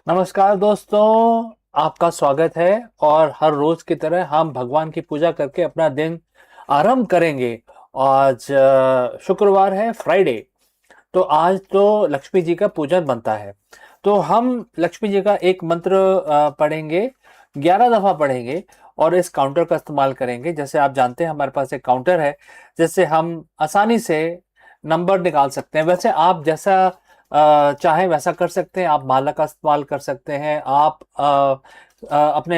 नमस्कार दोस्तों, आपका स्वागत है। और हर रोज की तरह हम भगवान की पूजा करके अपना दिन आरंभ करेंगे। आज शुक्रवार है, फ्राइडे। तो आज तो लक्ष्मी जी का पूजन बनता है। तो हम लक्ष्मी जी का एक मंत्र पढ़ेंगे, 11 दफा पढ़ेंगे। और इस काउंटर का इस्तेमाल करेंगे। जैसे आप जानते हैं, हमारे पास एक काउंटर है जिससे हम आसानी से नंबर निकाल सकते हैं। वैसे आप जैसा चाहे वैसा कर सकते हैं। आप माला का इस्तेमाल कर सकते हैं। आप अपने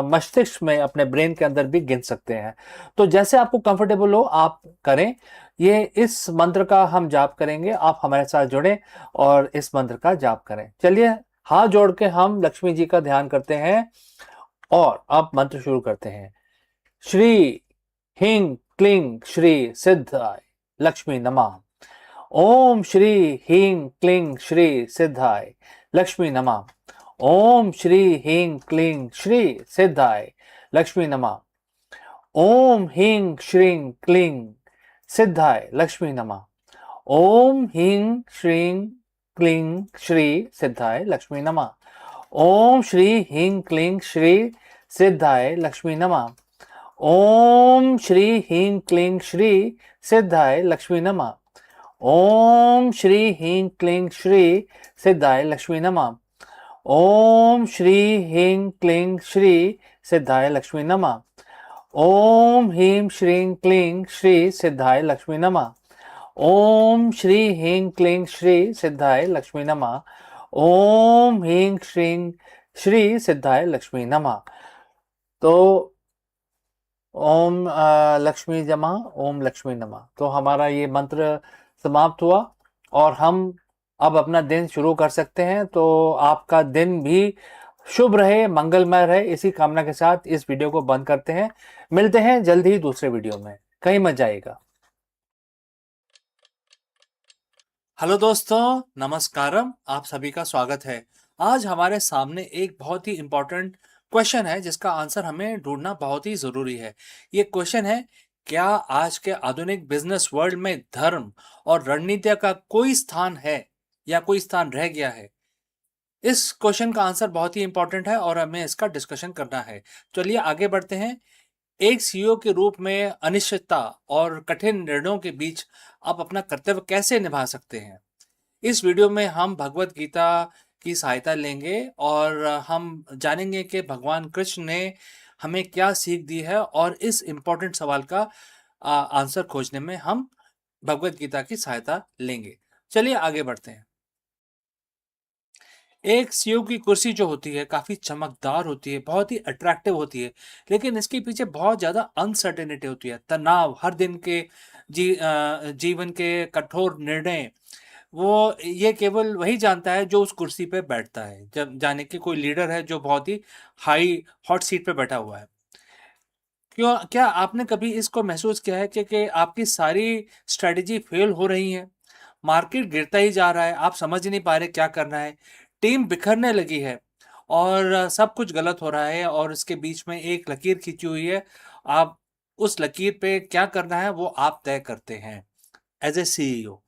मस्तिष्क में, अपने ब्रेन के अंदर भी गिन सकते हैं। तो जैसे आपको कंफर्टेबल हो आप करें। ये इस मंत्र का हम जाप करेंगे। आप हमारे साथ जुड़ें और इस मंत्र का जाप करें। चलिए, हाथ जोड़ के हम लक्ष्मी जी का ध्यान करते हैं और अब मंत्र शुरू करते हैं। श्री ह्रीं क्लीं श्री सिद्धाय लक्ष्मी नमः। ओम श्री ह्रीं क्लीं श्री सिद्धाय लक्ष्मी नमः। ओम श्री ह्रीं क्लीं श्री सिद्धाय लक्ष्मी नमः। ओम ह्रीं श्रीं क्लीं सिद्धाय लक्ष्मी नमः। ओम ह्रीं श्रीं क्लीं श्री सिद्धाय लक्ष्मी नमः। ओम श्री ह्रीं क्लीं श्री सिद्धाय लक्ष्मी नमः। ओम श्री ह्रीं क्लीं श्री सिद्धाय लक्ष्मी नमः। ओम श्री ह्रीं क्लीं श्री सिद्धाय लक्ष्मी नमः। ओम श्री ह्रीं क्लीं श्री सिद्धाय लक्ष्मी नमः। ओम ह्रीं श्रीं क्लीं श्री सिद्धाय लक्ष्मी नमः। ओम श्री ह्रीं क्लीं श्री सिद्धाय लक्ष्मी नमः। ओम ह्रीं श्रीं श्री सिद्धाय लक्ष्मी नमः। तो ओम लक्ष्मी जमा, ओम लक्ष्मी नमः। तो हमारा ये मंत्र समाप्त हुआ और हम अब अपना दिन शुरू कर सकते हैं। तो आपका दिन भी शुभ रहे, मंगलमय रहे, इसी कामना के साथ इस वीडियो को बंद करते हैं। मिलते हैं जल्द ही दूसरे वीडियो में। कहीं मत जाइएगा। हेलो दोस्तों, नमस्कारम। आप सभी का स्वागत है। आज हमारे सामने एक बहुत ही इंपॉर्टेंट क्वेश्चन है जिसका आंसर हमें ढूंढना बहुत ही जरूरी है। ये क्वेश्चन है, क्या आज के आधुनिक बिजनेस वर्ल्ड में धर्म और रणनीति का कोई स्थान है या कोई स्थान रह गया है? इस क्वेश्चन का आंसर बहुत ही इंपॉर्टेंट है और हमें इसका डिस्कशन करना है। चलिए आगे बढ़ते हैं। एक सीईओ के रूप में अनिश्चितता और कठिन निर्णयों के बीच आप अपना कर्तव्य कैसे निभा सकते हैं? इस वीडियो में हम भगवत गीता की सहायता लेंगे और हम जानेंगे कि भगवान कृष्ण ने हमें क्या सीख दी है और इस इम्पोर्टेंट सवाल का आंसर खोजने में हम भगवत गीता की सहायता लेंगे। चलिए आगे बढ़ते हैं। एक सीईओ की कुर्सी जो होती है काफ़ी चमकदार होती है, बहुत ही अट्रैक्टिव होती है, लेकिन इसके पीछे बहुत ज़्यादा अनसर्टेनिटी होती है, तनाव, हर दिन के जीवन के कठोर निर्णय। वो ये केवल वही जानता है जो उस कुर्सी पे बैठता है। जब जाने कि कोई लीडर है जो बहुत ही हाई हॉट सीट पे बैठा हुआ है। क्यों, क्या आपने कभी इसको महसूस किया है कि आपकी सारी स्ट्रैटेजी फेल हो रही है? मार्केट गिरता ही जा रहा है, आप समझ ही नहीं पा रहे क्या करना है। टीम बिखरने लगी है और सब कुछ गलत हो रहा है और इसके बीच में एक लकीर खींची हुई है। आप उस लकीर पे क्या करना है वो आप तय करते हैं एज ए सीईओ।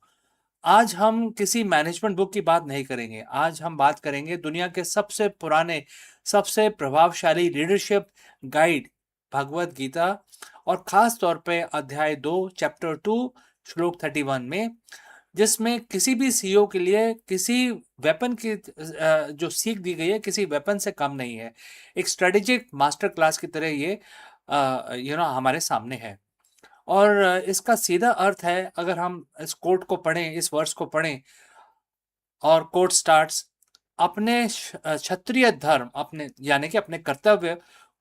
आज हम किसी मैनेजमेंट बुक की बात नहीं करेंगे। आज हम बात करेंगे दुनिया के सबसे पुराने, सबसे प्रभावशाली लीडरशिप गाइड भगवत गीता और खास तौर पे अध्याय 2 चैप्टर 2 श्लोक 31 में, जिसमें किसी भी सीईओ के लिए किसी वेपन की जो सीख दी गई है किसी वेपन से कम नहीं है। एक स्ट्रेटेजिक मास्टर क्लास की तरह ये हमारे सामने है। और इसका सीधा अर्थ है, अगर हम इस कोट को पढ़ें, इस वर्ष को पढ़ें, और कोट स्टार्ट्स, अपने क्षत्रिय धर्म, अपने यानी कि अपने कर्तव्य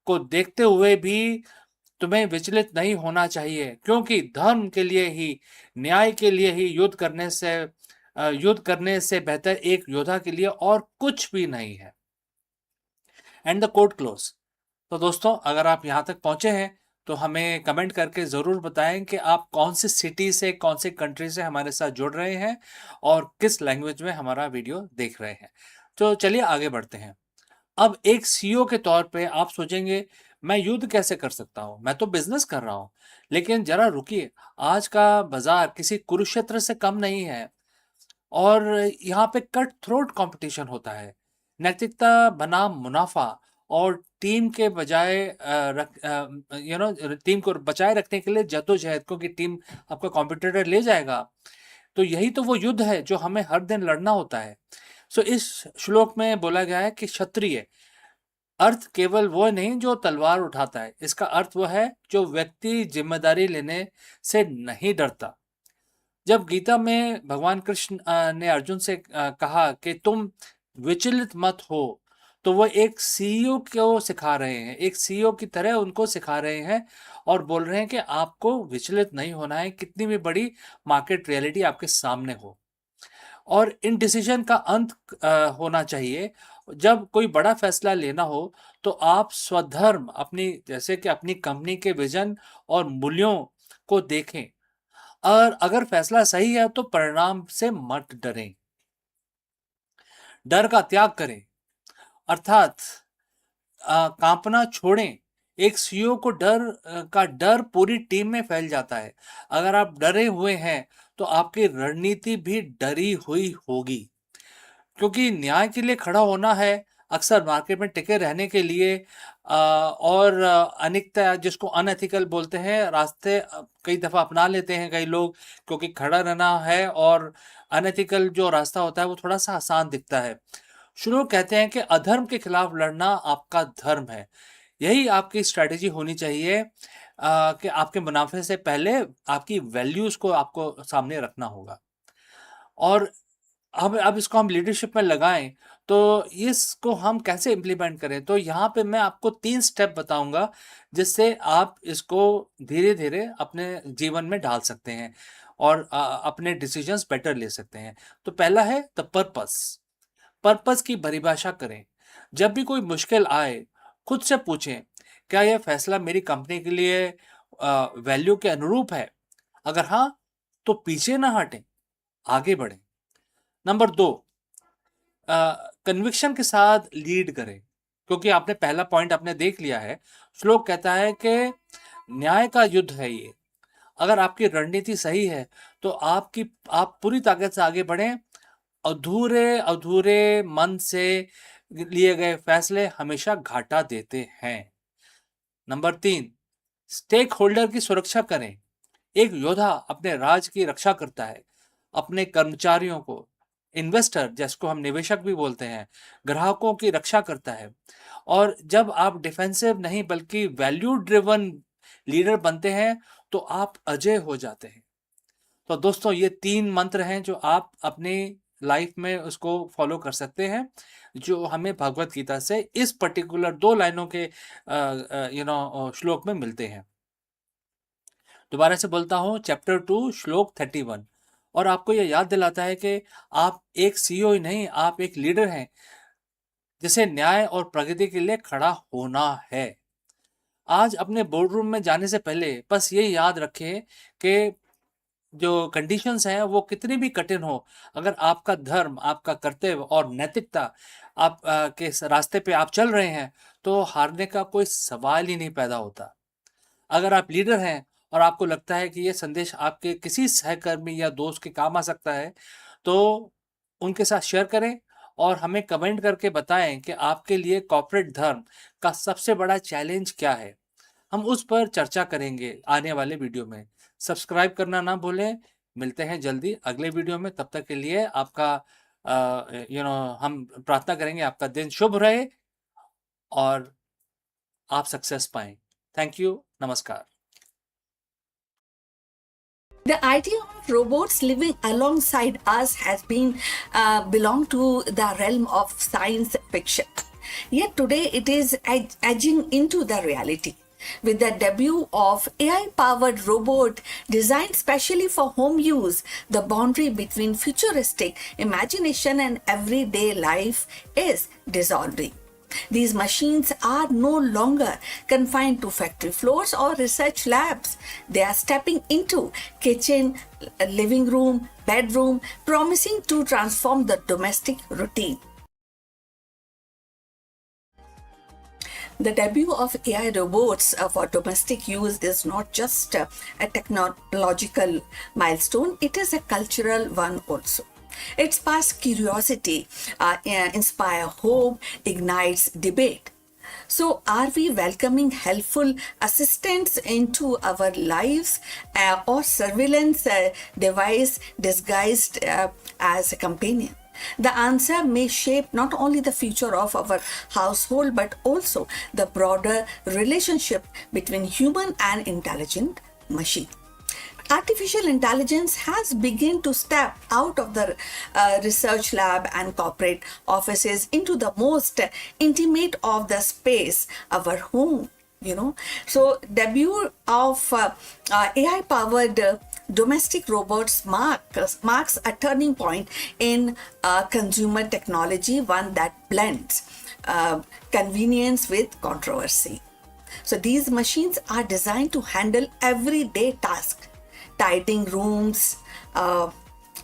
को देखते हुए भी तुम्हें विचलित नहीं होना चाहिए, क्योंकि धर्म के लिए ही, न्याय के लिए ही युद्ध करने से बेहतर एक योद्धा के लिए और कुछ भी नहीं है। And the quote close. तो दोस्तों, अगर आप यहाँ तक पहुंचे हैं तो हमें कमेंट करके ज़रूर बताएं कि आप कौन सी सिटी से, कौन सी कंट्री से हमारे साथ जुड़ रहे हैं और किस लैंग्वेज में हमारा वीडियो देख रहे हैं। तो चलिए आगे बढ़ते हैं। अब एक सीईओ के तौर पे आप सोचेंगे, मैं युद्ध कैसे कर सकता हूँ, मैं तो बिजनेस कर रहा हूँ। लेकिन जरा रुकिए, आज का बाजार किसी कुरुक्षेत्र से कम नहीं है और यहाँ पे कट थ्रोट कंपटीशन होता है। नैतिकता बनाम मुनाफा और टीम के बजाय टीम को बचाए रखने के लिए जद्दोजहद, क्योंकि टीम आपका कॉम्पिटिटर ले जाएगा। तो यही तो वो युद्ध है जो हमें हर दिन लड़ना होता है। सो इस श्लोक में बोला गया है कि क्षत्रिय अर्थ केवल वो नहीं जो तलवार उठाता है, इसका अर्थ वो है जो व्यक्ति जिम्मेदारी लेने से नहीं डरता। जब गीता में भगवान कृष्ण ने अर्जुन से कहा कि तुम विचलित मत हो, तो वो एक सीईओ को सिखा रहे हैं, एक सीईओ की तरह उनको सिखा रहे हैं और बोल रहे हैं कि आपको विचलित नहीं होना है, कितनी भी बड़ी मार्केट रियलिटी आपके सामने हो। और इन डिसीजन का अंत होना चाहिए। जब कोई बड़ा फैसला लेना हो तो आप स्वधर्म, अपनी जैसे कि अपनी कंपनी के विजन और मूल्यों को देखें, और अगर फैसला सही है तो परिणाम से मत डरें, डर का त्याग करें, अर्थात कांपना छोड़ें। एक सीईओ को का डर पूरी टीम में फैल जाता है। अगर आप डरे हुए हैं तो आपकी रणनीति भी डरी हुई होगी, क्योंकि न्याय के लिए खड़ा होना है, अक्सर मार्केट में टिके रहने के लिए और अनिकता, जिसको अनएथिकल बोलते हैं, रास्ते कई दफ़ा अपना लेते हैं कई लोग, क्योंकि खड़ा रहना है और अनएथिकल जो रास्ता होता है वो थोड़ा सा आसान दिखता है। शुरू कहते हैं कि अधर्म के खिलाफ लड़ना आपका धर्म है। यही आपकी स्ट्रैटेजी होनी चाहिए कि आपके मुनाफे से पहले आपकी वैल्यूज़ को आपको सामने रखना होगा। और अब इसको हम लीडरशिप में लगाएं तो इसको हम कैसे इम्प्लीमेंट करें, तो यहाँ पे मैं आपको 3 स्टेप बताऊंगा जिससे आप इसको धीरे धीरे अपने जीवन में डाल सकते हैं और अपने डिसीजंस बेटर ले सकते हैं। तो पहला है द पर्पस। पर्पस की परिभाषा करें। जब भी कोई मुश्किल आए, खुद से पूछें, क्या यह फैसला मेरी कंपनी के लिए वैल्यू के अनुरूप है? अगर हाँ, तो पीछे ना हटें, आगे बढ़ें। नंबर 2, कन्विक्शन के साथ लीड करें, क्योंकि आपने पहला पॉइंट आपने देख लिया है। श्लोक कहता है कि न्याय का युद्ध है ये। अगर आपकी रणनीति सही है तो आप पूरी ताकत से आगे बढ़ें। अधूरे अधूरे मन से लिए गए फैसले हमेशा घाटा देते हैं। नंबर 3, स्टेक होल्डर की सुरक्षा करें। एक योद्धा अपने राज की रक्षा करता है, अपने कर्मचारियों को, इन्वेस्टर जिसको हम निवेशक भी बोलते हैं, ग्राहकों की रक्षा करता है। और जब आप डिफेंसिव नहीं बल्कि वैल्यू ड्रिवन लीडर बनते हैं तो आप अजय हो जाते हैं। तो दोस्तों, ये 3 मंत्र हैं जो आप अपनी लाइफ में उसको फॉलो कर सकते हैं, जो हमें भगवत गीता से इस पर्टिकुलर 2 लाइनों के श्लोक में मिलते हैं। दोबारा से बोलता हूँ, चैप्टर 2 श्लोक 31, और आपको यह याद दिलाता है कि आप एक सीईओ ही नहीं, आप एक लीडर हैं जिसे न्याय और प्रगति के लिए खड़ा होना है। आज अपने बोर्ड रूम में जाने से पहले बस ये याद रखें कि जो कंडीशंस हैं वो कितनी भी कठिन हो, अगर आपका धर्म, आपका कर्तव्य और नैतिकता आप के रास्ते पे आप चल रहे हैं तो हारने का कोई सवाल ही नहीं पैदा होता। अगर आप लीडर हैं और आपको लगता है कि ये संदेश आपके किसी सहकर्मी या दोस्त के काम आ सकता है, तो उनके साथ शेयर करें और हमें कमेंट करके बताएं कि आपके लिए कॉर्पोरेट धर्म का सबसे बड़ा चैलेंज क्या है। हम उस पर चर्चा करेंगे आने वाले वीडियो में। सब्सक्राइब करना ना भूलें। मिलते हैं जल्दी अगले वीडियो में। तब तक के लिए आपका हम प्रार्थना करेंगे आपका दिन शुभ रहे और आप सक्सेस पाएं। Thank you. नमस्कार। The idea of robots living alongside us has been belonged to the realm of science fiction. Yet today it is edging into the reality. With the debut of AI-powered robot designed specially for home use, the boundary between futuristic imagination and everyday life is dissolving. These machines are no longer confined to factory floors or research labs. They are stepping into kitchen, living room, bedroom, promising to transform the domestic routine. The debut of AI robots for domestic use is not just a technological milestone, it is a cultural one also. It sparks curiosity, inspire hope, ignites debate. So, are we welcoming helpful assistants into our lives, or surveillance device disguised as a companion? The answer may shape not only the future of our household but also the broader relationship between human and intelligent machine. Artificial intelligence has begun to step out of the research lab and corporate offices into the most intimate of the space, our home. So debut of AI powered domestic robots marks a turning point in consumer technology, one that blends convenience with controversy. So these machines are designed to handle everyday tasks, tidying rooms,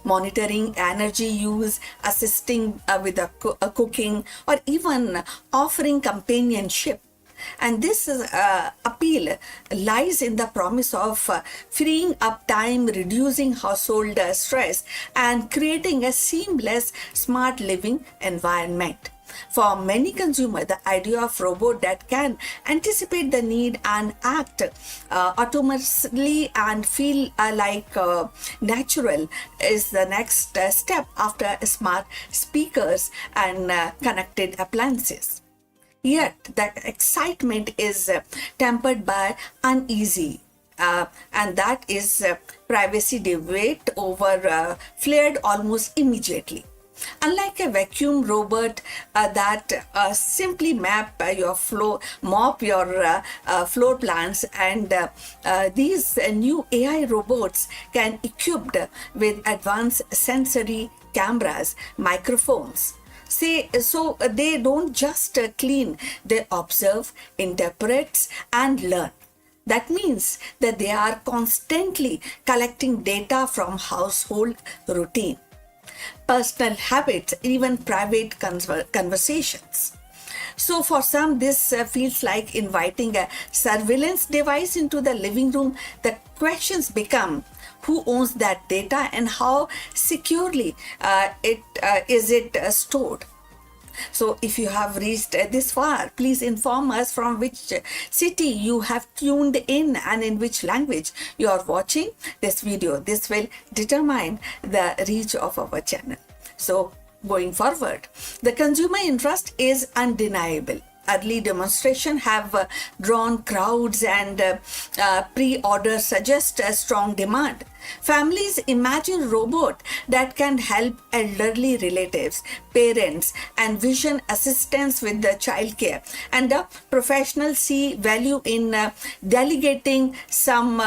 monitoring energy use, assisting with cooking, or even offering companionship. And this appeal lies in the promise of freeing up time, reducing household stress, and creating a seamless, smart living environment. For many consumers, the idea of robot that can anticipate the need and act autonomously and feel natural is the next step after smart speakers and connected appliances. Yet, that excitement is tempered by uneasy, and that is privacy debate over flared almost immediately. Unlike a vacuum robot that simply mop your floor plans, and these new AI robots can equipped with advanced sensory cameras, microphones. So they don't just clean, they observe, interpret, and learn. That means that they are constantly collecting data from household routine, personal habits, even private conversations. So, for some, this feels like inviting a surveillance device into the living room. The questions become: who owns that data, and how securely it is stored? So, if you have reached this far, please inform us from which city you have tuned in and in which language you are watching this video. This will determine the reach of our channel. So, going forward, the consumer interest is undeniable. Early demonstrations have drawn crowds, and pre-orders suggest a strong demand. Families imagine robots that can help elderly relatives, parents, and vision assistants with the childcare. And the professionals see value in delegating some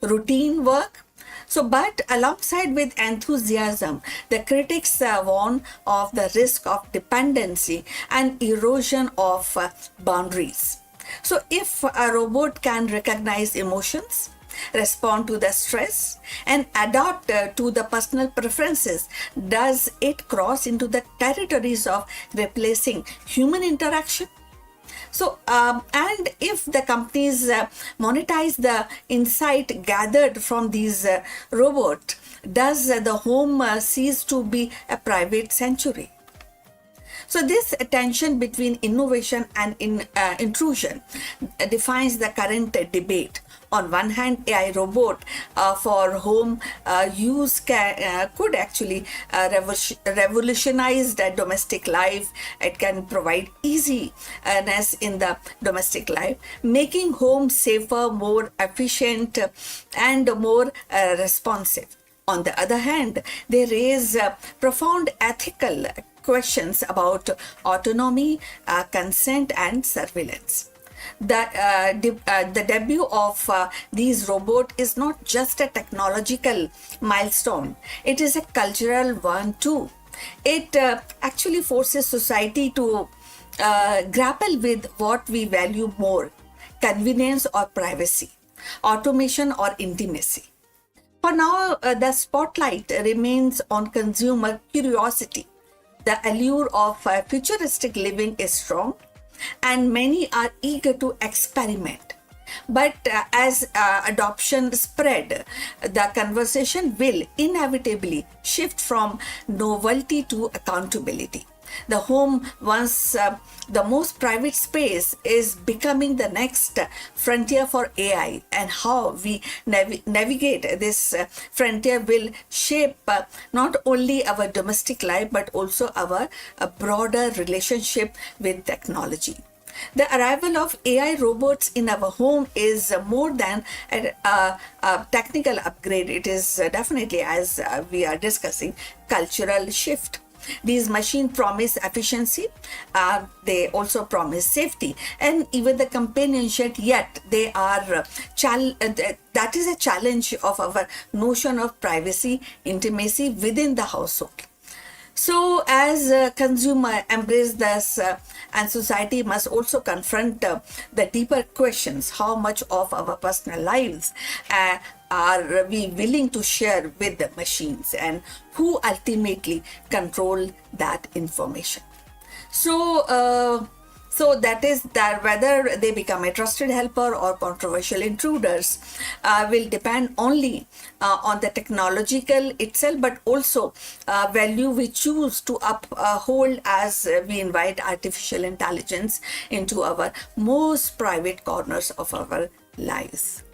routine work. So, but alongside with enthusiasm, the critics warn of the risk of dependency and erosion of boundaries. So, if a robot can recognize emotions, respond to the stress, and adapt to the personal preferences, does it cross into the territories of replacing human interaction? So, and if the companies monetize the insight gathered from these robots, does the home cease to be a private sanctuary? So, this tension between innovation and intrusion defines the current debate. On one hand, AI robot for home use could actually revolutionize the domestic life. It can provide easiness in the domestic life, making home safer, more efficient, and more responsive. On the other hand, they raise profound ethical questions about autonomy, consent, and surveillance. The debut of these robots is not just a technological milestone, it is a cultural one too. It actually forces society to grapple with what we value more: convenience or privacy, automation or intimacy. For now, the spotlight remains on consumer curiosity. The allure of futuristic living is strong, and many are eager to experiment. But as adoption spread, the conversation will inevitably shift from novelty to accountability. The home, once the most private space, is becoming the next frontier for AI, and how we navigate this frontier will shape not only our domestic life but also our broader relationship with technology. The arrival of AI robots in our home is more than a technical upgrade. It is definitely, as we are discussing, cultural shift. These machines promise efficiency, they also promise safety, and even the companionship, yet they are that is a challenge of our notion of privacy, intimacy within the household. So, as consumer embrace this, and society must also confront the deeper questions: how much of our personal lives are we willing to share with the machines, and who ultimately control that information? So, so that is that whether they become a trusted helper or controversial intruders will depend only on the technological itself, but also value we choose to uphold as we invite artificial intelligence into our most private corners of our lives.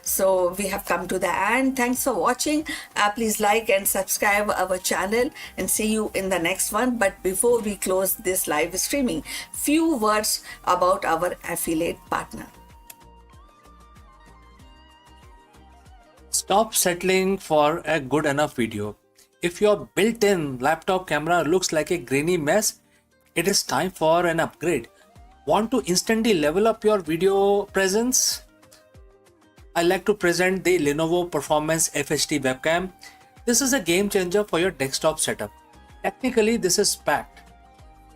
So we have come to the end. Thanks for watching. Please like and subscribe our channel, and see you in the next one. But before we close this live streaming, few words about our affiliate partner. Stop settling for a good enough video. If your built-in laptop camera looks like a grainy mess, it is time for an upgrade. Want to instantly level up your video presence? I like to present the Lenovo Performance FHD webcam. This is a game changer for your desktop setup. Technically, this is packed.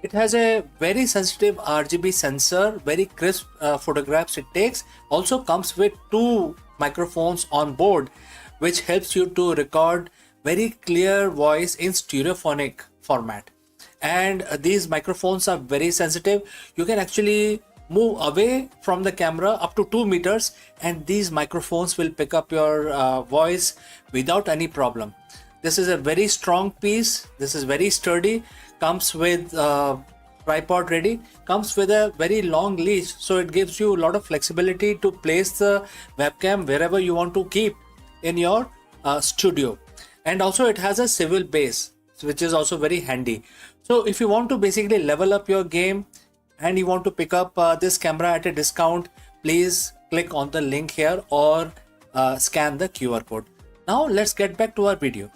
It has a very sensitive RGB sensor, very crisp photographs it takes. Also comes with two microphones on board, which helps you to record very clear voice in stereophonic format. And these microphones are very sensitive. You can actually move away from the camera up to 2 meters, and these microphones will pick up your voice without any problem. This is a very strong piece. This is very sturdy. Comes with tripod ready. Comes with a very long leash, so it gives you a lot of flexibility to place the webcam wherever you want to keep in your studio. And also it has a swivel base, which is also very handy. So if you want to basically level up your game and you want to pick up this camera at a discount, please click on the link here or scan the QR code. Now let's get back to our video.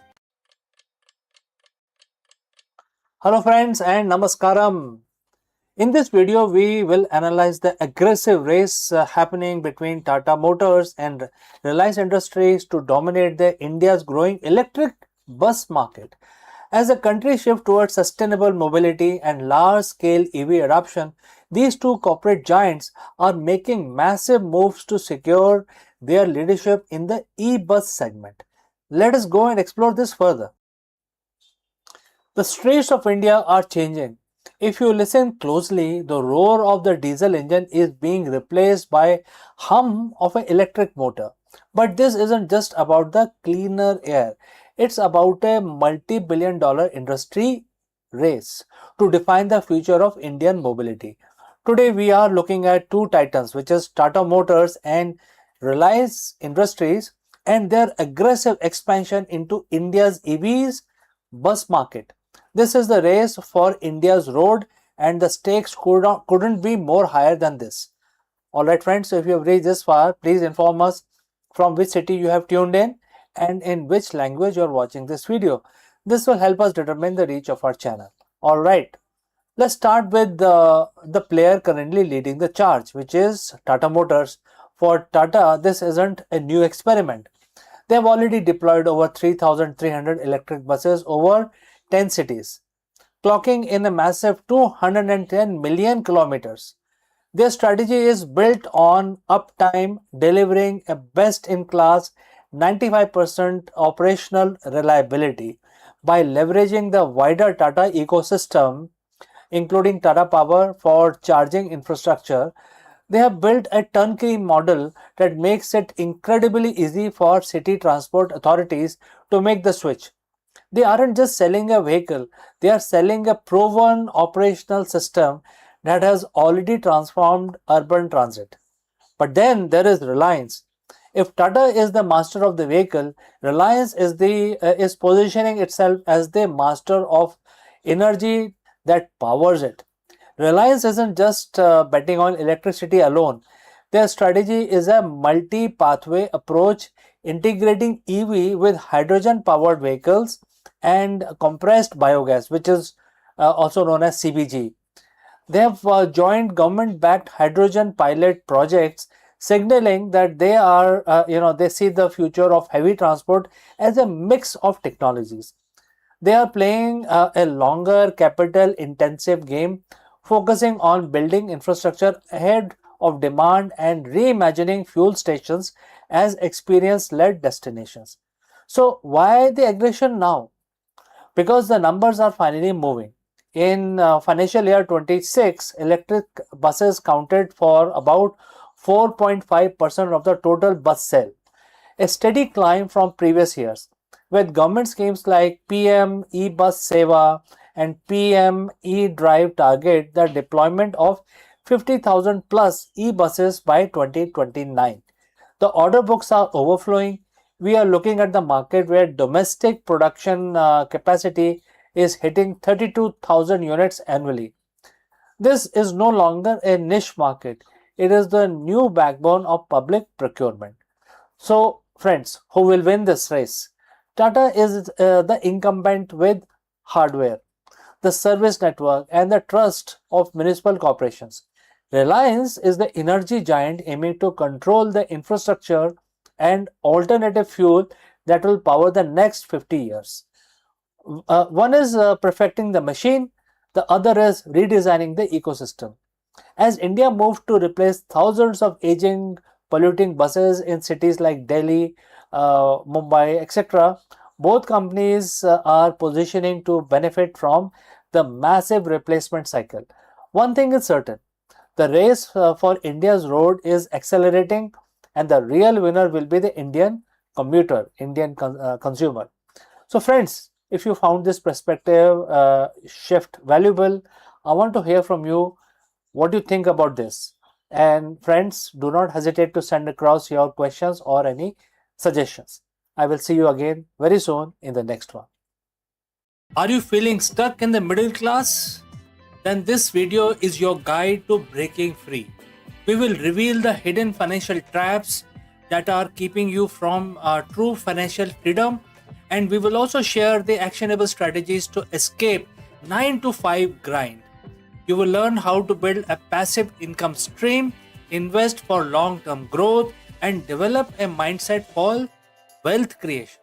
Hello friends and namaskaram. In this video, we will analyze the aggressive race happening between Tata Motors and Reliance Industries to dominate India's growing electric bus market. As the country shifts towards sustainable mobility and large-scale EV adoption, these two corporate giants are making massive moves to secure their leadership in the e-bus segment. Let us go and explore this further. The streets of India are changing. If you listen closely, the roar of the diesel engine is being replaced by hum of an electric motor. But this isn't just about the cleaner air. It's about a multi-billion-dollar industry race to define the future of Indian mobility. Today we are looking at two titans, which is Tata Motors and Reliance Industries, and their aggressive expansion into India's EVs bus market. This is the race for India's road, and the stakes couldn't be more higher than this. Alright friends, so if you have reached this far, please inform us from which city you have tuned in and in which language you are watching this video. This will help us determine the reach of our channel. Alright, let's start with the player currently leading the charge, which is Tata Motors. For Tata, this isn't a new experiment. They have already deployed over 3,300 electric buses over 10 cities, clocking in a massive 210 million kilometers. Their strategy is built on uptime, delivering a best-in-class 95% operational reliability by leveraging the wider Tata ecosystem, including Tata Power for charging infrastructure, They have built a turnkey model that makes it incredibly easy for city transport authorities to make the switch. They aren't just selling a vehicle, they are selling a proven operational system that has already transformed urban transit. But then there is Reliance. If Tata is the master of the vehicle, Reliance is positioning itself as the master of energy that powers it. Reliance isn't just betting on electricity alone. Their strategy is a multi pathway approach integrating EV with hydrogen powered vehicles and compressed biogas, which is also known as CBG. They have joined government-backed hydrogen pilot projects, signaling that they see the future of heavy transport as a mix of technologies. They are playing a longer capital intensive game, focusing on building infrastructure ahead of demand and reimagining fuel stations as experience led destinations. So, why the aggression now? Because the numbers are finally moving. In financial year 26, electric buses counted for about 4.5% of the total bus sale, a steady climb from previous years. With government schemes like PM E-Bus Seva and PM E-Drive target the deployment of 50,000 plus e-buses by 2029. The order books are overflowing. We are looking at the market where domestic production capacity is hitting 32,000 units annually. This is no longer a niche market. It is the new backbone of public procurement. So, friends, who will win this race? Tata is the incumbent with hardware, the service network, and the trust of municipal corporations. Reliance is the energy giant aiming to control the infrastructure and alternative fuel that will power the next 50 years. One is perfecting the machine, the other is redesigning the ecosystem. As India moves to replace thousands of aging, polluting buses in cities like Delhi, Mumbai, etc., both companies are positioning to benefit from the massive replacement cycle. One thing is certain, the race for India's road is accelerating, and the real winner will be the Indian commuter, Indian consumer. So, friends, if you found this perspective shift valuable, I want to hear from you what do you think about this. And, friends, do not hesitate to send across your questions or any suggestions. I will see you again very soon in the next one. Are you feeling stuck in the middle class? Then this video is your guide to breaking free. We will reveal the hidden financial traps that are keeping you from true financial freedom, and we will also share the actionable strategies to escape 9 to 5 grind. You will learn how to build a passive income stream, invest for long term growth, and develop a mindset for wealth creation.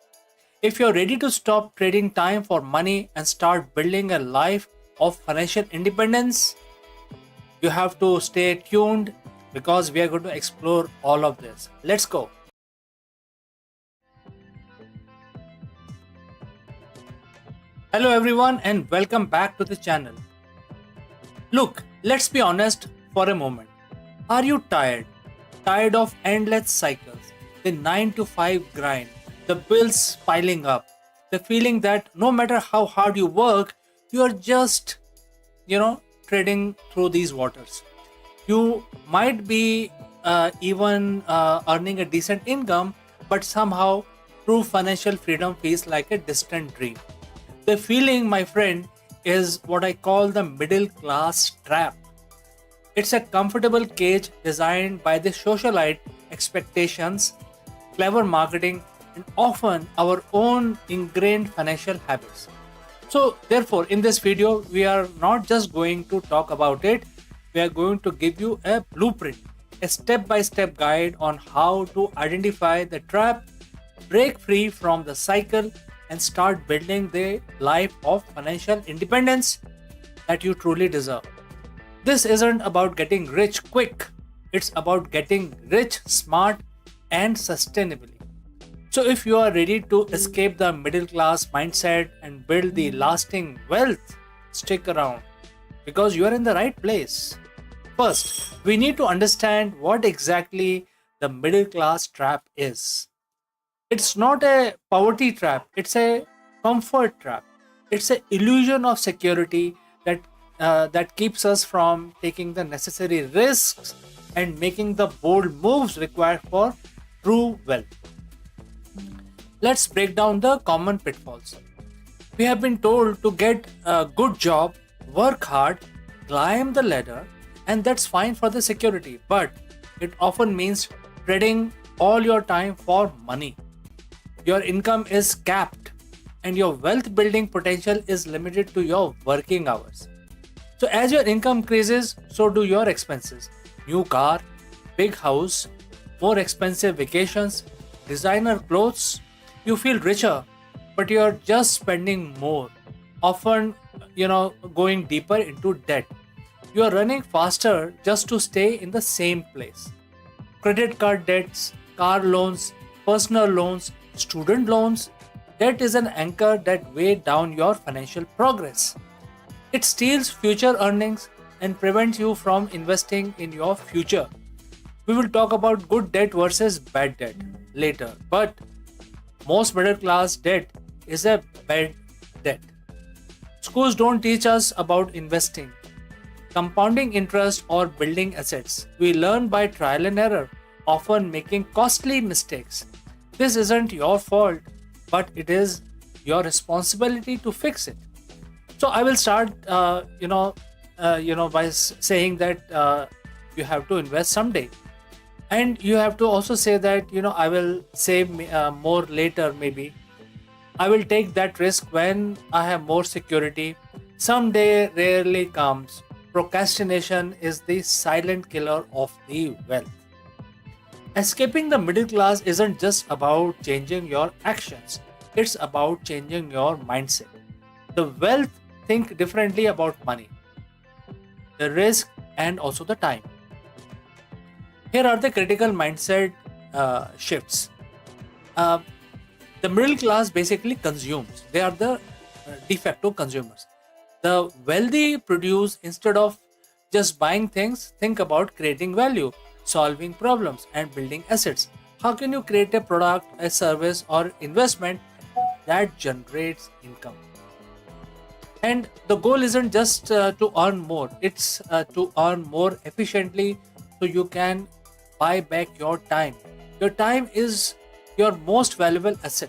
If you're ready to stop trading time for money and start building a life of financial independence, you have to stay tuned because we are going to explore all of this. Let's go. Hello everyone and welcome back to the channel. Look, let's be honest for a moment. Are you tired? Tired of endless cycles, the 9 to 5 grind, the bills piling up, the feeling that no matter how hard you work, you are just, trading through these waters. You might be even earning a decent income, but somehow true financial freedom feels like a distant dream. The feeling, my friend, is what I call the middle class trap. It's a comfortable cage designed by the socialite expectations, clever marketing, and often our own ingrained financial habits. So, therefore, in this video, we are not just going to talk about it, we are going to give you a blueprint, a step by step guide on how to identify the trap, break free from the cycle, and start building the life of financial independence that you truly deserve. This isn't about getting rich quick, it's about getting rich smart and sustainably. So, if you are ready to escape the middle class mindset and build the lasting wealth, stick around because you are in the right place. First, we need to understand what exactly the middle class trap is. It's not a poverty trap, it's a comfort trap. It's an illusion of security that keeps us from taking the necessary risks and making the bold moves required for true wealth. Let's break down the common pitfalls. We have been told to get a good job, work hard, climb the ladder, and that's fine for the security, but it often means trading all your time for money. Your income is capped, and your wealth building potential is limited to your working hours. So, as your income increases, so do your expenses. New car, big house, more expensive vacations, designer clothes. You feel richer, but you're just spending more, often, going deeper into debt. You are running faster just to stay in the same place. Credit card debts, car loans, personal loans, student loans. Debt is an anchor that weighs down your financial progress. It steals future earnings and prevents you from investing in your future. We will talk about good debt versus bad debt later, but most middle class debt is a bad debt. Schools don't teach us about investing, compounding interest, or building assets. We learn by trial and error, often making costly mistakes. This isn't your fault, but it is your responsibility to fix it. So I will start, by saying that you have to invest someday, and you have to also say that I will save more later. Maybe I will take that risk when I have more security. Someday rarely comes. Procrastination is the silent killer of the wealth. Escaping the middle class isn't just about changing your actions, it's about changing your mindset. The wealth think differently about money, the risk, and also the time. Here are the critical mindset shifts. Uh, the middle class basically consumes, they are the de facto consumers. The wealthy produce instead of just buying things, think about creating value, solving problems, and building assets. How can you create a product, a service, or investment that generates income? And the goal isn't just to earn more, it's to earn more efficiently so you can buy back your time. Your time is your most valuable asset.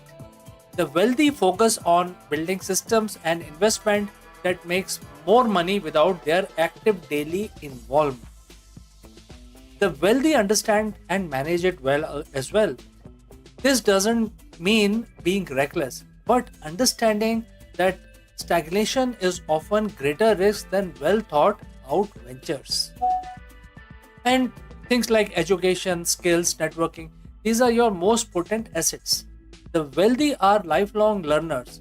The wealthy focus on building systems and investment that makes more money without their active daily involvement. The wealthy understand and manage it well as well. This doesn't mean being reckless, but understanding that stagnation is often greater risk than well thought out ventures. And things like education, skills, networking, these are your most potent assets. The wealthy are lifelong learners,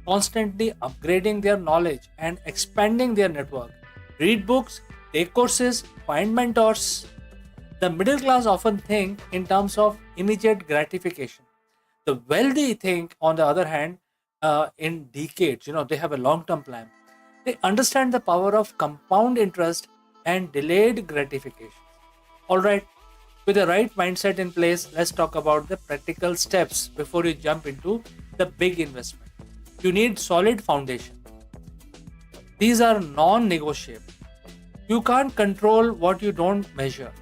constantly upgrading their knowledge and expanding their network. Read books, take courses, find mentors. The middle class often think in terms of immediate gratification. The wealthy think, on the other hand, in decades. They have a long-term plan. They understand the power of compound interest and delayed gratification. All right, with the right mindset in place, let's talk about the practical steps before you jump into the big investment. You need solid foundation. These are non-negotiable. You can't control what you don't measure.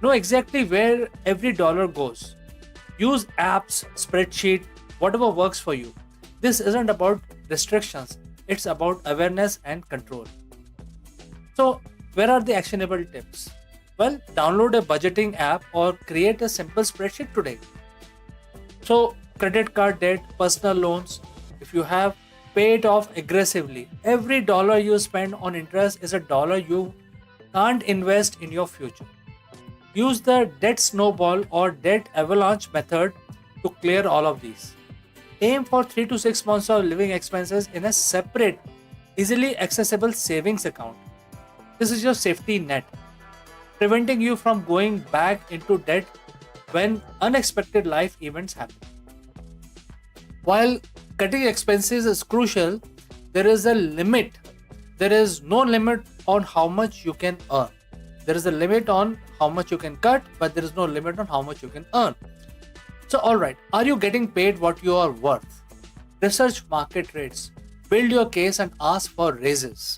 Know exactly where every dollar goes. Use apps, spreadsheet, whatever works for you. This isn't about restrictions, it's about awareness and control. So, where are the actionable tips? Well, download a budgeting app or create a simple spreadsheet today. So, credit card debt, personal loans, if you have, pay it off aggressively. Every dollar you spend on interest is a dollar you can't invest in your future. Use the debt snowball or debt avalanche method to clear all of these. Aim for 3 to 6 months of living expenses in a separate, easily accessible savings account. This is your safety net, preventing you from going back into debt when unexpected life events happen. While cutting expenses is crucial, there is a limit. There is no limit on how much you can earn. There is a limit on how much you can cut, but there is no limit on how much you can earn. So, alright, are you getting paid what you are worth? Research market rates, build your case and ask for raises.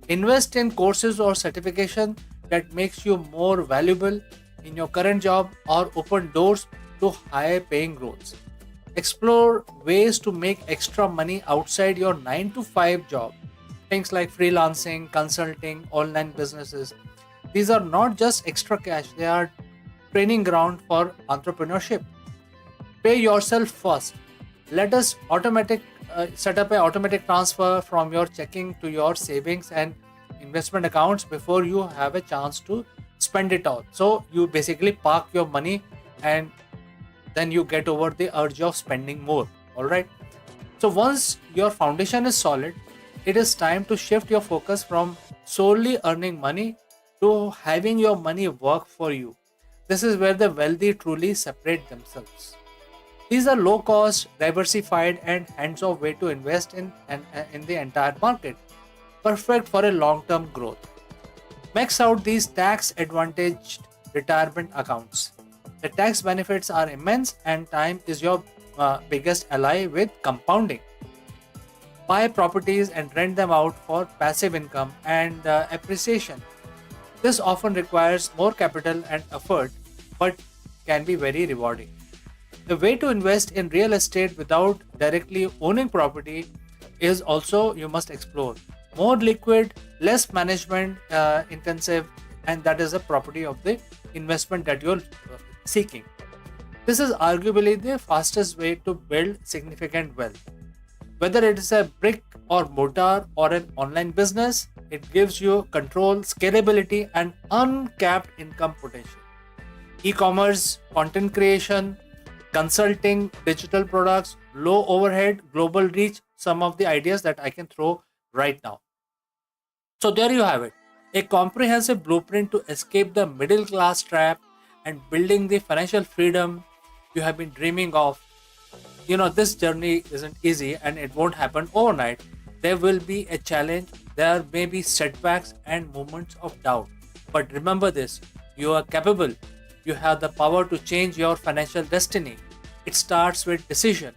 Invest in courses or certification that makes you more valuable in your current job or open doors to higher paying roles. Explore ways to make extra money outside your 9 to 5 job. Things like freelancing, consulting, online businesses. These are not just extra cash, they are training ground for entrepreneurship. Pay yourself first. Let us set up an automatic transfer from your checking to your savings and investment accounts before you have a chance to spend it all. So you basically park your money and then you get over the urge of spending more. All right. So once your foundation is solid, it is time to shift your focus from solely earning money to having your money work for you. This is where the wealthy truly separate themselves. These are low cost, diversified, and hands off way to invest in the entire market, perfect for a long term growth. Max out these tax advantaged retirement accounts. The tax benefits are immense, and time is your biggest ally with compounding. Buy properties and rent them out for passive income and appreciation. This often requires more capital and effort, but can be very rewarding. The way to invest in real estate without directly owning property is also you must explore. More liquid, less management intensive, and that is the property of the investment that you're seeking. This is arguably the fastest way to build significant wealth. Whether it is a brick or mortar or an online business, it gives you control, scalability, and uncapped income potential. E-commerce, content creation, consulting, digital products, low overhead, global reach, some of the ideas that I can throw right now. So there you have it. A comprehensive blueprint to escape the middle class trap and building the financial freedom you have been dreaming of. This journey isn't easy and it won't happen overnight. There will be a challenge, there may be setbacks and moments of doubt. But remember this, you are capable. You have the power to change your financial destiny. It starts with decision.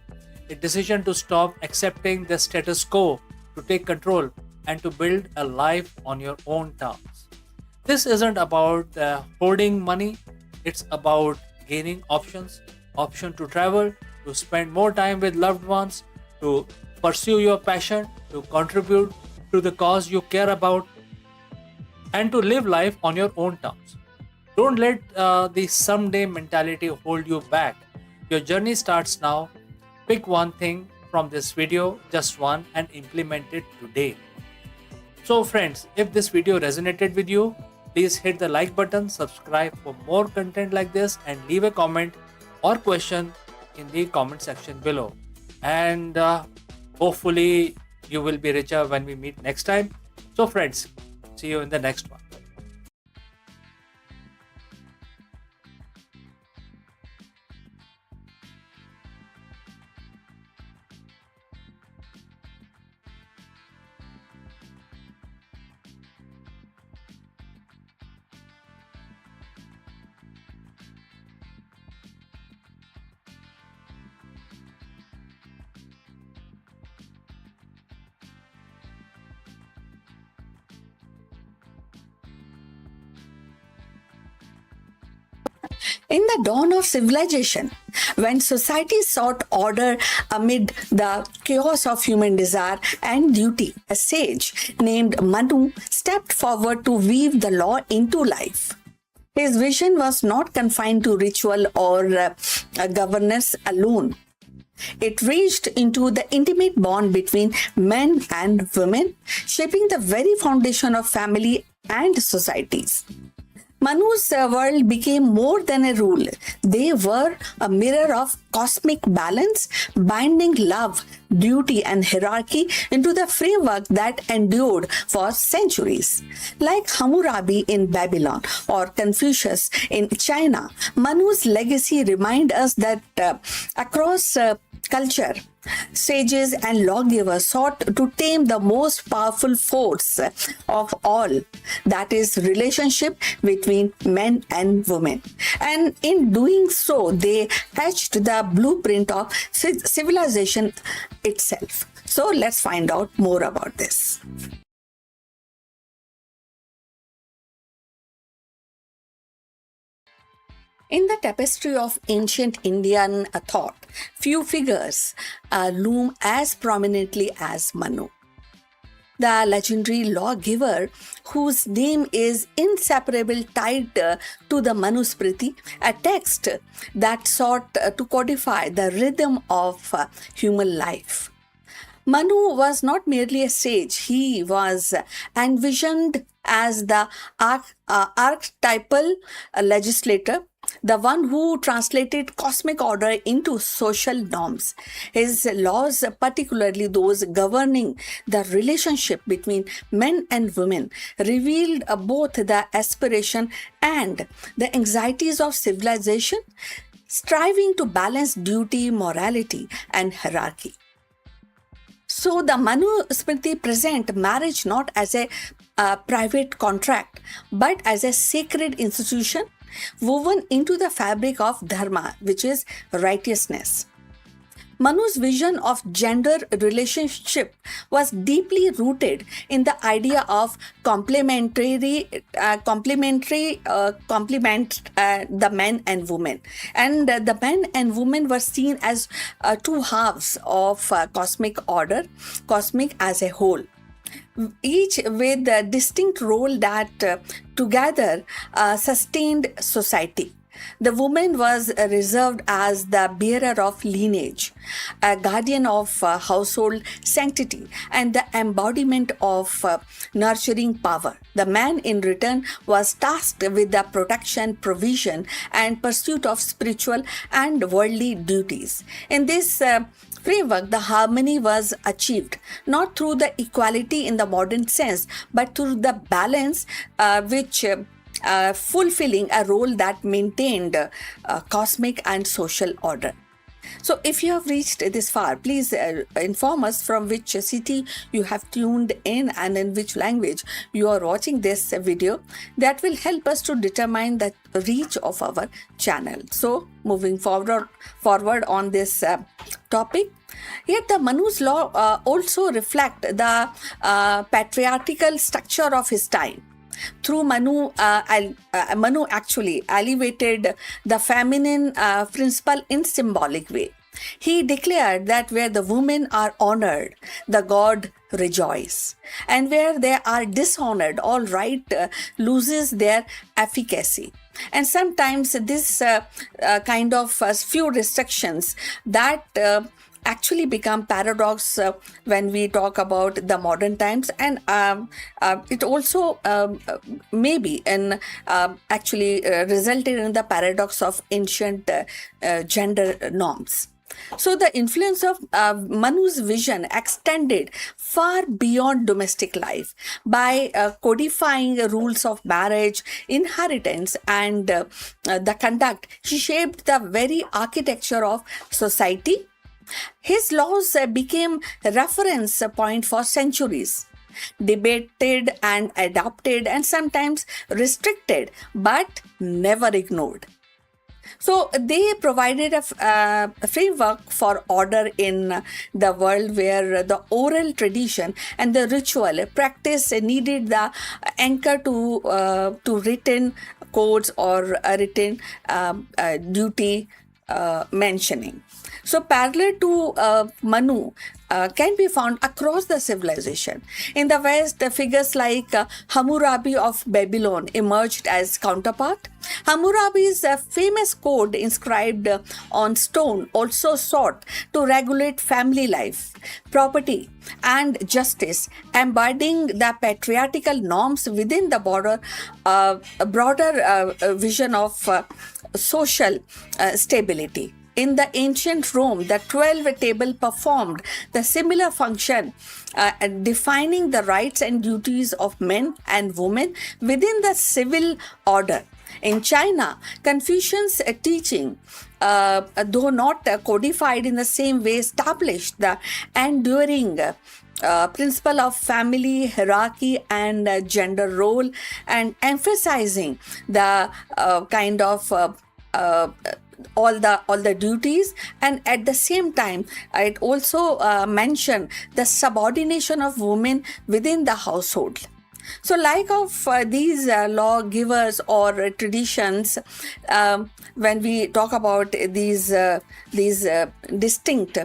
A decision to stop accepting the status quo, to take control, and to build a life on your own terms. This isn't about hoarding money, it's about gaining option to travel, to spend more time with loved ones, to pursue your passion, to contribute to the cause you care about, and to live life on your own terms. Don't let the someday mentality hold you back. Your journey starts now. Pick one thing from this video, just one, and implement it today. So friends, if this video resonated with you, please hit the like button, subscribe for more content like this, and leave a comment or question in the comment section below. And hopefully you will be richer when we meet next time. So friends, see you in the next one. In the dawn of civilization, when society sought order amid the chaos of human desire and duty, a sage named Manu stepped forward to weave the law into life. His vision was not confined to ritual or governance alone. It reached into the intimate bond between men and women, shaping the very foundation of family and societies. Manu's world became more than a rule. They were a mirror of cosmic balance, binding love, duty, and hierarchy into the framework that endured for centuries. Like Hammurabi in Babylon or Confucius in China, Manu's legacy reminds us that across culture, Sages and lawgivers sought to tame the most powerful force of all, that is, relationship between men and women. And in doing so, they etched the blueprint of civilization itself. So let's find out more about this. In the tapestry of ancient Indian thought, few figures loom as prominently as Manu, the legendary lawgiver whose name is inseparably tied to the Manusmriti, a text that sought to codify the rhythm of human life. Manu was not merely a sage, he was envisioned as the archetypal legislator, the one who translated cosmic order into social norms. His laws, particularly those governing the relationship between men and women, revealed both the aspiration and the anxieties of civilization, striving to balance duty, morality, and hierarchy. So the Manu Smriti present marriage not as a private contract, but as a sacred institution woven into the fabric of dharma, which is righteousness. Manu's vision of gender relationship was deeply rooted in the idea of complement the men and women, and the men and women were seen as two halves of cosmic order, cosmic as a whole, each with a distinct role that together sustained society. The woman was reserved as the bearer of lineage, a guardian of household sanctity, and the embodiment of nurturing power. The man, in return, was tasked with the protection, provision, and pursuit of spiritual and worldly duties. In this framework, the harmony was achieved not through the equality in the modern sense, but through the balance which fulfilling a role that maintained cosmic and social order. So, if you have reached this far, please inform us from which city you have tuned in and in which language you are watching this video. That will help us to determine the reach of our channel. So, moving forward on this topic. Yet the Manu's law also reflect the patriarchal structure of his time. Through Manu actually elevated the feminine principle in symbolic way. He declared that where the women are honored, the god rejoice, and where they are dishonored, all right loses their efficacy. And sometimes this kind of few restrictions that actually become paradox when we talk about the modern times, and it also maybe in actually resulted in the paradox of ancient gender norms. So the influence of Manu's vision extended far beyond domestic life by codifying rules of marriage, inheritance, and the conduct. He shaped the very architecture of society. His laws became a reference point for centuries, debated and adopted and sometimes restricted, but never ignored. So they provided a framework for order in the world where the oral tradition and the ritual practice needed the anchor to written codes or a written duty mentioning. So parallel to Manu can be found across the civilization. In the West, figures like Hammurabi of Babylon emerged as counterpart. Hammurabi's famous code inscribed on stone also sought to regulate family life, property, and justice, embodying the patriarchal norms within the broader vision of social stability. In the ancient Rome, the 12 table performed the similar function, defining the rights and duties of men and women within the civil order. In China, Confucius' teaching, though not codified in the same way, established the enduring principle of family hierarchy and gender role, and emphasizing the kind of all the duties, and at the same time it also mentioned the subordination of women within the household. So, like of these lawgivers or traditions, when we talk about these distinct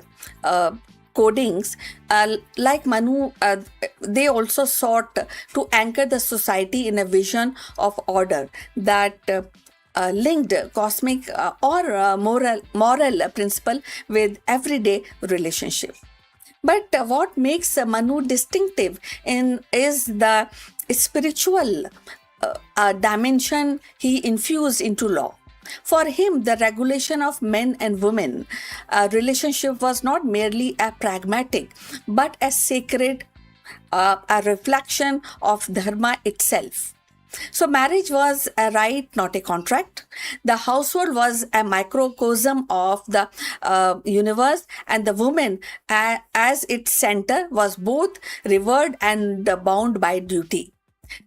codings, like Manu, they also sought to anchor the society in a vision of order that linked cosmic or moral principle with everyday relationship. But what makes Manu distinctive is the spiritual dimension he infused into law. For him, the regulation of men and women relationship was not merely a pragmatic, but a sacred, a reflection of dharma itself. So, marriage was a right, not a contract. The household was a microcosm of the universe, and the woman, as its center, was both revered and bound by duty.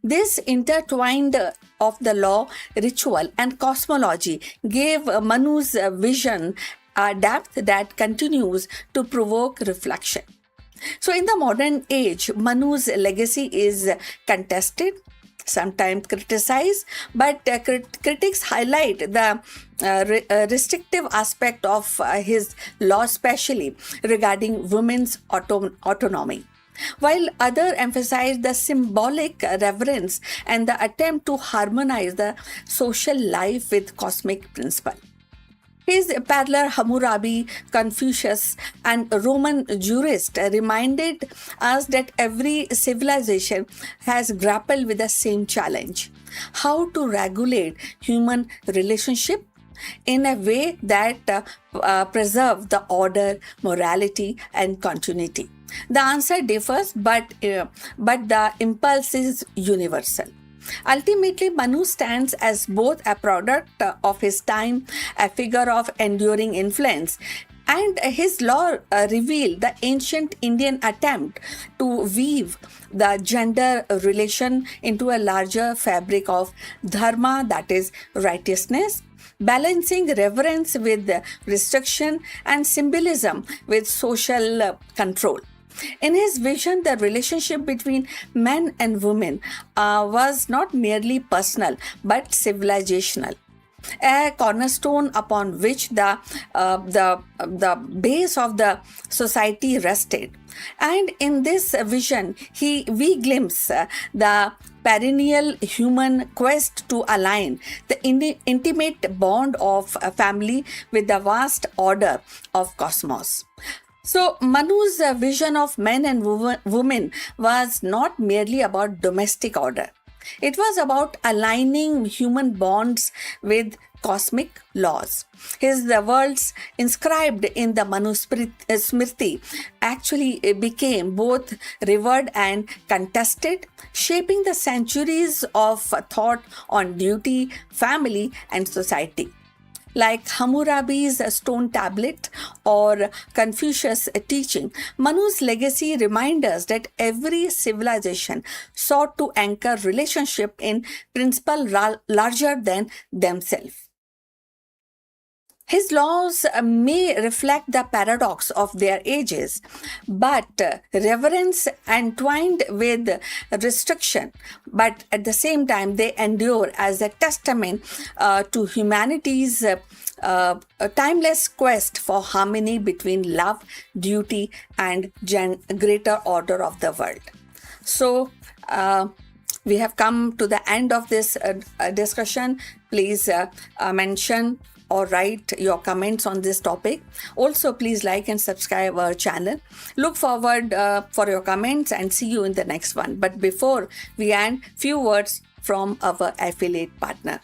This intertwined of the law, ritual, and cosmology gave Manu's vision a depth that continues to provoke reflection. So, in the modern age, Manu's legacy is contested, sometimes criticized, but critics highlight the restrictive aspect of his law, especially regarding women's autonomy, while others emphasize the symbolic reverence and the attempt to harmonize the social life with cosmic principle. His parallel Hammurabi, Confucius, and Roman jurist reminded us that every civilization has grappled with the same challenge: how to regulate human relationship in a way that preserve the order, morality, and continuity. The answer differs, but the impulse is universal. Ultimately, Manu stands as both a product of his time, a figure of enduring influence, and his law revealed the ancient Indian attempt to weave the gender relation into a larger fabric of dharma, that is, righteousness, balancing reverence with restriction and symbolism with social control. In his vision, the relationship between men and women was not merely personal but civilizational, a cornerstone upon which the base of the society rested. And in this vision, we glimpse the perennial human quest to align the intimate bond of a family with the vast order of cosmos. So, Manu's vision of men and women was not merely about domestic order. It was about aligning human bonds with cosmic laws. His words inscribed in the Smriti actually became both revered and contested, shaping the centuries of thought on duty, family, and society. Like Hammurabi's stone tablet or Confucius' teaching, Manu's legacy reminds us that every civilization sought to anchor relationship in principle larger than themselves. His laws may reflect the paradox of their ages, but reverence entwined with restriction, but at the same time they endure as a testament to humanity's timeless quest for harmony between love, duty, and greater order of the world. So, we have come to the end of this discussion. Please mention or write your comments on this topic. Also, please like and subscribe our channel. Look forward for your comments and see you in the next one. But before we end, few words from our affiliate partner.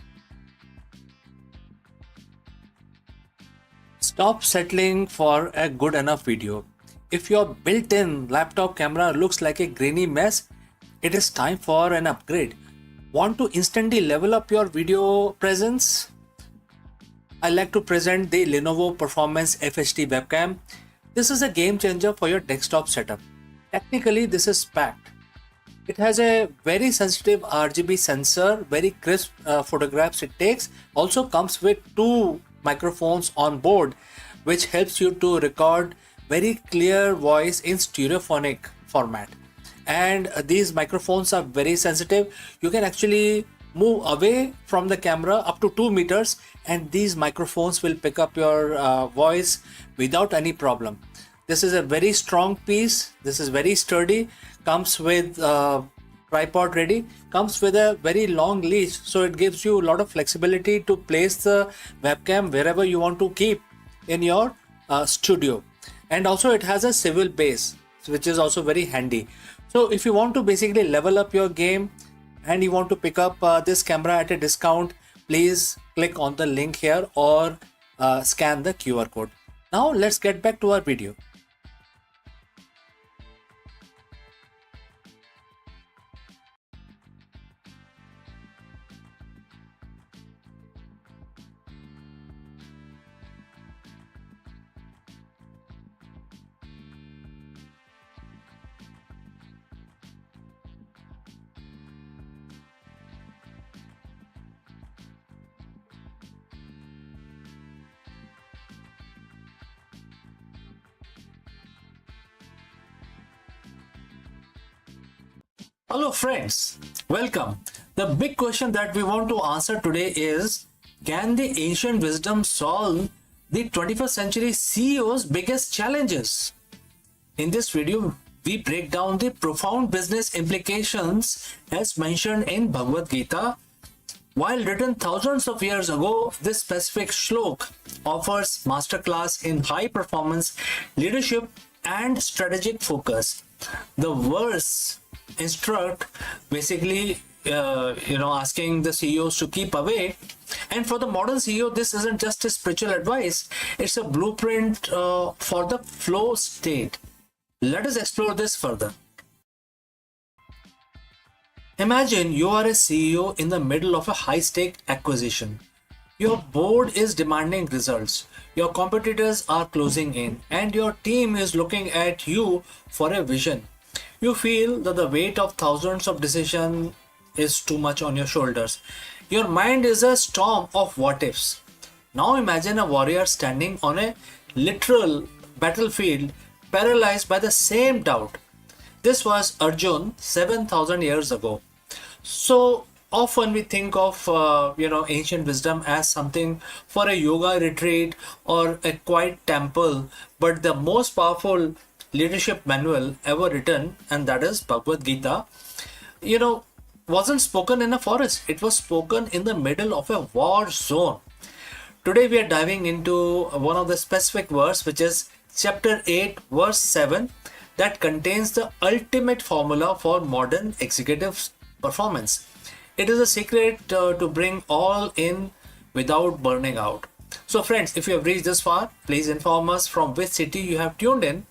Stop settling for a good enough video. If your built-in laptop camera looks like a grainy mess, it is time for an upgrade. Want to instantly level up your video presence? I like to present the Lenovo Performance FHD webcam. This is a game changer for your desktop setup. Technically, this is packed. It has a very sensitive RGB sensor, very crisp photographs it takes. Also comes with two microphones on board, which helps you to record very clear voice in stereophonic format. And these microphones are very sensitive. You can actually move away from the camera up to 2 meters, and these microphones will pick up your voice without any problem. This is a very strong piece. This is very sturdy. Comes with tripod ready. Comes with a very long leash, so it gives you a lot of flexibility to place the webcam wherever you want to keep in your studio. And also it has a swivel base, which is also very handy. So if you want to basically level up your game and you want to pick up this camera at a discount, please click on the link here or scan the QR code. Now let's get back to our video. Hello friends, welcome. The big question that we want to answer today is, can the ancient wisdom solve the 21st century CEO's biggest challenges? In this video, we break down the profound business implications as mentioned in Bhagavad Gita. While written thousands of years ago, this specific shlok offers masterclass in high performance leadership and strategic focus. The verse instruct basically asking the CEOs to keep away, and for the modern CEO this isn't just a spiritual advice, it's a blueprint for the flow state. Let us explore this further. Imagine you are a CEO in the middle of a high-stake acquisition. Your board is demanding results, your competitors are closing in, and your team is looking at you for a vision. You feel that the weight of thousands of decisions is too much on your shoulders. Your mind is a storm of what ifs. Now imagine a warrior standing on a literal battlefield, paralyzed by the same doubt. This was Arjun 7,000 years ago. So often we think of ancient wisdom as something for a yoga retreat or a quiet temple, but the most powerful leadership manual ever written, and that is Bhagavad Gita, wasn't spoken in a forest. It was spoken in the middle of a war zone. Today we are diving into one of the specific verse, which is chapter 8 verse 7, that contains the ultimate formula for modern executive performance. It is a secret to bring all in without burning out. So friends, if you have reached this far, please inform us from which city you have tuned in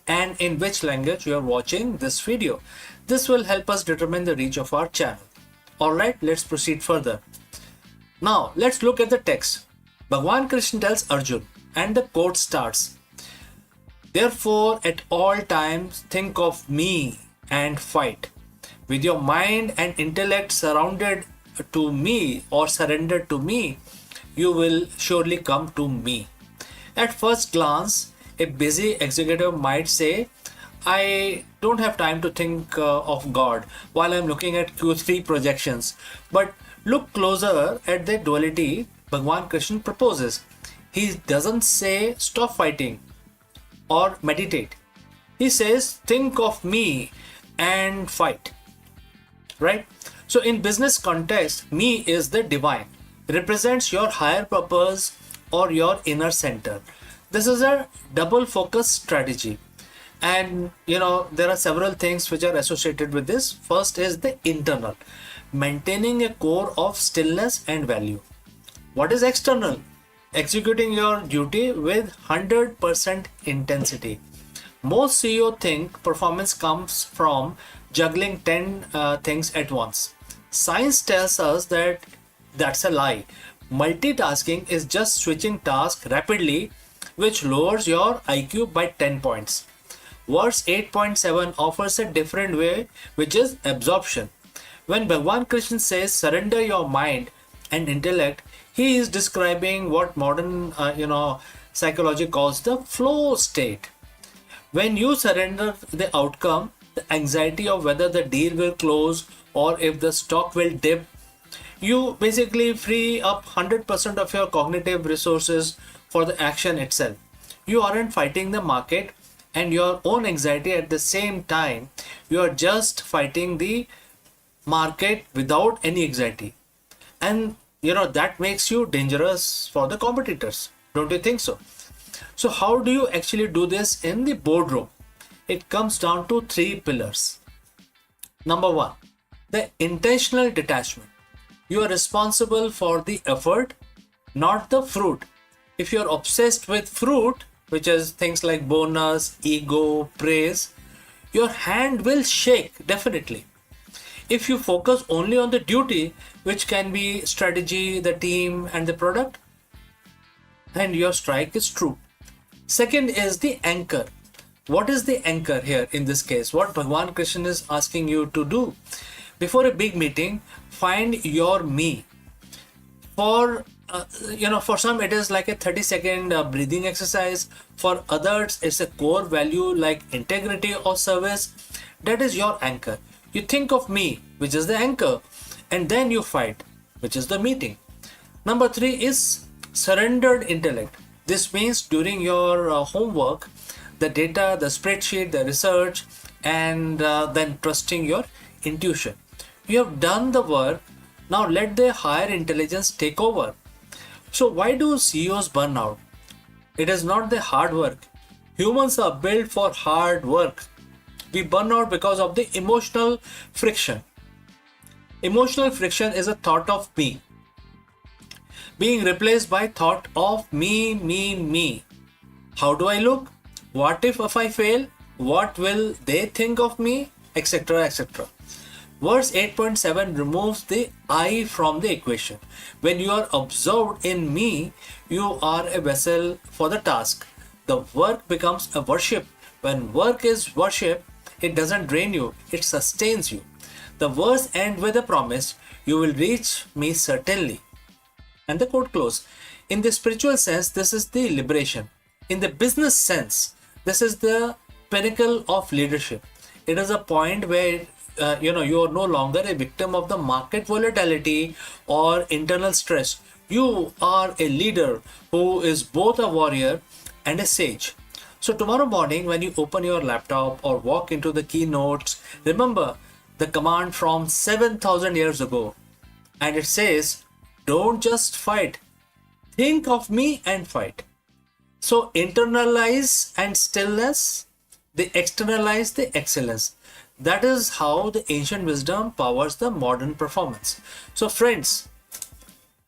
and in which language you are watching this video. This will help us determine the reach of our channel. Alright, let's proceed further. Now let's look at the text. Bhagwan Krishna tells Arjun, and the quote starts, "Therefore at all times think of me and fight. With your mind and intellect surrounded to me or surrendered to me, you will surely come to me." At first glance, a busy executive might say, I don't have time to think of God while I'm looking at Q3 projections. But look closer at the duality Bhagwan Krishna proposes. He doesn't say stop fighting or meditate. He says think of me and fight. Right? So in business context, me is the divine, represents your higher purpose or your inner center. This is a double focus strategy, and there are several things which are associated with this. First is the internal, maintaining a core of stillness and value. What is external? Executing your duty with 100% intensity. Most CEO think performance comes from juggling 10 things at once. Science tells us that that's a lie. Multitasking is just switching tasks rapidly, which lowers your IQ by 10 points. Verse 8.7 offers a different way, which is absorption. When Bhagwan Krishna says surrender your mind and intellect, he is describing what modern psychology calls the flow state. When you surrender the outcome, the anxiety of whether the deal will close or if the stock will dip, you basically free up 100% of your cognitive resources for the action itself. You aren't fighting the market and your own anxiety at the same time. You are just fighting the market without any anxiety. And that makes you dangerous for the competitors. Don't you think so? So how do you actually do this in the boardroom? It comes down to three pillars. Number one, the intentional detachment. You are responsible for the effort, not the fruit. If you're obsessed with fruit, which is things like bonus, ego, praise, your hand will shake definitely. If you focus only on the duty, which can be strategy, the team, and the product, and your strike is true. Second is the anchor. What is the anchor here in this case? What Bhagwan Krishna is asking you to do? Before a big meeting, find your me. For some it is like a 30-second breathing exercise. For others it's a core value like integrity or service. That is your anchor. You think of me, which is the anchor, and then you fight, which is the meeting. Number three is surrendered intellect. This means during your homework, the data, the spreadsheet, the research, and then trusting your intuition. You have done the work. Now let the higher intelligence take over. So why do CEOs burn out? It is not the hard work. Humans are built for hard work. We burn out because of the emotional friction. Emotional friction is a thought of me being replaced by thought of me. How do I look? What if I fail? What will they think of me? Etc. etc. Verse 8.7 removes the I from the equation. When you are absorbed in me, you are a vessel for the task. The work becomes a worship. When work is worship, it doesn't drain you, it sustains you. The verse ends with a promise, you will reach me certainly. And the quote close. In the spiritual sense, this is the liberation. In the business sense, this is the pinnacle of leadership. It is a point where you are no longer a victim of the market volatility or internal stress. You are a leader who is both a warrior and a sage. So tomorrow morning when you open your laptop or walk into the keynotes, remember the command from 7,000 years ago. And it says, don't just fight. Think of me and fight. So internalize and stillness, they externalize the excellence. That is how the ancient wisdom powers the modern performance. So friends,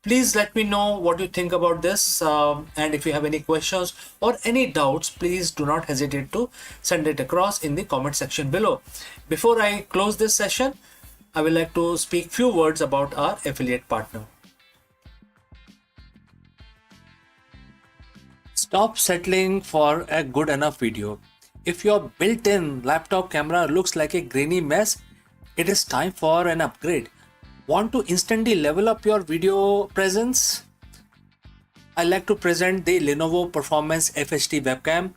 please let me know what you think about this, and if you have any questions or any doubts, please do not hesitate to send it across in the comment section below. Before I close this session, I would like to speak few words about our affiliate partner. Stop settling for a good enough video. If your built-in laptop camera looks like a grainy mess, it is time for an upgrade. Want to instantly level up your video presence? I like to present the Lenovo Performance FHD webcam.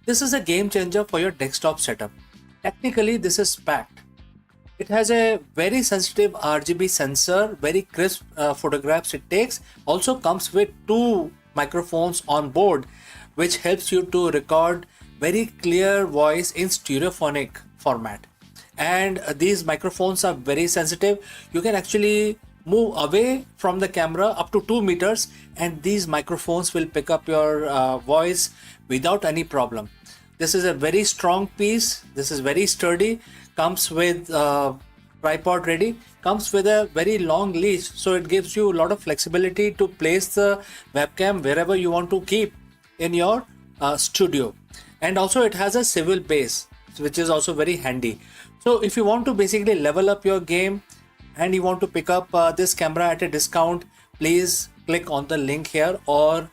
This is a game changer for your desktop setup. Technically, this is packed. It has a very sensitive RGB sensor, very crisp photographs it takes. Also comes with two microphones on board, which helps you to record very clear voice in stereophonic format. And these microphones are very sensitive. You can actually move away from the camera up to 2 meters and these microphones will pick up your voice without any problem. This is a very strong piece. This is very sturdy. Comes with tripod ready. Comes with a very long leash, so it gives you a lot of flexibility to place the webcam wherever you want to keep in your studio. And also it has a swivel base, which is also very handy. So if you want to basically level up your game, and you want to pick up this camera at a discount, please click on the link here or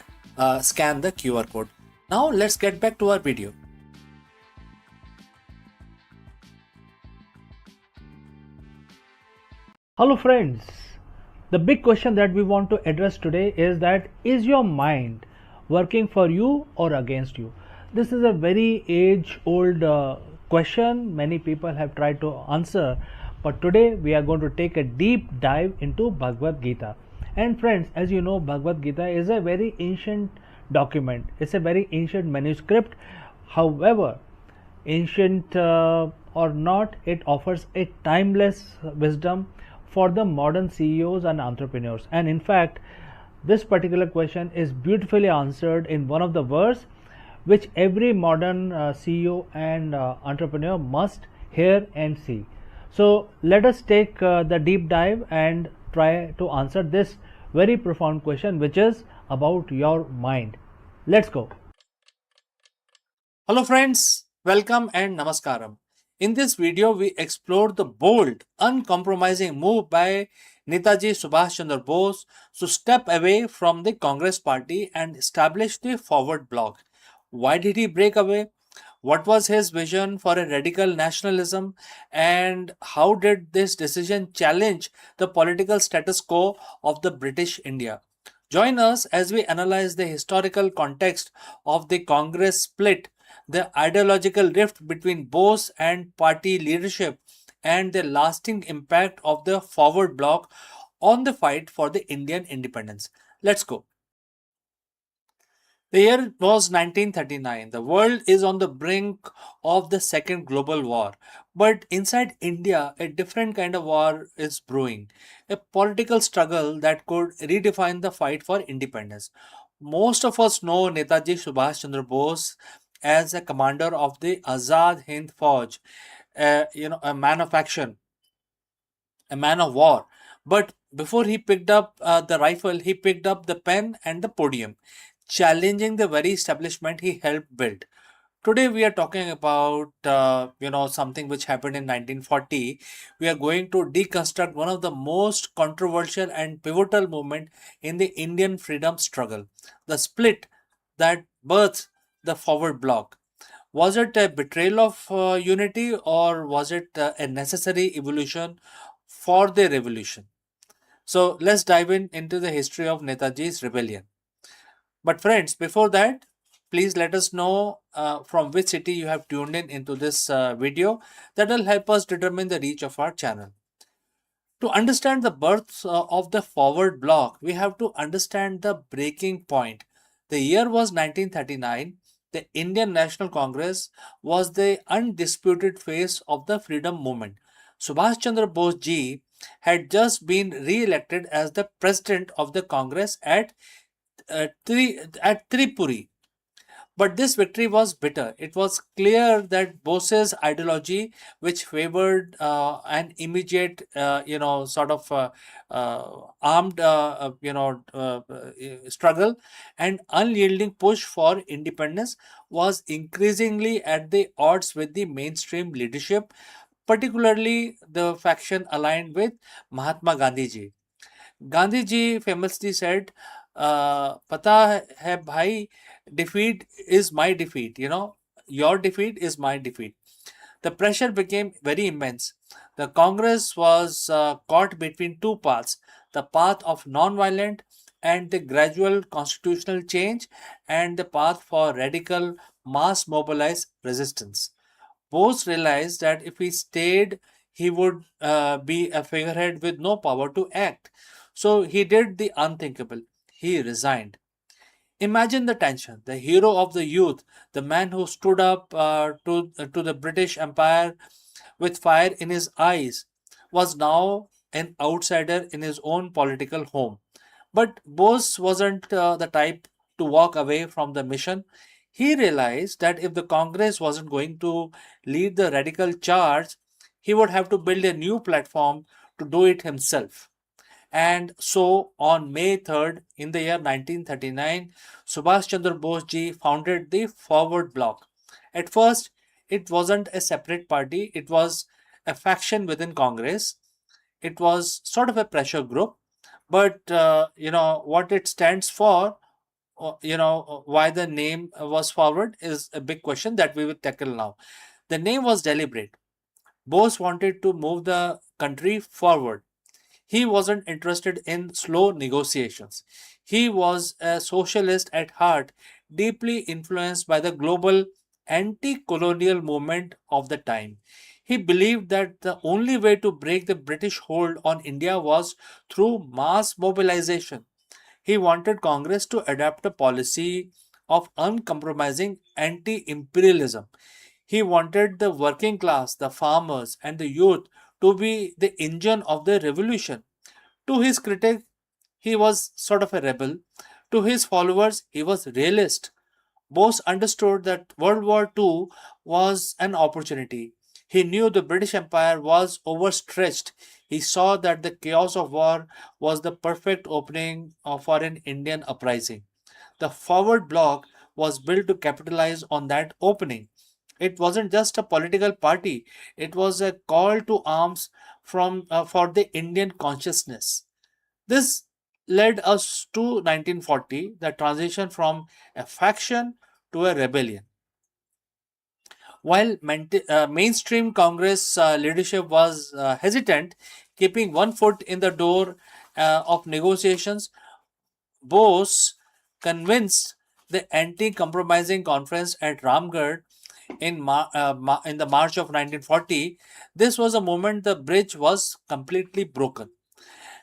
scan the QR code. Now let's get back to our video. Hello friends, the big question that we want to address today is that is your mind working for you or against you? This is a very age old question many people have tried to answer, but today we are going to take a deep dive into Bhagavad Gita. And friends, as you know, Bhagavad Gita is a very ancient document. It's a very ancient manuscript. However, ancient or not, it offers a timeless wisdom for the modern CEOs and entrepreneurs. And in fact, this particular question is beautifully answered in one of the verse which every modern CEO and entrepreneur must hear and see. So let us take the deep dive and try to answer this very profound question, which is about your mind. Let's go. Hello friends, welcome and namaskaram. In this video, we explore the bold, uncompromising move by Netaji Subhash Chandra Bose to step away from the Congress party and establish the forward bloc. Why did he break away? What was his vision for a radical nationalism? And how did this decision challenge the political status quo of the British India? Join us as we analyze the historical context of the Congress split, the ideological rift between Bose and party leadership, and the lasting impact of the forward bloc on the fight for the Indian independence. Let's go. The year was 1939. The world is on the brink of the Second Global War. But inside India, a different kind of war is brewing. A political struggle that could redefine the fight for independence. Most of us know Netaji Subhash Chandra Bose as a commander of the Azad Hind Fauj, a man of action, a man of war. But before he picked up the rifle, he picked up the pen and the podium, challenging the very establishment he helped build. Today we are talking about something which happened in 1940. We are going to deconstruct one of the most controversial and pivotal movement in the Indian freedom struggle, the split that birthed the forward bloc. Was it a betrayal of unity, or was it a necessary evolution for the revolution? So let's dive into the history of Netaji's rebellion. But friends, before that, please let us know from which city you have tuned in into this video. That will help us determine the reach of our channel. To understand the birth of the forward bloc, we have to understand the breaking point. The year was 1939. The Indian National Congress was the undisputed face of the freedom movement. Subhash Chandra Bose ji had just been re-elected as the president of the Congress at Tripuri. But this victory was bitter. It was clear that Bose's ideology, which favored an immediate, armed, struggle and unyielding push for independence, was increasingly at the odds with the mainstream leadership, particularly the faction aligned with Mahatma Gandhi ji. Gandhi ji famously said, "पता है भाई, defeat is my defeat. Your defeat is my defeat." The pressure became very immense. The Congress was caught between two paths: the path of non-violent and the gradual constitutional change, and the path for radical mass mobilized resistance. Bose realized that if he stayed, he would be a figurehead with no power to act. So he did the unthinkable. He resigned. Imagine the tension. The hero of the youth, the man who stood up to the British Empire with fire in his eyes, was now an outsider in his own political home. But Bose wasn't the type to walk away from the mission. He realized that if the Congress wasn't going to lead the radical charge, he would have to build a new platform to do it himself. And so on May 3rd in the year 1939, Subhash Chandra Bose ji founded the Forward Bloc. At first, it wasn't a separate party, it was a faction within Congress. It was sort of a pressure group, but what it stands for, why the name was forward is a big question that we will tackle now. The name was deliberate. Bose wanted to move the country forward. He wasn't interested in slow negotiations. He was a socialist at heart, deeply influenced by the global anti colonial movement of the time. He believed that the only way to break the British hold on India was through mass mobilization. He wanted Congress to adopt a policy of uncompromising anti imperialism. He wanted the working class, the farmers, and the youth to be the engine of the revolution. To his critics, he was sort of a rebel. To his followers, he was realist. Bose understood that World War II was an opportunity. He knew the British Empire was overstretched. He saw that the chaos of war was the perfect opening for an Indian uprising. The forward bloc was built to capitalize on that opening. It wasn't just a political party, it was a call to arms for the Indian consciousness. This led us to 1940, the transition from a faction to a rebellion. While mainstream Congress leadership was hesitant, keeping one foot in the door of negotiations, Bose convinced the anti-compromising conference at Ramgarh in the March of 1940. This was a moment the bridge was completely broken.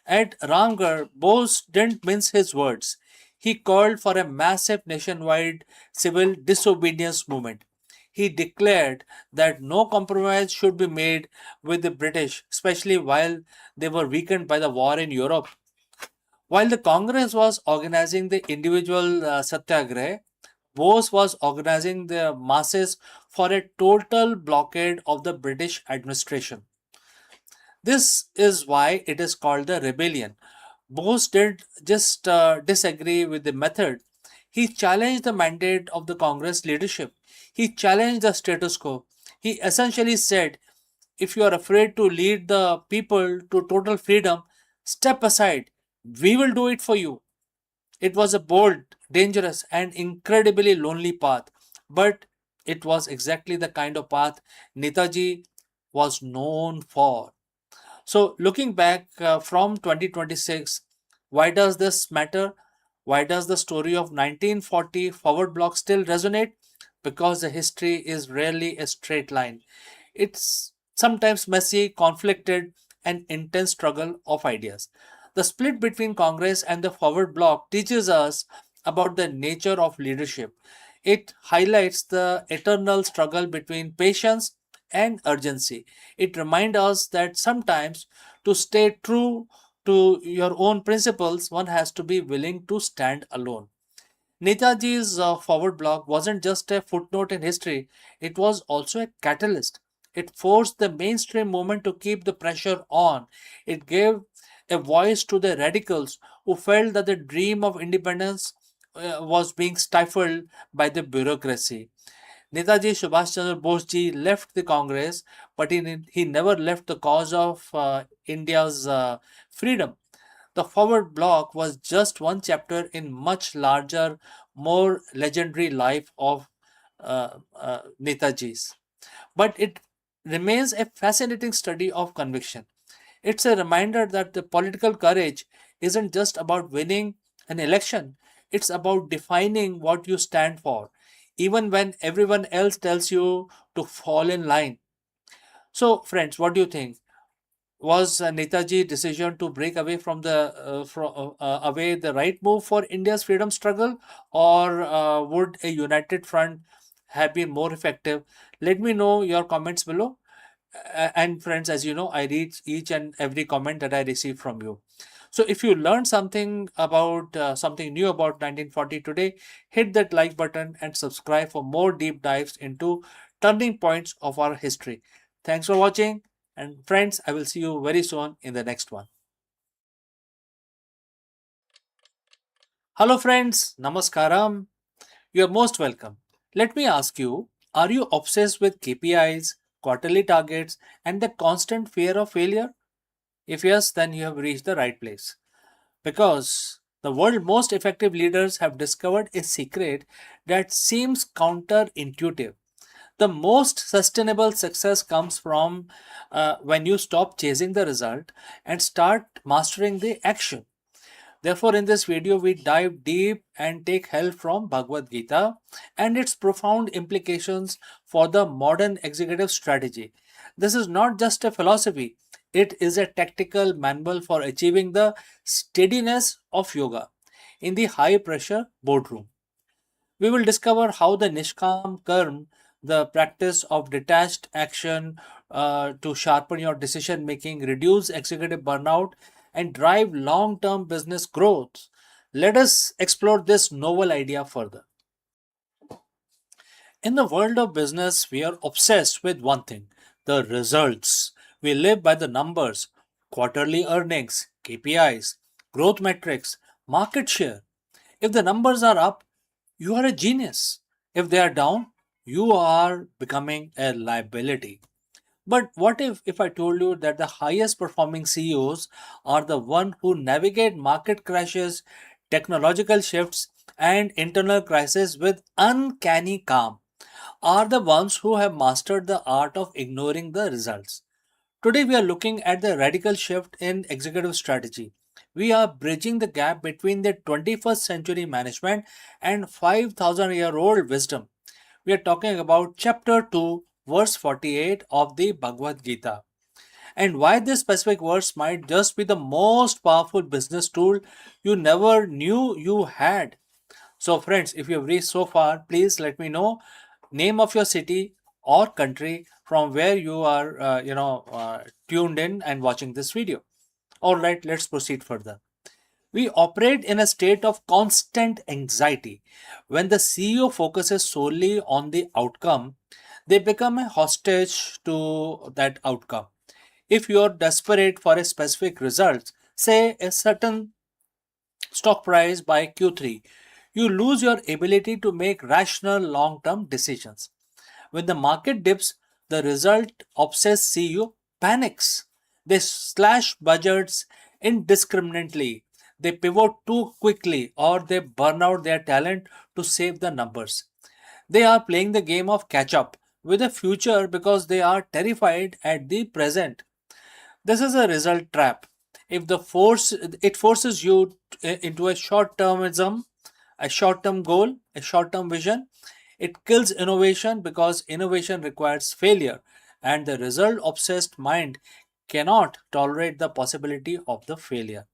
At Ramgarh, Bose didn't mince his words. He called for a massive nationwide civil disobedience movement. He declared that no compromise should be made with the British, especially while they were weakened by the war in Europe. While the Congress was organizing the individual satyagrah, Bose was organizing the masses for a total blockade of the British administration. This is why it is called the rebellion. Bose did just disagree with the method. He challenged the mandate of the Congress leadership. He challenged the status quo. He essentially said, if you are afraid to lead the people to total freedom, step aside. We will do it for you. It was a bold, dangerous, and incredibly lonely path, but it was exactly the kind of path Netaji was known for. So, looking back from 2026, why does this matter? Why does the story of 1940 forward block still resonate? Because the history is rarely a straight line. It's sometimes messy, conflicted, and intense struggle of ideas. The split between Congress and the forward bloc teaches us about the nature of leadership. It highlights the eternal struggle between patience and urgency. It reminds us that sometimes to stay true to your own principles, one has to be willing to stand alone. Netaji's forward block wasn't just a footnote in history, it was also a catalyst. It forced the mainstream movement to keep the pressure on. It gave a voice to the radicals who felt that the dream of independence was being stifled by the bureaucracy. Netaji Subhash Chandra Bose ji left the Congress, but he never left the cause of India's freedom. The forward block was just one chapter in much larger, more legendary life of Netaji's. But it remains a fascinating study of conviction. It's a reminder that the political courage isn't just about winning an election, it's about defining what you stand for, even when everyone else tells you to fall in line. So, friends, what do you think? Was Netaji decision to break away away the right move for India's freedom struggle, or would a united front have been more effective? Let me know your comments below. And friends, as you know, I read each and every comment that I receive from you. So if you learned something new about 1940 today, hit that like button and subscribe for more deep dives into turning points of our history. Thanks for watching, and friends, I will see you very soon in the next one. Hello friends, namaskaram. You are most welcome. Let me ask you, are you obsessed with KPIs, quarterly targets, and the constant fear of failure? If yes, then you have reached the right place. Because the world's most effective leaders have discovered a secret that seems counterintuitive. The most sustainable success comes from when you stop chasing the result and start mastering the action. Therefore, in this video, we dive deep and take help from Bhagavad Gita and its profound implications for the modern executive strategy. This is not just a philosophy, it is a tactical manual for achieving the steadiness of yoga in the high pressure boardroom. We will discover how the Nishkam Karm, the practice of detached action to sharpen your decision making, reduce executive burnout, and drive long term business growth. Let us explore this novel idea further. In the world of business, we are obsessed with one thing: the results. We live by the numbers, quarterly earnings, KPIs, growth metrics, market share. If the numbers are up, you are a genius. If they are down, you are becoming a liability. But what if I told you that the highest performing CEOs are the one who navigate market crashes, technological shifts, and internal crises with uncanny calm, are the ones who have mastered the art of ignoring the results. Today, we are looking at the radical shift in executive strategy. We are bridging the gap between the 21st century management and 5,000-year-old wisdom. We are talking about chapter 2, verse 48 of the Bhagavad Gita, and why this specific verse might just be the most powerful business tool you never knew you had. So, friends, if you have reached so far, please let me know name of your city or country from where you are, tuned in and watching this video. All right, let's proceed further. We operate in a state of constant anxiety. When the CEO focuses solely on the outcome, they become a hostage to that outcome. If you are desperate for a specific result, say a certain stock price by Q3, you lose your ability to make rational long term decisions. When the market dips, the result obsessed CEO panics. They slash budgets indiscriminately, they pivot too quickly, or they burn out their talent to save the numbers. They are playing the game of catch up with the future because they are terrified at the present. This is a result trap. If the force it forces you into a short-termism, a short-term goal, a short-term vision, it kills innovation because innovation requires failure, and the result-obsessed mind cannot tolerate the possibility of the failure.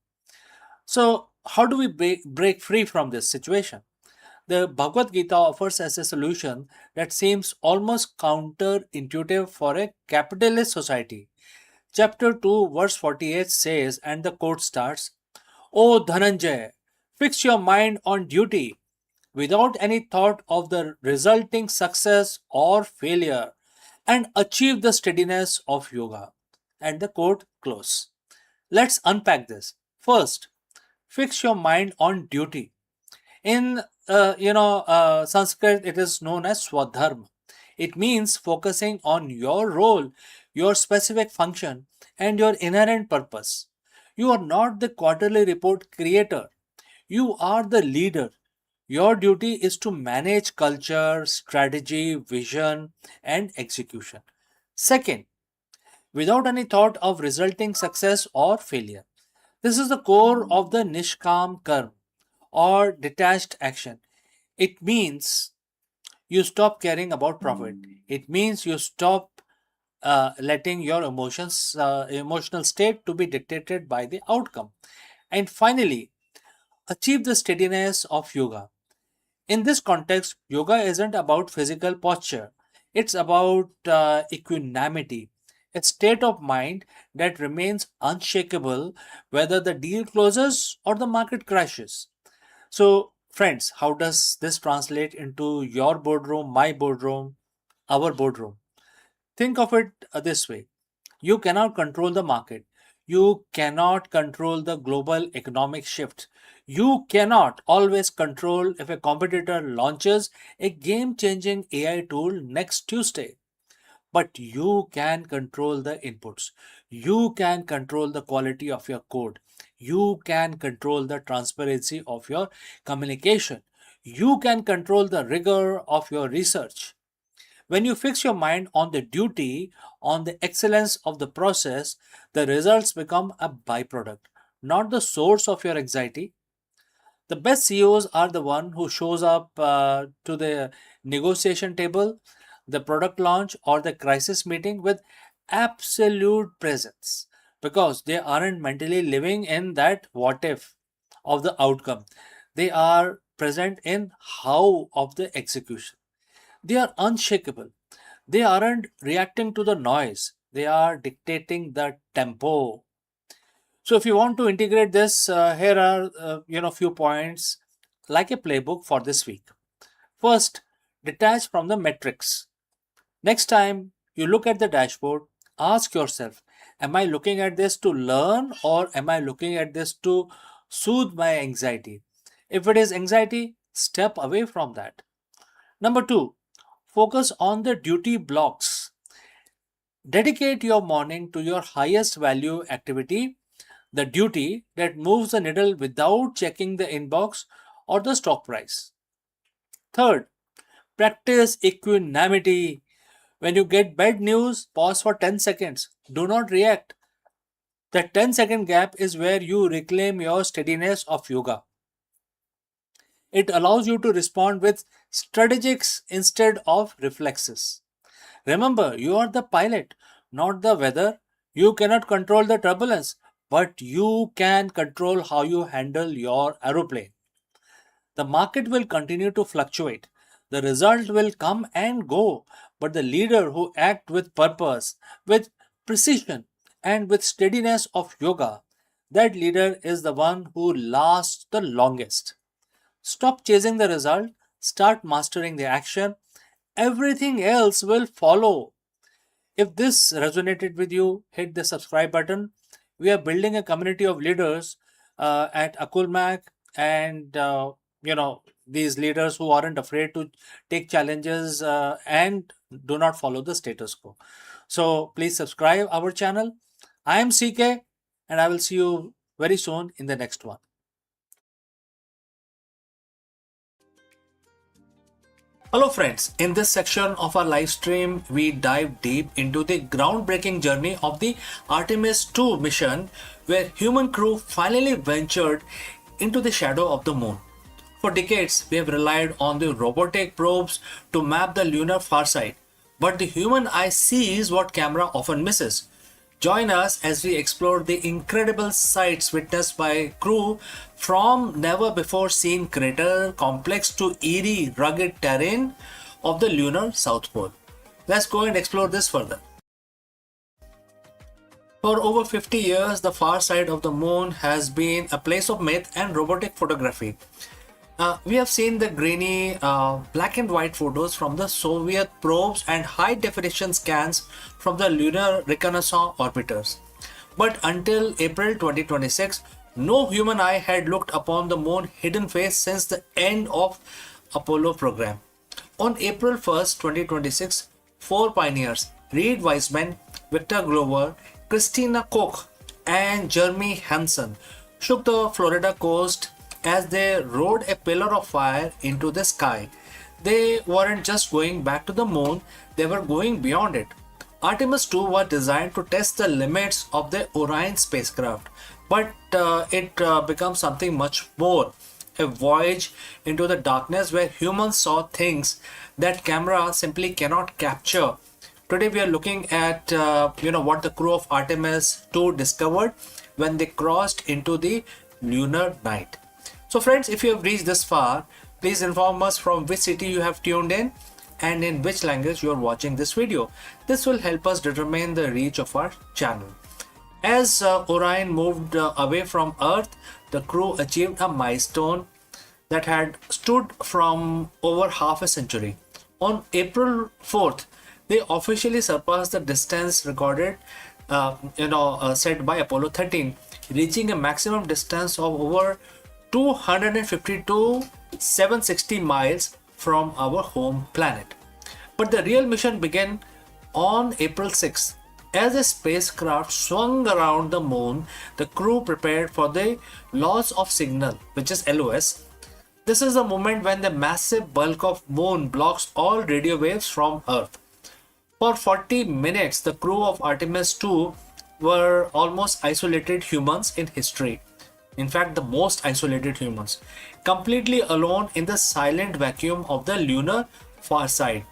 So, how do we break free from this situation? The Bhagavad Gita offers us a solution that seems almost counterintuitive for a capitalist society. Chapter 2, verse 48 says, and the quote starts, O Dhananjay, fix your mind on duty without any thought of the resulting success or failure, and achieve the steadiness of yoga. And the quote close. Let's unpack this. First, fix your mind on duty. In Sanskrit, it is known as swadharma. It means focusing on your role, your specific function, and your inherent purpose. You are not the quarterly report creator. You are the leader. Your duty is to manage culture, strategy, vision, and execution. Second, without any thought of resulting success or failure. This is the core of the Nishkam Karma or detached action. It means you stop caring about profit. It means you stop letting your emotional state to be dictated by the outcome. And finally, achieve the steadiness of yoga. In this context, yoga isn't about physical posture. It's about equanimity, a state of mind that remains unshakable whether the deal closes or the market crashes. So, friends, how does this translate into your boardroom, my boardroom, our boardroom? Think of it this way: you cannot control the market, you cannot control the global economic shift, you cannot always control if a competitor launches a game changing AI tool next Tuesday. but you can control the inputs. You can control the quality of your code. You can control the transparency of your communication. You can control the rigor of your research. When you fix your mind on the duty, on the excellence of the process, the results become a byproduct, not the source of your anxiety. The best CEOs are the one who shows up to the negotiation table, the product launch, or the crisis meeting with absolute presence, because they aren't mentally living in that what if of the outcome. They are present in how of the execution. They are unshakable. They aren't reacting to the noise. They are dictating the tempo. So if you want to integrate this, here are few points like a playbook for this week. First, detach from the metrics. Next time you look at the dashboard, ask yourself, am I looking at this to learn or am I looking at this to soothe my anxiety? If it is anxiety, step away from that. Number two, focus on the duty blocks. Dedicate your morning to your highest value activity, the duty that moves the needle without checking the inbox or the stock price. Third, practice equanimity. When you get bad news, pause for 10 seconds. Do not react. That 10-second gap is where you reclaim your steadiness of yoga. It allows you to respond with strategics instead of reflexes. Remember, you are the pilot, not the weather. You cannot control the turbulence, but you can control how you handle your aeroplane. The market will continue to fluctuate. The result will come and go, but the leader who acts with purpose, with precision, and with steadiness of yoga, that leader is the one who lasts the longest. Stop chasing the result, start mastering the action. Everything else will follow. If this resonated with you, hit the subscribe button. We are building a community of leaders at Akulmach, and these leaders who aren't afraid to take challenges and do not follow the status quo. So please subscribe our channel. I am CK, and I will see you very soon in the next one. Hello friends, in this section of our live stream, we dive deep into the groundbreaking journey of the Artemis 2 mission, where human crew finally ventured into the shadow of the moon. For decades, we have relied on the robotic probes to map the lunar far side, but the human eye sees what camera often misses. Join us as we explore the incredible sights witnessed by crew from never before seen crater complex to eerie rugged terrain of the lunar South Pole. Let's go and explore this further. For over 50 years, the far side of the moon has been a place of myth and robotic photography. We have seen the grainy black and white photos from the Soviet probes and high definition scans from the lunar reconnaissance orbiters. But until April 2026, no human eye had looked upon the moon's hidden face since the end of Apollo program. On April 1st, 2026, four pioneers, Reed Wiseman, Victor Glover, Christina Koch, and Jeremy Hansen, shook the Florida coast as they rode a pillar of fire into the sky. They weren't just going back to the moon, they were going beyond it. Artemis 2 was designed to test the limits of the Orion spacecraft, but it becomes something much more. A voyage into the darkness where humans saw things that camera simply cannot capture. Today we are looking at what the crew of Artemis 2 discovered when they crossed into the lunar night. So friends, if you have reached this far, please inform us from which city you have tuned in and in which language you are watching this video. This will help us determine the reach of our channel. As Orion moved away from Earth, the crew achieved a milestone that had stood from over half a century. On April 4th, they officially surpassed the distance recorded set by Apollo 13, reaching a maximum distance of over 252,760 miles from our home planet. But the real mission began On April 6th, as the spacecraft swung around the moon, the crew prepared for the loss of signal, which is LOS. This is the moment when the massive bulk of moon blocks all radio waves from Earth. For 40 minutes, the crew of Artemis 2 were almost isolated humans in history. In fact, the most isolated humans, completely alone in the silent vacuum of the lunar far side.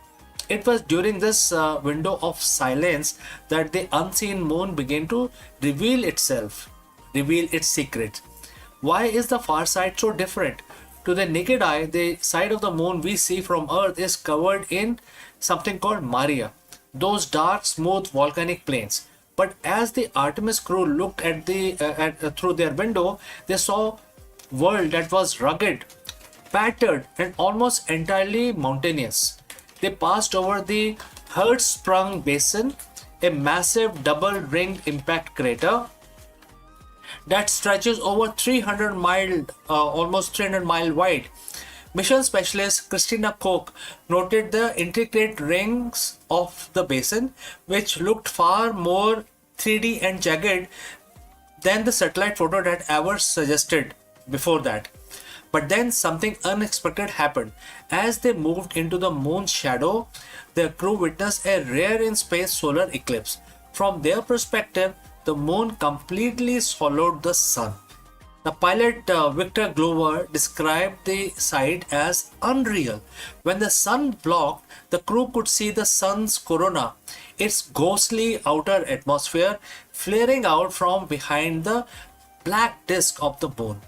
It was during this window of silence that the unseen moon began to reveal itself, reveal its secrets. Why is the far side so different? To the naked eye, the side of the moon we see from Earth is covered in something called Maria, those dark, smooth volcanic plains. But as the Artemis crew looked at through their window, they saw world that was rugged, battered, and almost entirely mountainous. They passed over the Hertzsprung Basin, a massive double-ringed impact crater that stretches over 300 mile, almost 300 mile wide. Mission specialist Christina Koch noted the intricate rings of the basin, which looked far more 3D and jagged than the satellite photo that ever suggested before that. But then something unexpected happened. As they moved into the moon's shadow, the crew witnessed a rare in space solar eclipse. From their perspective, the moon completely swallowed the sun. The pilot Victor Glover described the sight as unreal. When the sun blocked, the crew could see the sun's corona, its ghostly outer atmosphere, flaring out from behind the black disk of the moon.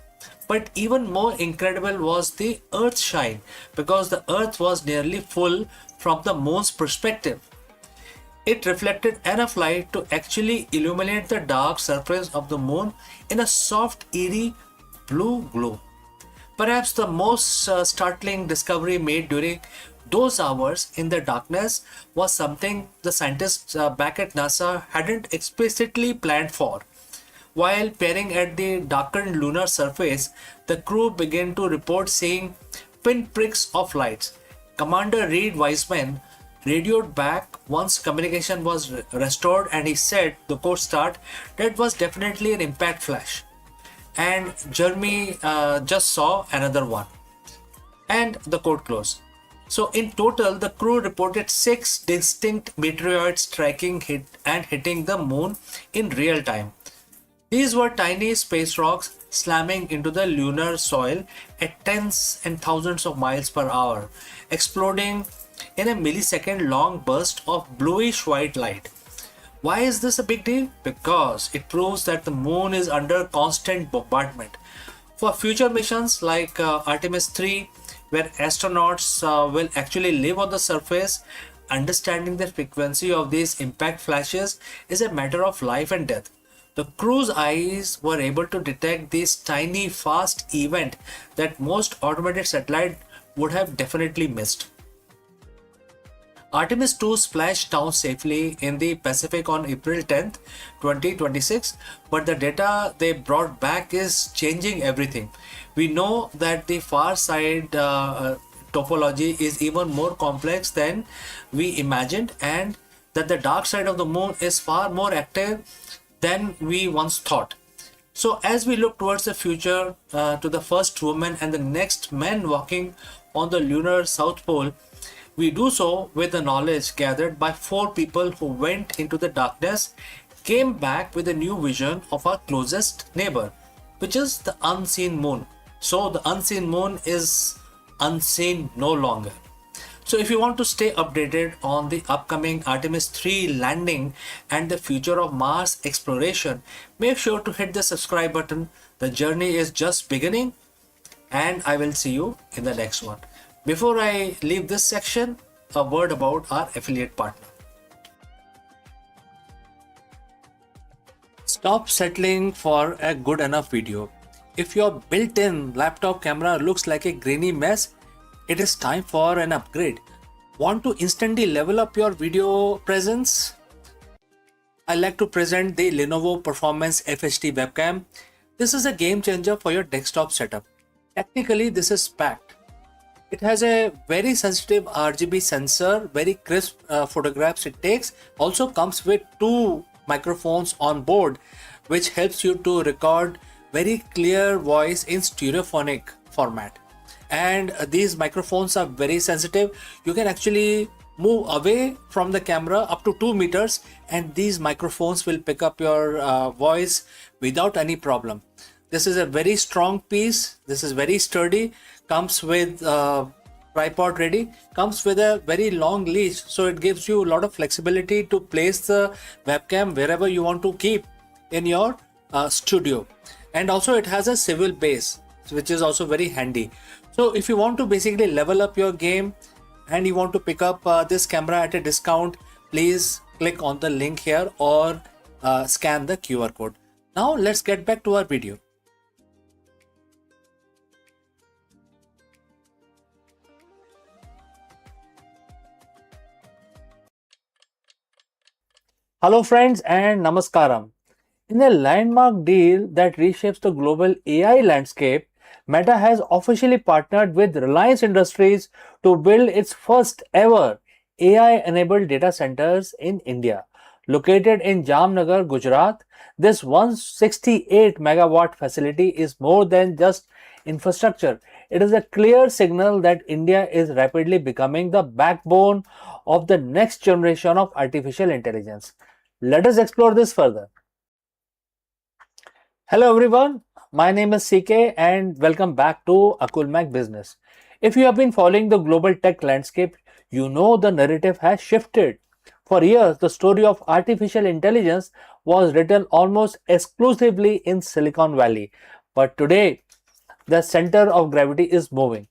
But even more incredible was the Earth's shine, because the Earth was nearly full from the moon's perspective. It reflected enough light to actually illuminate the dark surface of the moon in a soft, eerie blue glow. Perhaps the most startling discovery made during those hours in the darkness was something the scientists back at NASA hadn't explicitly planned for. While peering at the darkened lunar surface, the crew began to report seeing pinpricks of lights. Commander Reed Wiseman radioed back once communication was restored, and he said, the quote start, that was definitely an impact flash. And Jeremy just saw another one. And the quote close. So in total, the crew reported 6 distinct meteoroids striking and hitting the moon in real time. These were tiny space rocks slamming into the lunar soil at tens and thousands of miles per hour, exploding in a millisecond long burst of bluish white light. Why is this a big deal? Because it proves that the moon is under constant bombardment. For future missions like Artemis 3, where astronauts will actually live on the surface, understanding the frequency of these impact flashes is a matter of life and death. The crew's eyes were able to detect this tiny, fast event that most automated satellite would have definitely missed. Artemis 2 splashed down safely in the Pacific on April 10th, 2026, but the data they brought back is changing everything. We know that the far side topology is even more complex than we imagined, and that the dark side of the moon is far more active than we once thought. So as we look towards the future, to the first woman and the next man walking on the lunar South Pole, we do so with the knowledge gathered by 4 people who went into the darkness, came back with a new vision of our closest neighbor, which is the unseen moon. So the unseen moon is unseen no longer. So if you want to stay updated on the upcoming Artemis 3 landing and the future of Mars exploration, make sure to hit the subscribe button. The journey is just beginning, and I will see you in the next one. Before I leave this section, a word about our affiliate partner. Stop settling for a good enough video. If your built-in laptop camera looks like a grainy mess, it is time for an upgrade. Want to instantly level up your video presence? I like to present the Lenovo Performance FHD webcam. This is a game changer for your desktop setup. Technically, this is packed. It has a very sensitive RGB sensor, very crisp photographs it takes. Also comes with two microphones on board, which helps you to record very clear voice in stereophonic format. And these microphones are very sensitive. You can actually move away from the camera up to 2 meters, and these microphones will pick up your voice without any problem. This is a very strong piece. This is very sturdy. Comes with tripod ready. Comes with a very long leash, so it gives you a lot of flexibility to place the webcam wherever you want to keep in your studio. And also it has a swivel base, which is also very handy. So if you want to basically level up your game and you want to pick up this camera at a discount, please click on the link here or scan the QR code. Now let's get back to our video. Hello friends and namaskaram. In a landmark deal that reshapes the global AI landscape, Meta has officially partnered with Reliance Industries to build its first ever AI-enabled data centers in India. Located in Jamnagar, Gujarat, this 168 megawatt facility is more than just infrastructure. It is a clear signal that India is rapidly becoming the backbone of the next generation of artificial intelligence. Let us explore this further. Hello everyone, my name is CK and welcome back to Akulmach Business. If you have been following the global tech landscape, you know the narrative has shifted. For years, the story of artificial intelligence was written almost exclusively in Silicon Valley. But today, the center of gravity is moving.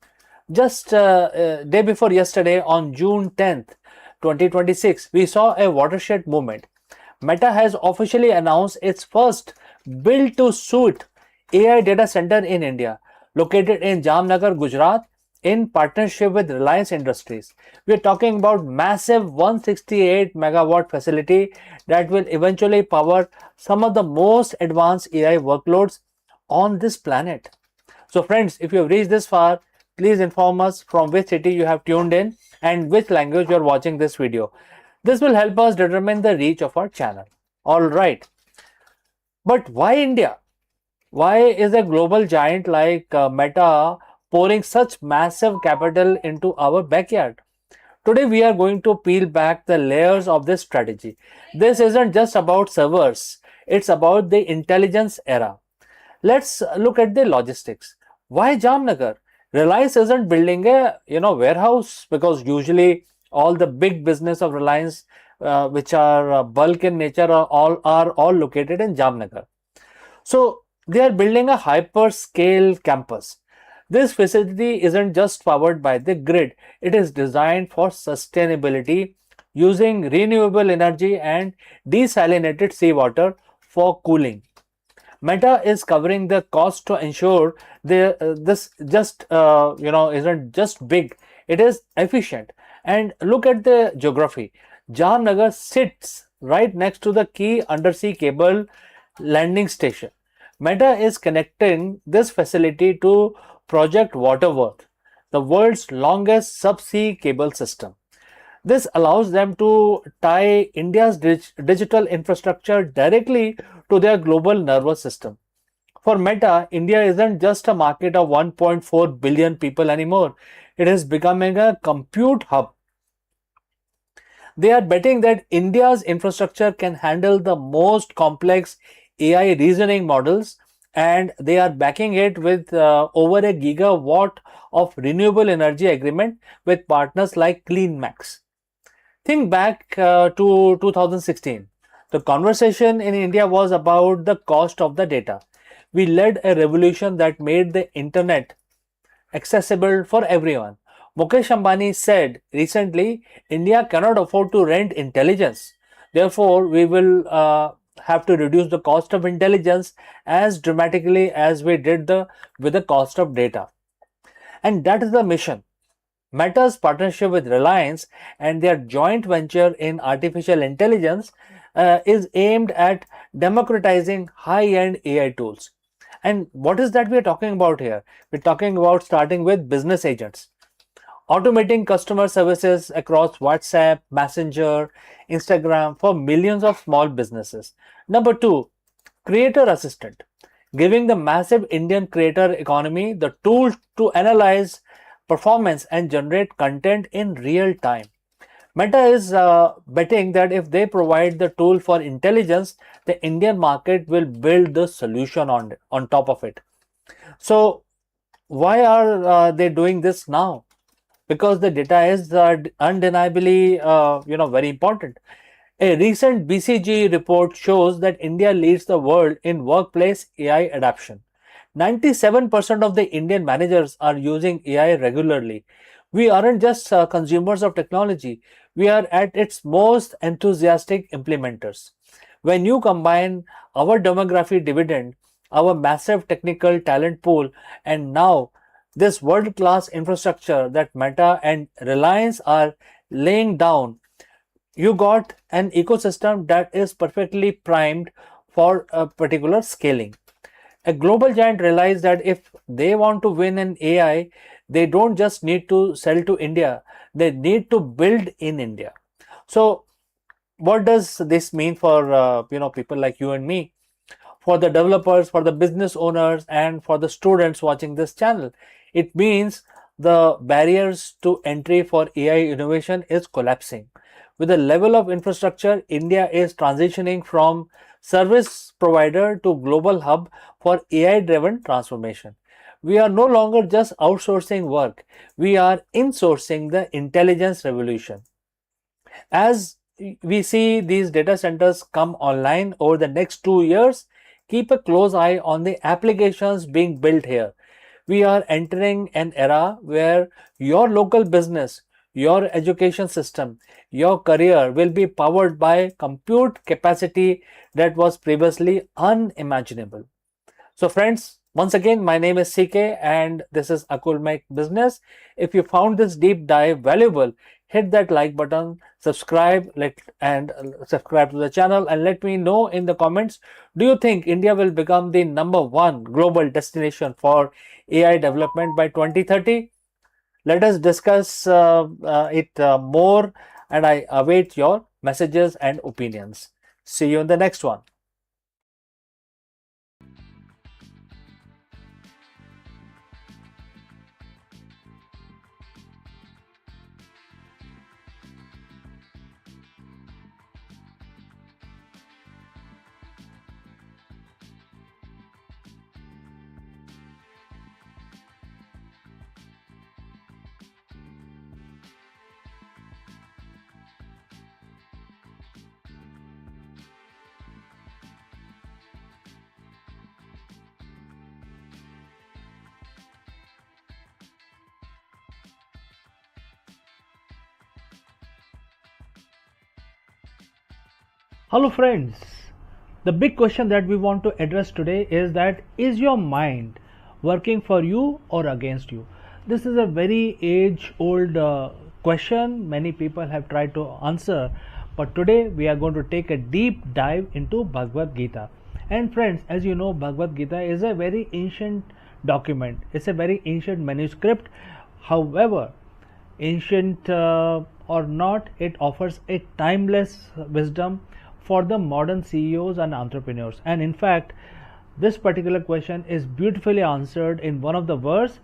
Just day before yesterday, on June 10th, 2026, we saw a watershed movement. Meta has officially announced its first build-to-suit AI data center in India, located in Jamnagar, Gujarat, in partnership with Reliance Industries. We are talking about massive 168 megawatt facility that will eventually power some of the most advanced AI workloads on this planet. So friends, if you have reached this far, please inform us from which city you have tuned in and which language you are watching this video. This will help us determine the reach of our channel. Alright, but why India? Why is a global giant like Meta pouring such massive capital into our backyard? Today we are going to peel back the layers of this strategy. This isn't just about servers, it's about the intelligence era. Let's look at the logistics. Why Jamnagar? Reliance isn't building a warehouse, because usually all the big business of Reliance, which are bulk in nature, are all located in Jamnagar. So they are building a hyperscale campus. This facility isn't just powered by the grid; it is designed for sustainability, using renewable energy and desalinated seawater for cooling. Meta is covering the cost to ensure this just isn't just big; it is efficient. And look at the geography. Jamnagar sits right next to the key undersea cable landing station. Meta is connecting this facility to Project Waterworth, the world's longest subsea cable system. This allows them to tie India's digital infrastructure directly to their global nervous system. For Meta, India isn't just a market of 1.4 billion people anymore. It is becoming a compute hub. They are betting that India's infrastructure can handle the most complex AI reasoning models, and they are backing it with over a gigawatt of renewable energy agreement with partners like CleanMax. Think back to 2016. The conversation in India was about the cost of the data. We led a revolution that made the internet accessible for everyone. Mukesh Ambani said recently, India cannot afford to rent intelligence. Therefore, we will have to reduce the cost of intelligence as dramatically as we did with the cost of data. And that is the mission. Meta's partnership with Reliance and their joint venture in artificial intelligence is aimed at democratizing high-end AI tools. And what is that we are talking about here? We're talking about starting with business agents. automating customer services across WhatsApp, Messenger, Instagram for millions of small businesses. Number two, creator assistant, giving the massive Indian creator economy the tools to analyze performance and generate content in real time. Meta is betting that if they provide the tool for intelligence, the Indian market will build the solution on top of it. So why are they doing this now? Because the data is undeniably very important. A recent BCG report shows that India leads the world in workplace AI adoption. 97% of the Indian managers are using AI regularly. We aren't just consumers of technology, we are at its most enthusiastic implementers. When you combine our demography dividend, our massive technical talent pool, and now this world class infrastructure that Meta and Reliance are laying down, you got an ecosystem that is perfectly primed for a particular scaling. A global giant realized that if they want to win in AI, they don't just need to sell to India, they need to build in India. So, what does this mean for people like you and me? For the developers, for the business owners, and for the students watching this channel. It means the barriers to entry for AI innovation is collapsing. With the level of infrastructure, India is transitioning from service provider to global hub for AI driven transformation. We are no longer just outsourcing work, we are insourcing the intelligence revolution. As we see these data centers come online over the next 2 years, keep a close eye on the applications being built here. We are entering an era where your local business, your education system, your career will be powered by compute capacity that was previously unimaginable. So friends, once again, my name is CK and this is Akulmach Business. If you found this deep dive valuable, hit that like button, subscribe subscribe to the channel and let me know in the comments, do you think India will become the #1 global destination for AI development by 2030? Let us discuss it more and I await your messages and opinions. See you in the next one. Hello friends, the big question that we want to address today is that is your mind working for you or against you? This is a very age old question many people have tried to answer, but today we are going to take a deep dive into Bhagavad Gita. And friends, as you know, Bhagavad Gita is a very ancient document, it's a very ancient manuscript. However, ancient or not, it offers a timeless wisdom for the modern CEOs and entrepreneurs. And in fact, this particular question is beautifully answered in one of the verse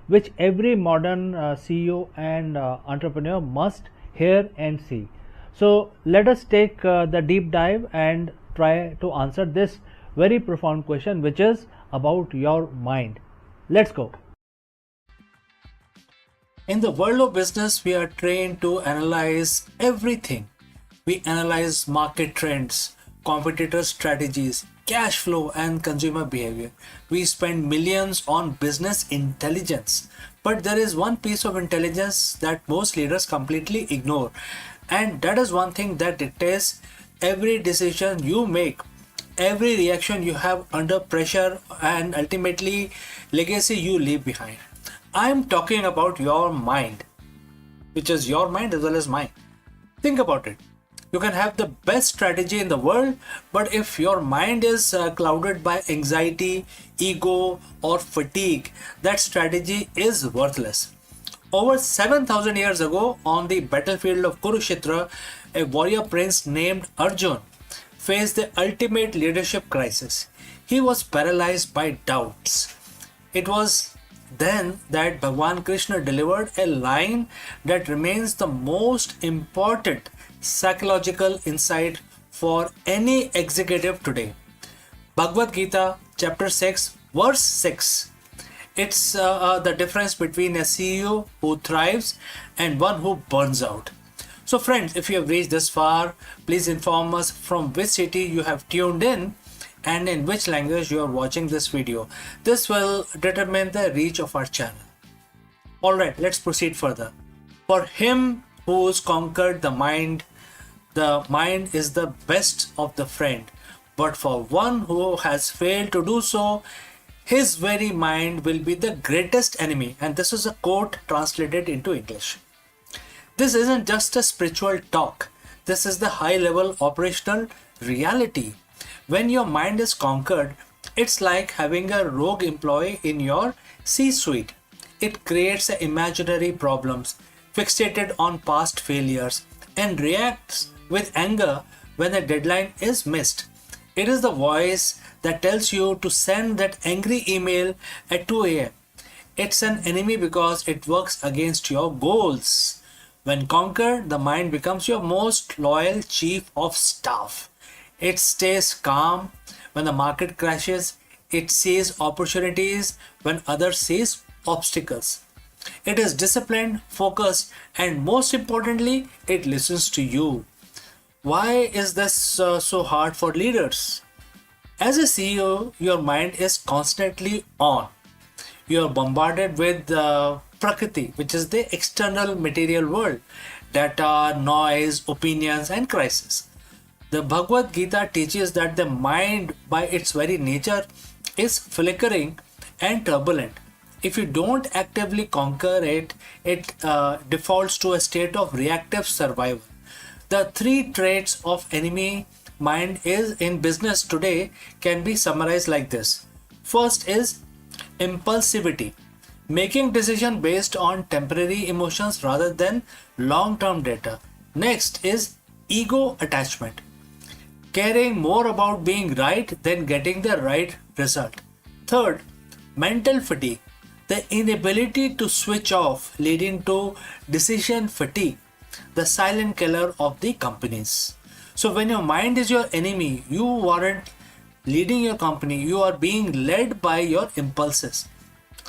which every modern CEO and entrepreneur must hear and see. So let us take the deep dive and try to answer this very profound question, which is about your mind. Let's go. In the world of business, we are trained to analyze everything. We analyze market trends, competitor strategies, cash flow, and consumer behavior. We spend millions on business intelligence. But there is one piece of intelligence that most leaders completely ignore. And that is one thing that dictates every decision you make, every reaction you have under pressure, and ultimately legacy you leave behind. I'm talking about your mind, which is your mind as well as mine. Think about it. You can have the best strategy in the world, but if your mind is clouded by anxiety, ego, or fatigue, that strategy is worthless. Over 7,000 years ago, on the battlefield of Kurukshetra, a warrior prince named Arjun faced the ultimate leadership crisis. He was paralyzed by doubts. It was then that Bhagwan Krishna delivered a line that remains the most important psychological insight for any executive today. Bhagavad Gita, chapter 6, verse 6. It's the difference between a CEO who thrives and one who burns out. So, friends, if you have reached this far, please inform us from which city you have tuned in and in which language you are watching this video. This will determine the reach of our channel. Alright, let's proceed further. For him who's conquered the mind is the best of the friend. But for one who has failed to do so, his very mind will be the greatest enemy. And this is a quote translated into English. This isn't just a spiritual talk. This is the high level operational reality. When your mind is conquered, it's like having a rogue employee in your C-suite. It creates imaginary problems, fixated on past failures, and reacts with anger when a deadline is missed. It is the voice that tells you to send that angry email at 2 a.m. It's an enemy because it works against your goals. When conquered, the mind becomes your most loyal chief of staff. It stays calm when the market crashes. It sees opportunities when others sees obstacles. It is disciplined, focused, and most importantly, it listens to you. Why is this so hard for leaders? As a CEO, your mind is constantly on. You are bombarded with Prakriti, which is the external material world, data, noise, opinions, and crisis. The Bhagavad Gita teaches that the mind, by its very nature, is flickering and turbulent. If you don't actively conquer it, it defaults to a state of reactive survival. The three traits of enemy mind is in business today can be summarized like this. First is impulsivity, making decision based on temporary emotions rather than long-term data. Next is ego attachment, caring more about being right than getting the right result. Third, mental fatigue, the inability to switch off, leading to decision fatigue, the silent killer of the companies. So when your mind is your enemy, you aren't leading your company, you are being led by your impulses.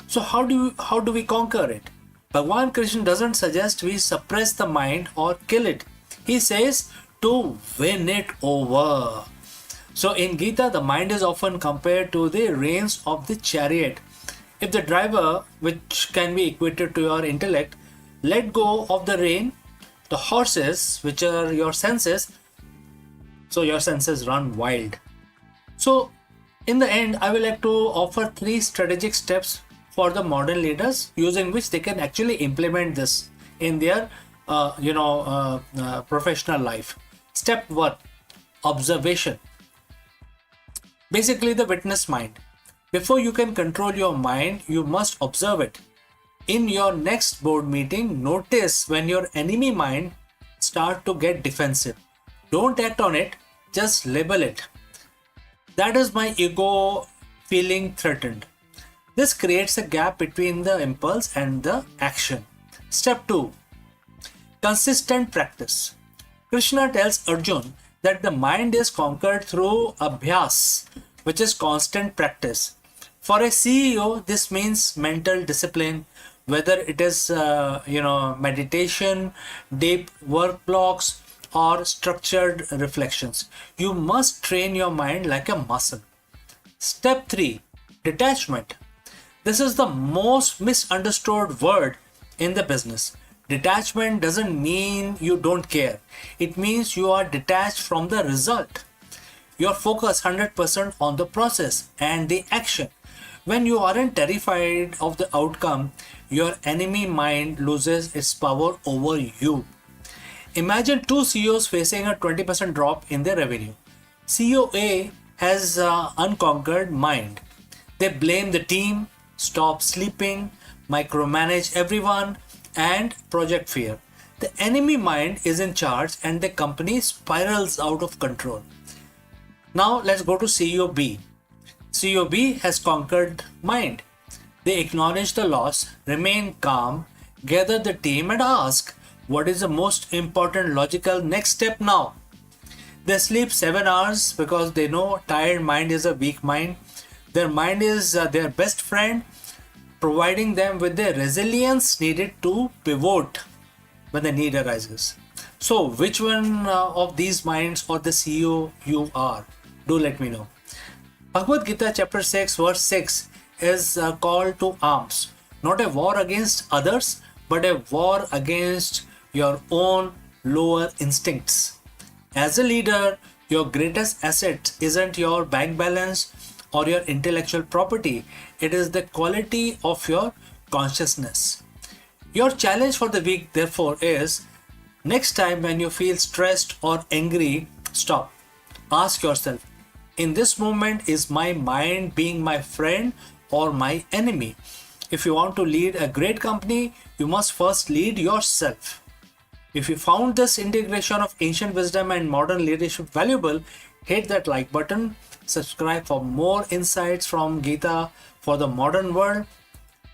So how do we conquer it? Bhagwan Krishna doesn't suggest we suppress the mind or kill it. He says to win it over. So in Gita, the mind is often compared to the reins of the chariot. If the driver, which can be equated to your intellect, let go of the rein, the horses, which are your senses, so your senses run wild. So in the end, I would like to offer 3 strategic steps for the modern leaders using which they can actually implement this in their professional life. Step 1, observation. Basically the witness mind. Before you can control your mind, you must observe it. In your next board meeting, notice when your enemy mind start to get defensive. Don't act on it, just label it. That is my ego feeling threatened. This creates a gap between the impulse and the action. Step 2, consistent practice. Krishna tells Arjun that the mind is conquered through abhyas, which is constant practice. For a CEO, this means mental discipline, whether it is meditation, deep work blocks, or structured reflections. You must train your mind like a muscle. Step 3, detachment. This is the most misunderstood word in the business. Detachment doesn't mean you don't care. It means you are detached from the result. You're focused 100% on the process and the action. When you aren't terrified of the outcome, your enemy mind loses its power over you. Imagine 2 CEOs facing a 20% drop in their revenue. CEO A has unconquered mind. They blame the team, stop sleeping, micromanage everyone, and project fear. The enemy mind is in charge and the company spirals out of control. Now let's go to CEO B. CEO B has conquered mind. They acknowledge the loss, remain calm, gather the team and ask, what is the most important logical next step now? They sleep 7 hours because they know tired mind is a weak mind. Their mind is their best friend, providing them with the resilience needed to pivot when the need arises. So, which one of these minds or the CEO you are? Do let me know. Bhagavad Gita chapter 6 verse 6 is a call to arms, not a war against others, but a war against your own lower instincts. As a leader, your greatest asset isn't your bank balance or your intellectual property, it is the quality of your consciousness. Your challenge for the week, therefore, is next time when you feel stressed or angry, stop. Ask yourself, in this moment, is my mind being my friend or my enemy? If you want to lead a great company, you must first lead yourself. If you found this integration of ancient wisdom and modern leadership valuable, hit that like button, subscribe for more insights from Gita for the modern world.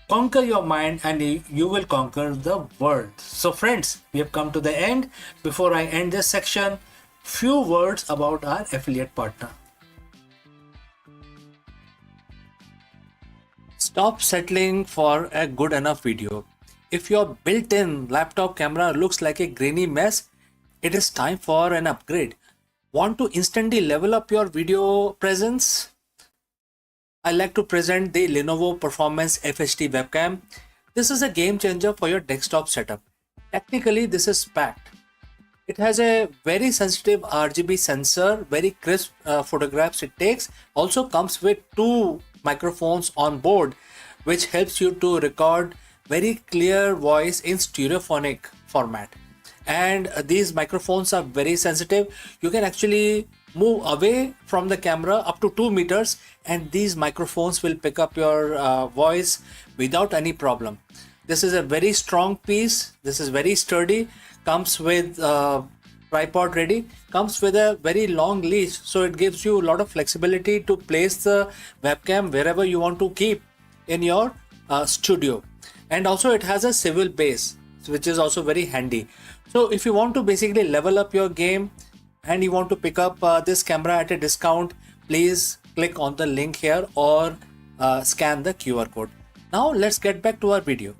Conquer your mind and you will conquer the world. So friends, we have come to the end. Before I end this section, few words about our affiliate partner. Stop settling for a good enough video. If your built-in laptop camera looks like a grainy mess, it is time for an upgrade. Want to instantly level up your video presence? I like to present the Lenovo Performance FHD webcam. This is a game changer for your desktop setup. Technically, this is packed. It has a very sensitive RGB sensor, very crisp photographs it takes. Also comes with 2 microphones on board, which helps you to record very clear voice in stereophonic format. And these microphones are very sensitive. You can actually move away from the camera up to 2 meters and these microphones will pick up your voice without any problem. This is a very strong piece. This is very sturdy. Comes with tripod ready. Comes with a very long leash, so it gives you a lot of flexibility to place the webcam wherever you want to keep in your studio. And also it has a swivel base, which is also very handy. So if you want to basically level up your game and you want to pick up this camera at a discount, please click on the link here or scan the QR code. Now let's get back to our video.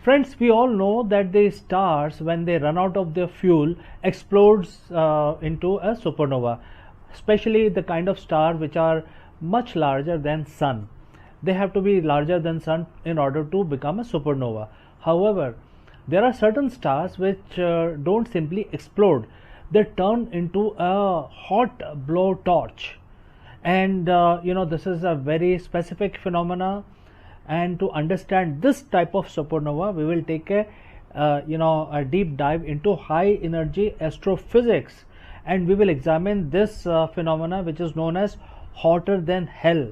Friends, we all know that the stars, when they run out of their fuel, explodes into a supernova, especially the kind of star which are much larger than sun. They have to be larger than sun in order to become a supernova. However, there are certain stars which don't simply explode, they turn into a hot blowtorch. And this is a very specific phenomena, and to understand this type of supernova we will take a deep dive into high energy astrophysics, and we will examine this phenomena which is known as hotter than hell,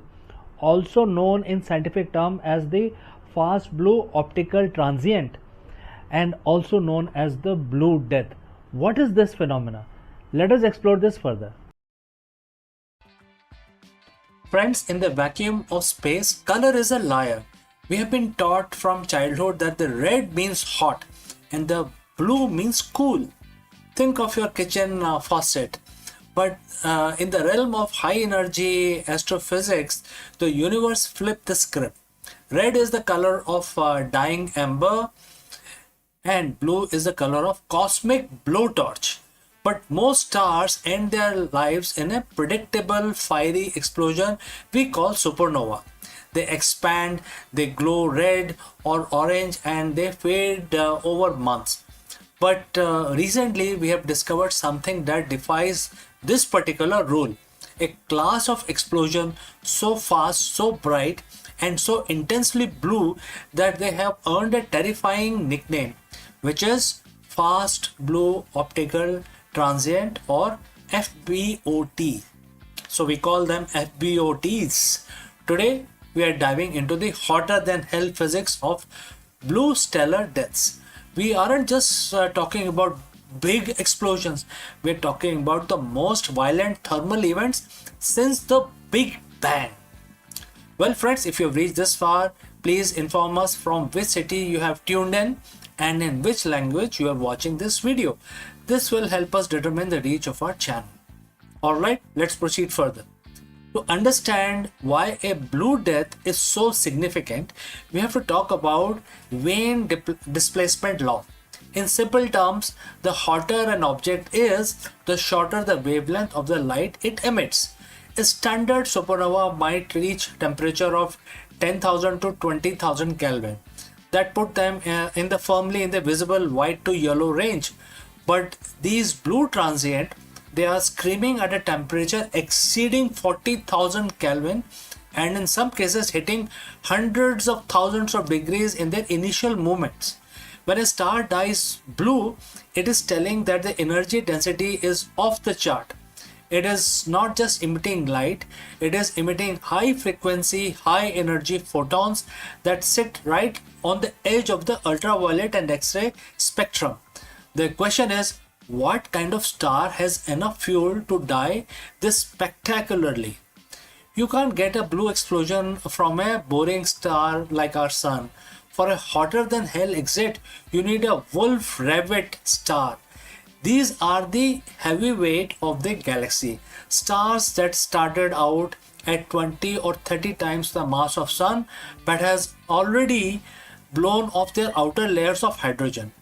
also known in scientific term as the fast blue optical transient, and also known as the blue death. What is this phenomena? Let us explore this further. Friends, in the vacuum of space, color is a liar. We have been taught from childhood that the red means hot and the blue means cool. Think of your kitchen faucet. But in the realm of high energy astrophysics, the universe flipped the script. Red is the color of dying ember, and blue is the color of cosmic blowtorch. But most stars end their lives in a predictable fiery explosion we call supernova. They expand, they glow red or orange, and they fade over months. But recently we have discovered something that defies this particular rule. A class of explosion so fast, so bright, and so intensely blue that they have earned a terrifying nickname, which is fast blue optical transient, or FBOT. So we call them FBOTs. Today we are diving into the hotter than hell physics of blue stellar deaths. We aren't just talking about big explosions, we're talking about the most violent thermal events since the Big Bang. Well friends, if you've reached this far, please inform us from which city you have tuned in and in which language you are watching this video. This will help us determine the reach of our channel. Alright, let's proceed further. To understand why a blue death is so significant, we have to talk about Wien displacement law. In simple terms, the hotter an object is, the shorter the wavelength of the light it emits. A standard supernova might reach temperature of 10,000 to 20,000 Kelvin. That put them firmly in the visible white to yellow range. But these blue transient, they are screaming at a temperature exceeding 40,000 Kelvin, and in some cases hitting hundreds of thousands of degrees in their initial movements. When a star dies blue, it is telling that the energy density is off the chart. It is not just emitting light, it is emitting high frequency, high energy photons that sit right on the edge of the ultraviolet and X-ray spectrum. The question is, what kind of star has enough fuel to die this spectacularly? You can't get a blue explosion from a boring star like our sun. For a hotter than hell exit, you need a Wolf-Rayet star. These are the heavyweight of the galaxy. Stars that started out at 20 or 30 times the mass of sun but has already blown off their outer layers of hydrogen.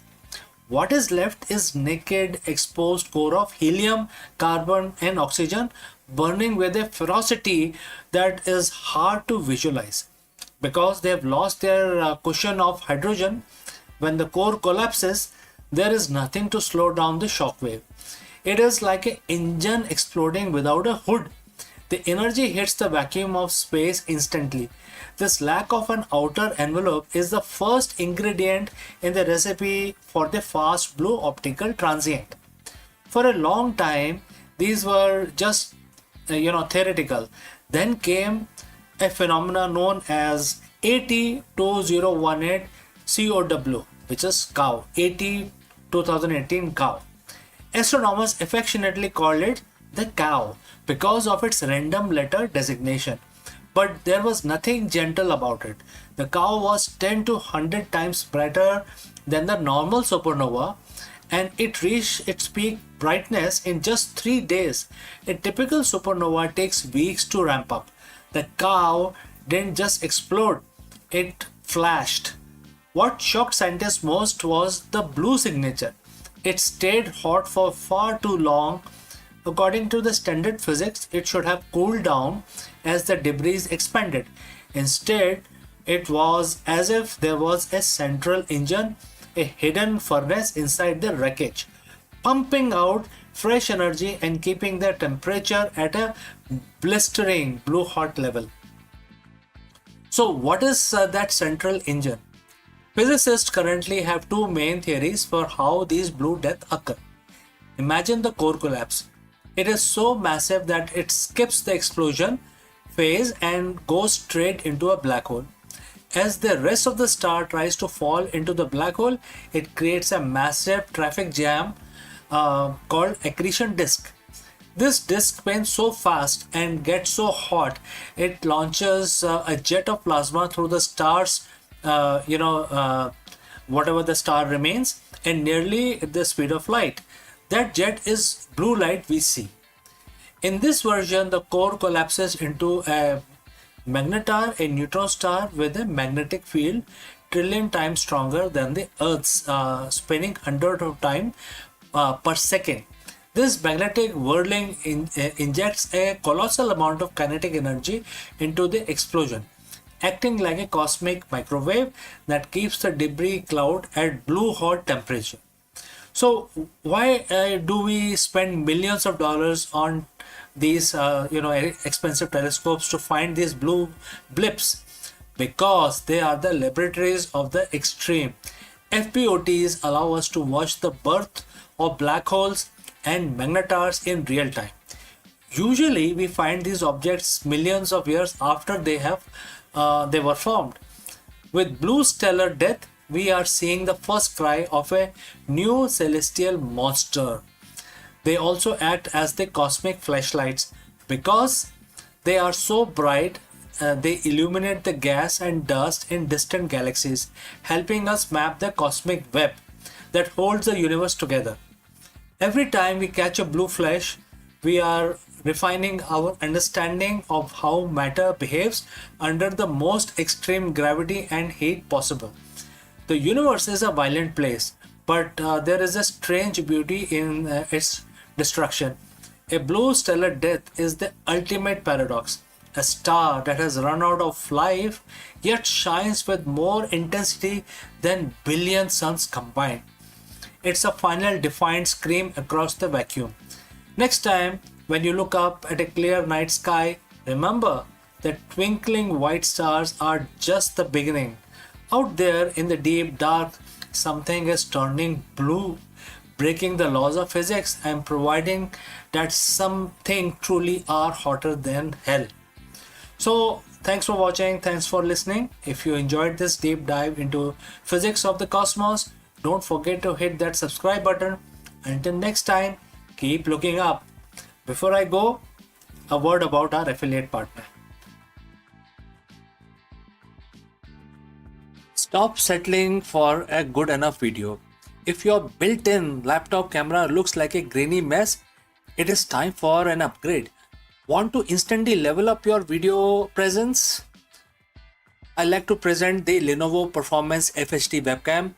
What is left is naked exposed core of helium, carbon and oxygen burning with a ferocity that is hard to visualize. Because they have lost their cushion of hydrogen, when the core collapses, there is nothing to slow down the shock wave. It is like an engine exploding without a hood. The energy hits the vacuum of space instantly. This lack of an outer envelope is the first ingredient in the recipe for the fast blue optical transient. For a long time, these were just theoretical. Then came a phenomenon known as AT2018 COW, which is cow, AT 2018 cow. Astronomers affectionately called it the cow because of its random letter designation. But there was nothing gentle about it. The cow was 10 to 100 times brighter than the normal supernova, and it reached its peak brightness in just 3 days. A typical supernova takes weeks to ramp up. The cow didn't just explode, it flashed. What shocked scientists most was the blue signature. It stayed hot for far too long. According to the standard physics, it should have cooled down as the debris expanded. Instead, it was as if there was a central engine, a hidden furnace inside the wreckage, pumping out fresh energy and keeping the temperature at a blistering blue hot level. So, what is that central engine? Physicists currently have two main theories for how these blue deaths occur. Imagine the core collapse. It is so massive that it skips the explosion phase and goes straight into a black hole. As the rest of the star tries to fall into the black hole, it creates a massive traffic jam called accretion disk. This disk spins so fast and gets so hot, it launches a jet of plasma through the star's, whatever the star remains, and nearly at the speed of light. That jet is blue light we see. In this version, the core collapses into a magnetar, a neutron star with a magnetic field trillion times stronger than the Earth's, spinning hundred of time per second. This magnetic whirling injects a colossal amount of kinetic energy into the explosion, acting like a cosmic microwave that keeps the debris cloud at blue hot temperature. So why do we spend millions of dollars on these expensive telescopes to find these blue blips? Because they are the laboratories of the extreme. FBOTs allow us to watch the birth of black holes and magnetars in real time. Usually we find these objects millions of years after they were formed. With blue stellar death, we are seeing the first cry of a new celestial monster. They also act as the cosmic flashlights because they are so bright. They illuminate the gas and dust in distant galaxies, helping us map the cosmic web that holds the universe together. Every time we catch a blue flash, we are refining our understanding of how matter behaves under the most extreme gravity and heat possible. The universe is a violent place, but there is a strange beauty in its destruction. A blue stellar death is the ultimate paradox. A star that has run out of life yet shines with more intensity than billion suns combined. It's a final defiant scream across the vacuum. Next time, when you look up at a clear night sky, remember that twinkling white stars are just the beginning. Out there in the deep dark, something is turning blue, breaking the laws of physics and providing that something truly are hotter than hell. So, thanks for watching, thanks for listening. If you enjoyed this deep dive into physics of the cosmos, don't forget to hit that subscribe button. Until next time, keep looking up. Before I go, a word about our affiliate partner. Stop settling for a good enough video. If your built-in laptop camera looks like a grainy mess, it is time for an upgrade. Want to instantly level up your video presence? I like to present the Lenovo Performance FHD webcam.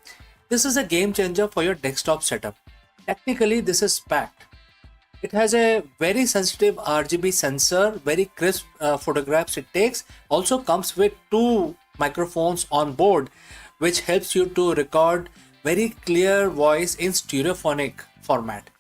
This is a game changer for your desktop setup. Technically, this is packed. It has a very sensitive RGB sensor, very crisp photographs it takes. Also comes with two microphones on board, which helps you to record very clear voice in stereophonic format.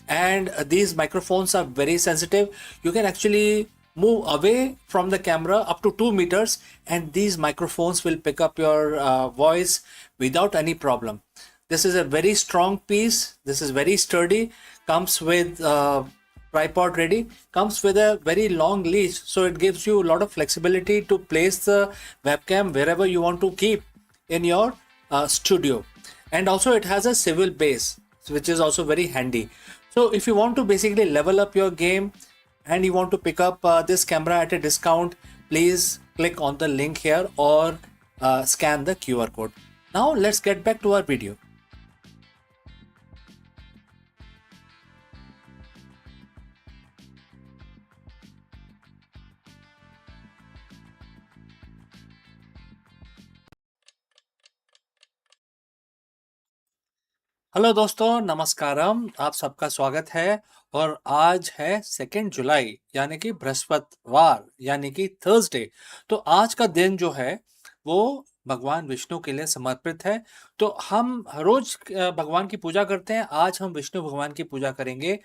And these microphones are very sensitive. You can actually move away from the camera up to 2 meters and these microphones will pick up your voice without any problem. This is a very strong piece. This is very sturdy. Comes with tripod ready. Comes with a very long leash, so it gives you a lot of flexibility to place the webcam wherever you want to keep in your studio. And also it has a swivel base, which is also very handy. So if you want to basically level up your game and you want to pick up this camera at a discount, please click on the link here or scan the QR code. Now let's get back to our video. Hello दोस्तों, नमस्कारम। आप सबका स्वागत है। और आज है 2 जुलाई यानी कि बृहस्पतिवार यानी कि थर्सडे। तो आज का दिन जो है वो भगवान विष्णु के लिए समर्पित है। तो हम रोज भगवान की पूजा करते हैं। आज हम विष्णु भगवान की पूजा करेंगे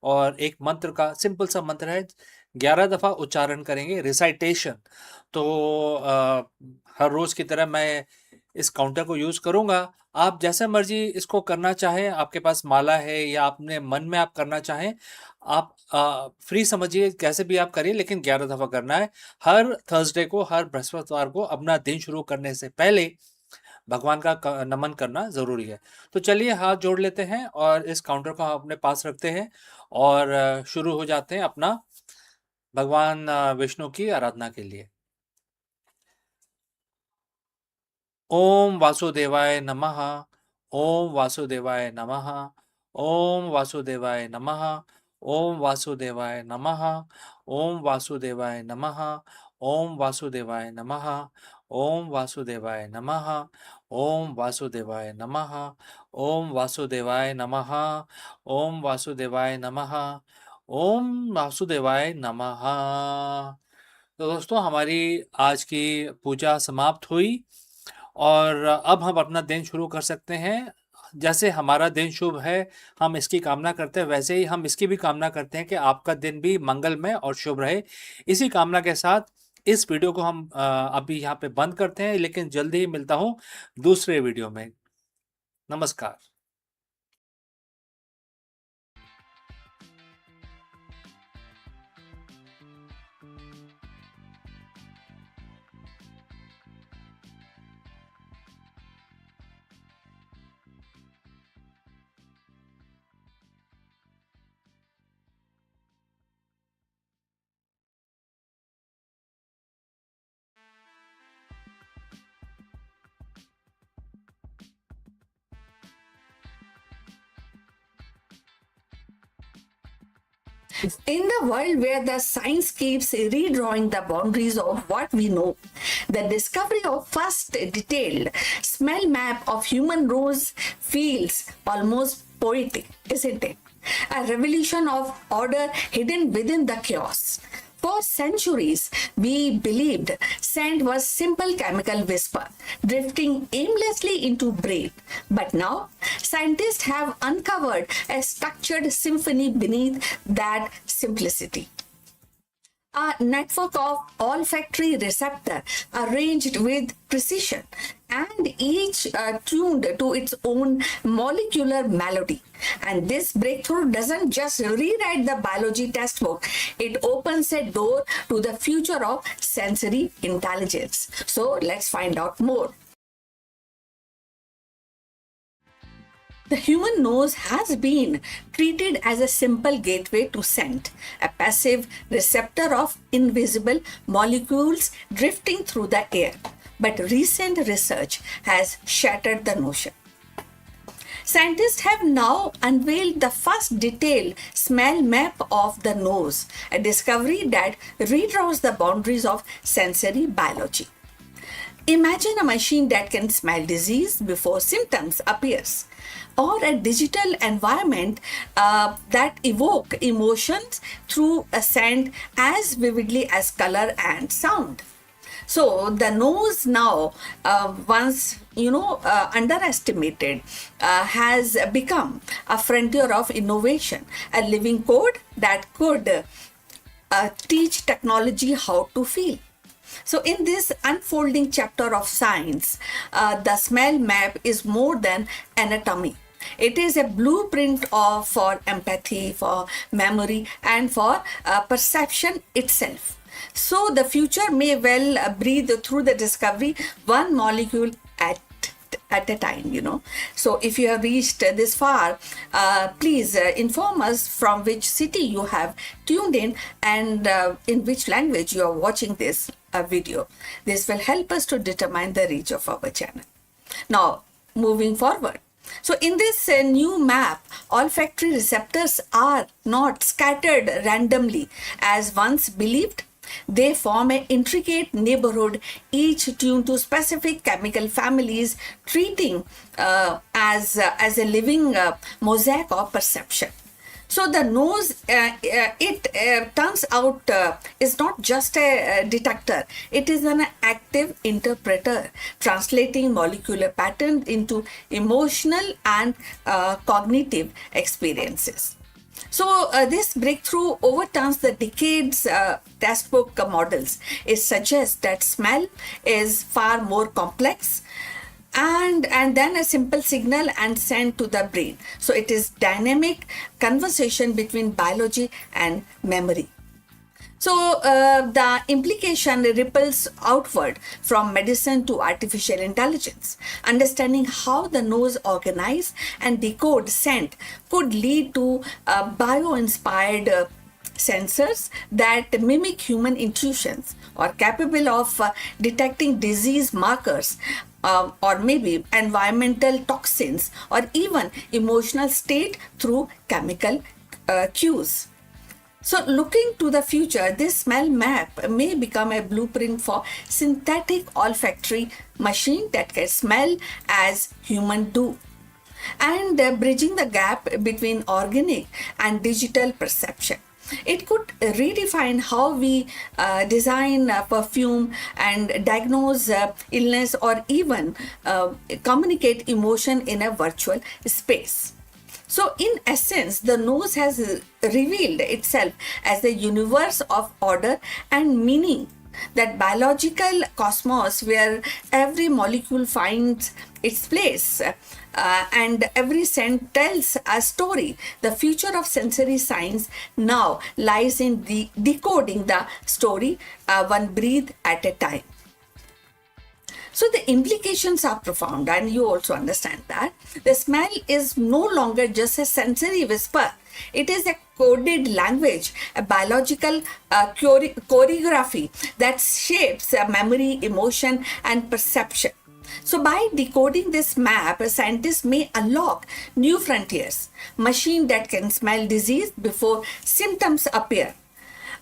और एक मंत्र का सिंपल सा मंत्र है, 11 दफा उच्चारण करेंगे, रिसाइटेशन। तो हर रोज की तरह मैं इस काउंटर को यूज करूंगा। आप जैसे मर्जी इसको करना चाहें, आपके पास माला है या अपने मन में आप करना चाहें, आप फ्री समझिए, कैसे भी आप करिए, लेकिन 11 दफा करना है। हर थर्सडे को, हर बृहस्पतिवार को अपना दिन शुरू करने से पहले भगवान का नमन करना जरूरी है। तो चलिए हाथ जोड़ लेते हैं और इस काउंटर को हम अपने पास रखते हैं और शुरू हो जाते हैं अपना भगवान विष्णु की आराधना के लिए। ओम वासुदेवाय नमः। ओम वासुदेवाय नमः। ओम वासुदेवाय नमः। ओम वासुदेवाय नमः। ओम वासुदेवाय नमः। ओम वासुदेवाय नमः। ओम वासुदेवाय नमः। ओम वासुदेवाय नमः। ओम वासुदेवाय नमः। ओम वासुदेवाय नमः। ओम वासुदेवाय नमः। तो दोस्तों, हमारी आज की पूजा समाप्त हुई और अब हम अपना दिन शुरू कर सकते हैं। जैसे हमारा दिन शुभ है, हम इसकी कामना करते हैं, वैसे ही हम इसकी भी कामना करते हैं कि आपका दिन भी मंगलमय और शुभ रहे। इसी कामना के साथ इस वीडियो को हम अभी यहाँ पे बंद करते हैं, लेकिन जल्दी ही मिलता हूँ दूसरे वीडियो में। नमस्कार। In the world where the science keeps redrawing the boundaries of what we know, the discovery of first detailed smell map of human nose feels almost poetic, isn't it? A revolution of order hidden within the chaos. For centuries, we believed scent was simple chemical whisper, drifting aimlessly into breath. But now, scientists have uncovered a structured symphony beneath that simplicity. A network of olfactory receptors arranged with precision and each tuned to its own molecular melody. And this breakthrough doesn't just rewrite the biology textbook, it opens a door to the future of sensory intelligence. So let's find out more. The human nose has been treated as a simple gateway to scent, a passive receptor of invisible molecules drifting through the air. But recent research has shattered the notion. Scientists have now unveiled the first detailed smell map of the nose, a discovery that redraws the boundaries of sensory biology. Imagine a machine that can smell disease before symptoms appears, or a digital environment that evoke emotions through a scent as vividly as color and sound. So the nose now, once underestimated, has become a frontier of innovation, a living code that could teach technology how to feel. So, in this unfolding chapter of science, the smell map is more than anatomy. It is a blueprint for empathy, for memory, and for perception itself. So, the future may well breathe through the discovery one molecule at a time. So if you have reached this far, please inform us from which city you have tuned in and in which language you are watching this video. This will help us to determine the reach of our channel. Now, moving forward. So in this new map, olfactory receptors are not scattered randomly as once believed. They form an intricate neighborhood, each tuned to specific chemical families, treating as a living mosaic of perception. So the nose, it turns out, is not just a detector; it is an active interpreter, translating molecular patterns into emotional and cognitive experiences. So this breakthrough overturns the decades textbook models. It suggests that smell is far more complex and then a simple signal and sent to the brain. So it is dynamic conversation between biology and memory. So the implication ripples outward from medicine to artificial intelligence. Understanding how the nose organize and decode scent could lead to bio-inspired sensors that mimic human intuitions or capable of detecting disease markers, or maybe environmental toxins or even emotional state through chemical cues. So, looking to the future, this smell map may become a blueprint for synthetic olfactory machine that can smell as human do, and bridging the gap between organic and digital perception. It could redefine how we design perfume and diagnose illness or even communicate emotion in a virtual space. So, in essence, the nose has revealed itself as the universe of order and meaning, that biological cosmos where every molecule finds its place and every scent tells a story. The future of sensory science now lies in decoding the story one breath at a time. So the implications are profound, and you also understand that. The smell is no longer just a sensory whisper. It is a coded language, a biological choreography that shapes memory, emotion, and perception. So by decoding this map, scientists may unlock new frontiers. Machine that can smell disease before symptoms appear,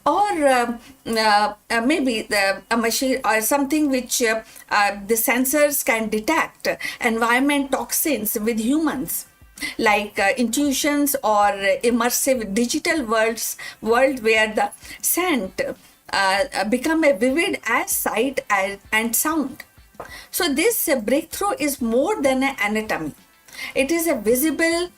or maybe a machine or something which the sensors can detect environment toxins with humans, like intuitions or immersive digital world where the scent become a vivid as sight and sound. So this breakthrough is more than an anatomy. It is a visible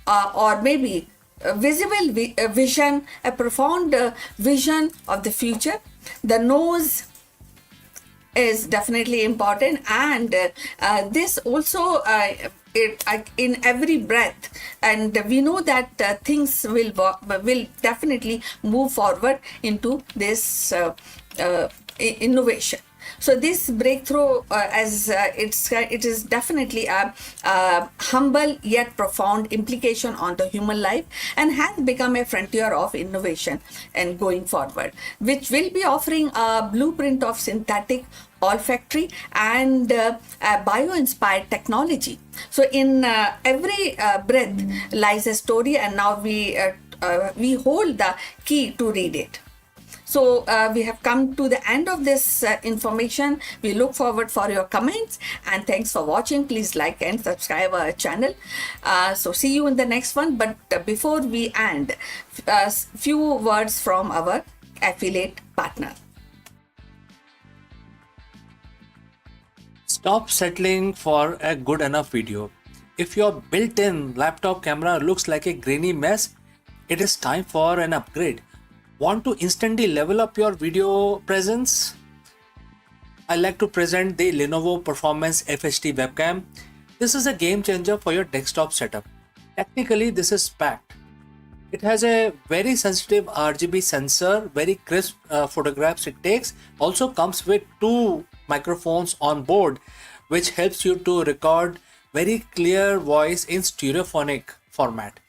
or maybe a visible vision, a profound vision of the future. The nose is definitely important, and this also in every breath, and we know that things will definitely move forward into this innovation. So this breakthrough, it is definitely a humble yet profound implication on the human life, and has become a frontier of innovation and going forward, which will be offering a blueprint of synthetic olfactory and bio-inspired technology. So in every breath lies a story, and now we hold the key to read it. So we have come to the end of this information. We look forward for your comments, and thanks for watching. Please like and subscribe our channel. So see you in the next one. But before we end, few words from our affiliate partner. Stop settling for a good enough video. If your built-in laptop camera looks like a grainy mess, it is time for an upgrade. Want to instantly level up your video presence? I like to present the Lenovo Performance FHD webcam. This is a game changer for your desktop setup. Technically, this is packed. It has a very sensitive RGB sensor, very crisp photographs it takes. Also comes with 2 microphones on board, which helps you to record very clear voice in stereophonic format.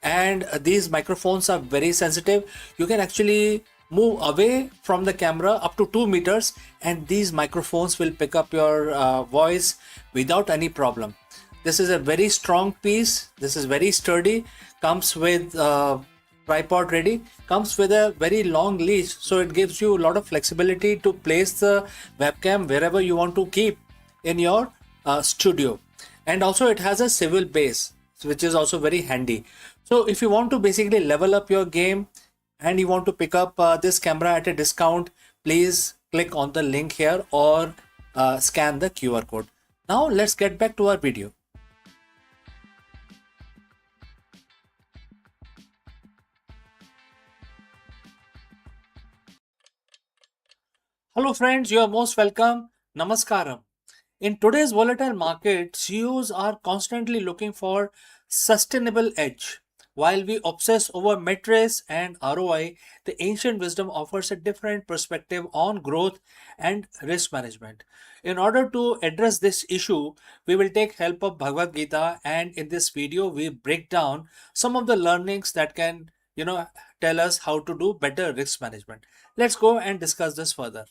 And these microphones are very sensitive. You can actually move away from the camera up to 2 meters, and these microphones will pick up your voice without any problem. This is a very strong piece. This is very sturdy. Comes with tripod ready. Comes with a very long leash, so it gives you a lot of flexibility to place the webcam wherever you want to keep in your studio. And also it has a swivel base, which is also very handy. So if you want to basically level up your game and you want to pick up this camera at a discount, please click on the link here or scan the QR code. Now let's get back to our video. Hello friends, you are most welcome. Namaskaram. In today's volatile market, CEOs are constantly looking for sustainable edge. While we obsess over metrics and ROI, the ancient wisdom offers a different perspective on growth and risk management. In order to address this issue, we will take help of Bhagavad Gita, and in this video we break down some of the learnings that can, tell us how to do better risk management. Let's go and discuss this further.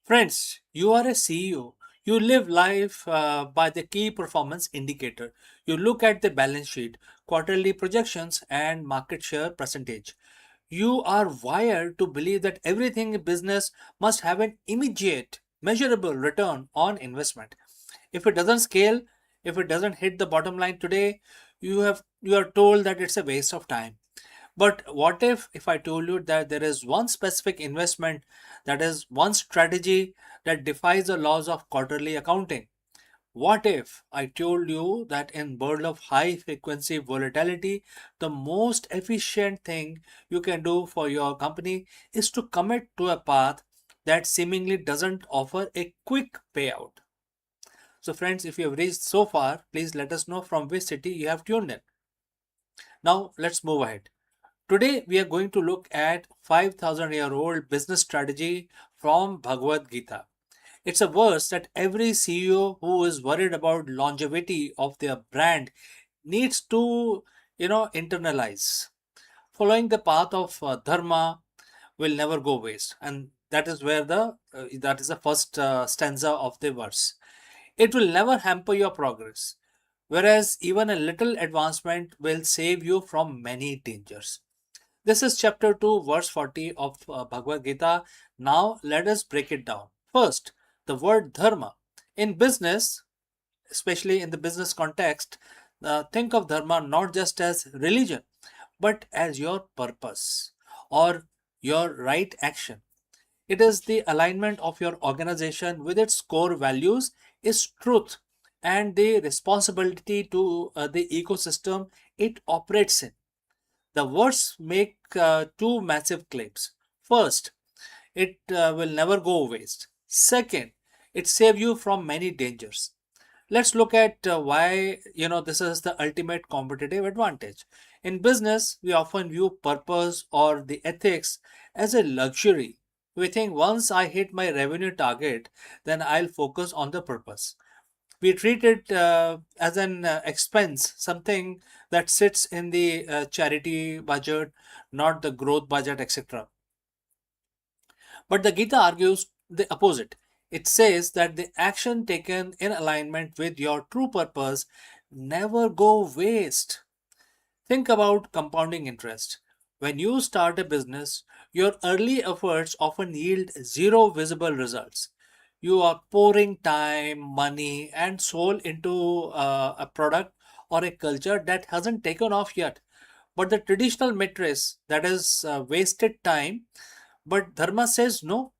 Friends, you are a CEO. You live life by the key performance indicator. You look at the balance sheet, quarterly projections, and market share percentage. You are wired to believe that everything in business must have an immediate, measurable return on investment. If it doesn't scale, if it doesn't hit the bottom line today, you are told that it's a waste of time. But what if I told you that there is one specific investment, that is one strategy that defies the laws of quarterly accounting? What if I told you that in world of high frequency volatility, the most efficient thing you can do for your company is to commit to a path that seemingly doesn't offer a quick payout? So friends, if you have reached so far, please let us know from which city you have tuned in. Now let's move ahead. Today, we are going to look at 5,000-year-old business strategy from Bhagavad Gita. It's a verse that every CEO who is worried about longevity of their brand needs to, internalize. Following the path of dharma will never go waste, and that is where that is the first stanza of the verse. It will never hamper your progress, whereas even a little advancement will save you from many dangers. This is chapter 2, verse 40 of Bhagavad Gita. Now let us break it down. First, the word dharma. In business, especially in the business context, think of dharma not just as religion, but as your purpose or your right action. It is the alignment of your organization with its core values, is truth, and the responsibility to the ecosystem it operates in. The words make two massive claims. First, it will never go waste. Second, it saves you from many dangers. Let's look at why this is the ultimate competitive advantage. In business, we often view purpose or the ethics as a luxury. We think once I hit my revenue target, then I'll focus on the purpose. We treat it as an expense, something that sits in the charity budget, not the growth budget, etc. But the Gita argues the opposite. It says that the action taken in alignment with your true purpose never go waste. Think about compounding interest. When you start a business, your early efforts often yield zero visible results. You are pouring time, money, and soul into a product or a culture that hasn't taken off yet. But the traditional matrix, that is wasted time, but Dharma says no.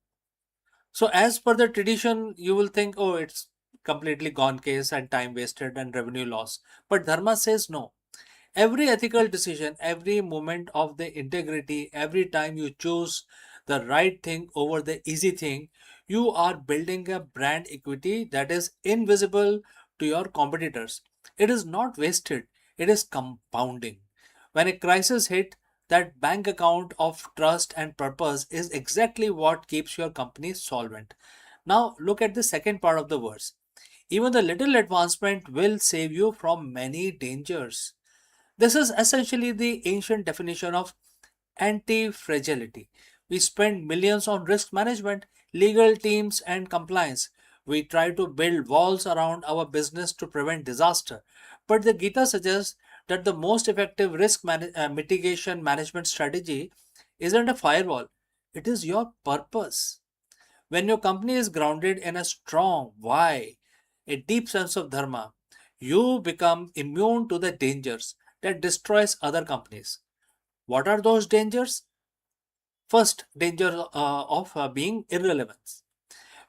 So, as per the tradition, you will think, oh, it's completely gone case and time wasted and revenue loss. But Dharma says no. Every ethical decision, every moment of the integrity, every time you choose the right thing over the easy thing, you are building a brand equity that is invisible to your competitors. It is not wasted, it is compounding. When a crisis hit, that bank account of trust and purpose is exactly what keeps your company solvent. Now look at the second part of the verse. Even the little advancement will save you from many dangers. This is essentially the ancient definition of anti fragility. We spend millions on risk management, legal teams, and compliance. We try to build walls around our business to prevent disaster. But the Gita suggests that the most effective mitigation management strategy isn't a firewall, it is your purpose. When your company is grounded in a strong why, a deep sense of dharma, you become immune to the dangers that destroys other companies. What are those dangers? First, danger of being irrelevant.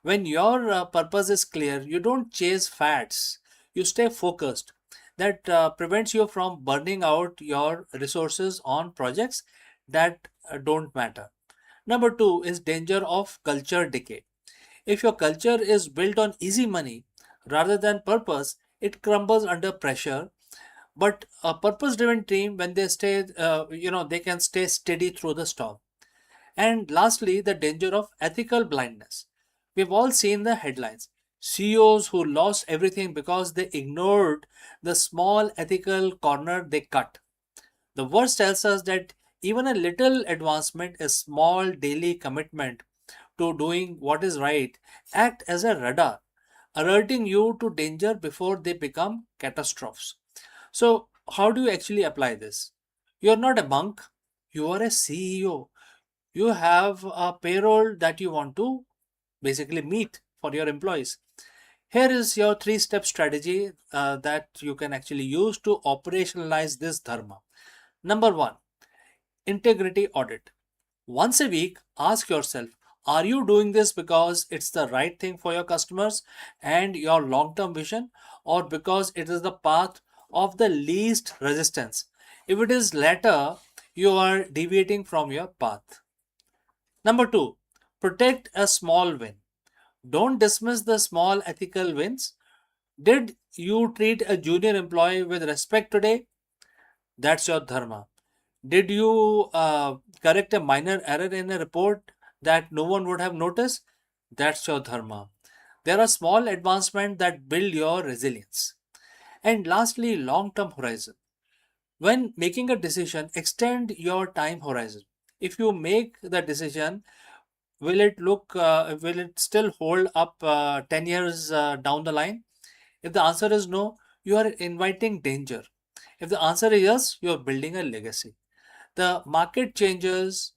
When your purpose is clear, you don't chase fads, you stay focused. That prevents you from burning out your resources on projects that don't matter. Number two is danger of culture decay. If your culture is built on easy money rather than purpose, it crumbles under pressure. But a purpose-driven team, when they stay, they can stay steady through the storm. And lastly, the danger of ethical blindness. We've all seen the headlines. CEOs who lost everything because they ignored the small ethical corner they cut. The verse tells us that even a little advancement, a small daily commitment to doing what is right, act as a radar, alerting you to danger before they become catastrophes. So, how do you actually apply this? You're not a monk, you are a CEO. You have a payroll that you want to basically meet for your employees. Here is your three-step strategy that you can actually use to operationalize this dharma. Number one, integrity audit. Once a week, ask yourself, are you doing this because it's the right thing for your customers and your long-term vision, or because it is the path of the least resistance? If it is latter, you are deviating from your path. Number two, protect a small win. Don't dismiss the small ethical wins. Did you treat a junior employee with respect today? That's your dharma. Did you correct a minor error in a report that no one would have noticed? That's your dharma. There are small advancements that build your resilience. And lastly, long term horizon. When making a decision, extend your time horizon. If you make the decision, will it still hold up 10 years down the line? If the answer is no, you are inviting danger. If the answer is yes, you are building a legacy. The market changes,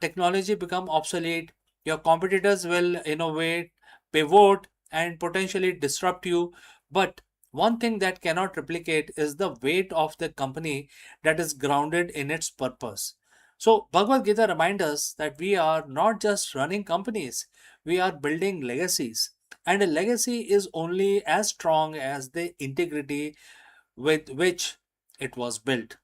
technology become obsolete, your competitors will innovate, pivot, and potentially disrupt you. But one thing that cannot replicate is the weight of the company that is grounded in its purpose. So Bhagavad Gita reminds us that we are not just running companies, we are building legacies. And a legacy is only as strong as the integrity with which it was built.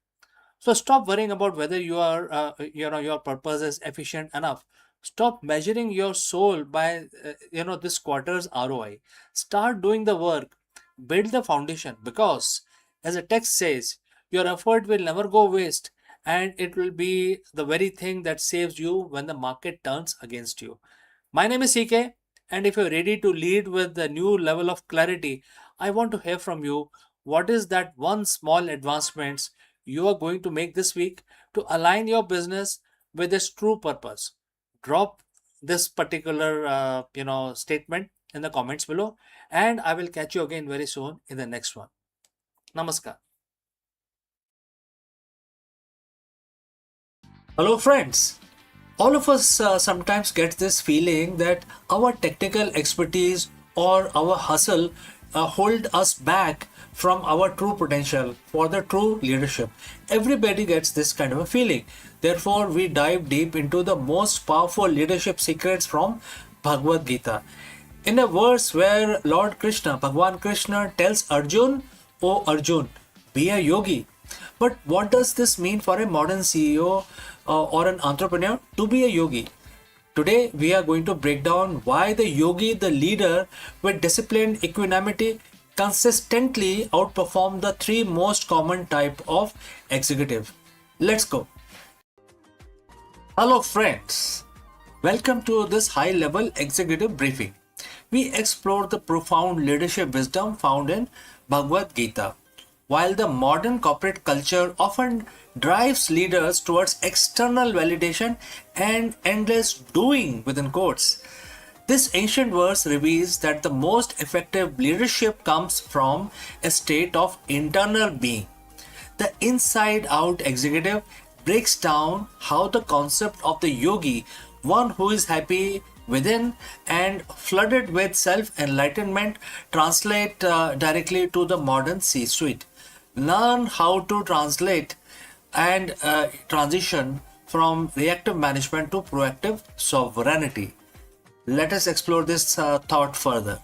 So stop worrying about whether your purpose is efficient enough. Stop measuring your soul by, this quarter's ROI. Start doing the work. Build the foundation because, as the text says, your effort will never go waste and it will be the very thing that saves you when the market turns against you. My name is CK, and if you're ready to lead with the new level of clarity, I want to hear from you. What is that one small advancements you are going to make this week to align your business with its true purpose? Drop this particular statement in the comments below, and I will catch you again very soon in the next one. Namaskar. Hello, friends. All of us sometimes get this feeling that our technical expertise or our hustle hold us back from our true potential for the true leadership. Everybody gets this kind of a feeling. Therefore, we dive deep into the most powerful leadership secrets from Bhagavad Gita. In a verse where Lord Krishna, Bhagwan Krishna, tells Arjun, "O Arjun, be a yogi." But what does this mean for a modern CEO or an entrepreneur to be a yogi? Today, we are going to break down why the yogi, the leader with disciplined equanimity, consistently outperform the three most common type of executive. Let's go. Hello friends. Welcome to this high-level executive briefing. We explore the profound leadership wisdom found in Bhagavad Gita. While the modern corporate culture often drives leaders towards external validation and endless doing within quotes, this ancient verse reveals that the most effective leadership comes from a state of internal being. The inside out executive breaks down how the concept of the yogi, one who is happy within and flooded with self enlightenment, translate directly to the modern C suite. Learn how to translate and transition from reactive management to proactive sovereignty. Let us explore this thought further.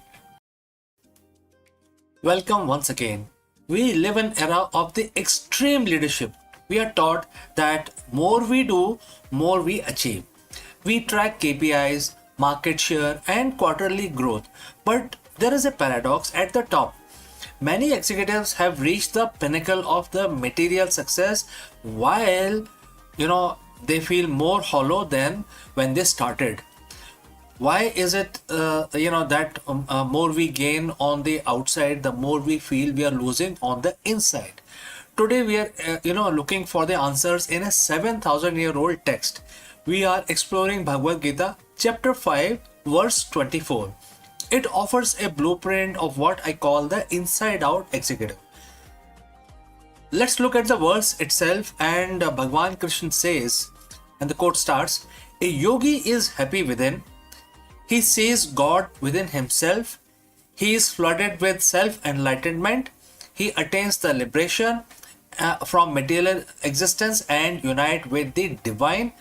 Welcome once again. We live in an era of the extreme leadership. We are taught that more we do, more we achieve. We track KPIs, market share, and quarterly growth. But there is a paradox at the top. Many executives have reached the pinnacle of the material success while they feel more hollow than when they started. Why is it that more we gain on the outside, the more we feel we are losing on the inside? Today we are looking for the answers in a 7,000-year-old text. We are exploring Bhagavad Gita chapter 5 verse 24. It offers a blueprint of what I call the inside out executive. Let's look at the verse itself, and Bhagwan Krishna says, and the quote starts, a yogi is happy within. He sees God within himself. He is flooded with self-enlightenment. He attains the liberation from material existence and unite with the divine.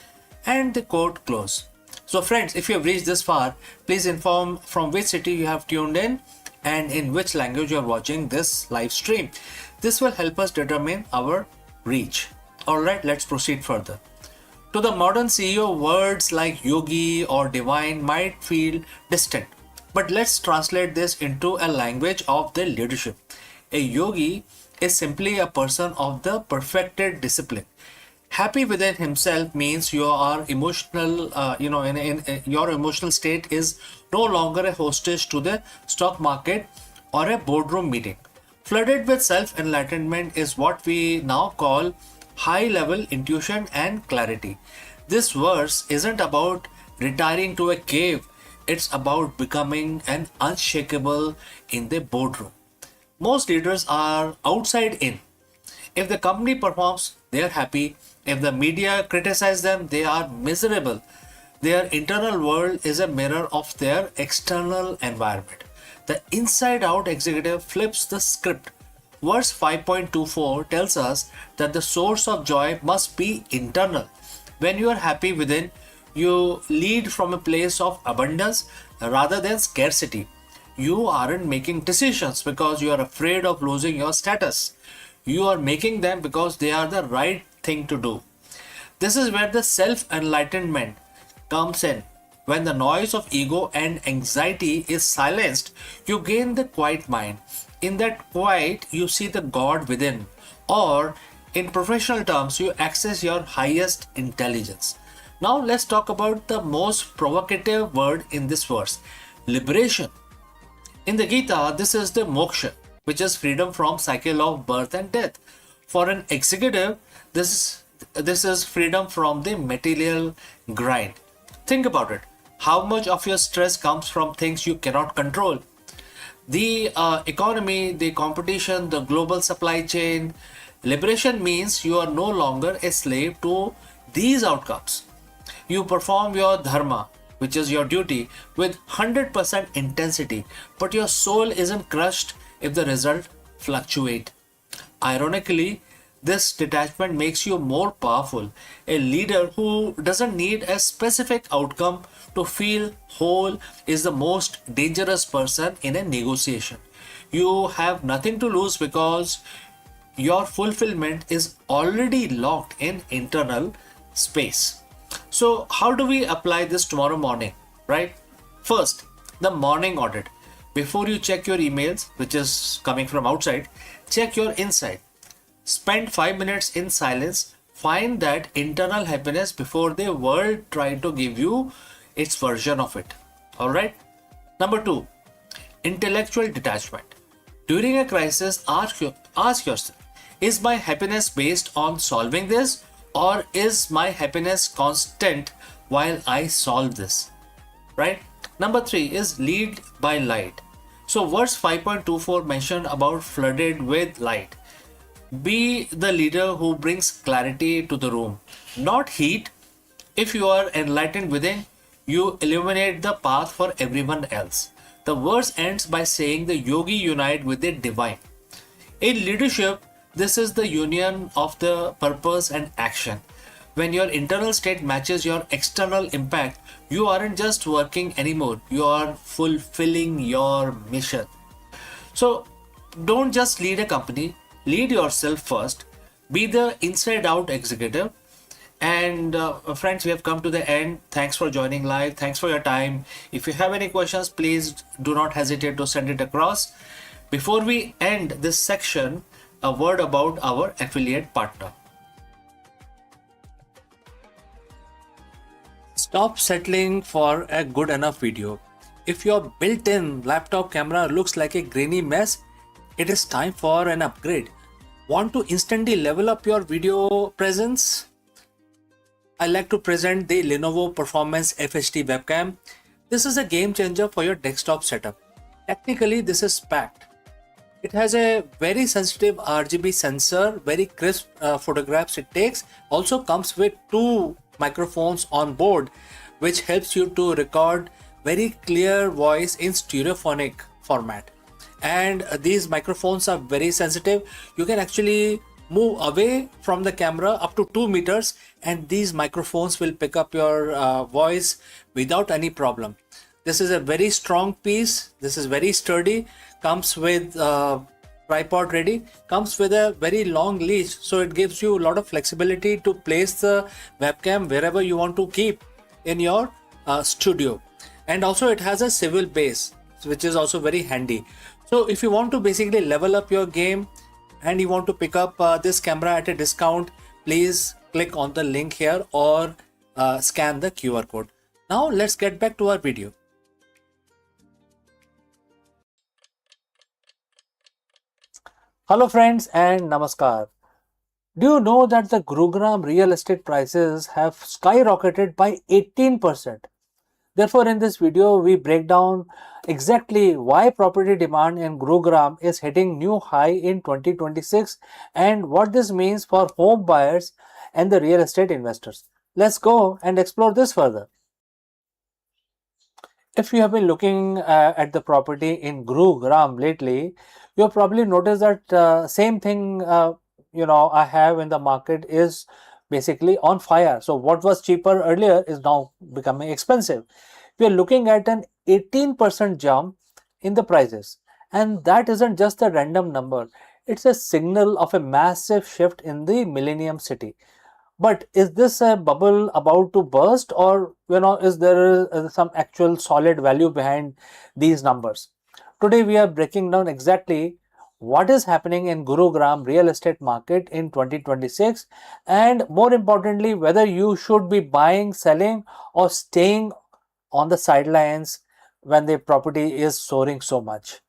And the quote close. So friends, if you have reached this far, please inform from which city you have tuned in and in which language you are watching this live stream. This will help us determine our reach. Alright, let's proceed further. To the modern CEO, words like yogi or divine might feel distant. But let's translate this into a language of the leadership. A yogi is simply a person of the perfected discipline. Happy within himself means you are emotional, in your emotional state is no longer a hostage to the stock market or a boardroom meeting. Flooded with self-enlightenment is what we now call high-level intuition and clarity. This verse isn't about retiring to a cave, it's about becoming an unshakable in the boardroom. Most leaders are outside in. If the company performs, they are happy. If the media criticize them, they are miserable. Their internal world is a mirror of their external environment. The inside out executive flips the script. Verse 5.24 tells us that the source of joy must be internal. When you are happy within, you lead from a place of abundance rather than scarcity. You aren't making decisions because you are afraid of losing your status. You are making them because they are the right thing to do. This is where the self-enlightenment comes in. When the noise of ego and anxiety is silenced, you gain the quiet mind. In that quiet, you see the God within, or in professional terms, you access your highest intelligence. Now let's talk about the most provocative word in this verse, liberation. In the Gita, this is the moksha, which is freedom from cycle of birth and death. For an executive, this is freedom from the material grind. Think about it. How much of your stress comes from things you cannot control? The economy, the competition, the global supply chain. Liberation means you are no longer a slave to these outcomes. You perform your dharma, which is your duty, with 100% intensity, but your soul isn't crushed if the result fluctuate. Ironically, this detachment makes you more powerful. A leader who doesn't need a specific outcome to feel whole is the most dangerous person in a negotiation. You have nothing to lose because your fulfillment is already locked in internal space. So, how do we apply this tomorrow morning, right? First, the morning audit. Before you check your emails, which is coming from outside, check your inside. Spend 5 minutes in silence. Find that internal happiness before the world tries to give you its version of it. Alright? Number 2, intellectual detachment. During a crisis, ask yourself, is my happiness based on solving this, or is my happiness constant while I solve this? Right? Number 3 is lead by light. So verse 5.24 mentioned about flooded with light. Be the leader who brings clarity to the room, not heat. If you are enlightened within, you illuminate the path for everyone else. The verse ends by saying the yogi unite with the divine. In leadership, this is the union of the purpose and action. When your internal state matches your external impact, you aren't just working anymore, you are fulfilling your mission. So don't just lead a company, lead yourself first. Be the inside out executive. And friends, we have come to the end. Thanks for joining live. Thanks for your time. If you have any questions, please do not hesitate to send it across. Before we end this section, a word about our affiliate partner. Stop settling for a good enough video. If your built-in laptop camera looks like a grainy mess, it is time for an upgrade. Want to instantly level up your video presence? I like to present the Lenovo Performance FHD webcam. This is a game changer for your desktop setup. Technically, this is packed. It has a very sensitive RGB sensor, very crisp photographs it takes. Also comes with two microphones on board, which helps you to record very clear voice in stereophonic format. And these microphones are very sensitive. You can actually move away from the camera up to 2 meters and these microphones will pick up your voice without any problem. This is a very strong piece. This is very sturdy. Comes with tripod ready. Comes with a very long leash, so it gives you a lot of flexibility to place the webcam wherever you want to keep in your studio. And also it has a swivel base, which is also very handy. So if you want to basically level up your game and you want to pick up this camera at a discount, please click on the link here or scan the QR code. Now let's get back to our video. Hello friends and namaskar. Do you know that the Gurugram real estate prices have skyrocketed by 18%? Therefore, in this video, we break down exactly why property demand in Gurugram is hitting new high in 2026 and what this means for home buyers and the real estate investors. Let's go and explore this further. If you have been looking at the property in Gurugram lately, you have probably noticed that same thing I have in the market is basically on fire. So what was cheaper earlier is now becoming expensive. We are looking at an 18% jump in the prices, and that isn't just a random number. It's a signal of a massive shift in the Millennium City. But is this a bubble about to burst, or is there some actual solid value behind these numbers? Today we are breaking down exactly what is happening in Gurugram real estate market in 2026, and more importantly whether you should be buying, selling or staying on the sidelines when the property is soaring so much.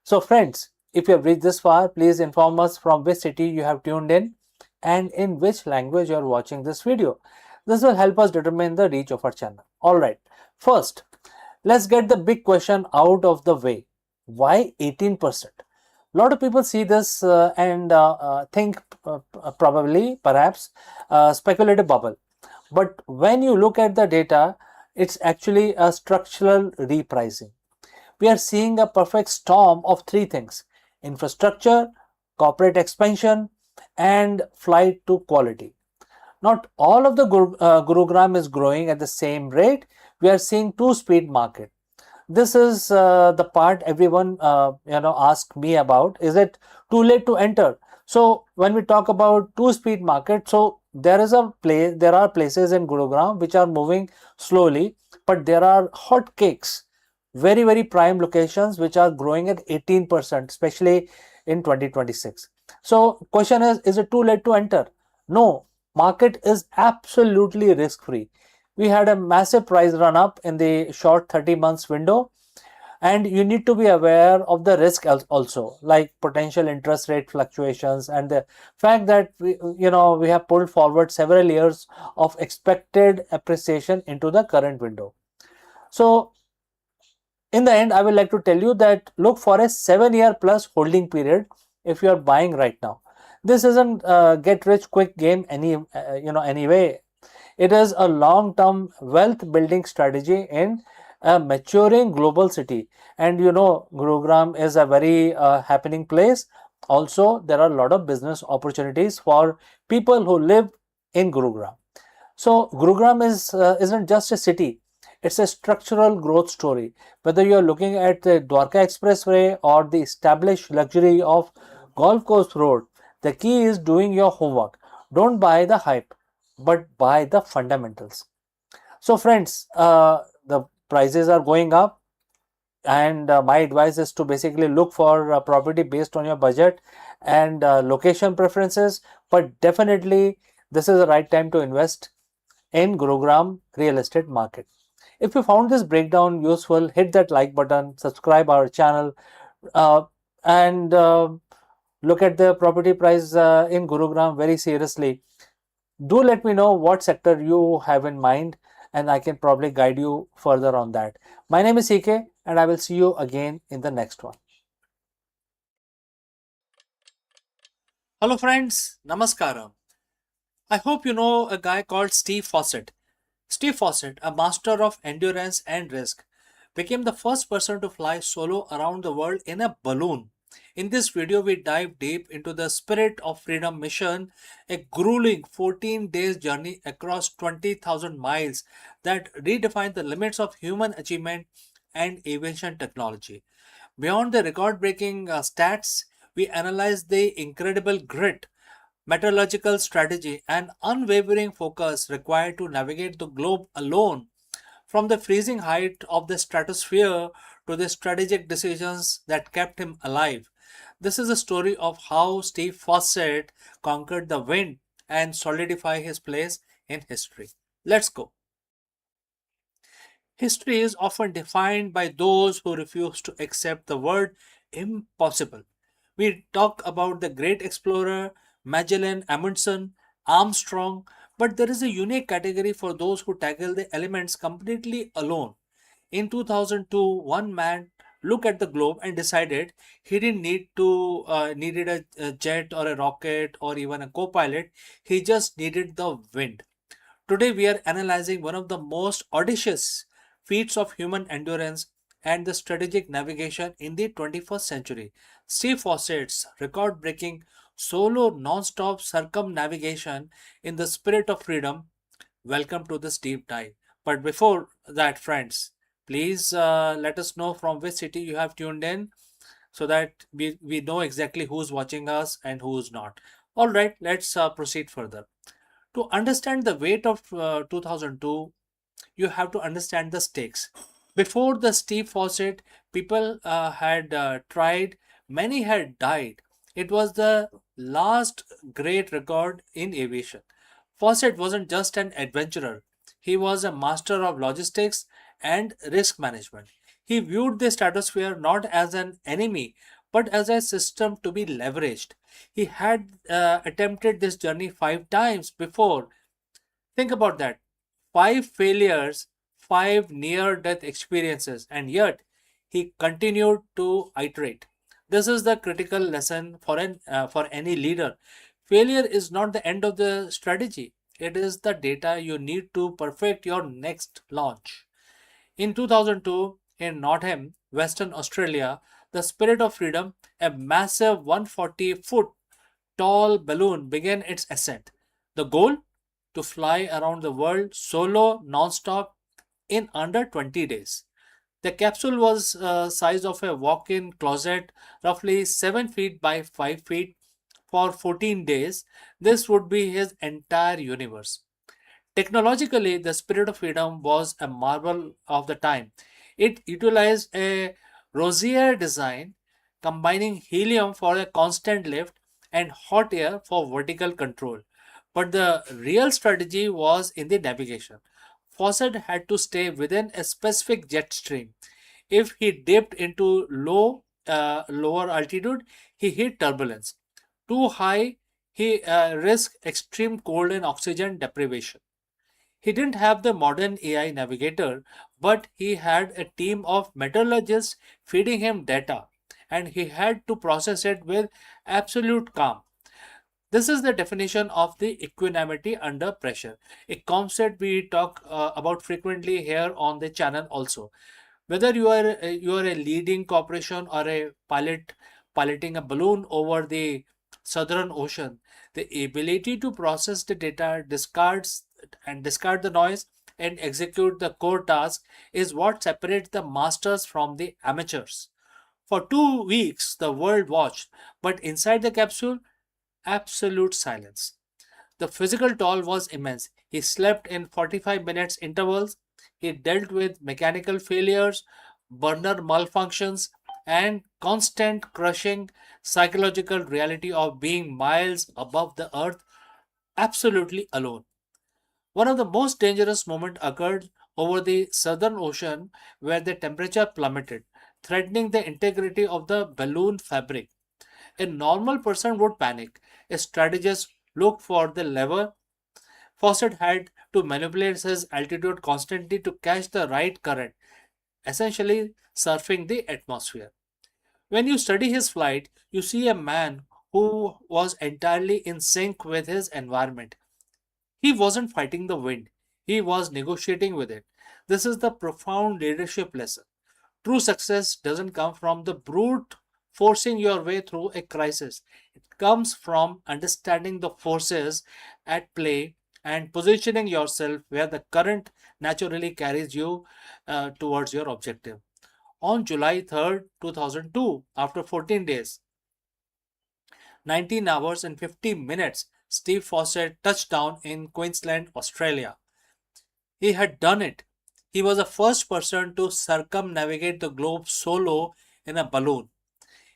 So friends, if you have reached this far, please inform us from which city you have tuned in and in which language you are watching this video. This will help us determine the reach of our channel. Alright, first, let's get the big question out of the way. Why 18%? A lot of people see this and think probably, perhaps, speculative bubble. But when you look at the data, it's actually a structural repricing. We are seeing a perfect storm of three things: infrastructure, corporate expansion, and flight to quality. Not all of the Gurugram is growing at the same rate. We are seeing two-speed market. This is the part everyone ask me about. Is it too late to enter? So when we talk about two-speed market, so there are places in Gurugram which are moving slowly, but there are hot cakes, very very prime locations which are growing at 18%, especially in 2026. So question is it too late to enter? No, market is absolutely risk free. We had a massive price run up in the short 30 months window, and you need to be aware of the risk also, like potential interest rate fluctuations and the fact that we have pulled forward several years of expected appreciation into the current window. So in the end, I would like to tell you that look for a 7-year plus holding period if you are buying right now. This isn't a get rich quick game anyway. It is a long term wealth building strategy in a maturing global city. And Gurugram is a very happening place. Also, there are a lot of business opportunities for people who live in Gurugram. So Gurugram isn't just a city; it's a structural growth story. Whether you're looking at the Dwarka Expressway or the established luxury of Golf Course Road, the key is doing your homework. Don't buy the hype, but buy the fundamentals. So, friends, the prices are going up, and my advice is to basically look for a property based on your budget and location preferences. But definitely, this is the right time to invest in Gurugram real estate market. If you found this breakdown useful, hit that like button, subscribe our channel, uh, and look at the property price in Gurugram very seriously. Do let me know what sector you have in mind, and I can probably guide you further on that. My name is CK, and I will see you again in the next one. Hello, friends. Namaskaram. I hope you know a guy called Steve Fawcett. Steve Fawcett, a master of endurance and risk, became the first person to fly solo around the world in a balloon. In this video, we dive deep into the Spirit of Freedom mission, a grueling 14 days journey across 20,000 miles that redefined the limits of human achievement and aviation technology. Beyond the record breaking stats, we analyze the incredible grit, metallurgical strategy, and unwavering focus required to navigate the globe alone, from the freezing height of the stratosphere to the strategic decisions that kept him alive. This is a story of how Steve Fawcett conquered the wind and solidified his place in history. Let's go. History is often defined by those who refuse to accept the word impossible. We talk about the great explorer, Magellan, Amundsen, Armstrong, but there is a unique category for those who tackle the elements completely alone. In 2002, one man looked at the globe and decided he didn't needed a jet or a rocket or even a co-pilot. He just needed the wind. Today, we are analyzing one of the most audacious feats of human endurance and the strategic navigation in the 21st century. Steve Fawcett's record breaking solo non stop circumnavigation in the spirit of freedom. Welcome to this deep dive. But before that, friends, please let us know from which city you have tuned in so that we know exactly who's watching us and who's not. All right, let's proceed further. To understand the weight of 2002, you have to understand the stakes. Before the Steve Fawcett, people had tried, many had died. It was the last great record in aviation. Fawcett wasn't just an adventurer, he was a master of logistics and risk management. He viewed the stratosphere not as an enemy but as a system to be leveraged. He had attempted this journey 5 times before. Think about that. 5 failures, 5 near death experiences, and yet he continued to iterate. This is the critical lesson for any leader. Failure is not the end of the strategy. It is the data you need to perfect your next launch. In 2002, in Nottingham, Western Australia, the Spirit of Freedom, a massive 140-foot tall balloon, began its ascent. The goal? To fly around the world solo, non-stop, in under 20 days. The capsule was size of a walk-in closet, roughly 7 feet by 5 feet. For 14 days, this would be his entire universe. Technologically, the Spirit of Freedom was a marvel of the time. It utilized a Rosier design, combining helium for a constant lift and hot air for vertical control. But the real strategy was in the navigation. Fawcett had to stay within a specific jet stream. If he dipped into lower altitude, he hit turbulence. Too high, he risked extreme cold and oxygen deprivation. He didn't have the modern AI navigator, but he had a team of metallurgists feeding him data, and he had to process it with absolute calm. This is the definition of the equanimity under pressure, a concept we talk about frequently here on the channel also. Whether you are a leading corporation or a piloting a balloon over the southern ocean, the ability to process the data, discard the noise, and execute the core task is what separates the masters from the amateurs. For 2 weeks, the world watched, but inside the capsule, absolute silence. The physical toll was immense. He slept in 45 minutes intervals. He dealt with mechanical failures, burner malfunctions, and constant crushing psychological reality of being miles above the earth, absolutely alone. One of the most dangerous moments occurred over the Southern Ocean where the temperature plummeted, threatening the integrity of the balloon fabric. A normal person would panic. A strategist looked for the lever. Fawcett had to manipulate his altitude constantly to catch the right current, essentially surfing the atmosphere. When you study his flight, you see a man who was entirely in sync with his environment. He wasn't fighting the wind, he was negotiating with it. This is the profound leadership lesson. True success doesn't come from the brute forcing your way through a crisis. It comes from understanding the forces at play and positioning yourself where the current naturally carries you towards your objective. On July 3rd, 2002, after 14 days, 19 hours and 50 minutes, Steve Fawcett touched down in Queensland, Australia. He had done it. He was the first person to circumnavigate the globe solo in a balloon.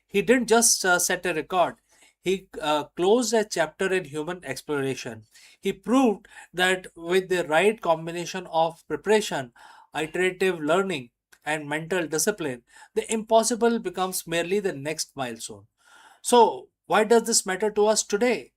He didn't just set a record, he closed a chapter in human exploration. He proved that with the right combination of preparation, iterative learning, and mental discipline, the impossible becomes merely the next milestone. So, why does this matter to us today?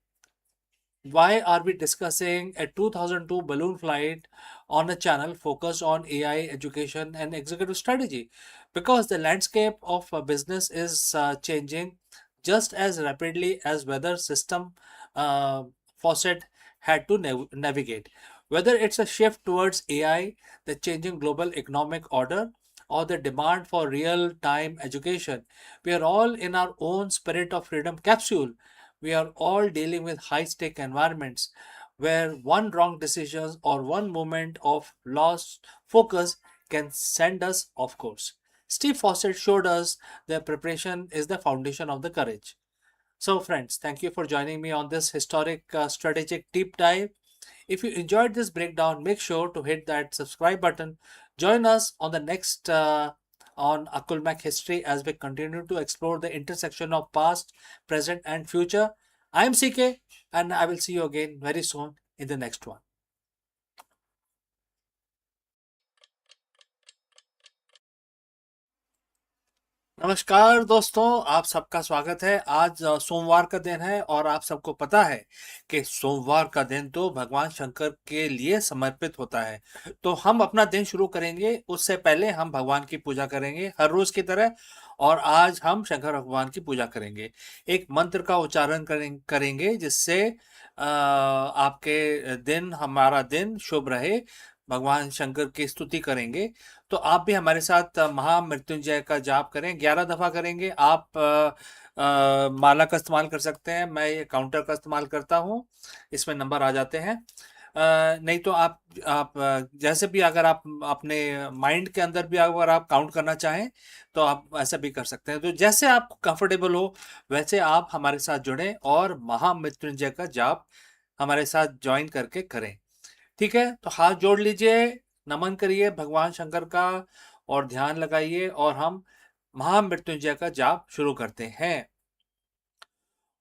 Why are we discussing a 2002 balloon flight on a channel focused on AI education and executive strategy? Because the landscape of business is changing just as rapidly as weather system uh, faucet had to navigate. Whether it's a shift towards AI, the changing global economic order, or the demand for real time education, we are all in our own spirit of freedom capsule. We are all dealing with high stake environments where one wrong decision or one moment of lost focus can send us off course. Steve Fawcett showed us that preparation is the foundation of the courage. So, friends, thank you for joining me on this historic strategic deep dive. If you enjoyed this breakdown, make sure to hit that subscribe button. Join us on the next on Akulmach history as we continue to explore the intersection of past, present, and future. I am CK, and I will see you again very soon in the next one. नमस्कार दोस्तों, आप सबका स्वागत है। आज सोमवार का दिन है और आप सबको पता है कि सोमवार का दिन तो भगवान शंकर के लिए समर्पित होता है। तो हम अपना दिन शुरू करेंगे, उससे पहले हम भगवान की पूजा करेंगे हर रोज की तरह। और आज हम शंकर भगवान की पूजा करेंगे, एक मंत्र का उच्चारण करेंगे जिससे आपके दिन, हमारा दिन शुभ रहे। भगवान शंकर की स्तुति करेंगे। तो आप भी हमारे साथ महामृत्युंजय का जाप करें, 11 दफा करेंगे। आप माला का इस्तेमाल कर सकते हैं, मैं ये काउंटर का इस्तेमाल करता हूँ, इसमें नंबर आ जाते हैं। नहीं तो आप जैसे भी, अगर आप अपने माइंड के अंदर भी अगर आप काउंट करना चाहें तो आप ऐसा भी कर सकते हैं। तो जैसे आप कंफर्टेबल हो वैसे आप हमारे साथ जुड़ें और महामृत्युंजय का जाप हमारे साथ ज्वाइन करके करें। ठीक है, तो हाथ जोड़ लीजिए, नमन करिए भगवान शंकर का और ध्यान लगाइए और हम महामृत्युंजय का जाप शुरू करते हैं।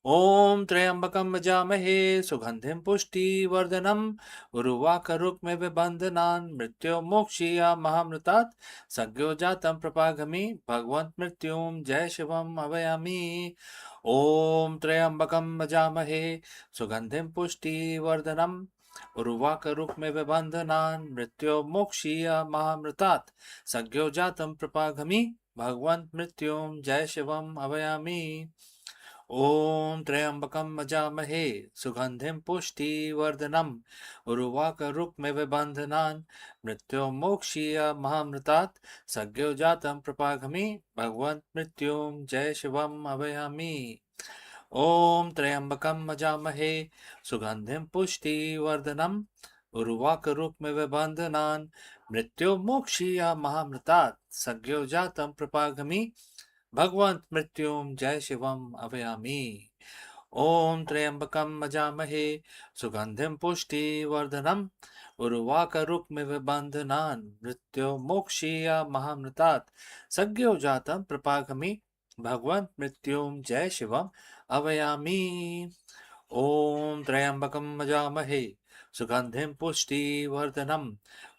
ओम त्र्यंबकं यजामहे सुगंधिं पुष्टिवर्धनम् उर्वारुकमिव बन्धनान् मृत्युर्मोक्षीयमामृतात् सद्यो जातं प्रपागामि भगवन् मृत्युं जय शिवम् आवाहयामि। ओम त्र्यंबकं यजामहे सुगंधिं पुष्टिवर्धनम् उर्वारुकमिव बन्धनान् मृत्युर्मोक्षीयमामृतात् सद्यो जातं प्रपागामि भगवन् मृत्युं जय शिवम् आवाहयामि। ॐ त्र्यम्बकं यजामहे सुगन्धिं पुष्टिवर्धनम् उर्वाकरुक्मिव बन्धनान् मृत्योर्मोक्षीयमामृतात् सद्यो जातं प्रपागमि भगवन् मृत्युं जय शिवम् अभयामि। ॐ त्र्यम्बकं यजामहे सुगन्धिं पुष्टिवर्धनम् उर्वाकरुक्मिव बन्धनान् मृत्योर्मोक्षीयमामृतात् सद्यो जातं प्रपागमि भगवन् मृत्युं जय शिवम् अभयामि। ॐ त्र्यम्बकं यजामहे सुगन्धिं पुष्टिवर्धनम् उर्वाकरुक्मिव बन्धनान् मृत्योर्मोक्षीयमामृतात् सद्यो जातं प्रपागमि भगवन् मृत्युं जय शिवम् अभयामि। ॐ त्र्यम्बकं यजामहे सुगन्धिं पुष्टिवर्धनम्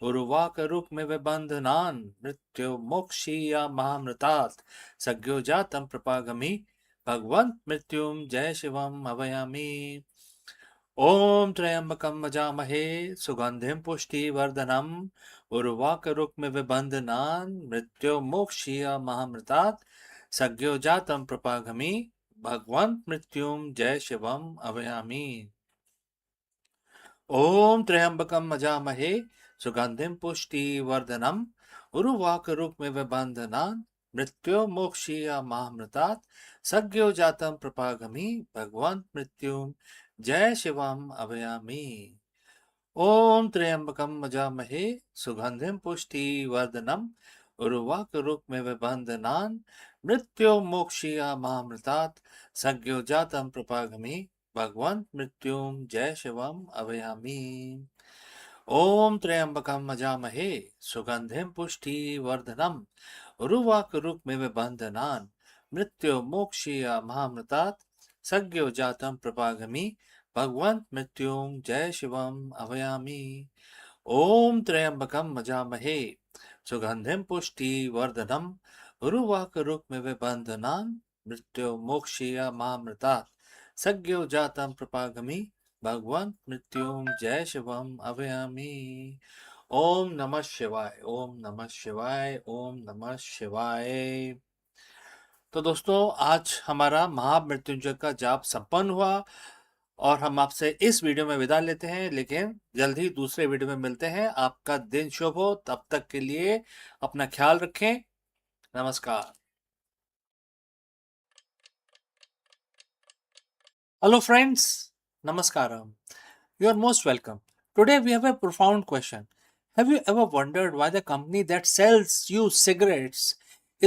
उर्वाकरुक्मिव बन्धनान् मृत्योर्मोक्षीयमामृतात् सद्यो जातं प्रपागमि भगवन् मृत्युं जय शिवम् अभयामि। ॐ त्र्यम्बकं यजामहे सुगन्धिं पुष्टिवर्धनम् उर्वाकरुक्मिव बन्धनान् मृत्योर्मोक्षीयमामृतात् सद्यो जातं प्रपागमि भगवन् मृत्युं जय शिवम् अभयामि। ॐ त्र्यम्बकं यजामहे सुगन्धिं पुष्टिवर्धनम् उर्वाकरुक्मिव बन्धनान् मृत्योर्मोक्षीयमामृतात् सद्यो जातं प्रपागमि भगवन् मृत्युं जय शिवम् अभयामि। ॐ त्र्यम्बकं यजामहे सुगन्धिं पुष्टिवर्धनम् उर्वाकरुक्मिव बन्धनान् मृत्योर्मोक्षीयमामृतात् सद्यो जातं प्रपागमि भगवन् मृत्युं जय शिवम् अभयामि। ॐ त्र्यम्बकं यजामहे सुगन्धिं पुष्टिवर्धनम् उर्वाकरुक्मिव बन्धनान् मृत्योर्मोक्षीयमामृतात् सद्यो जातं प्रपागमि भगवन् मृत्युं जय शिवम् अभयामि। ॐ त्र्यम्बकं यजामहे सुगन्धिं पुष्टिवर्धनम् उर्वाकरुक्मिव बन्धनान् मृत्योर्मोक्षीयमामृतात् सद्यो जातं प्रपागमि भगवन् मृत्युं जय शिवम् अभयामि। ओम नमः शिवाय, ओम नमः शिवाय, ओम नमः शिवाय। तो दोस्तों, आज हमारा महामृत्युंजय का जाप संपन्न हुआ और हम आपसे इस वीडियो में विदा लेते हैं, लेकिन जल्द ही दूसरे वीडियो में मिलते हैं। आपका दिन शुभ हो, तब तक के लिए अपना ख्याल रखें। नमस्कार। Hello friends, Namaskaram. You are most welcome. Today we have a profound question. Have you ever wondered why the company that sells you cigarettes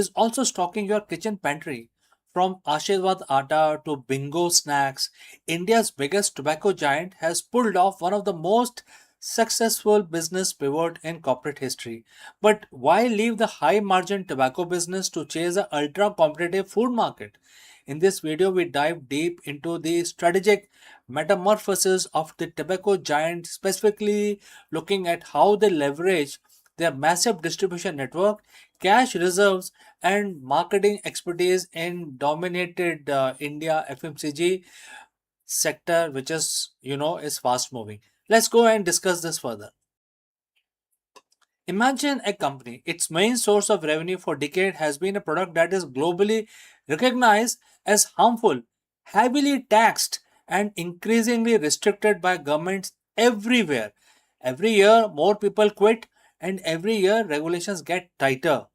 is also stocking your kitchen pantry? From Ashirwad Atta to Bingo Snacks, India's biggest tobacco giant has pulled off one of the most successful business pivot in corporate history. But why leave the high margin tobacco business to chase the ultra competitive food market? In this video, we dive deep into the strategic metamorphosis of the tobacco giant, specifically looking at how they leverage their massive distribution network, cash reserves, and marketing expertise in dominated India FMCG sector, which is fast moving. Let's go and discuss this further. Imagine a company, its main source of revenue for decades has been a product that is globally recognized as harmful, heavily taxed, and increasingly restricted by governments everywhere. Every year, more people quit, and every year, regulations get tighter.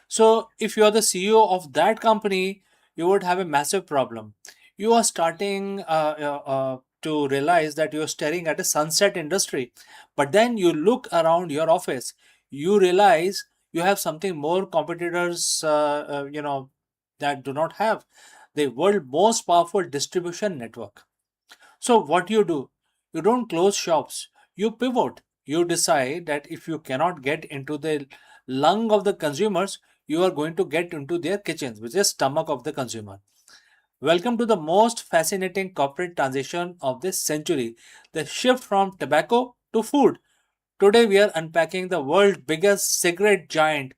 So, if you are the CEO of that company, you would have a massive problem. You are starting to realize that you are staring at a sunset industry, but then you look around your office, you realize you have something more competitors, that do not have the world most powerful distribution network. So, what do? You don't close shops, you pivot. You decide that if you cannot get into the lung of the consumers, you are going to get into their kitchens, which is stomach of the consumer. Welcome to the most fascinating corporate transition of this century, the shift from tobacco to food. Today we are unpacking the world's biggest cigarette giant,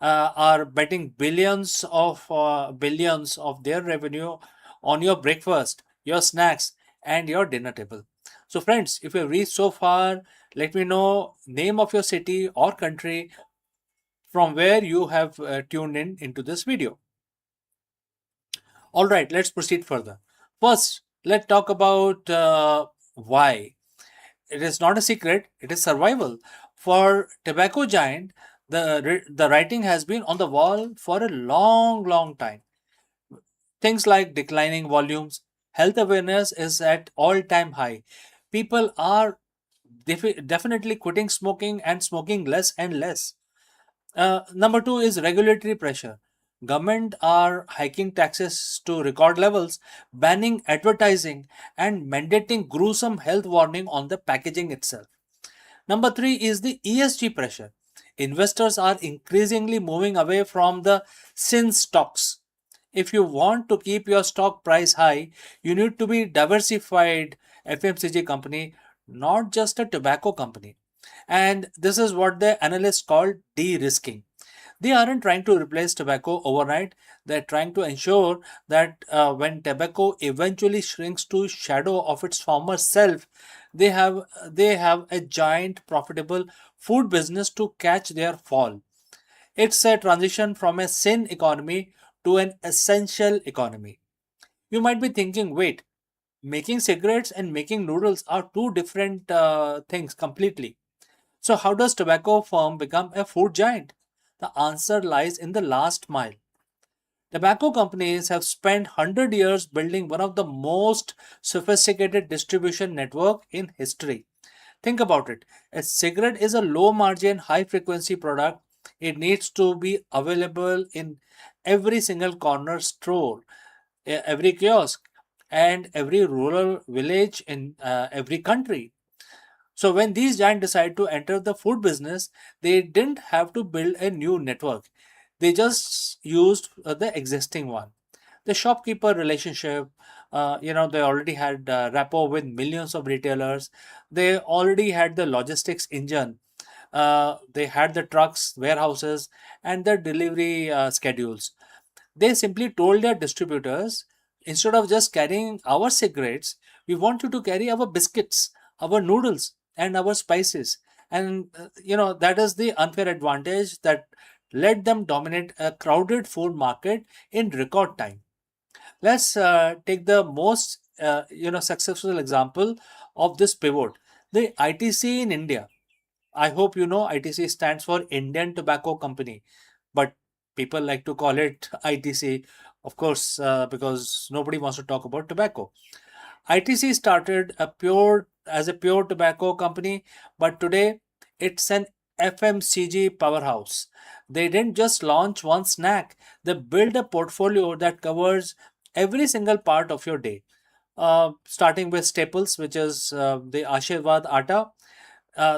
are betting billions of their revenue on your breakfast, your snacks, and your dinner table. So, friends, if you have reached so far, let me know name of your city or country from where you have tuned in into this video. All right, let's proceed further. First, let's talk about why. It is not a secret, it is survival. For tobacco giant, the writing has been on the wall for a long, long time. Things like declining volumes, health awareness is at all-time high. People are definitely quitting smoking and smoking less and less. Number two is regulatory pressure. Government are hiking taxes to record levels, banning advertising, and mandating gruesome health warning on the packaging itself. Number three is the ESG pressure. Investors are increasingly moving away from the sin stocks. If you want to keep your stock price high, you need to be diversified FMCG company, not just a tobacco company. And this is what the analysts call de-risking. They aren't trying to replace tobacco overnight. They're trying to ensure that when tobacco eventually shrinks to shadow of its former self, they have a giant profitable food business to catch their fall. It's a transition from a sin economy to an essential economy. You might be thinking, wait, making cigarettes and making noodles are two different things completely. So, how does tobacco firm become a food giant? The answer lies in the last mile. Tobacco companies have spent 100 years building one of the most sophisticated distribution network in history. Think about it. A cigarette is a low margin, high frequency product. It needs to be available in every single corner store, every kiosk, and every rural village in every country. So when these giants decided to enter the food business, they didn't have to build a new network. They just used the existing one. The shopkeeper relationship, they already had rapport with millions of retailers. They already had the logistics engine. They had the trucks, warehouses, and the delivery schedules. They simply told their distributors, instead of just carrying our cigarettes, we want you to carry our biscuits, our noodles, and our spices. And that is the unfair advantage that let them dominate a crowded food market in record time. Let's take the most successful example of this pivot, the ITC in India. I hope you know ITC stands for Indian Tobacco Company, but people like to call it ITC, of course, because nobody wants to talk about tobacco. ITC started as a pure tobacco company, but today it's an FMCG powerhouse. They didn't just launch one snack; they built a portfolio that covers every single part of your day. Starting with staples, which is the Ashirwad Atta.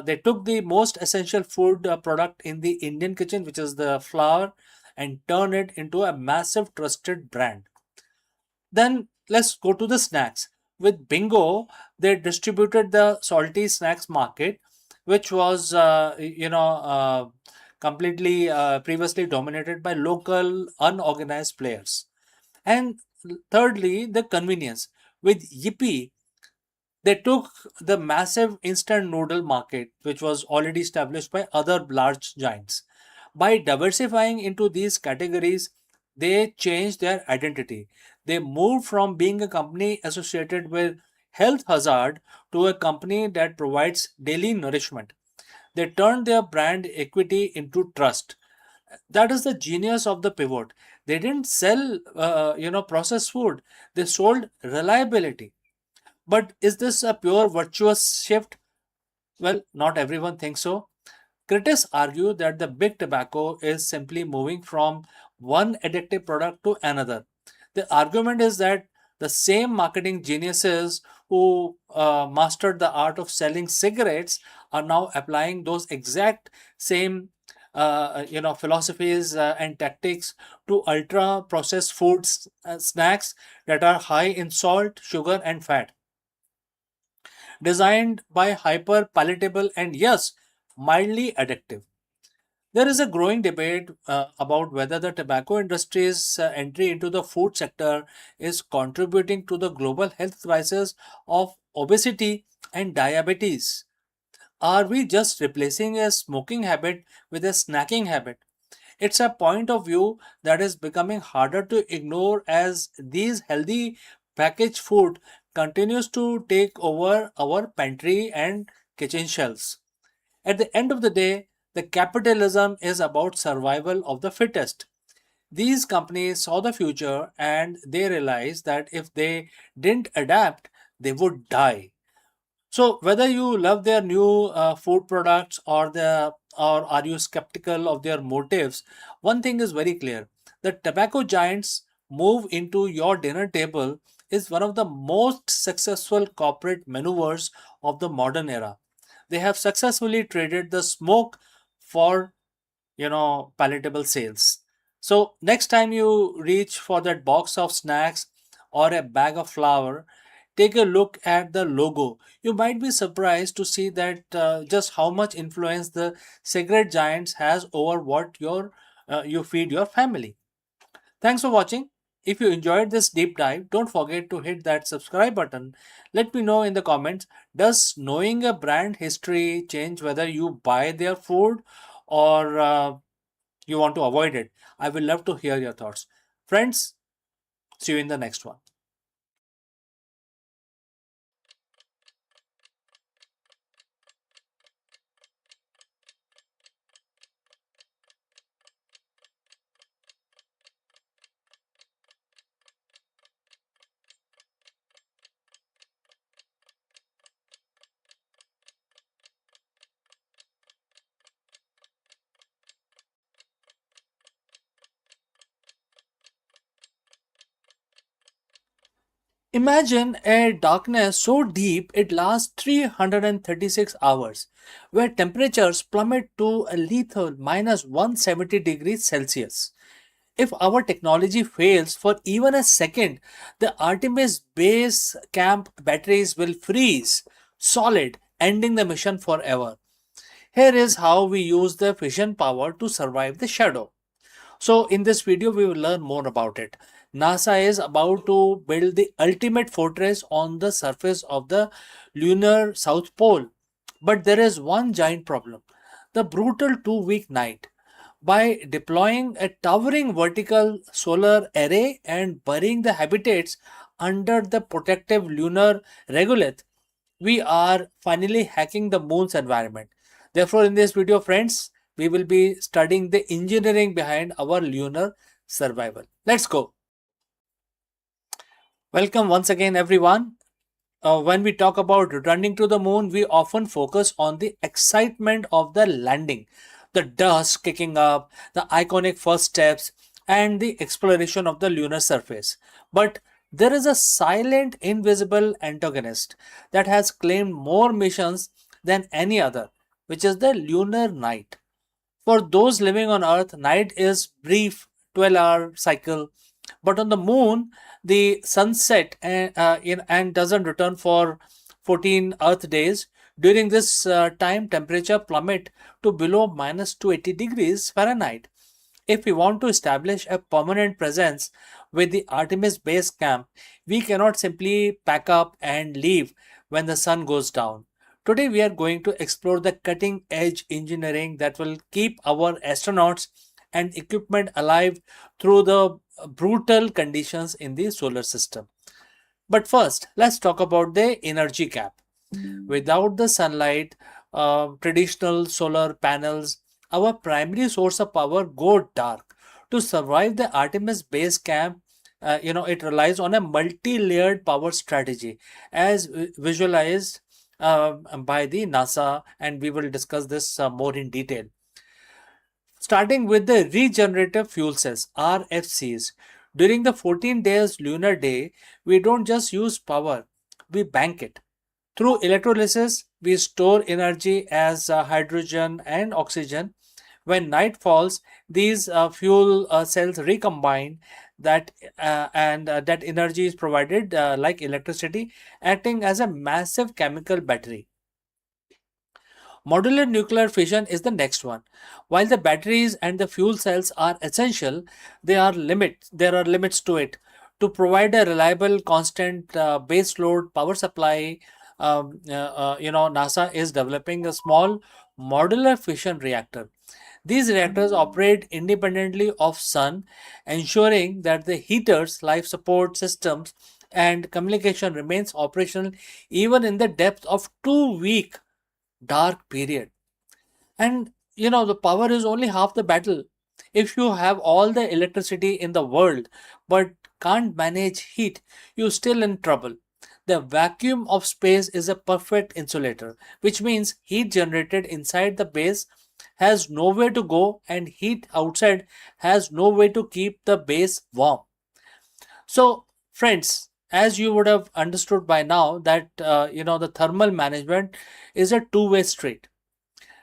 They took the most essential food product in the Indian kitchen, which is the flour, and turned it into a massive trusted brand. Then let's go to the snacks. With Bingo, they distributed the salty snacks market, which was, completely previously dominated by local unorganized players. And thirdly, the convenience. With Yippee, they took the massive instant noodle market, which was already established by other large giants. By diversifying into these categories, they changed their identity. They moved from being a company associated with health hazard to a company that provides daily nourishment. They turned their brand equity into trust. That is the genius of the pivot. They didn't sell, processed food. They sold reliability. But is this a pure virtuous shift? Well, not everyone thinks so. Critics argue that the big tobacco is simply moving from one addictive product to another. The argument is that the same marketing geniuses who mastered the art of selling cigarettes are now applying those exact same philosophies and tactics to ultra processed foods snacks that are high in salt, sugar, and fat, designed by hyper palatable and yes, mildly addictive. There is a growing debate about whether the tobacco industry's entry into the food sector is contributing to the global health crisis of obesity and diabetes. Are we just replacing a smoking habit with a snacking habit? It's a point of view that is becoming harder to ignore as these healthy packaged food continues to take over our pantry and kitchen shelves. At the end of the day, the capitalism is about survival of the fittest. These companies saw the future and they realized that if they didn't adapt, they would die. So whether you love their new food products or are you skeptical of their motives, one thing is very clear: the tobacco giants move into your dinner table is one of the most successful corporate maneuvers of the modern era. They have successfully traded the smoke for palatable sales. So next time you reach for that box of snacks or a bag of flour, take a look at the logo. You might be surprised to see that just how much influence the cigarette giants has over what you feed your family. Thanks for watching. If you enjoyed this deep dive, don't forget to hit that subscribe button. Let me know in the comments, does knowing a brand history change whether you buy their food or you want to avoid it? I will love to hear your thoughts. Friends, see you in the next one. Imagine a darkness so deep it lasts 336 hours, where temperatures plummet to a lethal minus 170 degrees Celsius. If our technology fails for even a second, the Artemis base camp batteries will freeze solid, ending the mission forever. Here is how we use the fission power to survive the shadow. So, in this video, we will learn more about it. NASA is about to build the ultimate fortress on the surface of the lunar South Pole. But there is one giant problem: the brutal 2 week night. By deploying a towering vertical solar array and burying the habitats under the protective lunar regolith, we are finally hacking the moon's environment. Therefore, in this video, friends, we will be studying the engineering behind our lunar survival. Let's go. Welcome once again, everyone. When we talk about returning to the moon, we often focus on the excitement of the landing, the dust kicking up, the iconic first steps, and the exploration of the lunar surface. But there is a silent, invisible antagonist that has claimed more missions than any other, which is the lunar night. For those living on Earth, night is brief 12-hour cycle, but on the moon, the sunset and doesn't return for 14 Earth days. During this time, temperature plummet to below minus 280 degrees Fahrenheit. If we want to establish a permanent presence with the Artemis base camp, we cannot simply pack up and leave when the sun goes down. Today, we are going to explore the cutting edge engineering that will keep our astronauts and equipment alive through the brutal conditions in the solar system. But first, let's talk about the energy gap. Without the sunlight, traditional solar panels, our primary source of power go dark. To survive the Artemis base camp, it relies on a multi-layered power strategy, as visualized by the NASA, and we will discuss this more in detail. Starting with the regenerative fuel cells, RFCs. During the 14 days lunar day, we don't just use power, we bank it. Through electrolysis, we store energy as hydrogen and oxygen. When night falls, these fuel cells recombine that energy is provided like electricity, acting as a massive chemical battery. Modular nuclear fission is the next one. While the batteries and the fuel cells are essential, there are limits to it. To provide a reliable, constant base load power supply, NASA is developing a small modular fission reactor. These reactors operate independently of sun, ensuring that the heaters, life support systems, and communication remains operational even in the depth of 2 week dark period. And the power is only half the battle. If you have all the electricity in the world but can't manage heat, you're still in trouble. The vacuum of space is a perfect insulator, which means heat generated inside the base has nowhere to go and heat outside has no way to keep the base warm. So, friends, as you would have understood by now that the thermal management is a two-way street.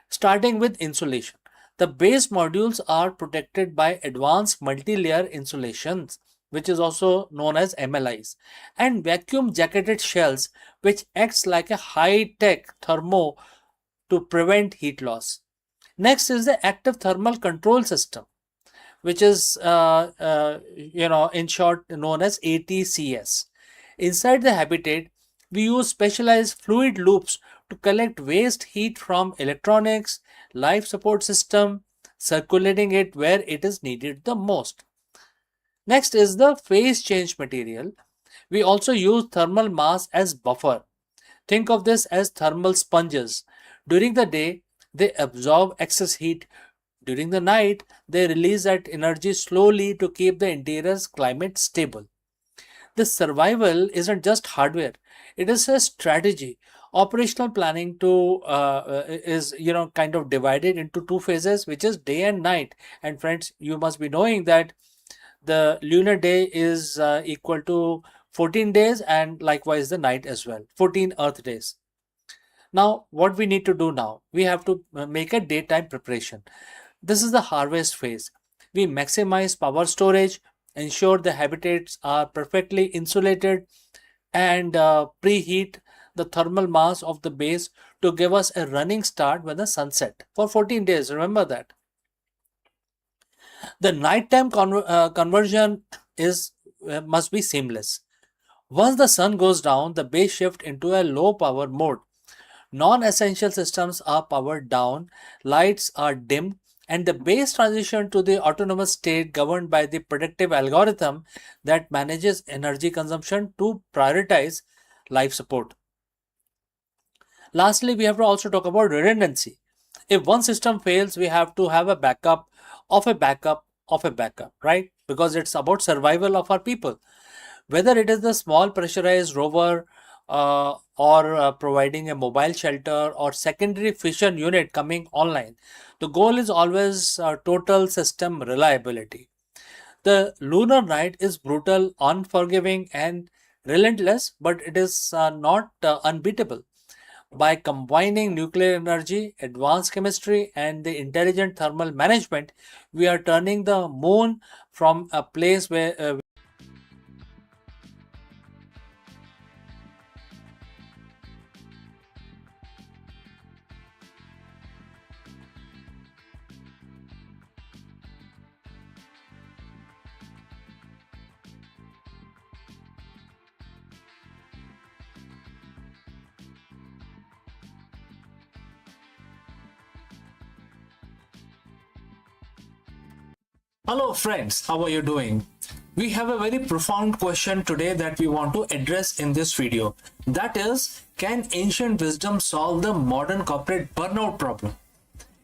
Starting with insulation. The base modules are protected by advanced multi-layer insulations, which is also known as MLIs, and vacuum jacketed shells, which acts like a high-tech thermo to prevent heat loss. Next is the active thermal control system, which is in short known as ATCS. Inside the habitat, we use specialized fluid loops to collect waste heat from electronics, life support system, circulating it where it is needed the most. Next is the phase change material. We also use thermal mass as buffer. Think of this as thermal sponges. During the day, they absorb excess heat. During the night, they release that energy slowly to keep the interior's climate stable. This survival isn't just hardware, it is a strategy. Operational planning is kind of divided into two phases, which is day and night. And friends, you must be knowing that the lunar day is equal to 14 days, and likewise the night as well, 14 earth days. Now what we need to do now, we have to make a daytime preparation. This is the harvest phase. We maximize power storage, ensure the habitats are perfectly insulated, and preheat the thermal mass of the base to give us a running start when the sun set for 14 days. Remember that. The nighttime conversion is must be seamless. Once the sun goes down, the base shift into a low power mode. Non-essential systems are powered down, lights are dimmed, and the base transition to the autonomous state governed by the predictive algorithm that manages energy consumption to prioritize life support. Lastly, we have to also talk about redundancy. If one system fails, we have to have a backup of a backup of a backup, right? Because it's about survival of our people. Whether it is the small pressurized rover or providing a mobile shelter or secondary fission unit coming online, the goal is always total system reliability. The lunar night is brutal, unforgiving, and relentless, but it is not unbeatable. By combining nuclear energy, advanced chemistry, and the intelligent thermal management, we are turning the moon from a place where Hello friends, how are you doing? We have a very profound question today that we want to address in this video. That is, can ancient wisdom solve the modern corporate burnout problem?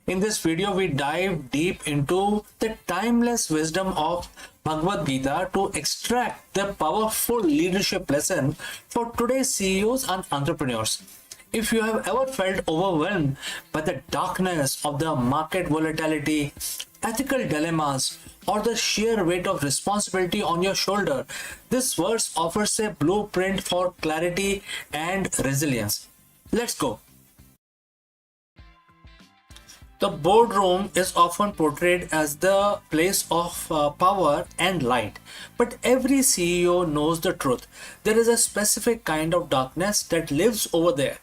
In this video, we dive deep into the timeless wisdom of Bhagavad Gita to extract the powerful leadership lesson for today's CEOs and entrepreneurs. If you have ever felt overwhelmed by the darkness of the market volatility, ethical dilemmas, or the sheer weight of responsibility on your shoulder, this verse offers a blueprint for clarity and resilience. Let's go. The boardroom is often portrayed as the place of power and light, but every CEO knows the truth. There is a specific kind of darkness that lives over there.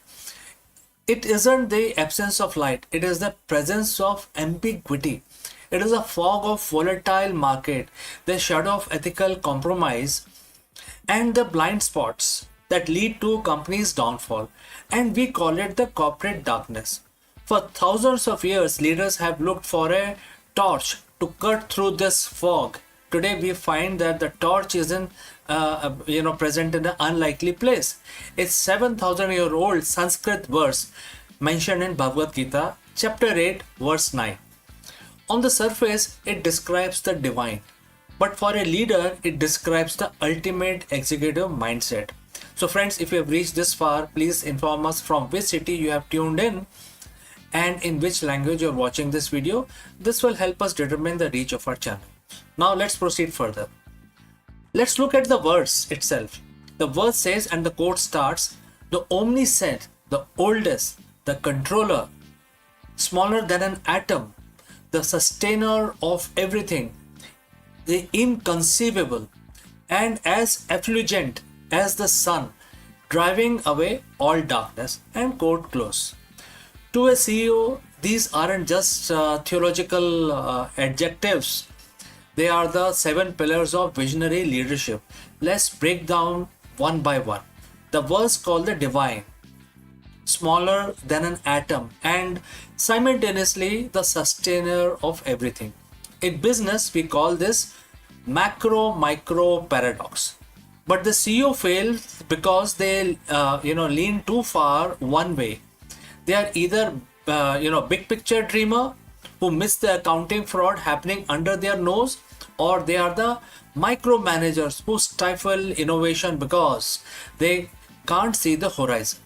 It isn't the absence of light, it is the presence of ambiguity. It is a fog of volatile market, the shadow of ethical compromise, and the blind spots that lead to companies' downfall. And we call it the corporate darkness. For thousands of years, leaders have looked for a torch to cut through this fog. Today, we find that the torch isn't, present in an unlikely place. It's 7,000-year-old Sanskrit verse mentioned in Bhagavad Gita, chapter 8, verse 9. On the surface, it describes the divine, but for a leader, it describes the ultimate executive mindset. So, friends, if you have reached this far, please inform us from which city you have tuned in and in which language you're watching this video. This will help us determine the reach of our channel. Now let's proceed further. Let's look at the verse itself. The verse says, and the quote starts, the omniscient, the oldest, the controller, smaller than an atom, the sustainer of everything, the inconceivable, and as effulgent as the sun, driving away all darkness. And quote close. To a CEO, these aren't just theological adjectives. They are the 7 pillars of visionary leadership. Let's break down one by one. The verse called the divine, smaller than an atom, and simultaneously the sustainer of everything. In business, we call this macro-micro paradox. But the CEO fails because they lean too far one way. They are either big picture dreamer who miss the accounting fraud happening under their nose, or they are the micromanagers who stifle innovation because they can't see the horizon.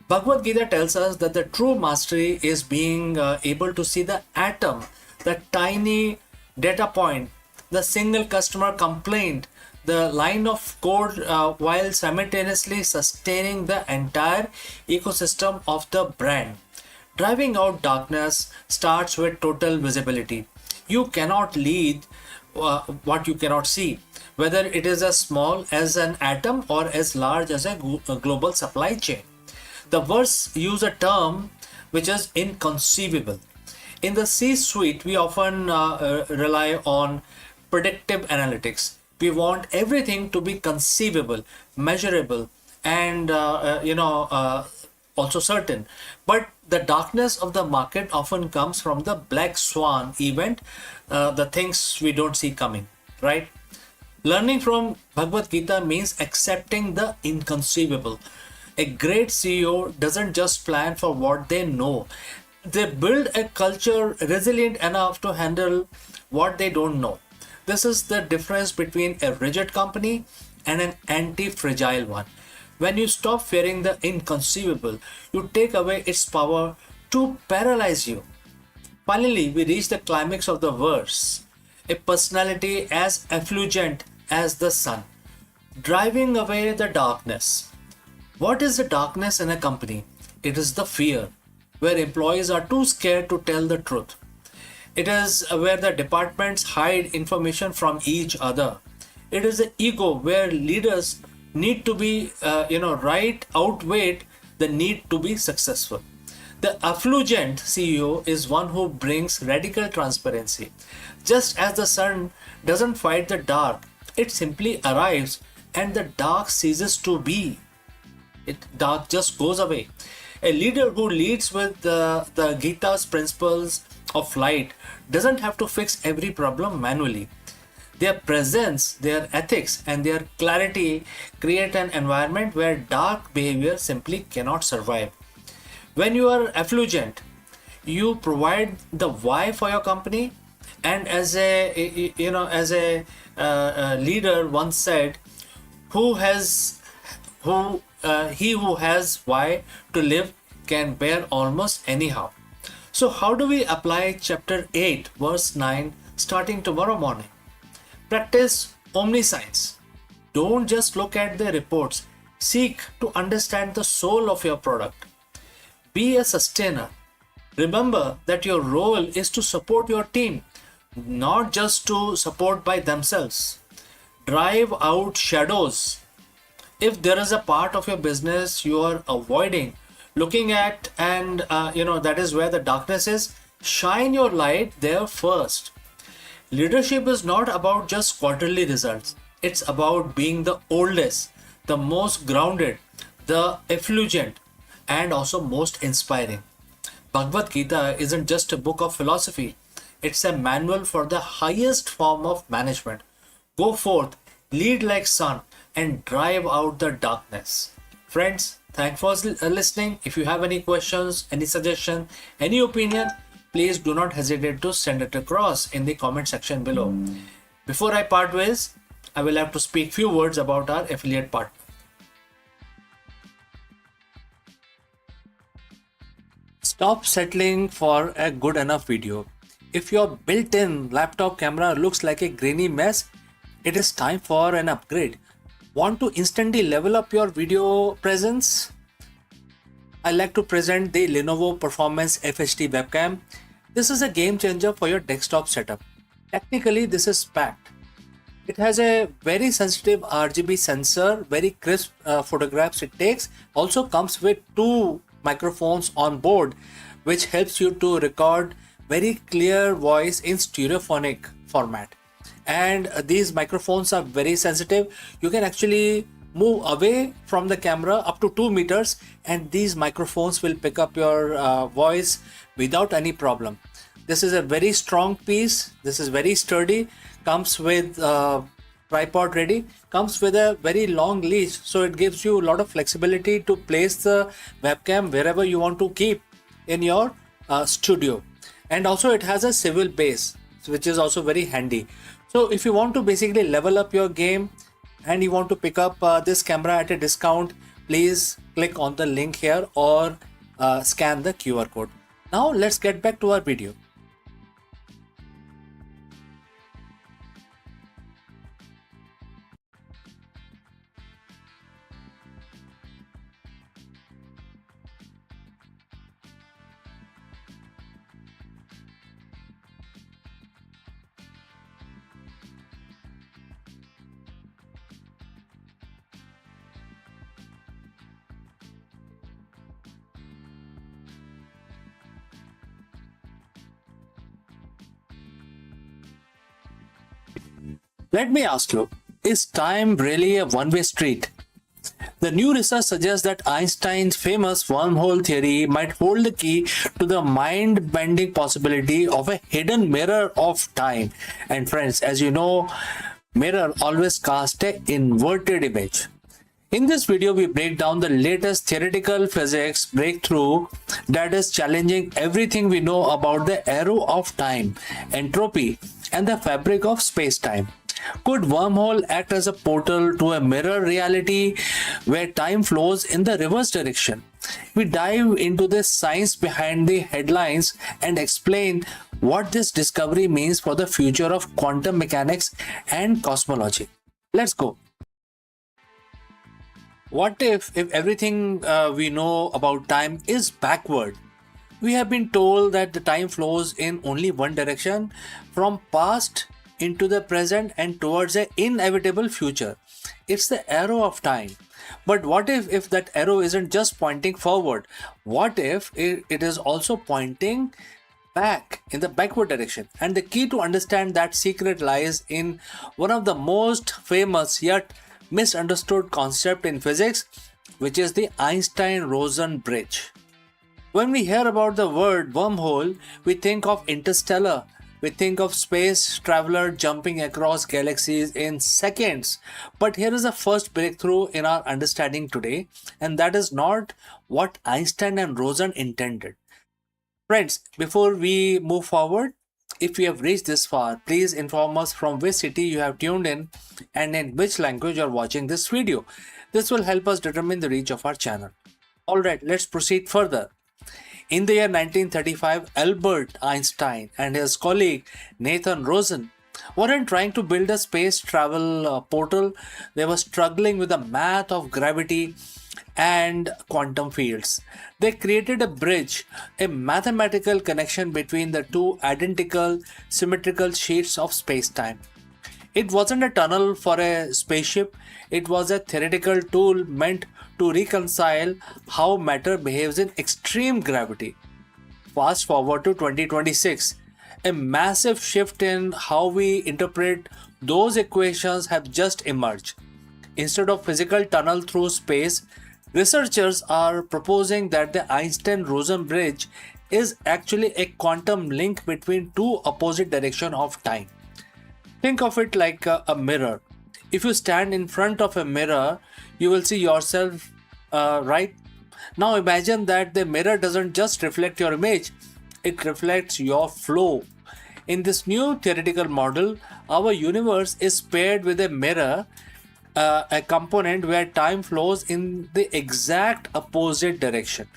Bhagavad Gita tells us that the true mastery is being able to see the atom, the tiny data point, the single customer complaint, the line of code, while simultaneously sustaining the entire ecosystem of the brand. Driving out darkness starts with total visibility. You cannot lead what you cannot see, whether it is as small as an atom or as large as a global supply chain. The verse uses a term which is inconceivable. In the C-suite, we often rely on predictive analytics. We want everything to be conceivable, measurable, and also certain. But the darkness of the market often comes from the black swan event, the things we don't see coming, right? Learning from Bhagavad Gita means accepting the inconceivable. A great CEO doesn't just plan for what they know. They build a culture resilient enough to handle what they don't know. This is the difference between a rigid company and an anti-fragile one. When you stop fearing the inconceivable, you take away its power to paralyze you. Finally, we reach the climax of the verse. A personality as effulgent as the sun, driving away the darkness. What is the darkness in a company? It is the fear, where employees are too scared to tell the truth. It is where the departments hide information from each other. It is the ego where leaders need to be, right, outweighed the need to be successful. The effulgent CEO is one who brings radical transparency. Just as the sun doesn't fight the dark, it simply arrives and the dark ceases to be. Dark just goes away. A leader who leads with the Gita's principles of light doesn't have to fix every problem manually. Their presence, their ethics, and their clarity create an environment where dark behavior simply cannot survive. When you are effulgent, you provide the why for your company, and as a leader once said, he who has why to live can bear almost anyhow. So how do we apply chapter 8 verse 9 starting tomorrow morning? Practice omniscience. Don't just look at the reports. Seek to understand the soul of your product. Be a sustainer. Remember that your role is to support your team, not just to support by themselves. Drive out shadows. If there is a part of your business you are avoiding looking at, and that is where the darkness is, shine your light there first. Leadership is not about just quarterly results. It's about being the oldest, the most grounded, the effulgent, and also most inspiring. Bhagavad Gita isn't just a book of philosophy, it's a manual for the highest form of management. Go forth, lead like sun, and drive out the darkness. Friends, thanks for listening. If you have any questions, any suggestion, any opinion, please do not hesitate to send it across in the comment section below. Before I part ways, I will have to speak few words about our affiliate partner. Stop settling for a good enough video. If your built-in laptop camera looks like a grainy mess, it is time for an upgrade. Want to instantly level up your video presence? I like to present the Lenovo Performance FHD webcam. This is a game changer for your desktop setup. Technically, this is packed. It has a very sensitive RGB sensor, very crisp photographs it takes. Also comes with two microphones on board, which helps you to record very clear voice in stereophonic format. And these microphones are very sensitive. You can actually move away from the camera up to 2 meters and these microphones will pick up your voice without any problem. This is a very strong piece. This is very sturdy. Comes with tripod ready. Comes with a very long leash, so it gives you a lot of flexibility to place the webcam wherever you want to keep in your studio. And also it has a swivel base, which is also very handy. So if you want to basically level up your game and you want to pick up this camera at a discount, please click on the link here or scan the QR code. Now let's get back to our video. Let me ask you, is time really a one-way street? The new research suggests that Einstein's famous wormhole theory might hold the key to the mind-bending possibility of a hidden mirror of time. And friends, as you know, mirror always casts an inverted image. In this video, we break down the latest theoretical physics breakthrough that is challenging everything we know about the arrow of time, entropy, and the fabric of space-time. Could wormhole act as a portal to a mirror reality where time flows in the reverse direction? We dive into the science behind the headlines and explain what this discovery means for the future of quantum mechanics and cosmology. Let's go. What if everything we know about time is backward? We have been told that the time flows in only one direction, from past into the present and towards an inevitable future. It's the arrow of time. But what if that arrow isn't just pointing forward? What if it is also pointing back in the backward direction? And the key to understand that secret lies in one of the most famous yet misunderstood concept in physics, which is the Einstein-Rosen bridge. When we hear about the word wormhole, we think of interstellar. We think of space traveler jumping across galaxies in seconds. But here is the first breakthrough in our understanding today, and that is not what Einstein and Rosen intended. Friends, before we move forward, if you have reached this far, please inform us from which city you have tuned in and in which language you are watching this video. This will help us determine the reach of our channel. Alright, let's proceed further. In the year 1935, Albert Einstein and his colleague Nathan Rosen weren't trying to build a space travel portal. They were struggling with the math of gravity and quantum fields. They created a bridge, a mathematical connection between the two identical symmetrical sheets of space-time. It wasn't a tunnel for a spaceship, it was a theoretical tool meant to reconcile how matter behaves in extreme gravity. Fast forward to 2026, a massive shift in how we interpret those equations have just emerged. Instead of physical tunnel through space, researchers are proposing that the Einstein-Rosen bridge is actually a quantum link between two opposite direction of time. Think of it like a mirror. If you stand in front of a mirror, you will see yourself, right? Now imagine that the mirror doesn't just reflect your image, it reflects your flow. In this new theoretical model, our universe is paired with a mirror, a component where time flows in the exact opposite direction.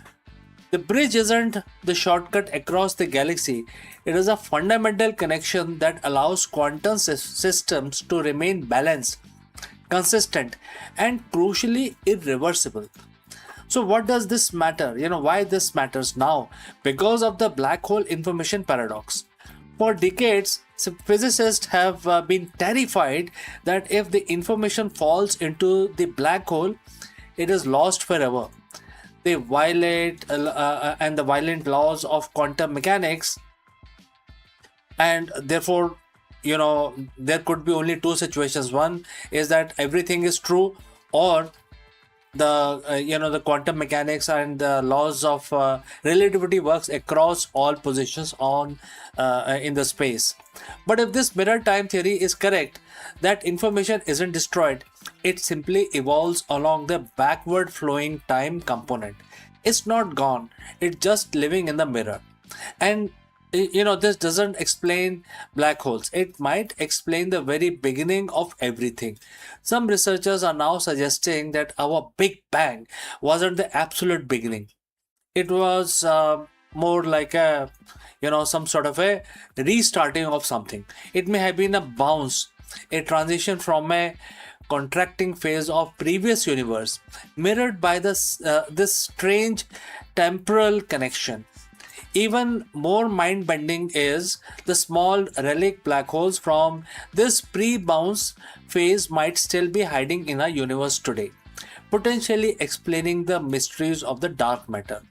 The bridge isn't the shortcut across the galaxy, it is a fundamental connection that allows quantum systems to remain balanced, consistent, and crucially irreversible. So, what does this matter? Why this matters now? Because of the black hole information paradox. For decades, physicists have been terrified that if the information falls into the black hole, it is lost forever. They violate and the violent laws of quantum mechanics, and therefore, there could be only two situations. One is that everything is true, or the quantum mechanics and the laws of relativity works across all positions on in the space. But if this mirror time theory is correct, that information isn't destroyed, it simply evolves along the backward flowing time component. It's not gone, it's just living in the mirror. And this doesn't explain black holes, it might explain the very beginning of everything. Some researchers are now suggesting that our big bang wasn't the absolute beginning. It was more like a some sort of a restarting of something. It may have been a bounce, a transition from a contracting phase of previous universe, mirrored by this strange temporal connection. Even more mind-bending is the small relic black holes from this pre-bounce phase might still be hiding in our universe today, potentially explaining the mysteries of the dark matter.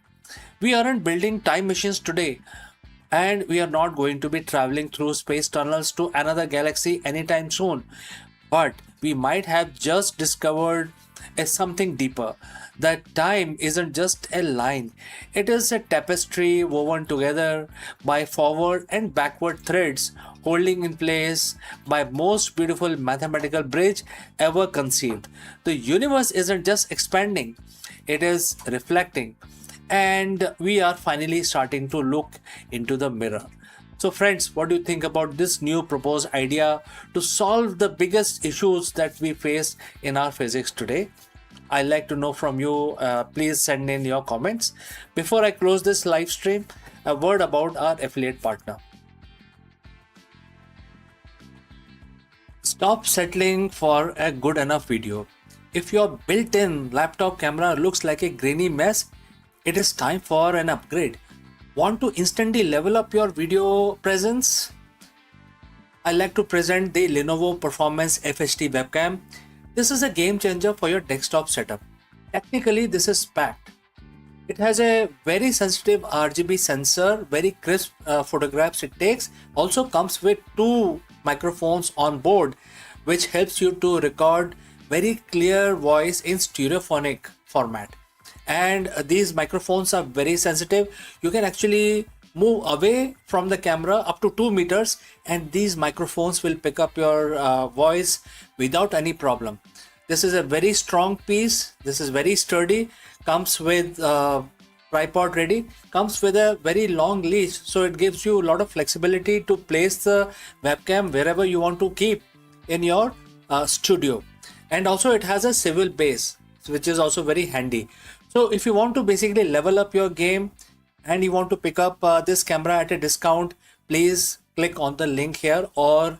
We aren't building time machines today, and we are not going to be traveling through space tunnels to another galaxy anytime soon. But we might have just discovered something deeper. That time isn't just a line, it is a tapestry woven together by forward and backward threads, holding in place by most beautiful mathematical bridge ever conceived. The universe isn't just expanding, it is reflecting, and we are finally starting to look into the mirror. So friends, what do you think about this new proposed idea to solve the biggest issues that we face in our physics today? I'd like to know from you. Please send in your comments. Before I close this live stream, a word about our affiliate partner. Stop settling for a good enough video. If your built-in laptop camera looks like a grainy mess, it is time for an upgrade. Want to instantly level up your video presence? I like to present the Lenovo Performance FHD webcam. This is a game changer for your desktop setup. Technically, this is packed. It has a very sensitive RGB sensor, very crisp photographs it takes. Also comes with two microphones on board, which helps you to record very clear voice in stereophonic format. And these microphones are very sensitive. You can actually move away from the camera up to 2 meters, and these microphones will pick up your voice without any problem. This is a very strong piece. This is very sturdy. Comes with tripod ready. Comes with a very long leash, so it gives you a lot of flexibility to place the webcam wherever you want to keep in your studio. And also it has a swivel base, which is also very handy. So if you want to basically level up your game and you want to pick up this camera at a discount, please click on the link here or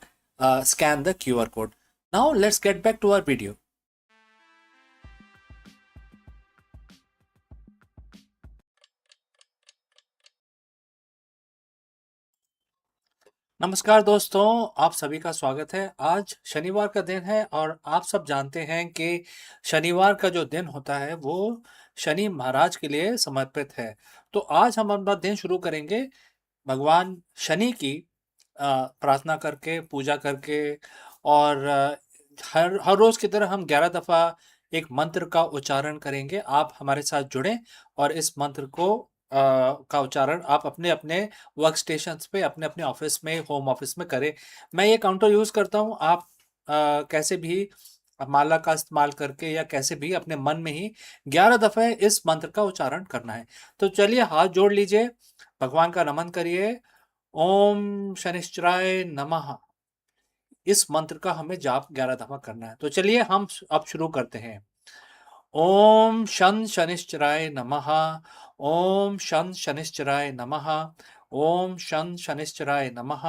scan the QR code. Now let's get back to our video. नमस्कार दोस्तों, आप सभी का स्वागत है। आज शनिवार का दिन है और आप सब जानते हैं कि शनिवार का जो दिन होता है वो शनि महाराज के लिए समर्पित है। तो आज हम अपना दिन शुरू करेंगे भगवान शनि की प्रार्थना करके, पूजा करके, और हर रोज की तरह हम 11 दफा एक मंत्र का उच्चारण करेंगे। आप हमारे साथ जुड़ें और इस मंत्र को का उच्चारण आप अपने अपने वर्क स्टेशन पे, अपने अपने ऑफिस में, होम ऑफिस में करें। मैं ये काउंटर यूज़ करता हूँ, आप कैसे भी माला का इस्तेमाल करके या कैसे भी अपने मन में ही 11 दफ़े इस मंत्र का उच्चारण करना है। तो चलिए हाथ जोड़ लीजिए, भगवान का नमन करिए। ओम शनिश्चराय नमः, इस मंत्र का हमें जाप 11 दफ़ा करना है। तो चलिए हम अब शुरू करते हैं। ओम शन शनिश्चराय नमः। ओम शन शनिश्चराय नमः। ओम शन शनिश्चराय नमः।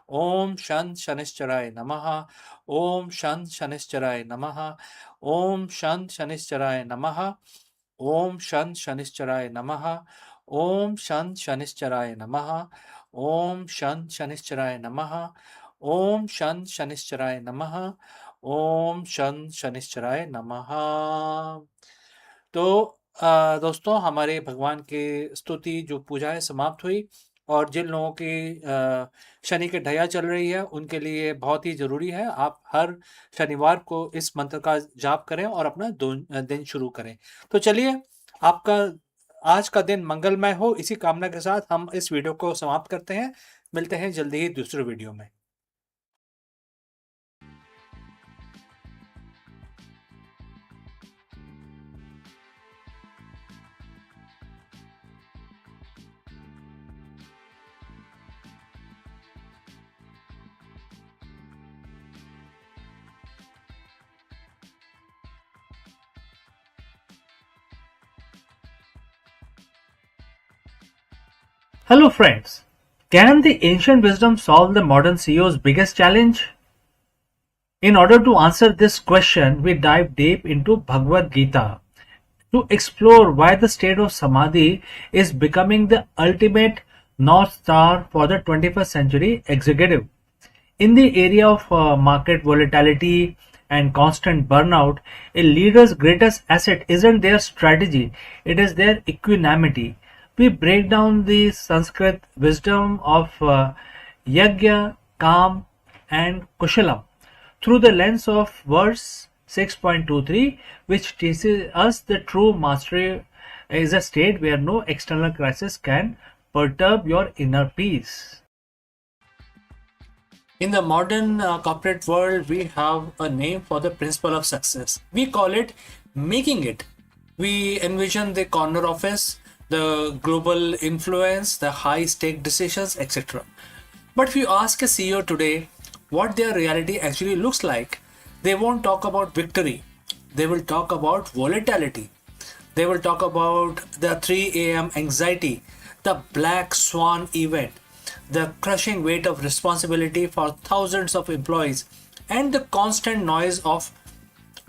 ओम शन शनिश्चराय नमः। ओम शन शनिश्चराय नमः। ओम शन शनिश्चराय नमः। ओम शन शनिश्चराय नमः। ओम शन शनिश्चराय नमः। ओम शन शनिश्चराय नमः। ओम शन शनिश्चराय नमः। ओम शन शनिश्चराय नमः। तो दोस्तों, हमारे भगवान की स्तुति जो पूजा है समाप्त हुई, और जिन लोगों की शनि की ढैया चल रही है उनके लिए बहुत ही ज़रूरी है आप हर शनिवार को इस मंत्र का जाप करें और अपना दिन शुरू करें। तो चलिए, आपका आज का दिन मंगलमय हो, इसी कामना के साथ हम इस वीडियो को समाप्त करते हैं। मिलते हैं जल्दी ही दूसरे वीडियो में। Hello friends, can the ancient wisdom solve the modern CEO's biggest challenge? In order to answer this question, we dive deep into Bhagavad Gita to explore why the state of Samadhi is becoming the ultimate North Star for the 21st century executive. In the area of market volatility and constant burnout, a leader's greatest asset isn't their strategy, it is their equanimity. We break down the Sanskrit wisdom of Yajna, Kam, and Kushalam through the lens of verse 6.23, which teaches us the true mastery is a state where no external crisis can perturb your inner peace. In the modern corporate world, we have a name for the principle of success. We call it making it. We envision the corner office, the global influence, the high stake decisions, etc. But if you ask a CEO today what their reality actually looks like, they won't talk about victory. They will talk about volatility. They will talk about the 3 a.m. anxiety, the black swan event, the crushing weight of responsibility for thousands of employees, and the constant noise of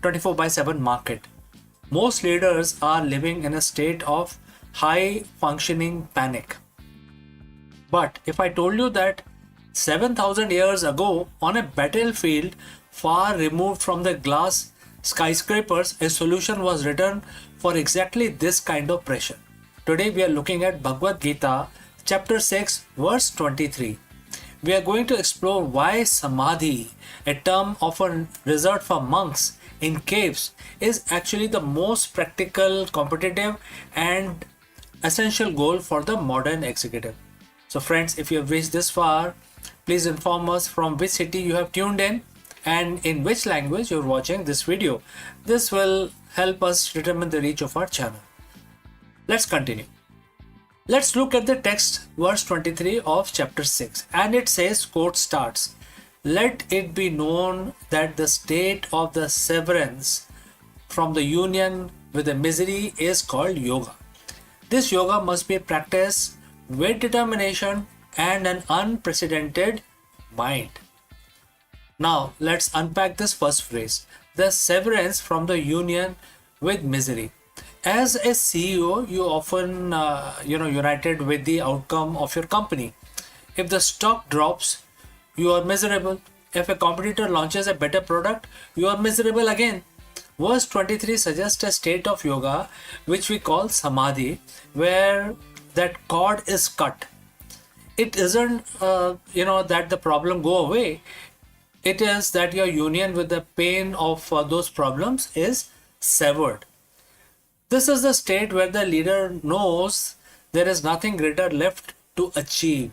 24 by 7 market. Most leaders are living in a state of high functioning panic. But if I told you that 7,000 years ago, on a battlefield far removed from the glass skyscrapers, a solution was written for exactly this kind of pressure. Today we are looking at Bhagavad Gita, chapter 6, verse 23. We are going to explore why Samadhi, a term often reserved for monks in caves, is actually the most practical, competitive, and essential goal for the modern executive. So friends, if you have reached this far, please inform us from which city you have tuned in and in which language you are watching this video. This will help us determine the reach of our channel. Let's continue. Let's look at the text, verse 23 of chapter 6, and it says, quote starts, "Let it be known that the state of the severance from the union with the misery is called yoga. This yoga must be practiced with determination and an unprecedented mind." Now let's unpack this first phrase, the severance from the union with misery. As a CEO, you often united with the outcome of your company. If the stock drops, you are miserable. If a competitor launches a better product, you are miserable again. Verse 23 suggests a state of yoga which we call samadhi, where that cord is cut. It isn't that the problem go away. It is that your union with the pain of those problems is severed. This is the state where the leader knows there is nothing greater left to achieve.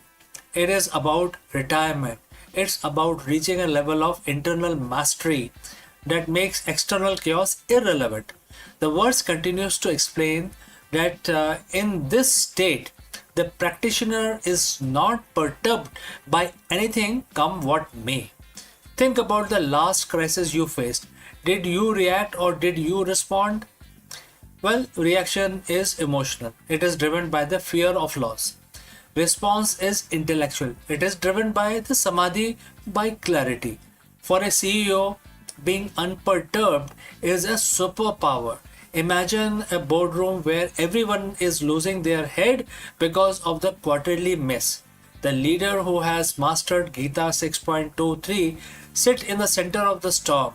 It is about retirement. It's about reaching a level of internal mastery that makes external chaos irrelevant. The verse continues to explain that in this state, the practitioner is not perturbed by anything come what may. Think about the last crisis you faced. Did you react or did you respond? Well, reaction is emotional. It is driven by the fear of loss. Response is intellectual. It is driven by the samadhi, by clarity. For a CEO, being unperturbed is a superpower. Imagine a boardroom where everyone is losing their head because of the quarterly mess. The leader who has mastered Gita 6.23 sits in the center of the storm.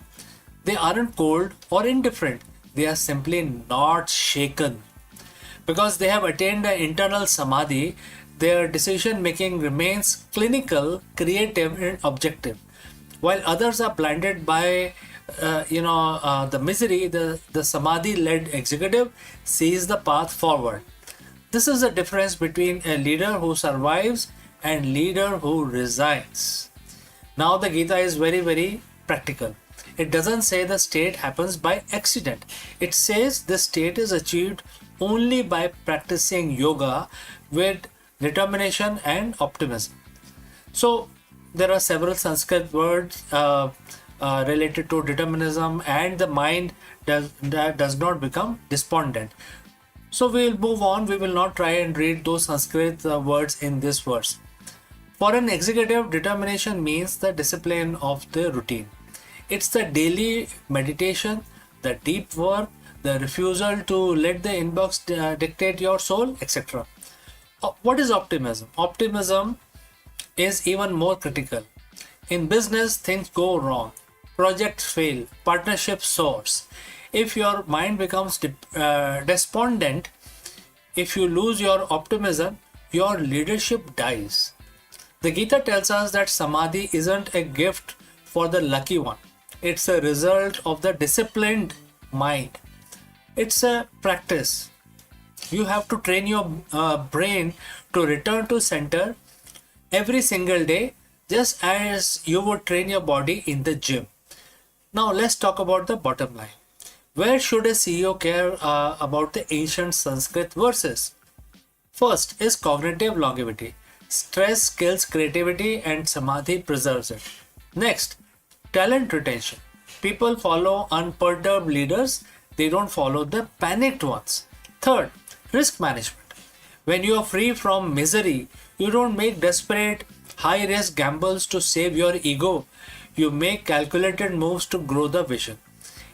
They aren't cold or indifferent. They are simply not shaken. Because they have attained an internal samadhi, their decision making remains clinical, creative, and objective. While others are blinded by the misery, the samadhi led executive sees the path forward. This is the difference between a leader who survives and leader who resigns. Now the Gita is very, very practical. It doesn't say the state happens by accident. It says the state is achieved only by practicing yoga with determination and optimism. So there are several Sanskrit words related to determinism, and the mind does not become despondent. So we will move on. We will not try and read those Sanskrit words in this verse. For an executive, determination means the discipline of the routine. It's the daily meditation, the deep work, the refusal to let the inbox dictate your soul, etc. What is optimism? Optimism is even more critical. In business, things go wrong. Projects fail. Partnerships soars. If your mind becomes despondent, if you lose your optimism, your leadership dies. The Gita tells us that samadhi isn't a gift for the lucky one. It's a result of the disciplined mind. It's a practice. You have to train your brain to return to center every single day, just as you would train your body in the gym. Now let's talk about the bottom line. Where should a CEO care about the ancient Sanskrit verses? First is cognitive longevity. Stress kills creativity and samadhi preserves it. Next, talent retention. People follow unperturbed leaders, they don't follow the panicked ones. Third, risk management. When you are free from misery, you don't make desperate, high risk gambles to save your ego. You make calculated moves to grow the vision.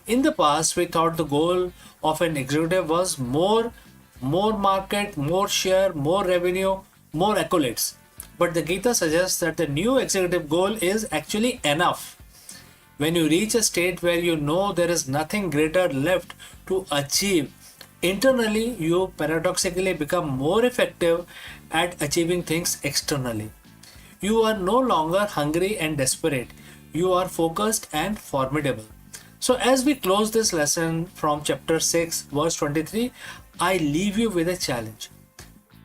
In the past, we thought the goal of an executive was more market, more share, more revenue, more accolades. But the Gita suggests that the new executive goal is actually enough. When you reach a state where you know there is nothing greater left to achieve, internally you paradoxically become more effective at achieving things externally. You are no longer hungry and desperate. You are focused and formidable. So as we close this lesson from chapter 6 verse 23, I leave you with a challenge.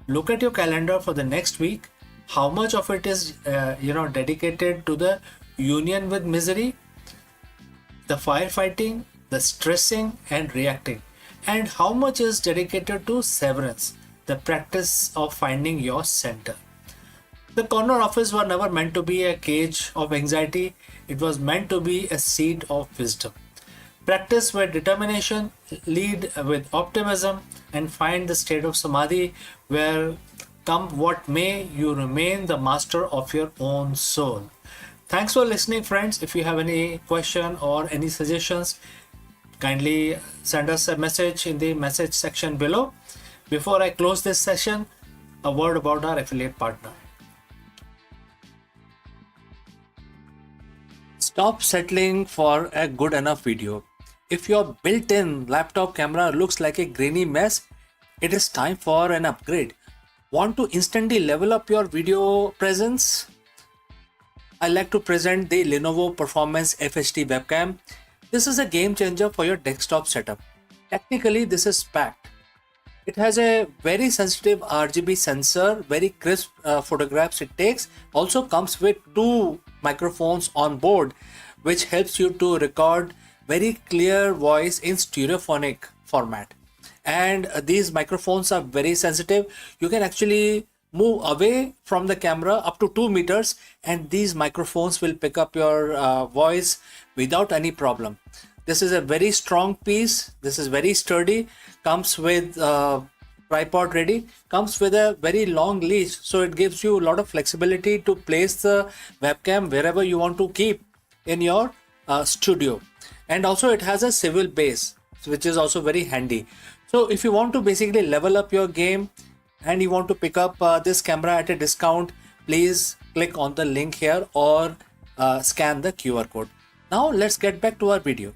Look at your calendar for the next week. How much of it is dedicated to the union with misery, the firefighting, the stressing and reacting, and how much is dedicated to severance, the practice of finding your center. The corner office was never meant to be a cage of anxiety. It was meant to be a seat of wisdom. Practice with determination, lead with optimism, and find the state of samadhi where, come what may, you remain the master of your own soul. Thanks for listening, friends. If you have any question or any suggestions, kindly send us a message in the message section below. Before I close this session, a word about our affiliate partner. Stop settling for a good enough video. If your built-in laptop camera looks like a grainy mess, it is time for an upgrade. Want to instantly level up your video presence? I like to present the Lenovo Performance FHD webcam. This is a game changer for your desktop setup. Technically, this is packed. It has a very sensitive RGB sensor, very crisp photographs it takes. Also comes with two microphones on board, which helps you to record very clear voice in stereophonic format. And these microphones are very sensitive. You can actually move away from the camera up to 2 meters, and these microphones will pick up your voice without any problem. This is a very strong piece. This is very sturdy. Comes with tripod ready. Comes with a very long leash, so it gives you a lot of flexibility to place the webcam wherever you want to keep in your studio. And also it has a swivel base, which is also very handy. So if you want to basically level up your game and you want to pick up this camera at a discount, please click on the link here or scan the QR code. Now let's get back to our video.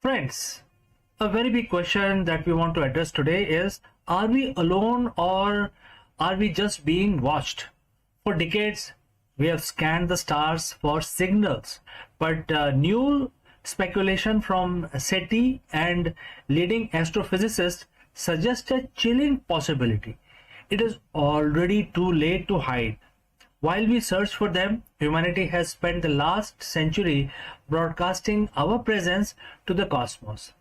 Friends, a very big question that we want to address today is, are we alone or are we just being watched? For decades, we have scanned the stars for signals, but new speculation from SETI and leading astrophysicists suggest a chilling possibility. It is already too late to hide. While we search for them, humanity has spent the last century broadcasting our presence to the cosmos.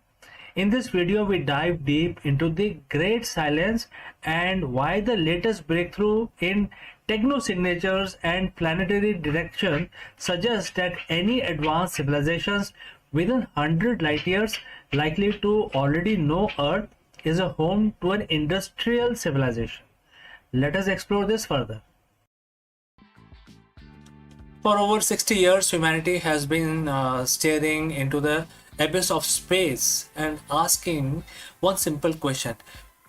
In this video, we dive deep into the great silence and why the latest breakthrough in technosignatures and planetary direction suggests that any advanced civilizations within 100 light years likely to already know Earth is a home to an industrial civilization. Let us explore this further. For over 60 years, humanity has been staring into the abyss of space and asking one simple question: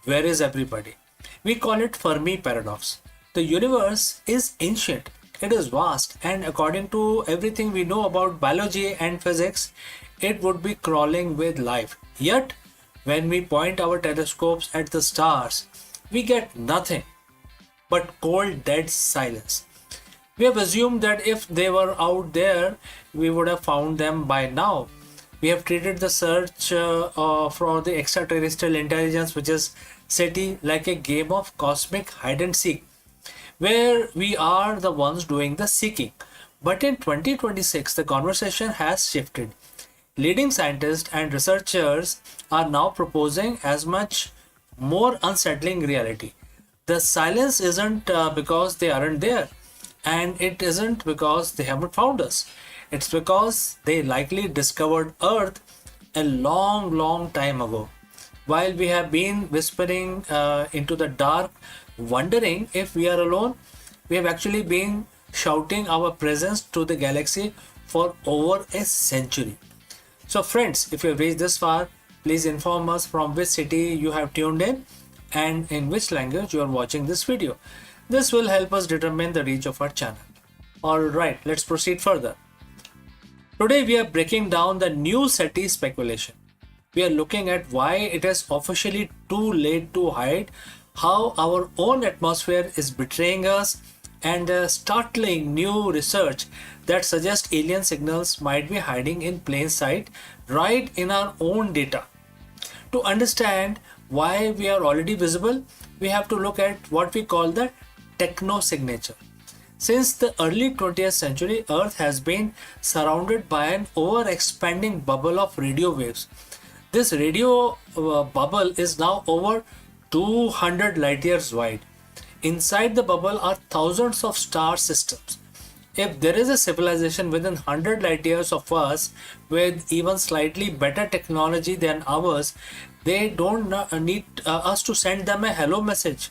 where is everybody? We call it Fermi paradox. The universe is ancient, it is vast, and according to everything we know about biology and physics, it would be crawling with life. Yet, when we point our telescopes at the stars, we get nothing but cold, dead silence. We have assumed that if they were out there, we would have found them by now. We have treated the search for the extraterrestrial intelligence, which is SETI, like a game of cosmic hide and seek, where we are the ones doing the seeking. But in 2026, the conversation has shifted. Leading scientists and researchers are now proposing as much more unsettling reality. The silence isn't because they aren't there, and it isn't because they haven't found us. It's because they likely discovered Earth a long, long time ago. While we have been whispering into the dark, wondering if we are alone, we have actually been shouting our presence to the galaxy for over a century. So, friends, if you have reached this far, please inform us from which city you have tuned in and in which language you are watching this video. This will help us determine the reach of our channel. Alright, let's proceed further. Today we are breaking down the new SETI speculation. We are looking at why it is officially too late to hide, how our own atmosphere is betraying us, and the startling new research that suggests alien signals might be hiding in plain sight right in our own data. To understand why we are already visible, we have to look at what we call the techno signature. Since the early 20th century, Earth has been surrounded by an over-expanding bubble of radio waves. This radio bubble is now over 200 light years wide. Inside the bubble are thousands of star systems. If there is a civilization within 100 light years of us with even slightly better technology than ours, they don't need us to send them a hello message.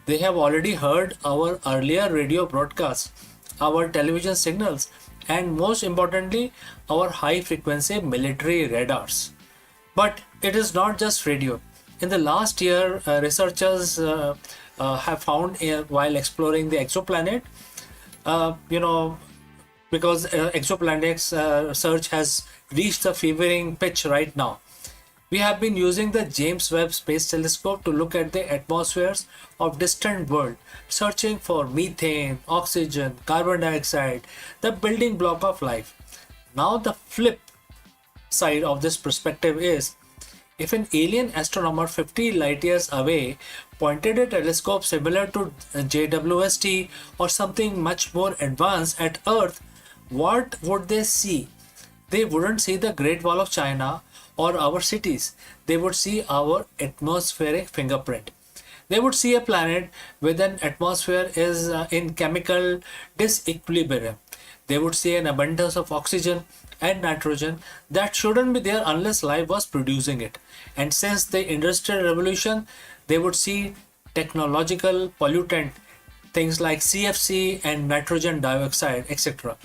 They have already heard our earlier radio broadcasts, our television signals, and most importantly, our high frequency military radars. But it is not just radio. In the last year, researchers have found while exploring the exoplanet, because exoplanets search has reached a fevering pitch right now. We have been using the James Webb Space Telescope to look at the atmospheres of distant worlds, searching for methane, oxygen, carbon dioxide, the building block of life. Now the flip side of this perspective is, if an alien astronomer 50 light years away pointed a telescope similar to JWST or something much more advanced at Earth, what would they see? They wouldn't see the Great Wall of China or our cities. They would see our atmospheric fingerprint. They would see a planet with an atmosphere is in chemical disequilibrium. They would see an abundance of oxygen and nitrogen that shouldn't be there unless life was producing it. And since the Industrial Revolution, they would see technological pollutant, things like CFC and nitrogen dioxide, etc.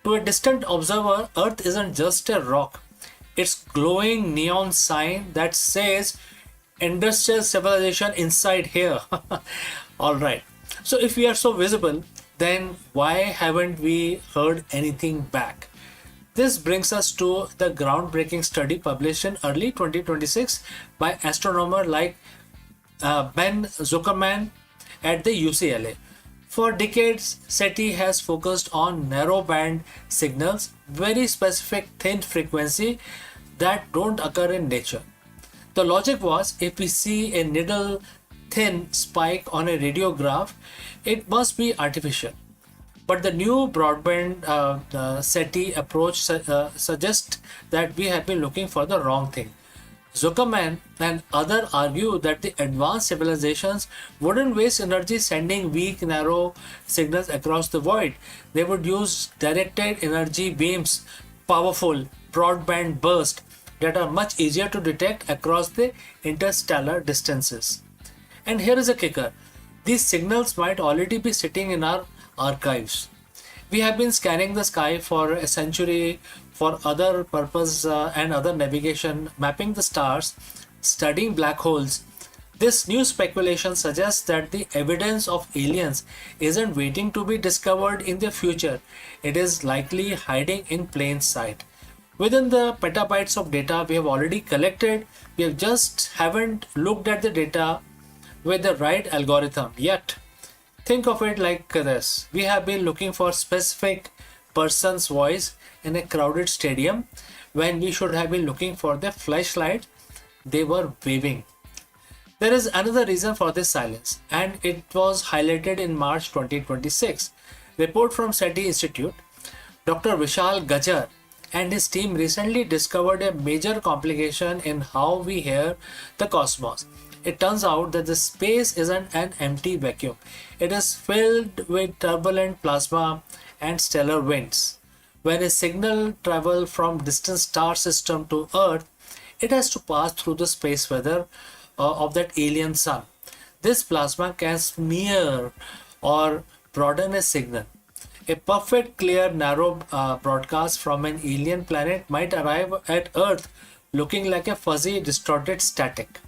To a distant observer, Earth isn't just a rock. It's glowing neon sign that says industrial civilization inside here. Alright. So if we are so visible, then why haven't we heard anything back? This brings us to the groundbreaking study published in early 2026 by astronomer like Ben Zuckerman at the UCLA. For decades, SETI has focused on narrowband signals, very specific thin frequency that don't occur in nature. The logic was, if we see a needle thin spike on a radiograph, it must be artificial. But the new broadband SETI approach suggests that we have been looking for the wrong thing. Zuckerman and others argue that the advanced civilizations wouldn't waste energy sending weak, narrow signals across the void. They would use directed energy beams, powerful broadband bursts that are much easier to detect across the interstellar distances. And here is a kicker. These signals might already be sitting in our archives. We have been scanning the sky for a century for other purpose and other navigation, mapping the stars, studying black holes. This new speculation suggests that the evidence of aliens isn't waiting to be discovered in the future, it is likely hiding in plain sight. Within the petabytes of data we have already collected, we have just haven't looked at the data with the right algorithm yet. Think of it like this. We have been looking for specific person's voice in a crowded stadium when we should have been looking for the flashlight they were waving. There is another reason for this silence, and it was highlighted in March 2026. Report from SETI Institute. Dr. Vishal Gajar and his team recently discovered a major complication in how we hear the cosmos. It turns out that the space isn't an empty vacuum. It is filled with turbulent plasma and stellar winds. When a signal travels from distant star system to Earth, it has to pass through the space weather of that alien sun. This plasma can smear or broaden a signal. A perfect, clear, narrow broadcast from an alien planet might arrive at Earth looking like a fuzzy, distorted static.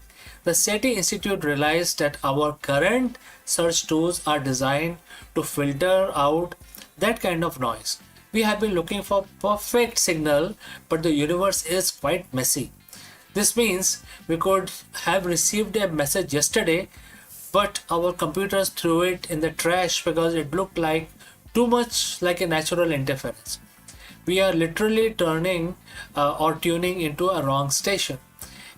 The SETI Institute realized that our current search tools are designed to filter out that kind of noise. We have been looking for perfect signal, but the universe is quite messy. This means we could have received a message yesterday, but our computers threw it in the trash because it looked like too much like a natural interference. We are literally turning or tuning into a wrong station.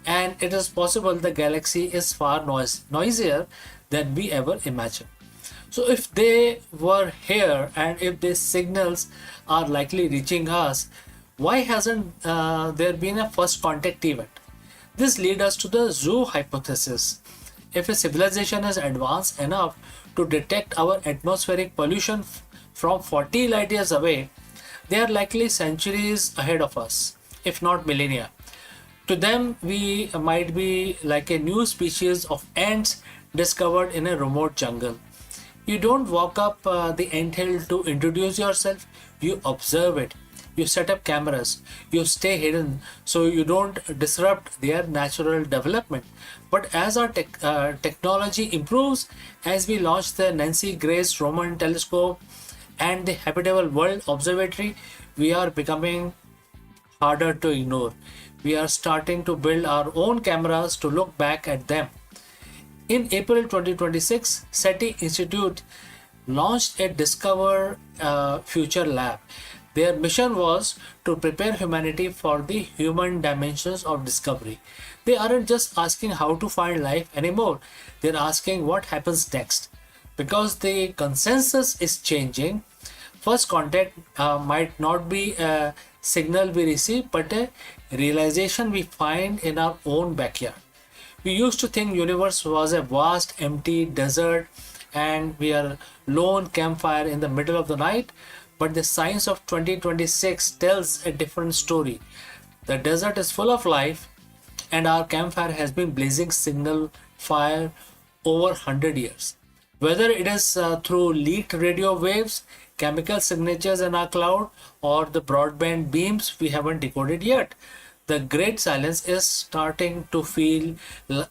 And it is possible the galaxy is far noisier than we ever imagined. So if they were here and if these signals are likely reaching us, why hasn't there been a first contact event? This leads us to the zoo hypothesis. If a civilization is advanced enough to detect our atmospheric pollution from 40 light years away, they are likely centuries ahead of us, if not millennia. To them, we might be like a new species of ants discovered in a remote jungle. You don't walk up the anthill to introduce yourself, you observe it. You set up cameras, you stay hidden so you don't disrupt their natural development. But as our technology improves, as we launch the Nancy Grace Roman telescope and the Habitable World Observatory, we are becoming harder to ignore. We are starting to build our own cameras to look back at them. In April 2026, SETI Institute launched a Discover Future Lab. Their mission was to prepare humanity for the human dimensions of discovery. They aren't just asking how to find life anymore, they're asking what happens next. Because the consensus is changing, first contact might not be a signal we receive, but a realization we find in our own backyard. We used to think universe was a vast empty desert and we are lone campfire in the middle of the night, but the science of 2026 tells a different story. The desert is full of life and our campfire has been blazing signal fire over 100 years. Whether it is through leaked radio waves, chemical signatures in our cloud, or the broadband beams we haven't decoded yet, the great silence is starting to feel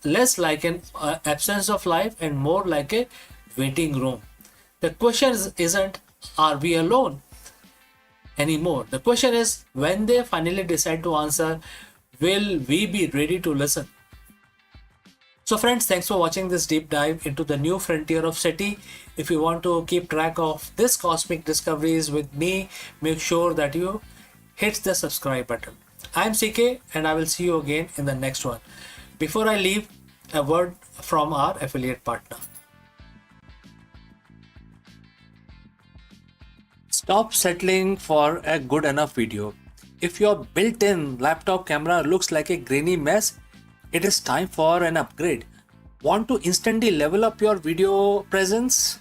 less like an absence of life and more like a waiting room. The question isn't, are we alone anymore? The question is, when they finally decide to answer, will we be ready to listen? So friends, thanks for watching this deep dive into the new frontier of SETI. If you want to keep track of this cosmic discoveries with me, make sure that you hit the subscribe button. I'm CK and I will see you again in the next one. Before I leave, a word from our affiliate partner. Stop settling for a good enough video. If your built-in laptop camera looks like a grainy mess, it is time for an upgrade. Want to instantly level up your video presence?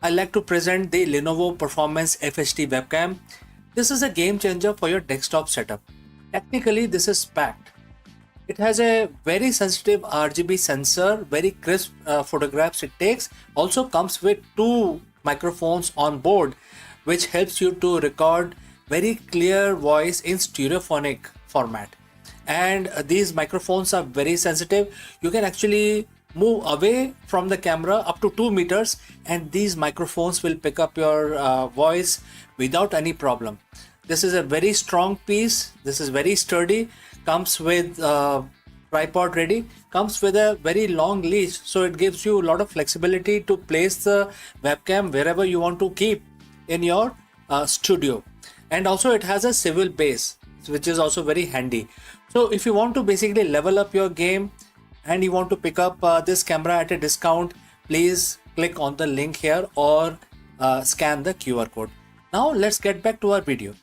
I like to present the Lenovo Performance FHD webcam. This is a game changer for your desktop setup. Technically, this is packed. It has a very sensitive RGB sensor, very crisp photographs it takes. Also comes with 2 microphones on board, which helps you to record very clear voice in stereophonic format. And these microphones are very sensitive. You can actually move away from the camera up to 2 meters, and these microphones will pick up your voice without any problem. This is a very strong piece. This is very sturdy. Comes with tripod ready. Comes with a very long leash, so it gives you a lot of flexibility to place the webcam wherever you want to keep in your studio. And also it has a swivel base, which is also very handy. So if you want to basically level up your game and you want to pick up this camera at a discount, please click on the link here or scan the QR code. Now let's get back to our video.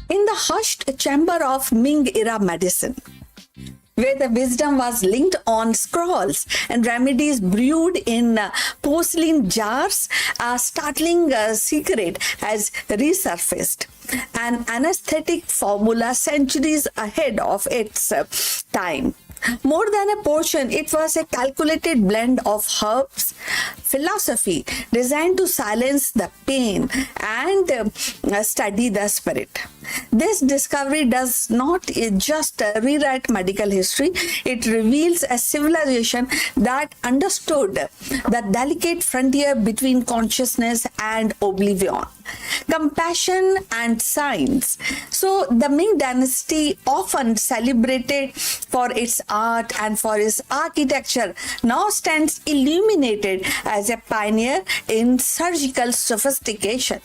In the hushed chamber of Ming era medicine, where the wisdom was linked on scrolls and remedies brewed in porcelain jars, a startling secret has resurfaced. An anesthetic formula centuries ahead of its time. More than a potion, it was a calculated blend of herbs, philosophy designed to silence the pain and study the spirit. This discovery does not just rewrite medical history, it reveals a civilization that understood the delicate frontier between consciousness and oblivion, compassion and science. So the Ming dynasty, often celebrated for its art and for its architecture, now stands illuminated as a pioneer in surgical sophistication.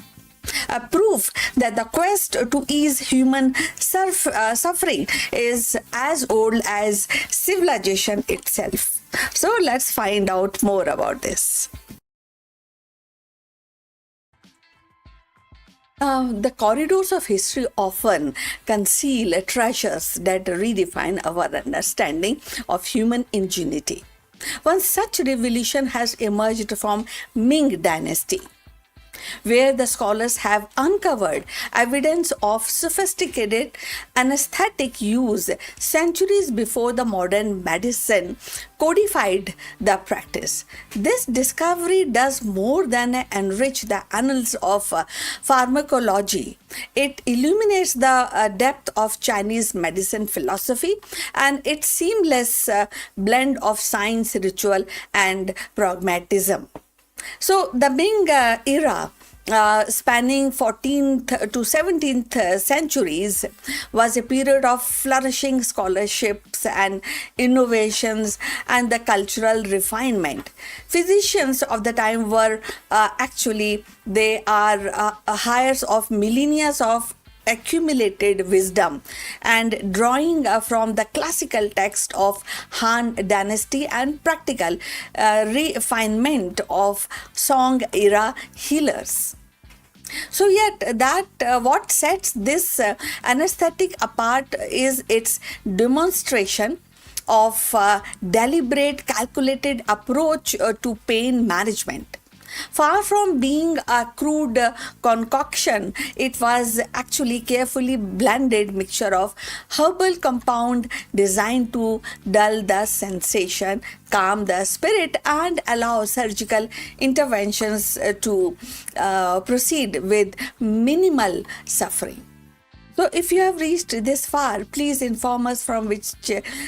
A proof that the quest to ease human suffering is as old as civilization itself. So let's find out more about this. The corridors of history often conceal treasures that redefine our understanding of human ingenuity. One such revelation has emerged from Ming dynasty, where the scholars have uncovered evidence of sophisticated anesthetic use centuries before the modern medicine codified the practice. This discovery does more than enrich the annals of pharmacology. It illuminates the depth of Chinese medicine philosophy and its seamless blend of science, ritual, and pragmatism. So the Ming era, spanning 14th to 17th centuries, was a period of flourishing scholarships and innovations and the cultural refinement. Physicians of the time were they are heirs of millennia of accumulated wisdom and drawing from the classical text of Han dynasty and practical refinement of Song era healers. So yet that what sets this anesthetic apart is its demonstration of deliberate calculated approach to pain management. Far from being a crude concoction, it was actually carefully blended mixture of herbal compound designed to dull the sensation, calm the spirit, and allow surgical interventions to proceed with minimal suffering. So if you have reached this far, please inform us from which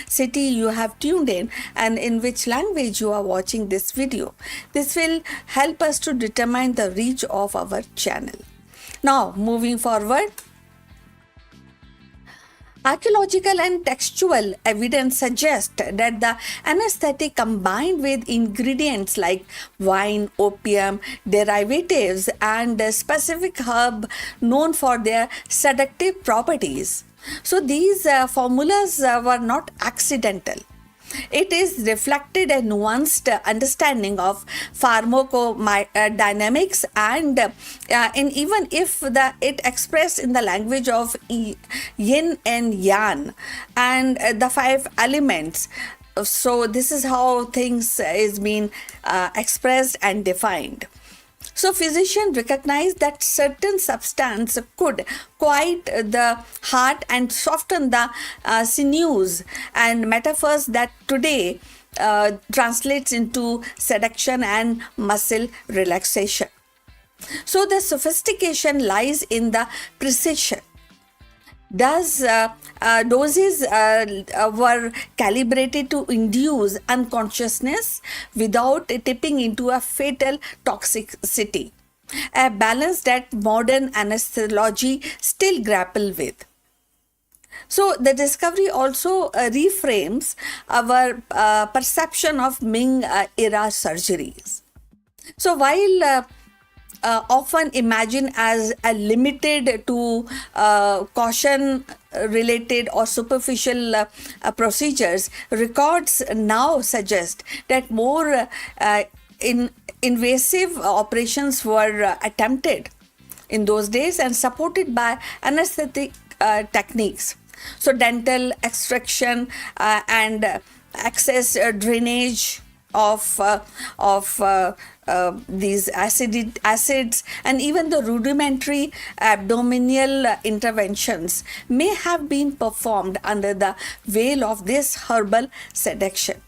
city you have tuned in and in which language you are watching this video. This will help us to determine the reach of our channel. Now, moving forward, archaeological and textual evidence suggests that the anesthetic combined with ingredients like wine, opium, derivatives, and a specific herb known for their seductive properties. So these formulas were not accidental. It is reflected a nuanced understanding of pharmacodynamics and even if it expressed in the language of yin and yang and the five elements. So this is how things is being expressed and defined. So physicians recognized that certain substance could quiet the heart and soften the sinews, and metaphors that today translates into seduction and muscle relaxation. So the sophistication lies in the precision. Doses were calibrated to induce unconsciousness without tipping into a fatal toxicity, a balance that modern anesthesiology still grapple with. So the discovery also reframes our perception of Ming era surgeries. So while often imagined as a limited to caution related or superficial procedures, records now suggest that more invasive operations were attempted in those days and supported by anesthetic techniques. So dental extraction and access drainage of these acids and even the rudimentary abdominal interventions may have been performed under the veil of this herbal seduction.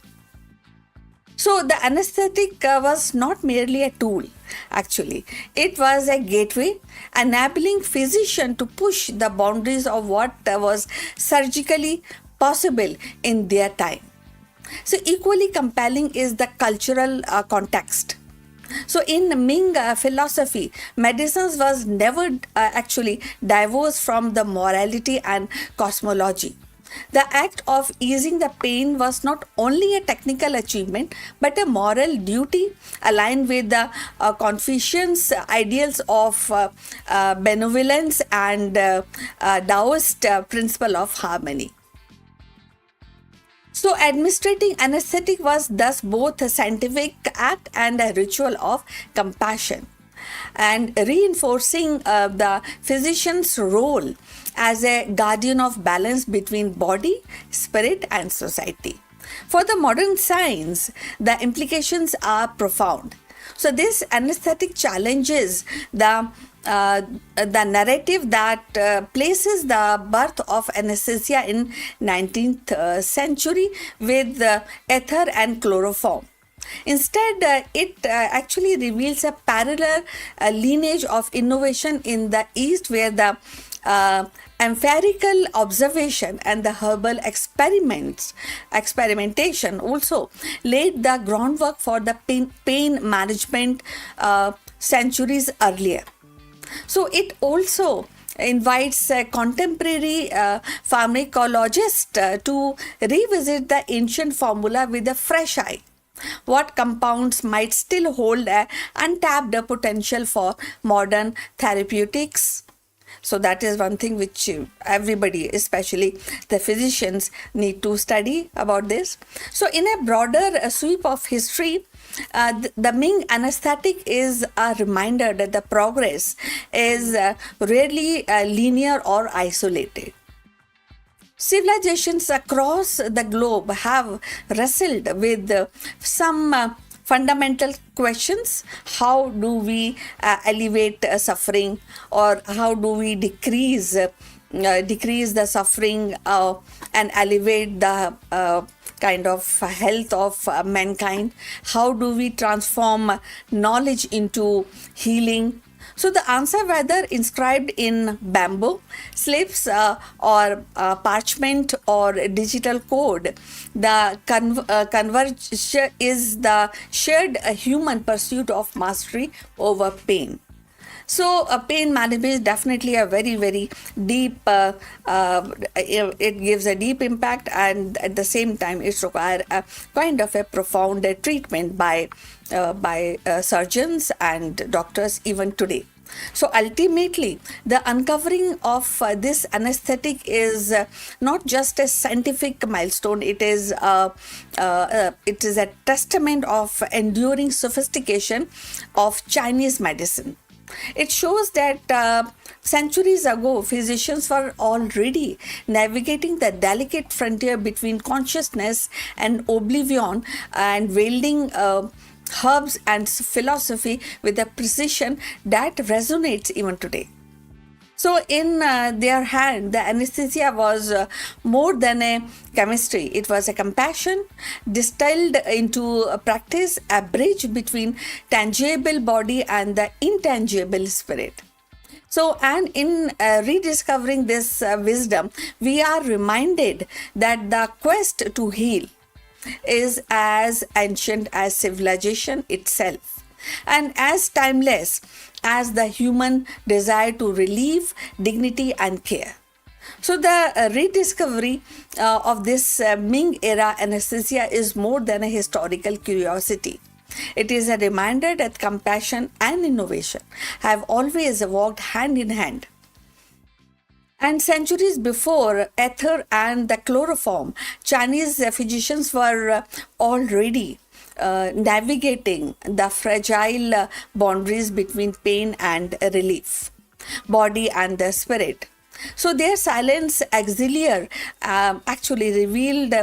So the anesthetic was not merely a tool, actually. It was a gateway enabling physician to push the boundaries of what was surgically possible in their time. So equally compelling is the cultural context. So in Ming philosophy, medicine was never actually divorced from the morality and cosmology. The act of easing the pain was not only a technical achievement but a moral duty aligned with the Confucian's ideals of benevolence and Taoist principle of harmony. So administrating anesthetic was thus both a scientific act and a ritual of compassion, and reinforcing the physician's role as a guardian of balance between body, spirit, and society. For the modern science, the implications are profound. So this anesthetic challenges the narrative that places the birth of anesthesia in 19th century with ether and chloroform. Instead, it actually reveals a parallel lineage of innovation in the East, where the empirical observation and the herbal experimentation also laid the groundwork for the pain management centuries earlier. So it also invites a contemporary pharmacologist to revisit the ancient formula with a fresh eye. What compounds might still hold an untapped potential for modern therapeutics? So that is one thing which everybody, especially the physicians, need to study about this. So in a broader sweep of history, the Ming anesthetic is a reminder that the progress is rarely linear or isolated. Civilizations across the globe have wrestled with some fundamental questions. How do we alleviate suffering, or how do we decrease the suffering and elevate the kind of health of mankind? How do we transform knowledge into healing? So the answer, whether inscribed in bamboo, slips or parchment or digital code, the converge is the shared human pursuit of mastery over pain. So pain management is definitely a very, very deep, it gives a deep impact, and at the same time it requires a kind of a profound treatment by surgeons and doctors even today. So ultimately, the uncovering of this anesthetic is not just a scientific milestone. It is a testament of enduring sophistication of Chinese medicine. It shows that centuries ago, physicians were already navigating the delicate frontier between consciousness and oblivion and wielding herbs and philosophy with a precision that resonates even today. So, in their hand, the anesthesia was more than a chemistry. It was a compassion distilled into a practice, a bridge between tangible body and the intangible spirit. So, and in rediscovering this wisdom, we are reminded that the quest to heal is as ancient as civilization itself and as timeless as the human desire to relieve, dignity, and care. So, the rediscovery of this Ming era anesthesia is more than a historical curiosity. It is a reminder that compassion and innovation have always walked hand in hand. And centuries before ether and the chloroform, Chinese physicians were already navigating the fragile boundaries between pain and relief, body and the spirit. So their silence auxiliary actually revealed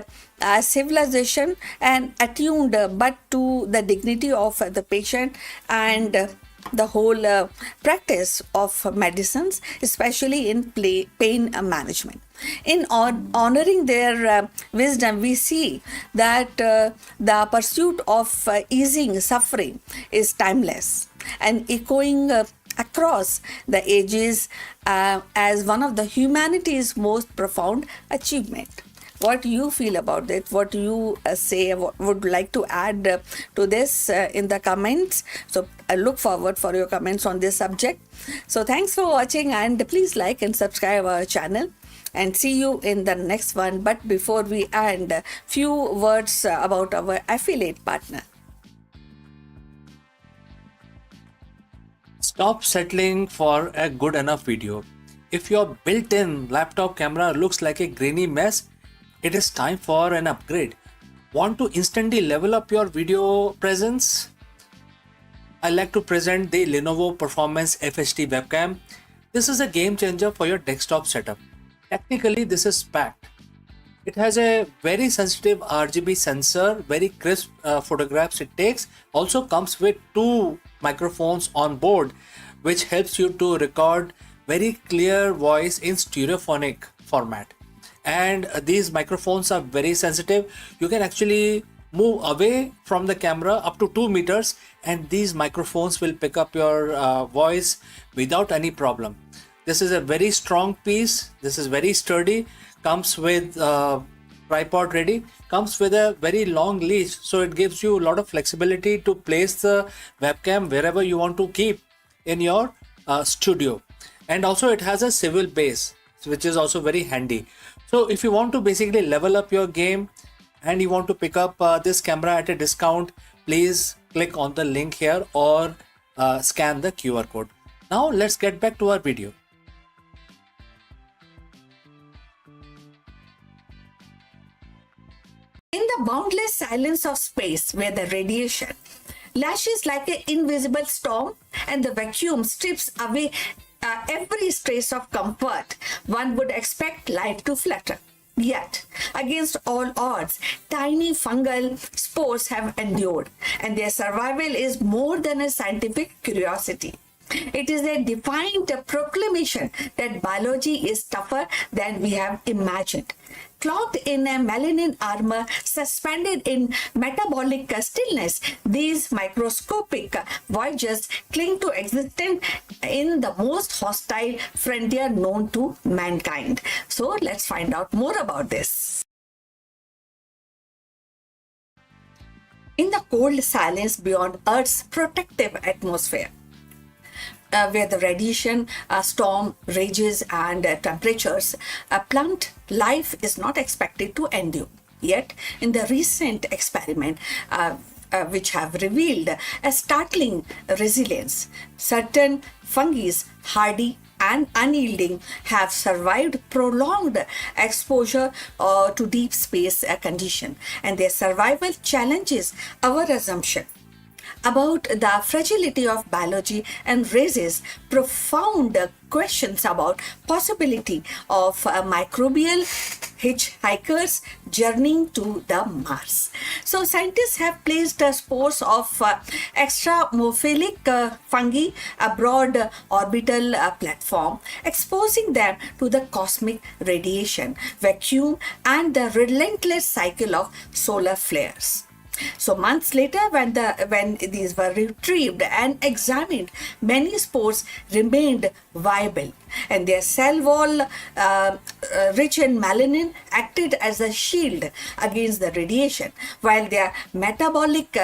civilization and attuned but to the dignity of the patient and the whole practice of medicines, especially in pain management. In honoring their wisdom, we see that the pursuit of easing suffering is timeless and echoing across the ages as one of the humanity's most profound achievement. What do you feel about it? What do you say? What would like to add to this in the comments? So I look forward for your comments on this subject. So thanks for watching, and please like and subscribe our channel, and see you in the next one. But before we end, few words about our affiliate partner. Stop settling for a good enough video. If your built-in laptop camera looks like a grainy mess, it is time for an upgrade. Want to instantly level up your video presence? I like to present the Lenovo Performance FHD webcam. This is a game changer for your desktop setup. Technically, this is packed. It has a very sensitive RGB sensor, very crisp photographs it takes. Also comes with 2 microphones on board, which helps you to record very clear voice in stereophonic format. And these microphones are very sensitive. You can actually move away from the camera up to 2 meters, and these microphones will pick up your voice without any problem. This is a very strong piece. This is very sturdy. Comes with tripod ready. Comes with a very long leash, so it gives you a lot of flexibility to place the webcam wherever you want to keep in your studio. And also it has a swivel base, which is also very handy. So if you want to basically level up your game and you want to pick up this camera at a discount, please click on the link here or scan the QR code. Now let's get back to our video. In the boundless silence of space, where the radiation lashes like an invisible storm and the vacuum strips away every trace of comfort, one would expect life to flutter. Yet, against all odds, tiny fungal spores have endured, and their survival is more than a scientific curiosity. It is a defiant proclamation that biology is tougher than we have imagined. Clothed in a melanin armor, suspended in metabolic stillness, these microscopic voyagers cling to existence in the most hostile frontier known to mankind. So let's find out more about this. In the cold silence beyond Earth's protective atmosphere, where the radiation storm rages and temperatures plummet, life is not expected to endure. Yet, in the recent experiment, which have revealed a startling resilience. Certain fungi, hardy and unyielding, have survived prolonged exposure to deep space condition, and their survival challenges our assumption about the fragility of biology and raises profound questions about possibility of microbial hitchhikers journeying to the Mars. So scientists have placed spores of extramophilic fungi aboard orbital platform, exposing them to the cosmic radiation, vacuum, and the relentless cycle of solar flares. So months later, when these were retrieved and examined, many spores remained viable, and their cell wall, rich in melanin, acted as a shield against the radiation, while their metabolic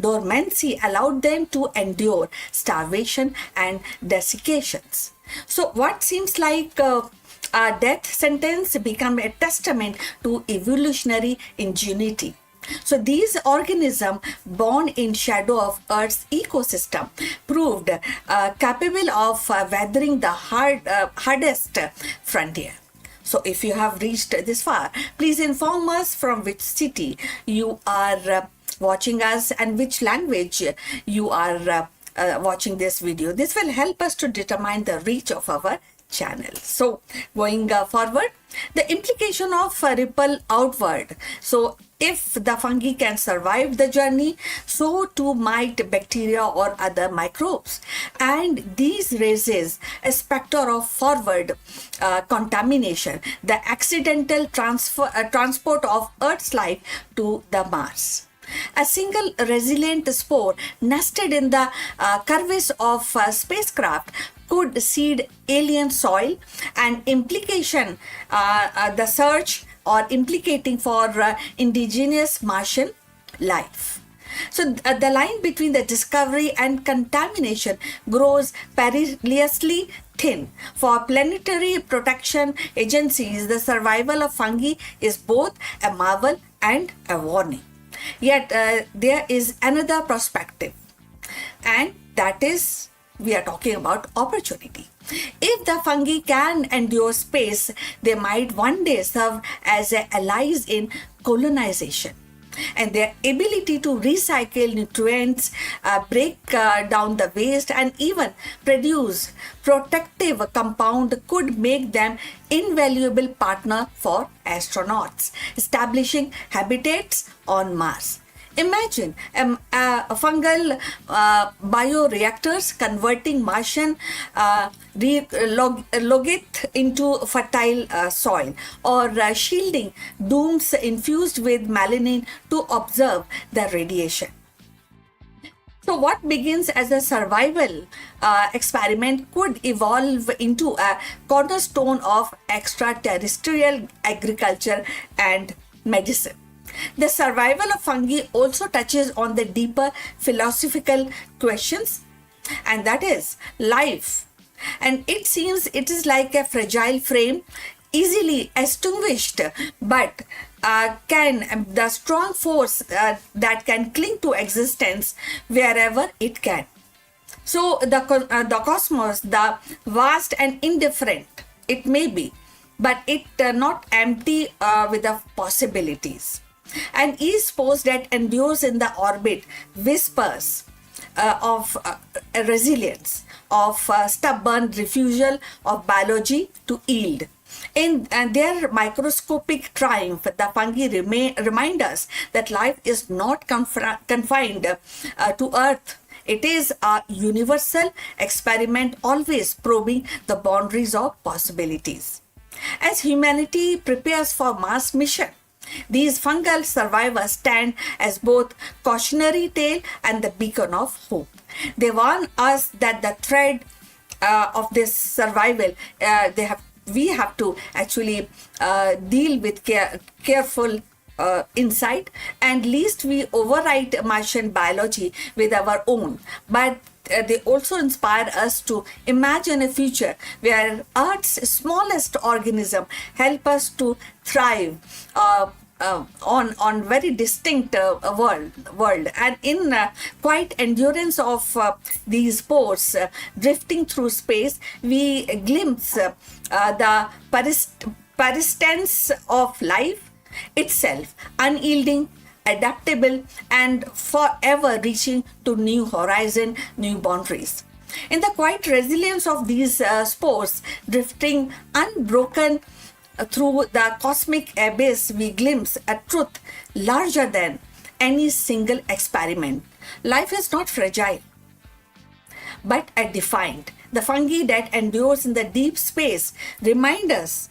dormancy allowed them to endure starvation and desiccations. So what seems like a death sentence become a testament to evolutionary ingenuity. So these organisms born in shadow of Earth's ecosystem proved capable of weathering the hardest frontier. So if you have reached this far, please inform us from which city you are watching us and which language you are watching this video. This will help us to determine the reach of our channel. So going forward, the implication of ripple outward. So if the fungi can survive the journey, so too might bacteria or other microbes. And these raises a specter of forward contamination, the accidental transport of Earth's life to the Mars. A single resilient spore nested in the crevice of spacecraft could seed alien soil, and implication the search or implicating for indigenous Martian life. So the line between the discovery and contamination grows perilously thin. For planetary protection agencies, the survival of fungi is both a marvel and a warning. Yet there is another perspective, and that is we are talking about opportunity. If the fungi can endure space, they might one day serve as allies in colonization. And their ability to recycle nutrients, break down the waste, and even produce protective compound could make them invaluable partner for astronauts establishing habitats on Mars. Imagine fungal bioreactors converting Martian logit into fertile soil, or shielding domes infused with melanin to observe the radiation. So what begins as a survival experiment could evolve into a cornerstone of extraterrestrial agriculture and medicine. The survival of fungi also touches on the deeper philosophical questions, and that is life. And it seems it is like a fragile frame, easily extinguished, but can the strong force that can cling to existence wherever it can. So the cosmos, the vast and indifferent, it may be, but it not empty with the possibilities. And each pose that endures in the orbit whispers of resilience, of stubborn refusal of biology to yield. In their microscopic triumph, the fungi remind us that life is not confined to Earth. It is a universal experiment, always probing the boundaries of possibilities. As humanity prepares for Mars mission, these fungal survivors stand as both cautionary tale and the beacon of hope. They warn us that the thread of this survival, we have to actually deal with careful insight, and least we overwrite Martian biology with our own. But they also inspire us to imagine a future where Earth's smallest organism help us to thrive on very distinct world, and in quite endurance of these spores drifting through space, we glimpse the persistence of life itself, unyielding, adaptable, and forever reaching to new horizon, new boundaries. In the quiet resilience of these spores drifting unbroken through the cosmic abyss, we glimpse a truth larger than any single experiment. Life is not fragile, but defined. The fungi that endures in the deep space remind us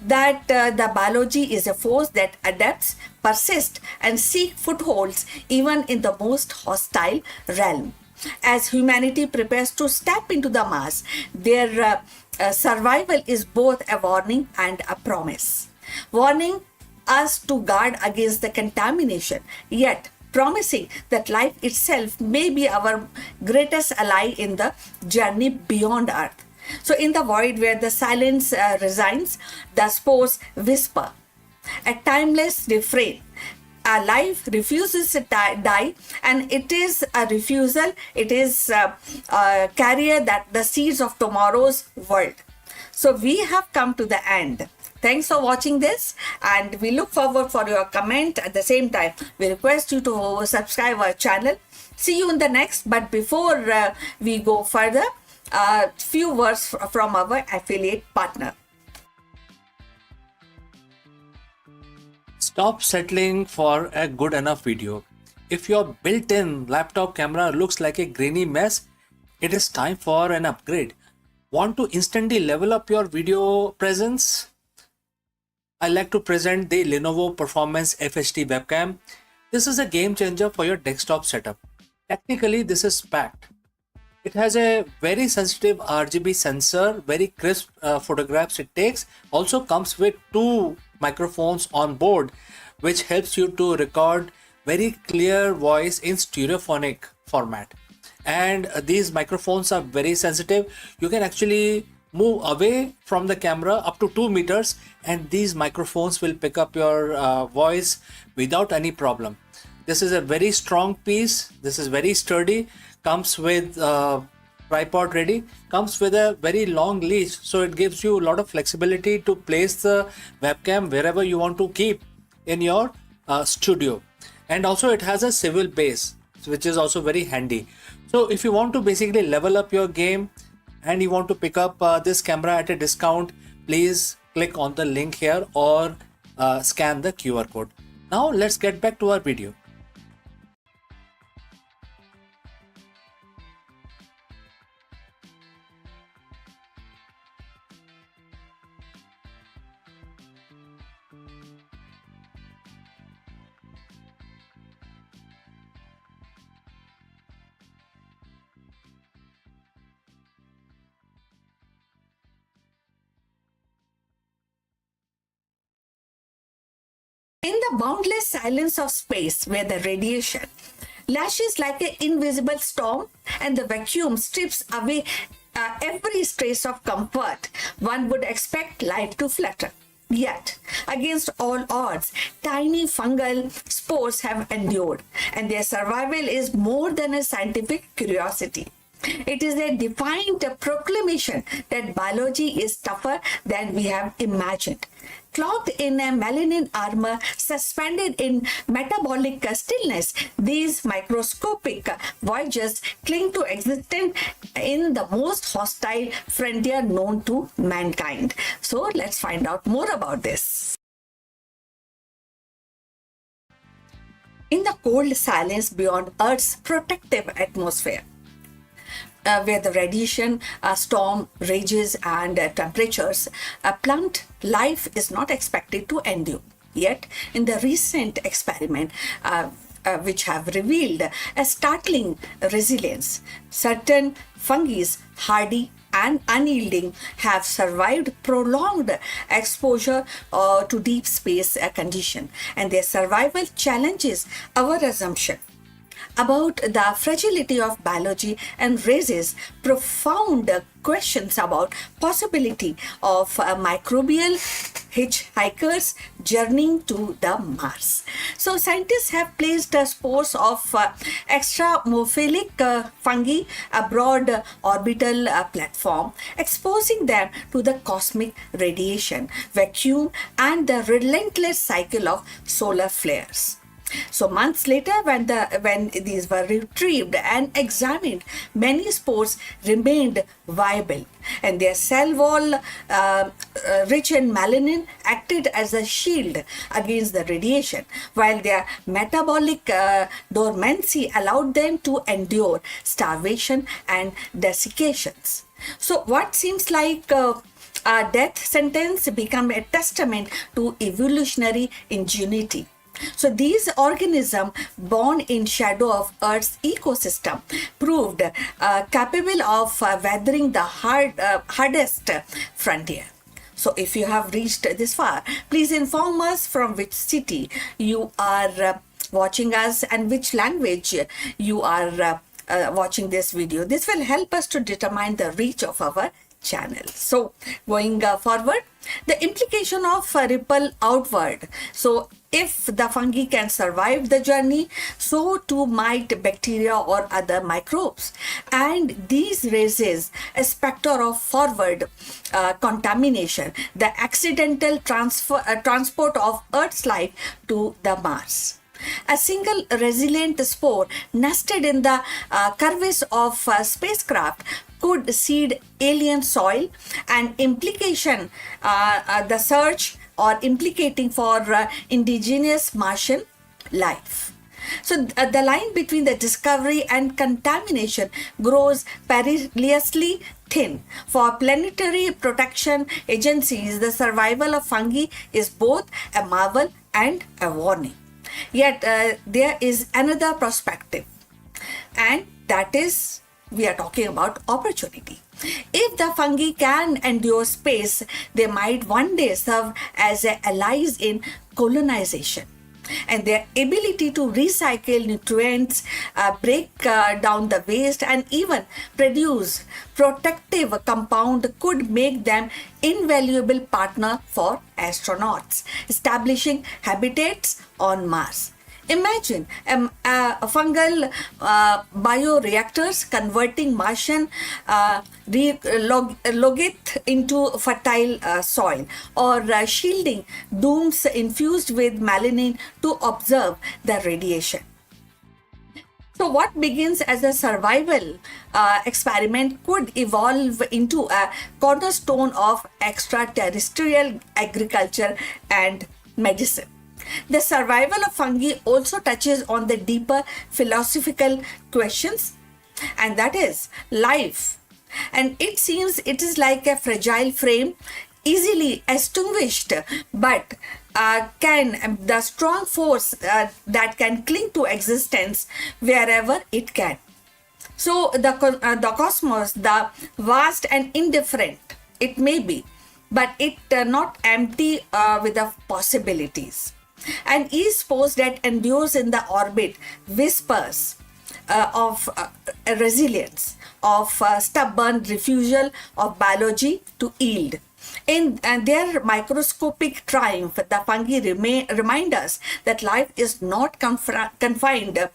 that the biology is a force that adapts, persists, and seeks footholds even in the most hostile realm. As humanity prepares to step into the Mars, their survival is both a warning and a promise. Warning us to guard against the contamination, yet promising that life itself may be our greatest ally in the journey beyond Earth. So, in the void where the silence resigns, the spores whisper, a timeless refrain. A life refuses to die, and it is a refusal, it is a carrier that the seeds of tomorrow's world. So we have come to the end. Thanks for watching this, and we look forward for your comment. At the same time, we request you to subscribe our channel. See you in the next, but before we go further, a few words from our affiliate partner. Stop settling for a good enough video. If your built-in laptop camera looks like a grainy mess, it is time for an upgrade. Want to instantly level up your video presence? I like to present the Lenovo Performance FHD webcam. This is a game changer for your desktop setup. Technically, this is packed. It has a very sensitive RGB sensor, very crisp photographs it takes. Also comes with two microphones on board, which helps you to record very clear voice in stereophonic format. And these microphones are very sensitive. You can actually move away from the camera up to 2 meters, and these microphones will pick up your voice without any problem. This is a very strong piece. This is very sturdy. Comes with tripod ready. Comes with a very long leash, so it gives you a lot of flexibility to place the webcam wherever you want to keep in your studio. And also it has a swivel base, which is also very handy. So if you want to basically level up your game and you want to pick up this camera at a discount, please click on the link here or scan the QR code. Now let's get back to our video. In the boundless silence of space, where the radiation lashes like an invisible storm and the vacuum strips away every trace of comfort, one would expect life to flutter. Yet, against all odds, tiny fungal spores have endured, and their survival is more than a scientific curiosity. It is a defiant proclamation that biology is tougher than we have imagined. Clothed in a melanin armor, suspended in metabolic stillness, these microscopic voyagers cling to existence in the most hostile frontier known to mankind. So let's find out more about this. In the cold silence beyond Earth's protective atmosphere, where the radiation storm rages and temperatures plummet, life is not expected to endure. Yet, in the recent experiment, which have revealed a startling resilience, certain fungi, hardy and unyielding, have survived prolonged exposure to deep space condition, and their survival challenges our assumption about the fragility of biology and raises profound questions about possibility of microbial hitchhikers journeying to the Mars. So scientists have placed spores of extramophilic fungi aboard orbital platform, exposing them to the cosmic radiation, vacuum, and the relentless cycle of solar flares. So months later, when these were retrieved and examined, many spores remained viable, and their cell wall, rich in melanin, acted as a shield against the radiation, while their metabolic dormancy allowed them to endure starvation and desiccations. So what seems like a death sentence become a testament to evolutionary ingenuity. So these organisms born in shadow of Earth's ecosystem proved capable of weathering the hardest frontier. So if you have reached this far, please inform us from which city you are watching us and which language you are watching this video. This will help us to determine the reach of our channel. So going forward, the implication of ripple outward. So if the fungi can survive the journey, so too might bacteria or other microbes. And these raises a specter of forward contamination, the accidental transport of Earth's life to the Mars. A single resilient spore nested in the crevice of spacecraft could seed alien soil, and implication the search or implicating for indigenous Martian life. So the line between the discovery and contamination grows perilously thin. For planetary protection agencies, the survival of fungi is both a marvel and a warning. Yet there is another perspective, and that is we are talking about opportunity. If the fungi can endure space, they might one day serve as allies in colonization. And their ability to recycle nutrients, break down the waste, and even produce protective compound could make them invaluable partner for astronauts establishing habitats on Mars. Imagine fungal bioreactors converting Martian logith into fertile soil, or shielding domes infused with melanin to observe the radiation. So what begins as a survival experiment could evolve into a cornerstone of extraterrestrial agriculture and medicine. The survival of fungi also touches on the deeper philosophical questions, and that is life. And it seems it is like a fragile frame, easily extinguished, but can the strong force that can cling to existence wherever it can. So the cosmos, the vast and indifferent it may be, but it not empty with the possibilities. And each spore that endures in the orbit whispers of resilience, of stubborn refusal of biology to yield. In their microscopic triumph, the fungi remind us that life is not confined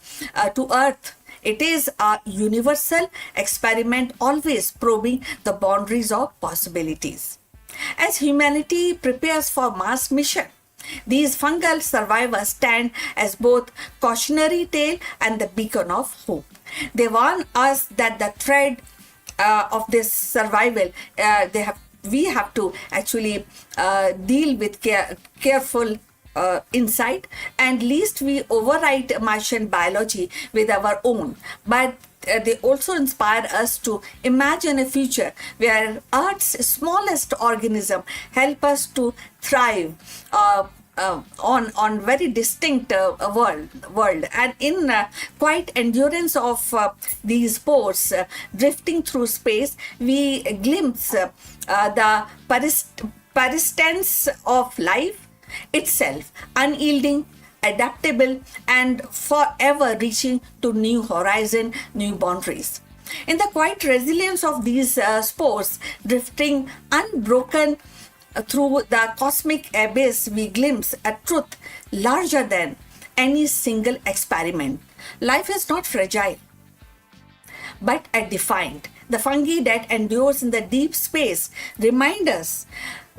to Earth. It is a universal experiment, always probing the boundaries of possibilities. As humanity prepares for Mars mission, these fungal survivors stand as both cautionary tale and the beacon of hope. They warn us that the thread of this survival, we have to actually deal with careful insight, and least we overwrite Martian biology with our own. But they also inspire us to imagine a future where Earth's smallest organism help us to thrive on very distinct world, and in quite endurance of these spores drifting through space, we glimpse the persistence of life itself, unyielding, adaptable, and forever reaching to new horizon, new boundaries. In the quiet resilience of these spores, drifting unbroken through the cosmic abyss, we glimpse a truth larger than any single experiment. Life is not fragile, but defined. The fungi that endures in the deep space remind us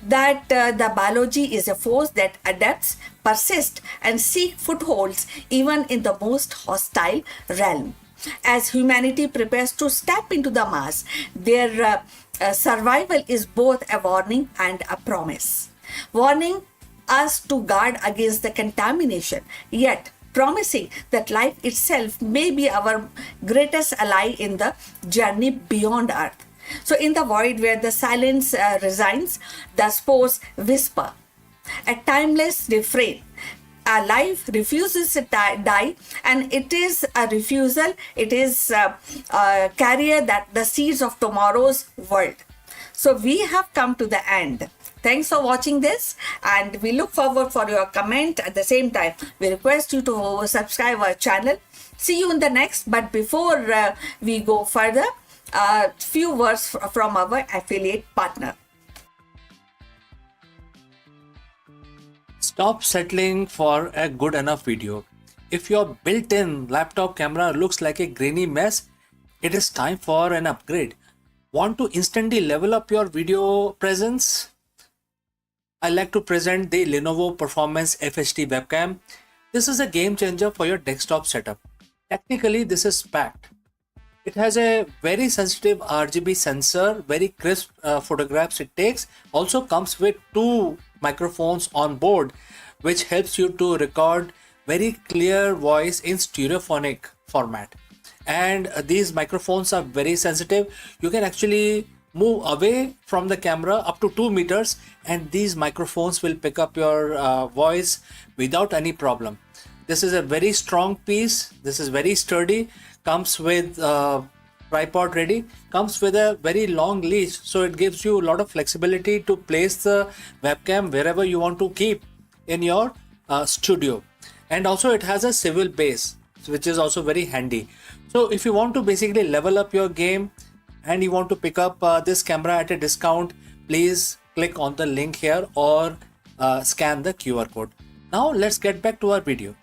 that the biology is a force that adapts, persists, and seeks footholds even in the most hostile realm. As humanity prepares to step into the Mars, their survival is both a warning and a promise. Warning us to guard against the contamination, yet promising that life itself may be our greatest ally in the journey beyond Earth. So, in the void where the silence resigns, the spores whisper, a timeless refrain. A life refuses to die, and it is a refusal, it is a carrier that the seeds of tomorrow's world. So we have come to the end. Thanks for watching this, and we look forward for your comment. At the same time, we request you to subscribe our channel. See you in the next. But before we go further, a few words from our affiliate partner. Stop settling for a good enough video. If your built-in laptop camera looks like a grainy mess, it is time for an upgrade. Want to instantly level up your video presence? I like to present the Lenovo Performance FHD webcam. This is a game changer for your desktop setup. Technically, this is packed. It has a very sensitive RGB sensor, very crisp photographs it takes. Also comes with two microphones on board, which helps you to record very clear voice in stereophonic format. And these microphones are very sensitive. You can actually move away from the camera up to 2 meters, and these microphones will pick up your voice without any problem. This is a very strong piece. This is very sturdy. Comes with tripod ready. Comes with a very long leash, so it gives you a lot of flexibility to place the webcam wherever you want to keep in your studio. And also it has a swivel base, which is also very handy. So if you want to basically level up your game and you want to pick up this camera at a discount, please click on the link here or scan the QR code. Now let's get back to our video.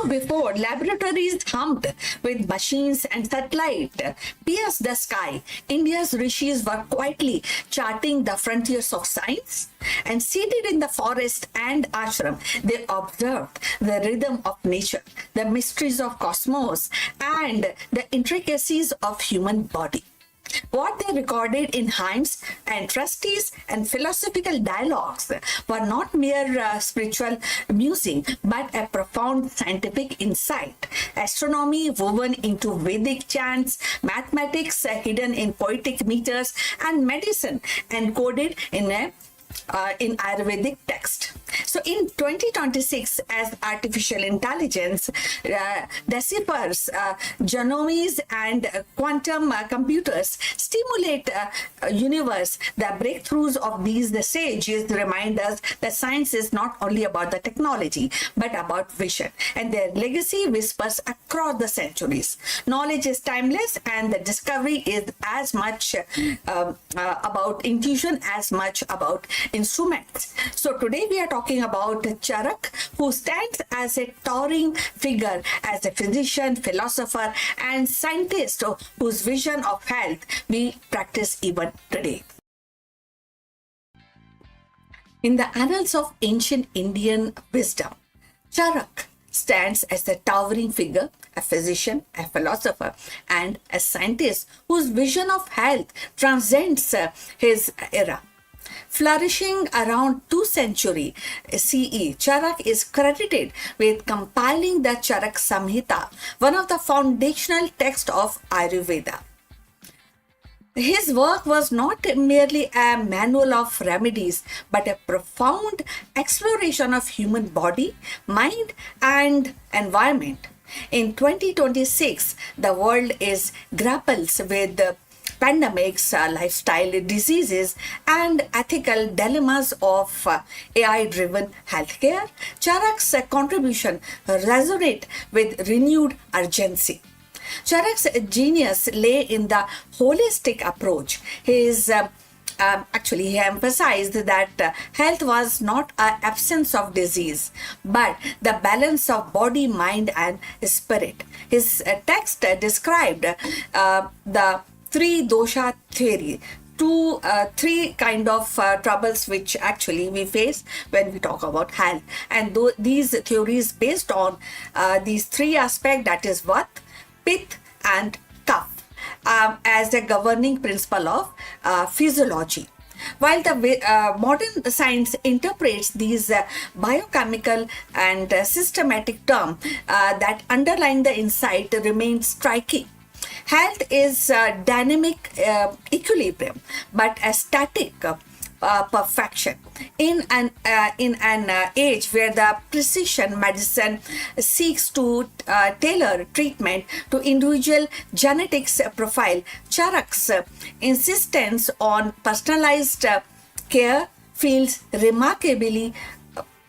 Long before laboratories hummed with machines and satellite pierced the sky, India's rishis were quietly charting the frontiers of science. And seated in the forest and ashram, they observed the rhythm of nature, the mysteries of cosmos, and the intricacies of human body. What they recorded in hymns and trustees and philosophical dialogues were not mere spiritual musing, but a profound scientific insight. Astronomy woven into Vedic chants, mathematics hidden in poetic meters, and medicine encoded in Ayurvedic text. So in 2026, as artificial intelligence deciphers genomes and quantum computers stimulate universe, the breakthroughs of these sages remind us that science is not only about the technology, but about vision. And their legacy whispers across the centuries. Knowledge is timeless, and the discovery is as much about intuition as much about instruments. So today we are talking about Charak, who stands as a towering figure, as a physician, philosopher, and scientist whose vision of health we practice even today. In the annals of ancient Indian wisdom, Charak stands as a towering figure, a physician, a philosopher, and a scientist whose vision of health transcends his era. Flourishing around 2nd century CE, Charak is credited with compiling the Charak Samhita, one of the foundational texts of Ayurveda. His work was not merely a manual of remedies, but a profound exploration of human body, mind, and environment. In 2026, the world is grapples with pandemics, lifestyle diseases, and ethical dilemmas of AI-driven healthcare. Charak's contribution resonate with renewed urgency. Charak's genius lay in the holistic approach. He emphasized that health was not an absence of disease, but the balance of body, mind, and spirit. His text described the three dosha theory, three kind of troubles which actually we face when we talk about health, and these theories based on these three aspects, that is Vat, Pith, and Kaph, as the governing principle of physiology. While the modern science interprets these biochemical and systematic terms, that underlying the insight remains striking. Health is dynamic equilibrium, but a static perfection. In an age where the precision medicine seeks to tailor treatment to individual genetics profile, Charak's insistence on personalized care feels remarkably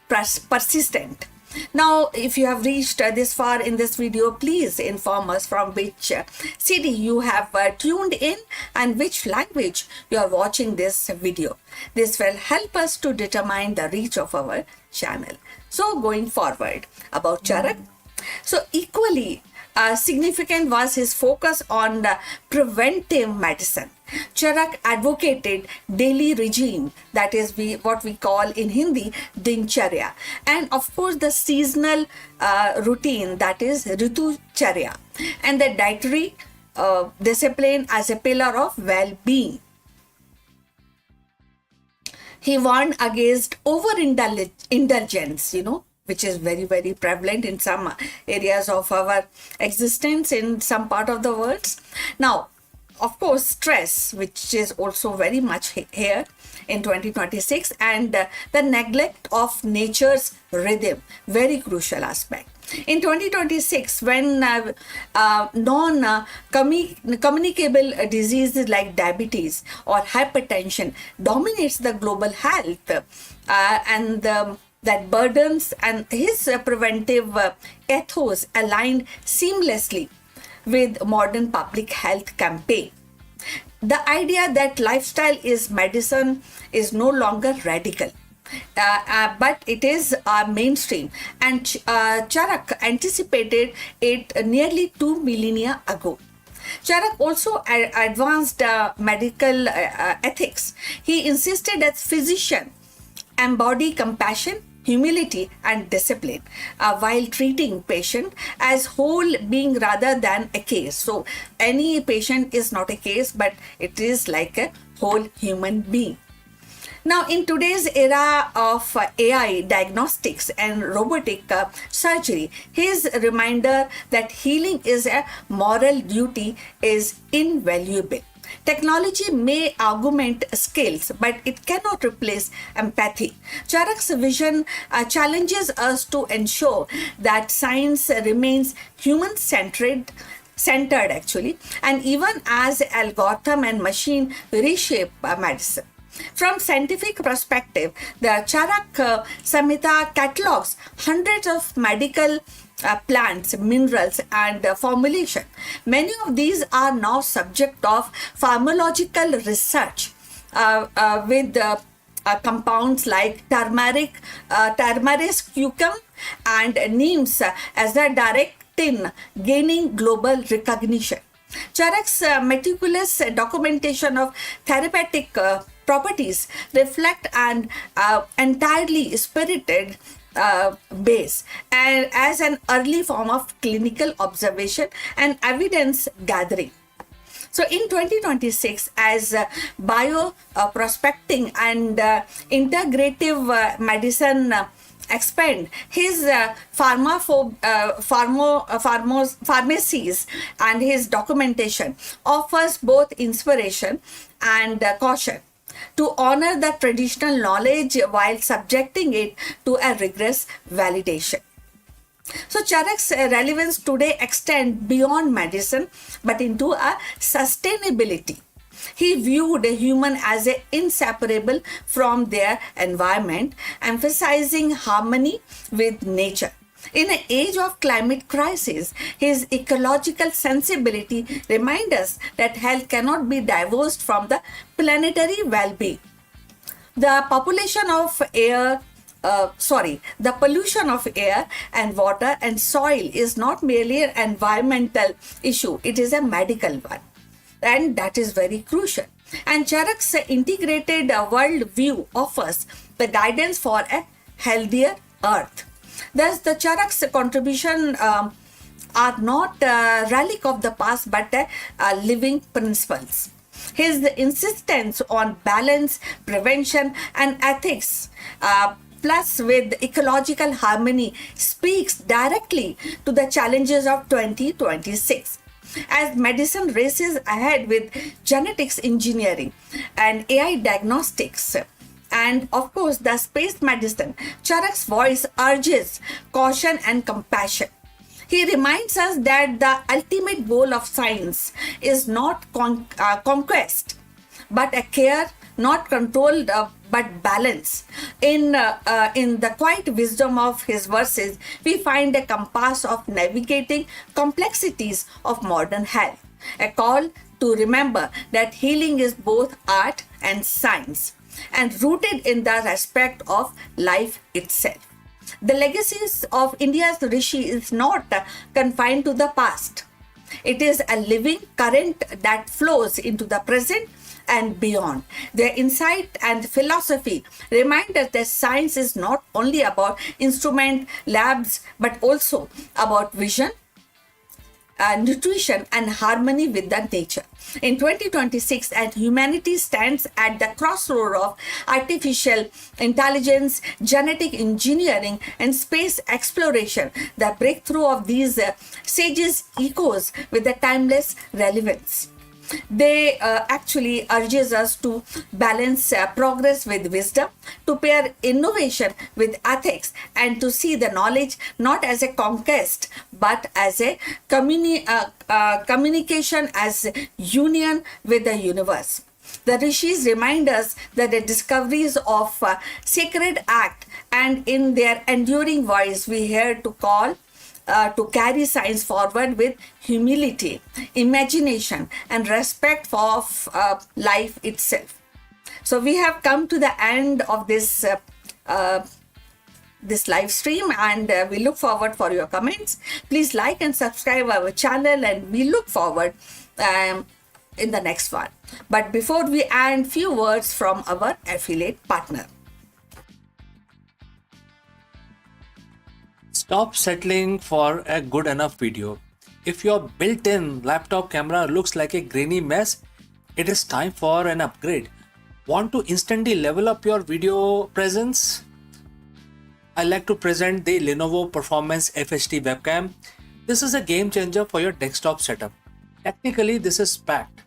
persistent. Now, if you have reached this far in this video, please inform us from which city you have tuned in and which language you are watching this video. This will help us to determine the reach of our channel. So, going forward about Charak. So, equally significant was his focus on the preventive medicine. Charak advocated daily regime, that is what we call in Hindi dincharya, and of course the seasonal routine, that is ritucharya, and the dietary discipline as a pillar of well-being. He warned against overindulgence, which is very, very prevalent in some areas of our existence in some part of the world. Now, of course, stress, which is also very much here in 2026, and the neglect of nature's rhythm, very crucial aspect. In 2026, when non-communicable diseases like diabetes or hypertension dominates the global health, and that burdens and his preventive ethos aligned seamlessly with modern public health campaign. The idea that lifestyle is medicine is no longer radical, but it is mainstream. And Charak anticipated it nearly 2 millennia ago. Charak also advanced medical ethics. He insisted as physician embody compassion, humility, and discipline while treating patient as whole being rather than a case. So any patient is not a case, but it is like a whole human being. Now, in today's era of AI diagnostics and robotic surgery, his reminder that healing is a moral duty is invaluable. Technology may augment skills, but it cannot replace empathy. Charak's vision challenges us to ensure that science remains centered actually, and even as algorithm and machine reshape medicine. From scientific perspective, the Charak Samhita catalogs hundreds of medical plants, minerals, and formulation. Many of these are now subject of pharmacological research with compounds like turmeric, and neems as a direct tin gaining global recognition. Charak's meticulous documentation of therapeutic properties reflect an entirely spirited base and as an early form of clinical observation and evidence gathering. So in 2026, as bio prospecting and integrative medicine expand, his pharmacies and his documentation offers both inspiration and caution to honor the traditional knowledge while subjecting it to a rigorous validation. So Charak's relevance today extends beyond medicine but into a sustainability. He viewed a human as a inseparable from their environment, emphasizing harmony with nature. In an age of climate crisis, his ecological sensibility reminds us that health cannot be divorced from the planetary well-being. The population of air the pollution of air and water and soil is not merely an environmental issue, it is a medical one. And that is very crucial. And Charak's integrated world view offers the guidance for a healthier earth. Thus, the Charak's contribution are not a relic of the past but living principles. His insistence on balance, prevention, and ethics plus with ecological harmony speaks directly to the challenges of 2026. As medicine races ahead with genetics engineering and AI diagnostics, and of course the space medicine, Charak's voice urges caution and compassion. He reminds us that the ultimate goal of science is not conquest, but a care, not control, but balance. In the quiet wisdom of his verses, we find a compass of navigating complexities of modern health, a call to remember that healing is both art and science, and rooted in the respect of life itself. The legacies of India's Rishi is not confined to the past. It is a living current that flows into the present and beyond. Their insight and philosophy remind us that science is not only about instrument labs but also about vision, nutrition, and harmony with the nature. In 2026, as humanity stands at the crossroad of artificial intelligence, genetic engineering, and space exploration, the breakthrough of these sages echoes with a timeless relevance. They actually urges us to balance progress with wisdom, to pair innovation with ethics, and to see the knowledge not as a conquest but as a communication, as union with the universe. The rishis remind us that the discoveries of sacred act, and in their enduring voice we hear to call to carry science forward with humility, imagination, and respect for life itself. So we have come to the end of this this live stream, and we look forward for your comments. Please like and subscribe our channel, and we look forward in the next one. But before we end, few words from our affiliate partner. Stop settling for a good enough video. If your built-in laptop camera looks like a grainy mess, it is time for an upgrade. Want to instantly level up your video presence? I like to present the Lenovo Performance FHD webcam. This is a game changer for your desktop setup. Technically, this is packed.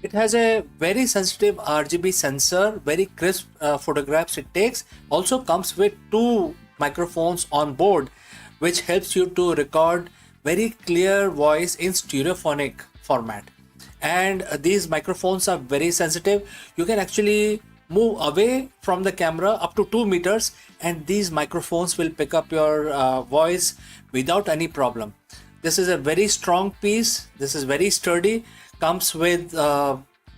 It has a very sensitive RGB sensor, very crisp photographs it takes. Also comes with 2 microphones on board, which helps you to record very clear voice in stereophonic format. And these microphones are very sensitive. You can actually move away from the camera up to 2 meters, and these microphones will pick up your voice without any problem. This is a very strong piece. This is very sturdy. Comes with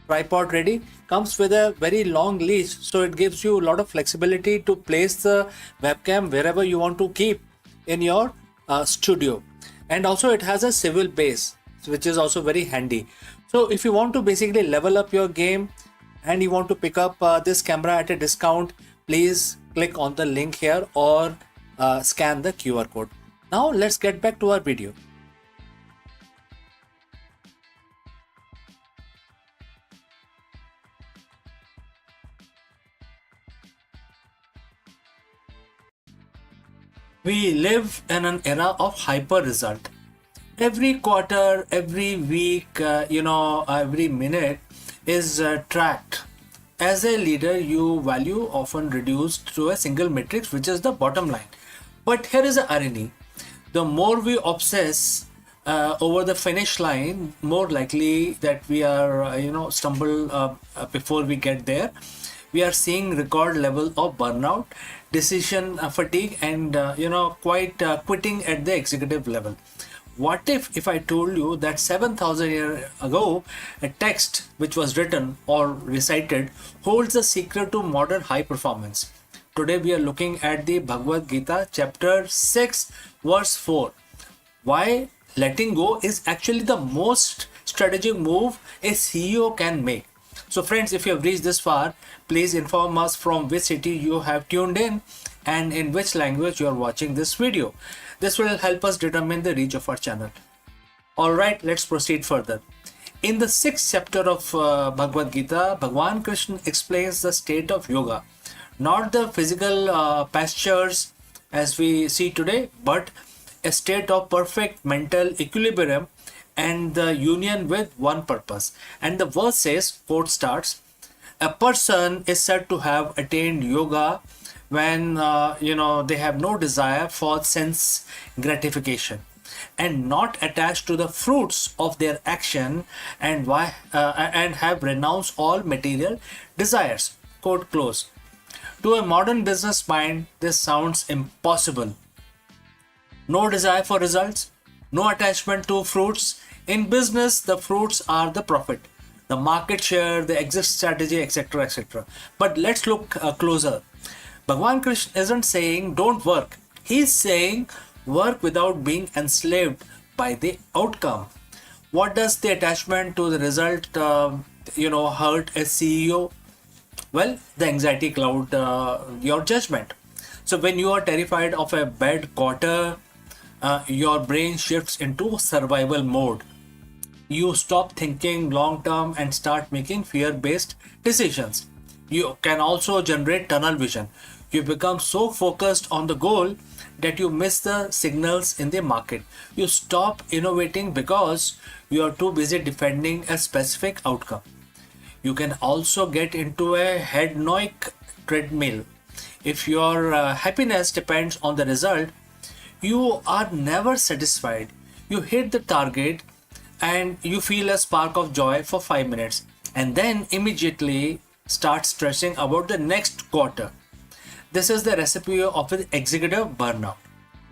tripod ready. Comes with a very long leash, so it gives you a lot of flexibility to place the webcam wherever you want to keep in your studio. And also it has a swivel base, which is also very handy. So if you want to basically level up your game and you want to pick up this camera at a discount, please click on the link here or scan the QR code. Now let's get back to our video. We live in an era of hyper result. Every quarter, every week, every minute is tracked. As a leader, you value often reduced to a single matrix, which is the bottom line. But here is the irony. The more we obsess over the finish line, more likely that we are, stumble before we get there. We are seeing record level of burnout, decision fatigue, and quite quitting at the executive level. What if I told you that 7,000 years ago, a text which was written or recited holds the secret to modern high performance? Today we are looking at the Bhagavad Gita, chapter 6, verse 4. Why letting go is actually the most strategic move a CEO can make. So friends, if you have reached this far, please inform us from which city you have tuned in and in which language you are watching this video. This will help us determine the reach of our channel. Alright, let's proceed further. In the 6th chapter of Bhagavad Gita, Bhagwan Krishna explains the state of yoga. Not the physical postures as we see today, but a state of perfect mental equilibrium and the union with one purpose. And the verse says, quote starts, a person is said to have attained yoga when they have no desire for sense gratification and not attached to the fruits of their action and have renounced all material desires. Quote close. To a modern business mind, this sounds impossible. No desire for results, no attachment to fruits. In business, the fruits are the profit, the market share, the exit strategy, etc. etc. But let's look closer. Bhagwan Krishna isn't saying don't work. He's saying work without being enslaved by the outcome. What does the attachment to the result hurt a CEO? Well, the anxiety cloud your judgment. So when you are terrified of a bad quarter, your brain shifts into survival mode. You stop thinking long term and start making fear-based decisions. You can also generate tunnel vision. You become so focused on the goal that you miss the signals in the market. You stop innovating because you are too busy defending a specific outcome. You can also get into a hedonic treadmill. If your happiness depends on the result, you are never satisfied. You hit the target and you feel a spark of joy for 5 minutes and then immediately start stressing about the next quarter. This is the recipe of an executive burnout.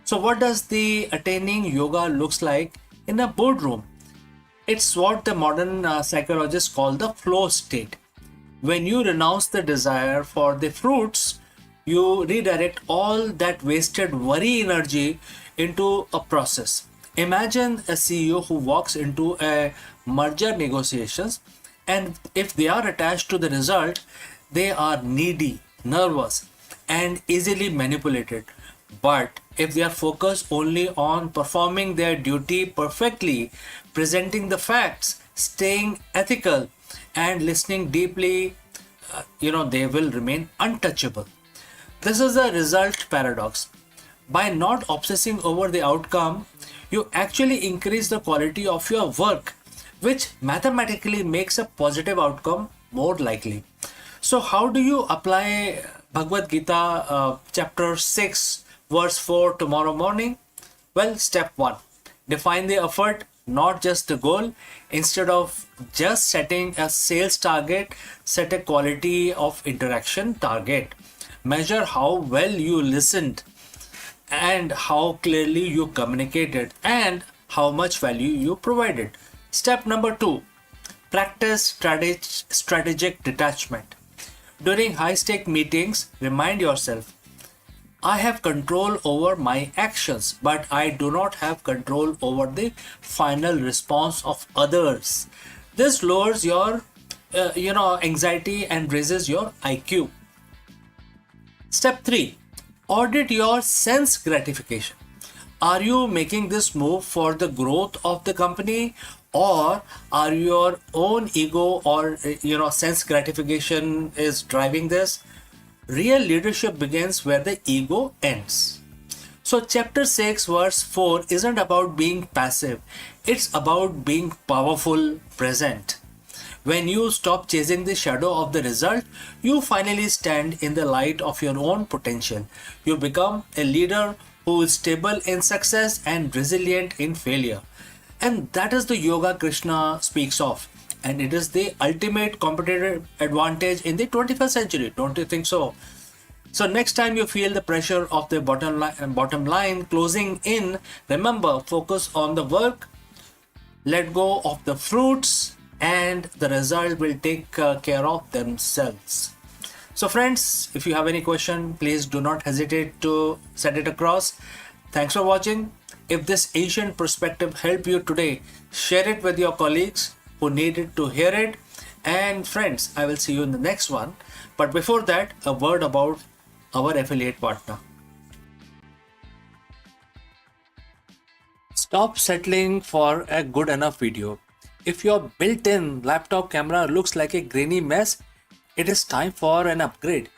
So what does the attaining yoga looks like in a boardroom? It's what the modern psychologists call the flow state. When you renounce the desire for the fruits, you redirect all that wasted worry energy into a process. Imagine a CEO who walks into a merger negotiations, and if they are attached to the result, they are needy, nervous, and easily manipulated. But if they are focused only on performing their duty perfectly, presenting the facts, staying ethical, and listening deeply, they will remain untouchable. This is the result paradox. By not obsessing over the outcome, you actually increase the quality of your work, which mathematically makes a positive outcome more likely. So, how do you apply Bhagavad Gita chapter 6, verse 4 tomorrow morning? Well, step 1, define the effort, not just the goal. Instead of just setting a sales target, set a quality of interaction target. Measure how well you listened and how clearly you communicated and how much value you provided. Step number 2, practice strategic detachment. During high stake meetings, remind yourself, I have control over my actions, but I do not have control over the final response of others. This lowers your anxiety and raises your IQ. Step 3, audit your sense gratification. Are you making this move for the growth of the company, or are your own ego or sense gratification is driving this? Real leadership begins where the ego ends. So chapter 6 verse 4 isn't about being passive, it's about being powerful, present. When you stop chasing the shadow of the result, you finally stand in the light of your own potential. You become a leader who is stable in success and resilient in failure. And that is the yoga Krishna speaks of. And it is the ultimate competitive advantage in the 21st century. Don't you think so? So next time you feel the pressure of the bottom line closing in, remember, focus on the work, let go of the fruits, and the result will take care of themselves. So friends, if you have any question, please do not hesitate to send it across. Thanks for watching. If this ancient perspective helped you today, share it with your colleagues who needed to hear it. And friends, I will see you in the next one. But before that, a word about our affiliate partner. Stop settling for a good enough video. If your built-in laptop camera looks like a grainy mess, it is time for an upgrade.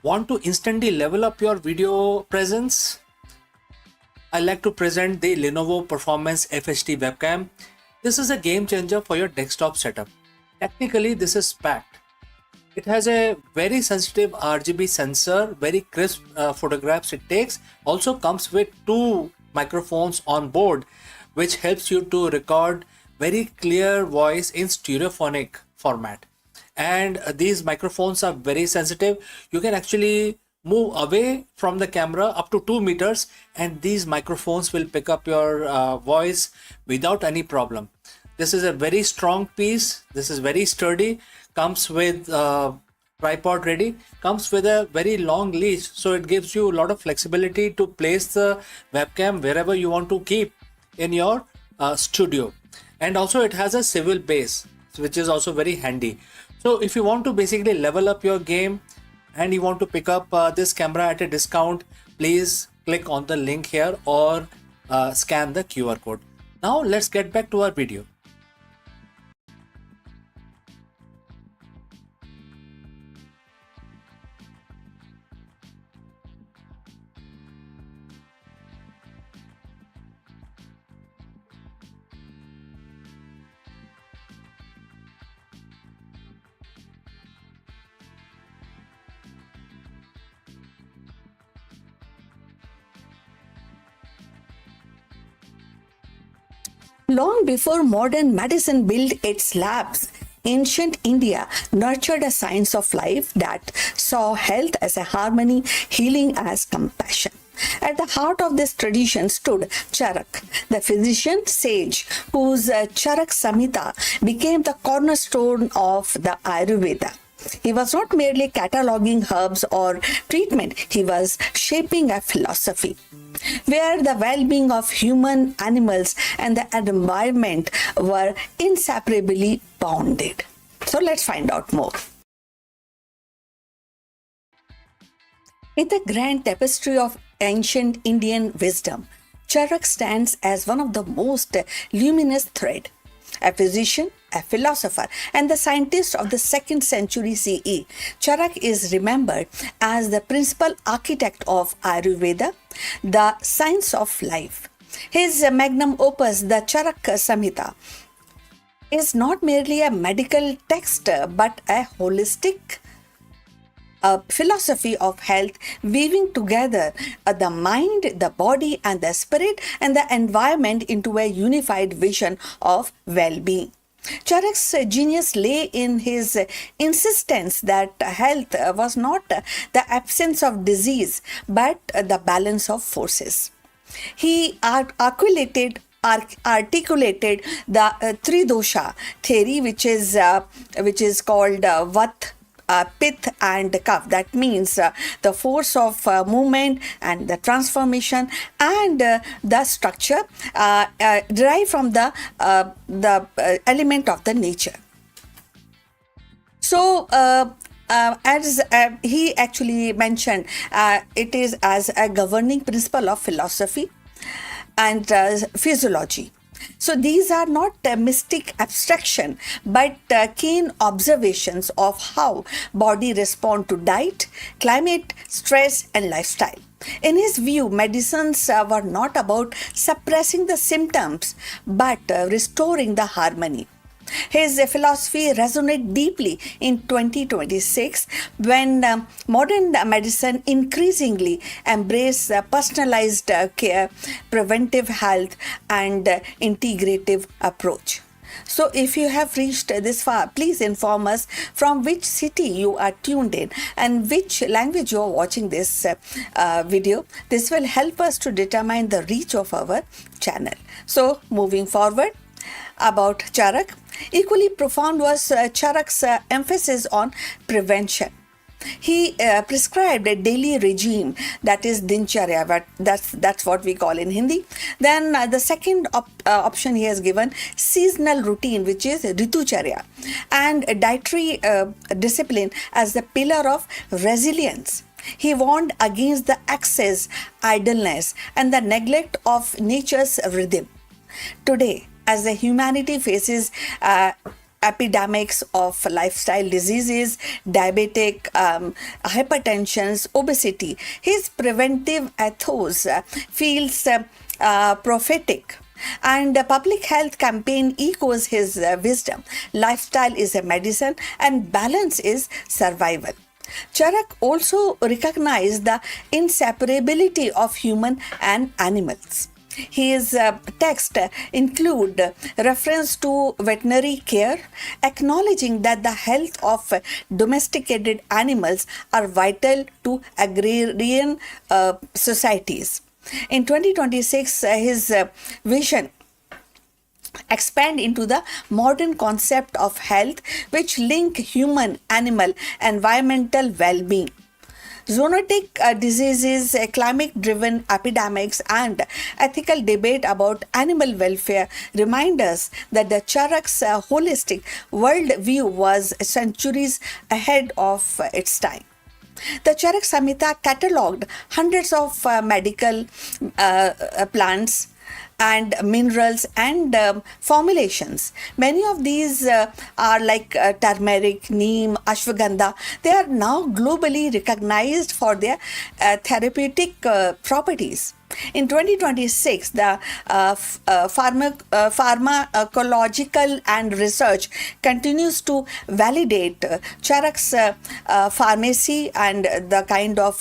Want to instantly level up your video presence? I like to present the Lenovo Performance FHD webcam. This is a game changer for your desktop setup. Technically, this is packed. It has a very sensitive RGB sensor, very crisp photographs it takes. Also comes with 2 microphones on board, which helps you to record very clear voice in stereophonic format. And these microphones are very sensitive. You can actually move away from the camera up to 2 meters and these microphones will pick up your voice without any problem. This is a very strong piece. This is very sturdy. Comes with tripod ready. Comes with a very long leash, so it gives you a lot of flexibility to place the webcam wherever you want to keep in your studio. And also it has a swivel base, which is also very handy. So if you want to basically level up your game and you want to pick up this camera at a discount, please click on the link here or scan the QR code. Now let's get back to our video. Long before modern medicine built its labs, ancient India nurtured a science of life that saw health as a harmony, healing as compassion. At the heart of this tradition stood Charak, the physician sage whose Charak Samhita became the cornerstone of the Ayurveda. He was not merely cataloging herbs or treatment, he was shaping a philosophy where the well-being of human, animals, and the environment were inseparably bounded. So let's find out more. In the grand tapestry of ancient Indian wisdom, Charak stands as one of the most luminous thread. A physician, a philosopher, and the scientist of the 2nd century CE, Charak is remembered as the principal architect of Ayurveda, the science of life. His magnum opus, the Charak Samhita, is not merely a medical text but a holistic philosophy of health, weaving together the mind, the body, and the spirit and the environment into a unified vision of well-being. Charak's genius lay in his insistence that health was not the absence of disease but the balance of forces. He articulated the Tridosha theory, which is called Vat, Pith, and Kaph. That means the force of movement and the transformation and the structure derived from the element of the nature. So, as he actually mentioned, it is as a governing principle of philosophy and physiology. So these are not mystic abstraction, but keen observations of how body respond to diet, climate, stress, and lifestyle. In his view, medicines were not about suppressing the symptoms, but restoring the harmony. His philosophy resonates deeply in 2026 when modern medicine increasingly embraces personalized care, preventive health, and integrative approach. So if you have reached this far, please inform us from which city you are tuned in and which language you are watching this video. This will help us to determine the reach of our channel. So moving forward, about Charak, equally profound was Charak's emphasis on prevention. He prescribed a daily regime, that is dincharya, but that's what we call in Hindi. Then the second option he has given, seasonal routine, which is ritucharya, and dietary discipline as the pillar of resilience. He warned against the excess, idleness, and the neglect of nature's rhythm. Today, as the humanity faces epidemics of lifestyle diseases, diabetic, hypertension, obesity, his preventive ethos feels prophetic. And the public health campaign echoes his wisdom. Lifestyle is a medicine and balance is survival. Charak also recognized the inseparability of human and animals. His text include reference to veterinary care, acknowledging that the health of domesticated animals are vital to agrarian societies. In 2026, his vision expand into the modern concept of health, which link human, animal, environmental well-being. Zoonotic diseases, climate-driven epidemics, and ethical debate about animal welfare remind us that the Charak's holistic worldview was centuries ahead of its time. The Charak Samhita catalogued hundreds of medical plants and minerals and formulations. Many of these are like turmeric, neem, ashwagandha. They are now globally recognized for their therapeutic properties. In 2026, the pharmacological and research continues to validate Charak's pharmacy and the kind of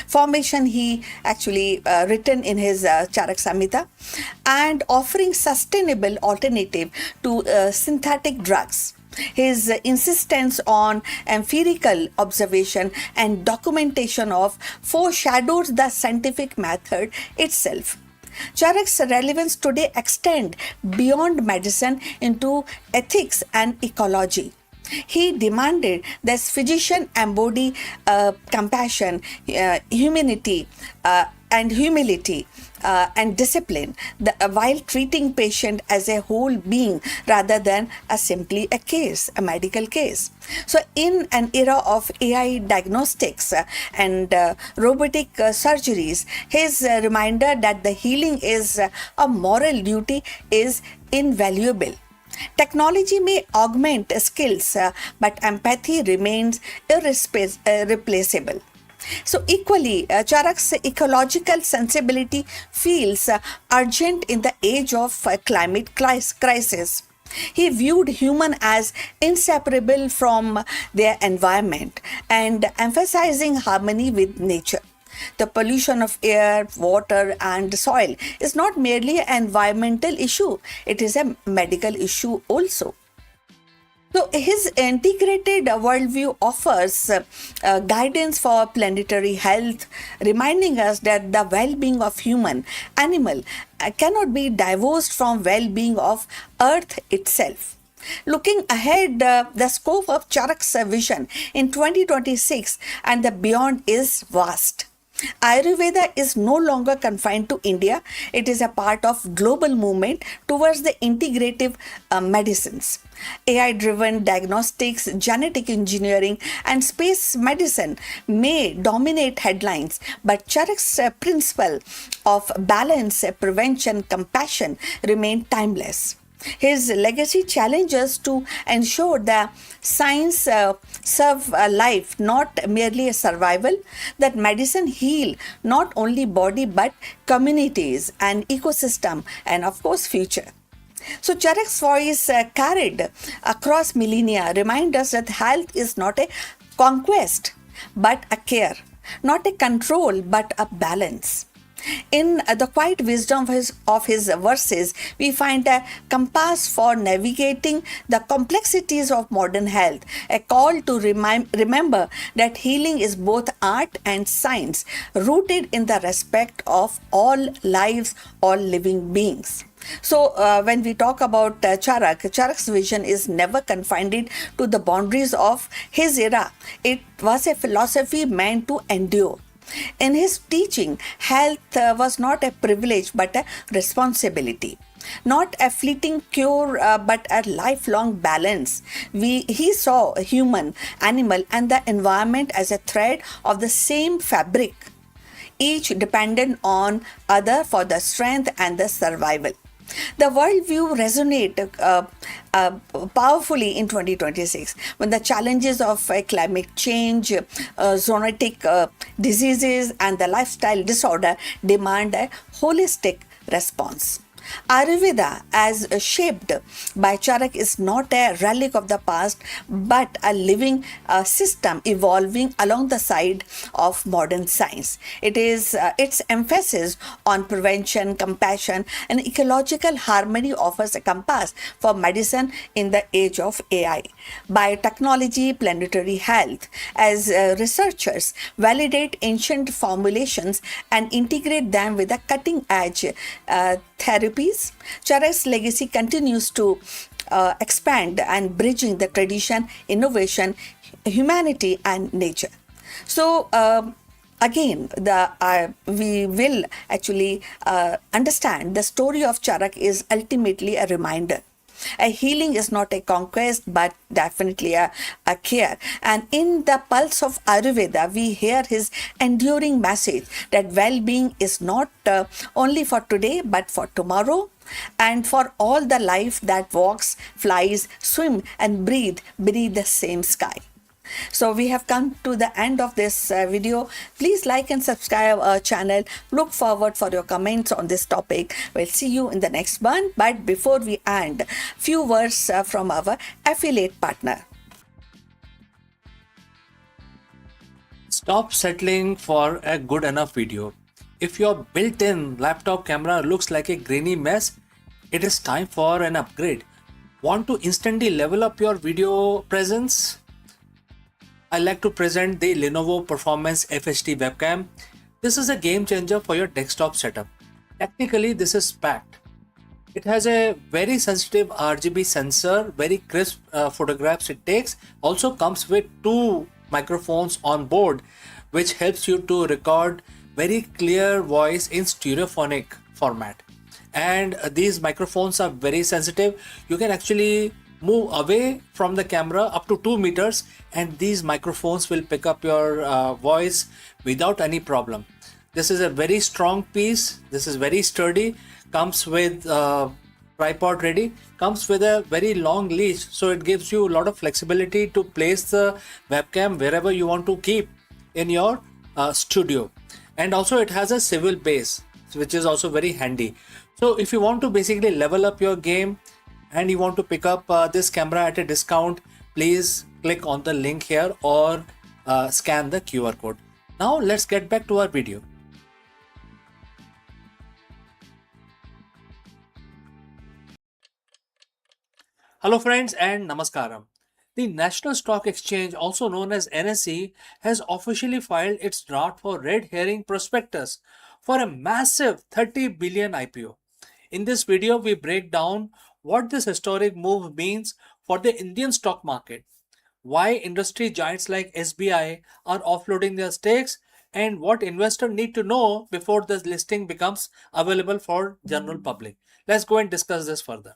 formation he actually written in his Charak Samhita, and offering sustainable alternative to synthetic drugs. His insistence on empirical observation and documentation of foreshadows the scientific method itself. Charak's relevance today extends beyond medicine into ethics and ecology. He demanded that physician embody compassion, humanity, and humility. And discipline, while treating patient as a whole being rather than simply a medical case. So, in an era of AI diagnostics and robotic surgeries, his reminder that the healing is a moral duty is invaluable. Technology may augment skills, but empathy remains irreplaceable. So, equally, Charak's ecological sensibility feels urgent in the age of climate crisis. He viewed human as inseparable from their environment and emphasizing harmony with nature. The pollution of air, water, and soil is not merely an environmental issue, it is a medical issue also. So, his integrated worldview offers guidance for planetary health, reminding us that the well being of human, animal cannot be divorced from well being of Earth itself. Looking ahead, the scope of Charak's vision in 2026 and the beyond is vast. Ayurveda is no longer confined to India. It is a part of global movement towards the integrative medicines. AI-driven diagnostics, genetic engineering, and space medicine may dominate headlines, but Charak's principle of balance, prevention, compassion remain timeless. His legacy challenges to ensure that science serve a life, not merely a survival, that medicine heal not only body but communities and ecosystem and of course future. So Charak's voice carried across millennia remind us that health is not a conquest but a care, not a control but a balance. In the quiet wisdom of his verses, we find a compass for navigating the complexities of modern health, a call to remember that healing is both art and science, rooted in the respect of all lives, all living beings. So, when we talk about Charak's vision is never confined to the boundaries of his era. It was a philosophy meant to endure. In his teaching, health was not a privilege but a responsibility. Not a fleeting cure but a lifelong balance. He saw human, animal, and the environment as a thread of the same fabric, each dependent on other for the strength and the survival. The worldview resonated powerfully in 2026 when the challenges of climate change, zoonotic diseases, and the lifestyle disorder demand a holistic response. Ayurveda, as shaped by Charak, is not a relic of the past but a living system evolving along the side of modern science. It is its emphasis on prevention, compassion, and ecological harmony offers a compass for medicine in the age of AI. Biotechnology, planetary health, as researchers validate ancient formulations and integrate them with the cutting edge therapies, Charak's legacy continues to expand and bridging the tradition, innovation, humanity, and nature. So, again, we will actually understand the story of Charak is ultimately a reminder. A healing is not a conquest but definitely a care. And in the pulse of Ayurveda, we hear his enduring message that well being is not only for today but for tomorrow and for all the life that walks, flies, swim, and breathe beneath the same sky. So we have come to the end of this video. Please like and subscribe our channel. Look forward for your comments on this topic. We'll see you in the next one. But before we end, few words from our affiliate partner. Stop settling for a good enough video. If your built-in laptop camera looks like a grainy mess, it is time for an upgrade. Want to instantly level up your video presence? I like to present the Lenovo Performance FHD webcam. This is a game changer for your desktop setup. Technically, this is packed. It has a very sensitive RGB sensor, very crisp photographs it takes. Also comes with two microphones on board, which helps you to record very clear voice in stereophonic format. And these microphones are very sensitive. You can actually move away from the camera up to 2 meters, and these microphones will pick up your voice without any problem. This is a very strong piece. This is very sturdy. Comes with tripod ready. Comes with a very long leash, so it gives you a lot of flexibility to place the webcam wherever you want to keep in your studio. And also it has a swivel base, which is also very handy. So if you want to basically level up your game and you want to pick up this camera at a discount, please click on the link here or scan the QR code. Now let's get back to our video. Hello friends and namaskaram. The National Stock Exchange, also known as NSE, has officially filed its draft for red herring prospectus for a massive 30 billion IPO. In this video, we break down what this historic move means for the Indian stock market, why industry giants like SBI are offloading their stakes, and what investors need to know before the listing becomes available for general public. Let's go and discuss this further.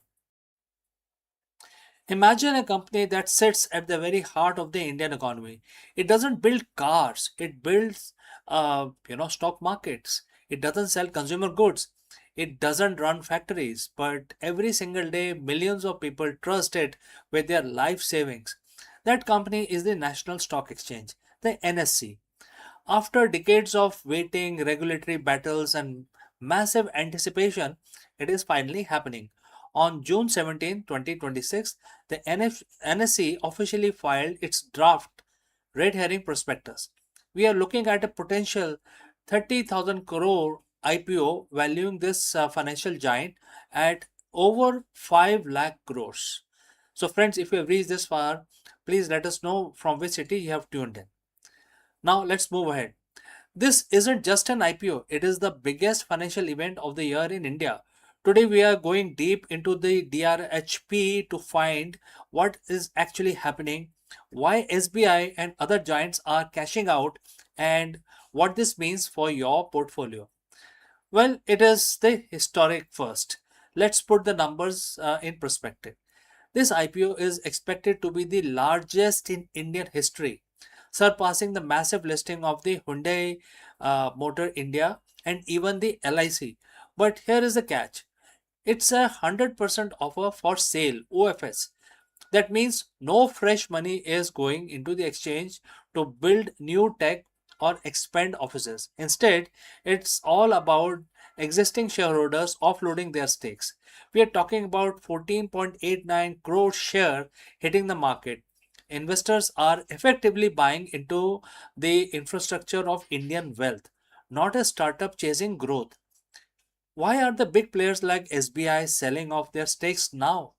Imagine a company that sits at the very heart of the Indian economy. It doesn't build cars, it builds stock markets. It doesn't sell consumer goods. It doesn't run factories, but every single day millions of people trust it with their life savings. That company is the National Stock Exchange, the NSC. After decades of waiting, regulatory battles, and massive anticipation, it is finally happening. On June 17, 2026, the NSE officially filed its draft red herring prospectus. We are looking at a potential 30,000 crore IPO valuing this financial giant at over 5 lakh crores. So, friends, if you have reached this far, please let us know from which city you have tuned in. Now, let's move ahead. This isn't just an IPO, it is the biggest financial event of the year in India. Today, we are going deep into the DRHP to find what is actually happening, why SBI and other giants are cashing out, and what this means for your portfolio. Well, it is the historic first. Let's put the numbers in perspective. This IPO is expected to be the largest in Indian history, surpassing the massive listing of the Hyundai Motor India and even the LIC. But here is the catch. It's a 100% offer for sale, OFS. That means no fresh money is going into the exchange to build new tech or expand offices. Instead, it's all about existing shareholders offloading their stakes. We are talking about 14.89 crore share hitting the market. Investors are effectively buying into the infrastructure of Indian wealth, not a startup chasing growth. Why are the big players like SBI selling off their stakes now?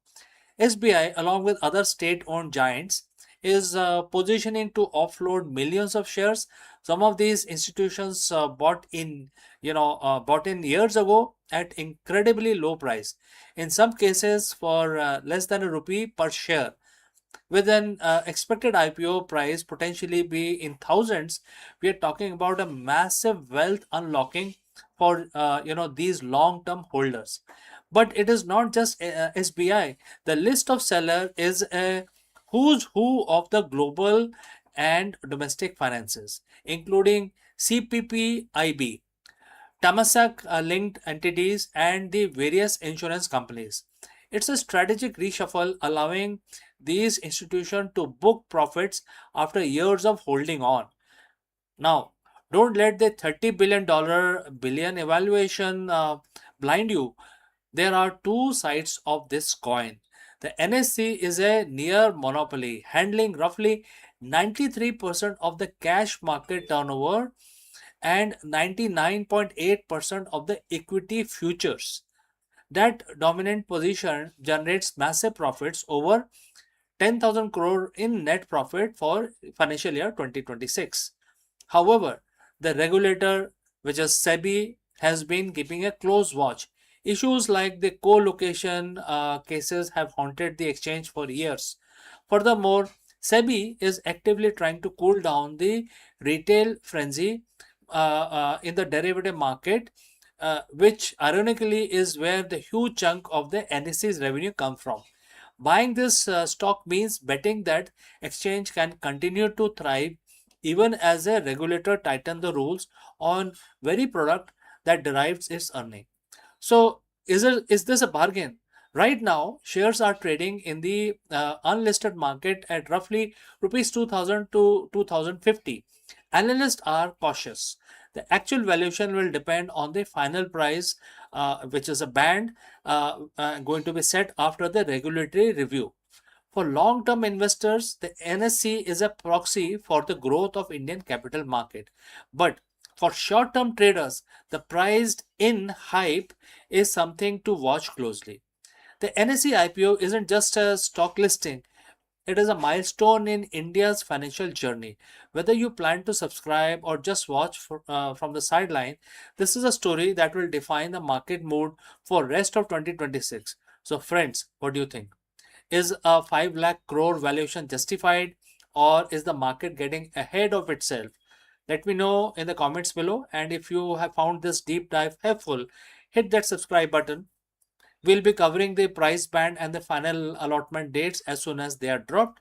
SBI, along with other state-owned giants, is positioning to offload millions of shares. Some of these institutions bought in years ago at incredibly low price. In some cases, for less than a rupee per share. With an expected IPO price potentially be in thousands, we are talking about a massive wealth unlocking for these long-term holders. But it is not just SBI. The list of seller is a who's who of the global and domestic finances, including CPPIB, Tamasak linked entities, and the various insurance companies. It's a strategic reshuffle allowing these institutions to book profits after years of holding on. Now, don't let the $30 billion evaluation blind you. There are two sides of this coin. The NSC is a near monopoly, handling roughly 93% of the cash market turnover and 99.8% of the equity futures. That dominant position generates massive profits, over 10,000 crore in net profit for financial year 2026. However, the regulator, which is SEBI, has been keeping a close watch. Issues like the co-location cases have haunted the exchange for years. Furthermore, SEBI is actively trying to cool down the retail frenzy in the derivative market, which ironically is where the huge chunk of the NSE's revenue come from. Buying this stock means betting that exchange can continue to thrive even as a regulator tighten the rules on very product that derives its earning. So is this a bargain? Right now, shares are trading in the unlisted market at roughly rupees 2000 to 2050. Analysts are cautious. The actual valuation will depend on the final price, which is a band going to be set after the regulatory review. For long-term investors, the NSE is a proxy for the growth of Indian capital market. But for short-term traders, the priced in hype is something to watch closely. The NSE IPO isn't just a stock listing, it is a milestone in India's financial journey. Whether you plan to subscribe or just watch from the sideline, this is a story that will define the market mood for rest of 2026. So friends, what do you think? Is a 5 lakh crore valuation justified, or is the market getting ahead of itself? Let me know in the comments below. And if you have found this deep dive helpful, hit that subscribe button. We'll be covering the price band and the final allotment dates as soon as they are dropped.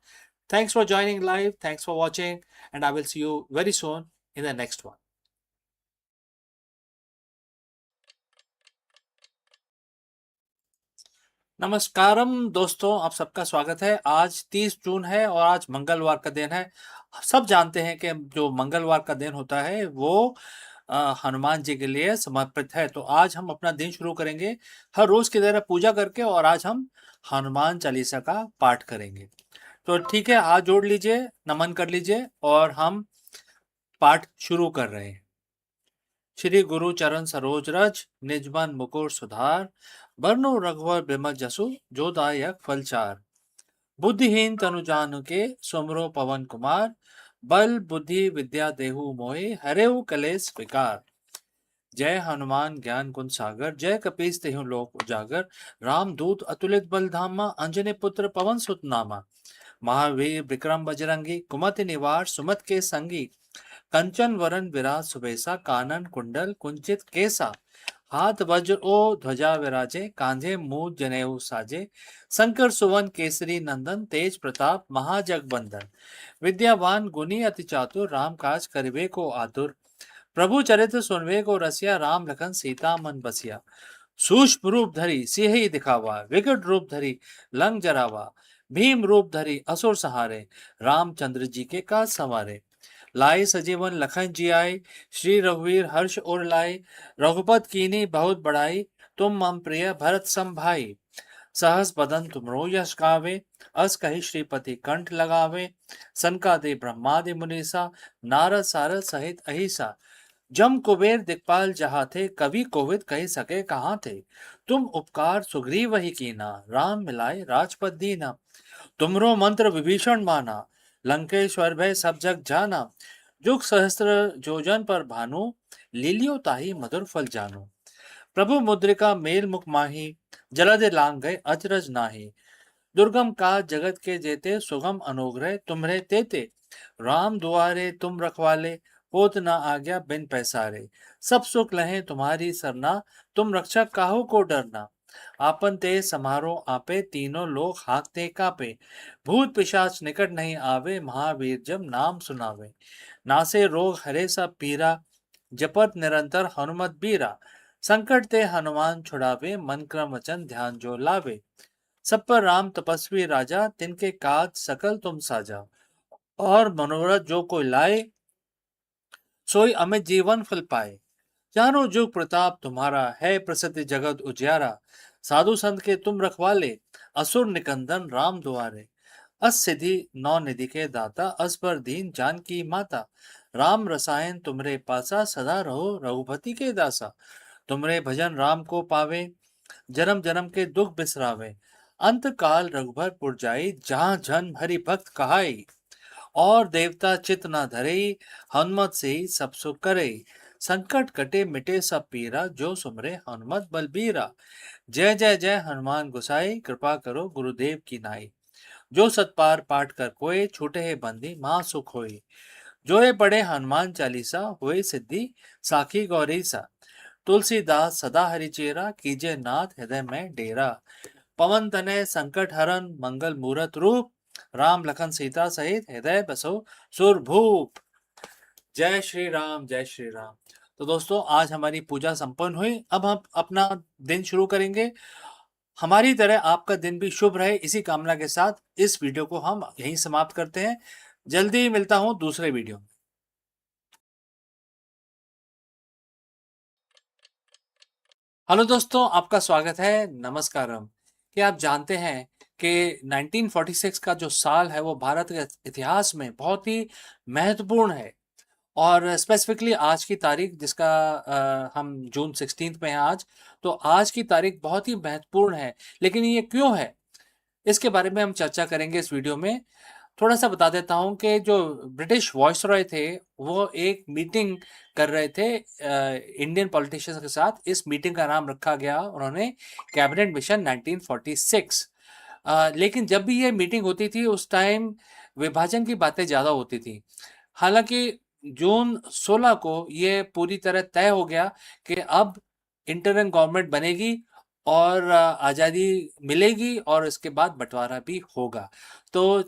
Thanks for joining live. Thanks for watching. And I will see you very soon in the next one. नमस्कारम दोस्तों, आप सबका स्वागत है। आज 30 जून है और आज मंगलवार का दिन है। सब जानते हैं कि जो मंगलवार का दिन होता है वो हनुमान जी के लिए समर्पित है। तो आज हम अपना दिन शुरू करेंगे हर रोज की तरह पूजा करके, और आज हम हनुमान चालीसा का पाठ करेंगे। तो ठीक है, हाथ जोड़ लीजिए, नमन कर लीजिए और हम पाठ शुरू कर रहे हैं। श्री गुरु चरण सरोज रज, निजमन मुकुर सुधार, बरनु रघुवर बिमल जसु, जो दायक फलचार। बुद्धिहीन तनु जानुके, सुमरो पवन कुमार, बल बुद्धि विद्या देहु मोहि, हरेउ कलेस विकार। जय हनुमान ज्ञान गुण सागर, जय कपीस तेहु लोक उजागर। राम दूत अतुलित बल धामा, अंजनी पुत्र पवन सुत नामा। महावीर विक्रम बजरंगी, कुमति निवार सुमत के संगी। कंचन वरन विराज सुबेसा, कानन कुंडल कुंचित केसा। हाथ वज्र ओ ध्वजा विराजे, कांधे मूज जनेऊ साजे। शंकर सुवन केसरी नंदन, तेज प्रताप महाजगबंदन। विद्यावान गुणी अति चातुर, राम काज करिबे को आतुर। प्रभु चरित्र सुनबे को रसिया, राम लखन सीता मन बसिया। सूक्ष्म रूप धरी सिंह दिखावा, विकट रूप धरी लंग जरावा। भीम रूप धरी असुर सहारे, रामचंद्र जी के काज संवारे। लाए सजीवन लखन जी आए, श्री रघुवीर हर्ष उर लाए। रघुपत कीनी बहुत बड़ाई, तुम मम प्रिय भरत सम भाई। सहस बदन तुमरो यश गावे, अस कहि श्रीपति कंठ लगावे। सनकादि ब्रह्मादि मुनीसा, नारद सारद सहित अहिसा। जम कुबेर दिक्पाल जहाँ थे, कवि कोविद कह सके कहाँ थे। तुम उपकार सुग्रीव ही कीना, राम मिलाए राजपद दीना। तुमरो मंत्र विभीषण माना, लंकेश्वर भय सब जग जाना। जुग सहस्त्र जोजन पर भानु, लीलियो ताही मधुर फल जानो। प्रभु मुद्रिका मेल मुख माही, जलद लांग गए अचरज नाही। दुर्गम काज जगत के जेते, सुगम अनुग्रह तुम्हरे तेते। राम दुआरे तुम रखवाले, होत न आज्ञा बिन पैसारे। सब सुख लहे तुम्हारी सरना, तुम रक्षक काहू को डरना। आपन ते समारो आपे, तीनों लोग हाँकते कापे। भूत पिशाच निकट नहीं आवे, महावीर जब नाम सुनावे। नासे रोग हरे सब पीरा, जपत निरंतर हनुमत बीरा। संकट ते हनुमान छुड़ावे, मन क्रम वचन ध्यान जो लावे। सब पर राम तपस्वी राजा, तिनके काज सकल तुम साजा। और मनोरथ जो कोई लाए, सोई अमित जीवन फल पाए। चारों जुग प्रताप तुम्हारा, है प्रसिद्ध जगत उजियारा। साधु संत के तुम रखवाले, असुर निकंदन राम दुआरे। अस सिद्धि नौ निधि के दाता, अस पर दीन जान की माता। राम रसायन तुमरे पासा, सदा रहो रघुपति के दासा। तुमरे भजन राम को पावे, जन्म जन्म के दुख बिसरावे। अंत काल रघुबर पुर जाई, जहाँ जन हरि भक्त कहाई। और देवता चित न धरे, हनुमत से ही सब सुख करे। संकट कटे मिटे सब पीरा, जो सुमरे हनुमत बलबीरा। जय जय जय हनुमान गोसाई, कृपा करो गुरुदेव की नाई। जो सतपार पाठ कर कोय, छूटे है बंदी महा सुख होई। जो ये पढ़े हनुमान चालीसा, हुए सिद्धि साखी गौरी सा। तुलसीदास सदा हरिचेरा, कीजे नाथ हृदय में डेरा। पवन तनय संकट हरन, मंगल मूरत रूप। राम लखन सीता सहित हृदय बसो सुरभूप। जय श्री राम, जय श्री राम। तो दोस्तों, आज हमारी पूजा संपन्न हुई। अब हम अपना दिन शुरू करेंगे। हमारी तरह आपका दिन भी शुभ रहे, इसी कामना के साथ इस वीडियो को हम यहीं समाप्त करते हैं। जल्दी मिलता हूं दूसरे वीडियो में। हेलो दोस्तों, आपका स्वागत है। नमस्कारम। क्या आप जानते हैं कि 1946 का जो साल है वो भारत के इतिहास में बहुत ही महत्वपूर्ण है। और स्पेसिफिकली आज की तारीख, जिसका हम जून 16 में हैं आज, तो आज की तारीख बहुत ही महत्वपूर्ण है। लेकिन ये क्यों है, इसके बारे में हम चर्चा करेंगे इस वीडियो में। थोड़ा सा बता देता हूँ कि जो ब्रिटिश वॉइसरॉय थे, वो एक मीटिंग कर रहे थे इंडियन पॉलिटिशियंस के साथ। इस मीटिंग का नाम रखा गया उन्होंने कैबिनेट मिशन 1946। लेकिन जब भी ये मीटिंग होती थी उस टाइम विभाजन की बातें ज़्यादा होती थी। हालांकि जून 16 को ये पूरी तरह तय हो गया कि अब इंटरिम गवर्नमेंट बनेगी और आज़ादी मिलेगी और इसके बाद बंटवारा भी होगा। तो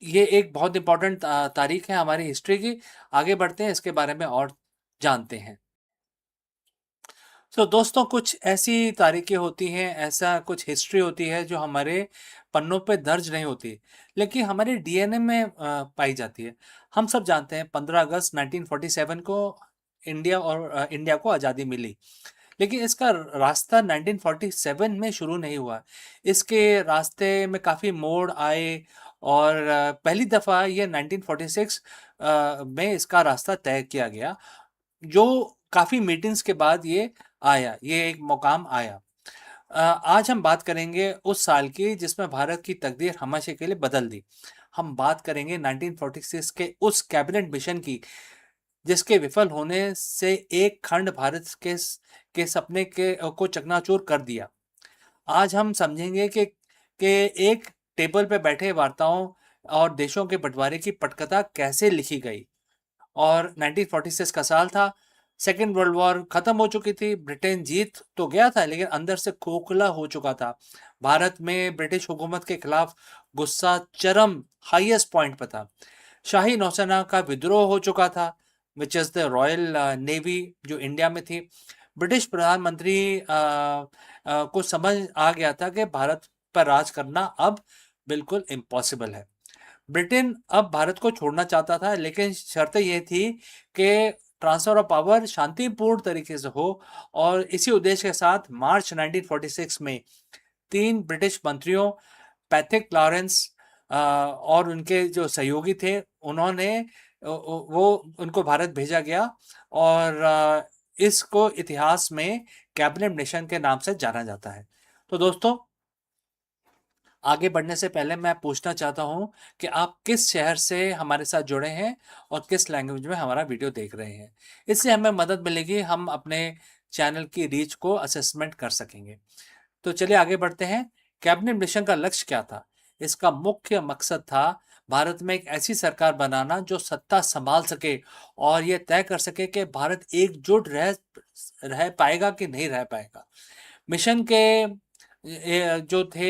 ये एक बहुत इंपॉर्टेंट तारीख है हमारी हिस्ट्री की। आगे बढ़ते हैं, इसके बारे में और जानते हैं। तो दोस्तों, कुछ ऐसी तारीखें होती हैं, ऐसा कुछ हिस्ट्री होती है जो हमारे पन्नों पे दर्ज नहीं होती, लेकिन हमारे डीएनए में पाई जाती है। हम सब जानते हैं 15 अगस्त 1947 को इंडिया को आज़ादी मिली। लेकिन इसका रास्ता 1947 में शुरू नहीं हुआ। इसके रास्ते में काफ़ी मोड़ आए और पहली दफ़ा ये 1946 में इसका रास्ता तय किया गया, जो काफ़ी मीटिंग्स के बाद ये आया, ये एक मुकाम आया। आज हम बात करेंगे उस साल की जिसमें भारत की तकदीर हमेशा के लिए बदल दी। हम बात करेंगे 1946 के उस कैबिनेट मिशन की, जिसके विफल होने से एक खंड भारत के सपने को चकनाचूर कर दिया। आज हम समझेंगे कि एक टेबल पे बैठे वार्ताओं और देशों के बंटवारे की पटकथा कैसे लिखी गई। और 1946 का साल था। सेकेंड वर्ल्ड वॉर खत्म हो चुकी थी। ब्रिटेन जीत तो गया था, लेकिन अंदर से खोखला हो चुका था। भारत में ब्रिटिश हुकूमत के खिलाफ गुस्सा चरम हाईएस्ट पॉइंट पर था। शाही नौसेना का विद्रोह हो चुका था, which is the royal navy, जो इंडिया में थी। ब्रिटिश प्रधानमंत्री को समझ आ गया था कि भारत पर राज करना अब बिल्कुल इम्पॉसिबल है। ब्रिटेन अब भारत को छोड़ना चाहता था, लेकिन शर्त यह थी कि ट्रांसफर ऑफ पावर शांतिपूर्ण तरीके से हो। और इसी उद्देश्य के साथ मार्च 1946 में 3 ब्रिटिश मंत्रियों, पैथिक लॉरेंस और उनके जो सहयोगी थे, उन्होंने वो उनको भारत भेजा गया। और इसको इतिहास में कैबिनेट मिशन के नाम से जाना जाता है। तो दोस्तों, आगे बढ़ने से पहले मैं पूछना चाहता हूं कि आप किस शहर से हमारे साथ जुड़े हैं और किस लैंग्वेज में हमारा वीडियो देख रहे हैं। इससे हमें मदद मिलेगी, हम अपने चैनल की रीच को असेसमेंट कर सकेंगे। तो चलिए आगे बढ़ते हैं। कैबिनेट मिशन का लक्ष्य क्या था? इसका मुख्य मकसद था भारत में एक ऐसी सरकार बनाना जो सत्ता संभाल सके और यह तय कर सके कि भारत एकजुट रह पाएगा कि नहीं रह पाएगा। मिशन के जो थे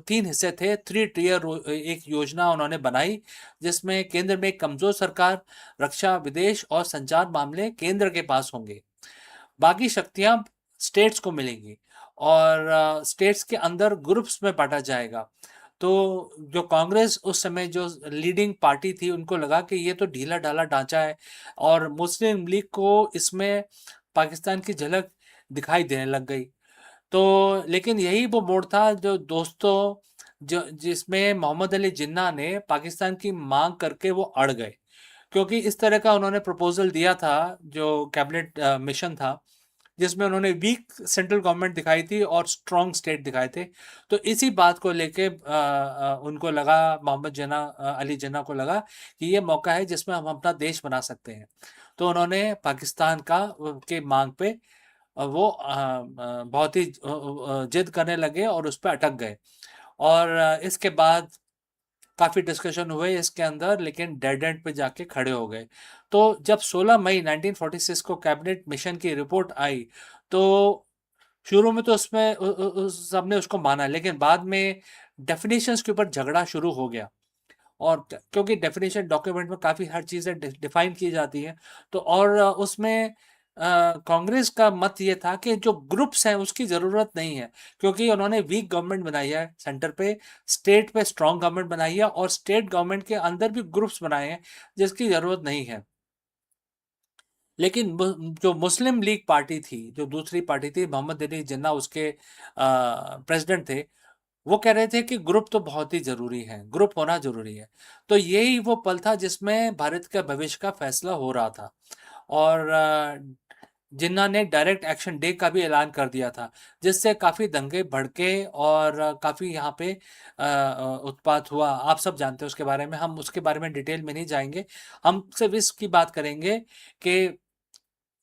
3 हिस्से थे। 3 टीयर एक योजना उन्होंने बनाई, जिसमें केंद्र में एक कमजोर सरकार, रक्षा, विदेश और संचार मामले केंद्र के पास होंगे। बाकी शक्तियां स्टेट्स को मिलेंगी और स्टेट्स के अंदर ग्रुप्स में बांटा जाएगा। तो जो कांग्रेस उस समय जो लीडिंग पार्टी थी, उनको लगा कि ये तो ढीला ढाला ढांचा है और मुस्लिम लीग को इसमें पाकिस्तान की झलक दिखाई देने लग गई। तो लेकिन यही वो मोड़ था जो दोस्तों, जो जिसमें मोहम्मद अली जिन्ना ने पाकिस्तान की मांग करके वो अड़ गए, क्योंकि इस तरह का उन्होंने प्रपोजल दिया था जो कैबिनेट मिशन था जिसमें उन्होंने वीक सेंट्रल गवर्नमेंट दिखाई थी और स्ट्रॉन्ग स्टेट दिखाए थे। तो इसी बात को लेके उनको लगा, मोहम्मद अली जिन्ना को लगा कि ये मौका है जिसमें हम अपना देश बना सकते हैं। तो उन्होंने पाकिस्तान के मांग पे वो बहुत ही जिद करने लगे और उस पर अटक गए। और इसके बाद काफ़ी डिस्कशन हुए इसके अंदर, लेकिन डेड एंड पे जाके खड़े हो गए। तो जब 16 मई 1946 को कैबिनेट मिशन की रिपोर्ट आई, तो शुरू में तो उसमें सबने उसको माना, लेकिन बाद में डेफिनेशंस के ऊपर झगड़ा शुरू हो गया। और क्योंकि डेफिनेशन डॉक्यूमेंट में काफ़ी हर चीज़ें डिफाइन की जाती हैं, तो और उसमें कांग्रेस का मत ये था कि जो ग्रुप्स हैं उसकी ज़रूरत नहीं है, क्योंकि उन्होंने वीक गवर्नमेंट बनाई है सेंटर पे, स्टेट पे स्ट्रॉन्ग गवर्नमेंट बनाई है और स्टेट गवर्नमेंट के अंदर भी ग्रुप्स बनाए हैं जिसकी ज़रूरत नहीं है। लेकिन जो मुस्लिम लीग पार्टी थी, जो दूसरी पार्टी थी, मोहम्मद अली जिन्ना उसके प्रेसिडेंट थे, वो कह रहे थे कि ग्रुप तो बहुत ही ज़रूरी है, ग्रुप होना ज़रूरी है। तो यही वो पल था जिसमें भारत का भविष्य का फैसला हो रहा था। और जिन्ना ने डायरेक्ट एक्शन डे का भी ऐलान कर दिया था, जिससे काफ़ी दंगे भड़के और काफ़ी यहाँ पे उत्पात हुआ। आप सब जानते हैं उसके बारे में, हम उसके बारे में डिटेल में नहीं जाएंगे। हम सिर्फ इसकी बात करेंगे कि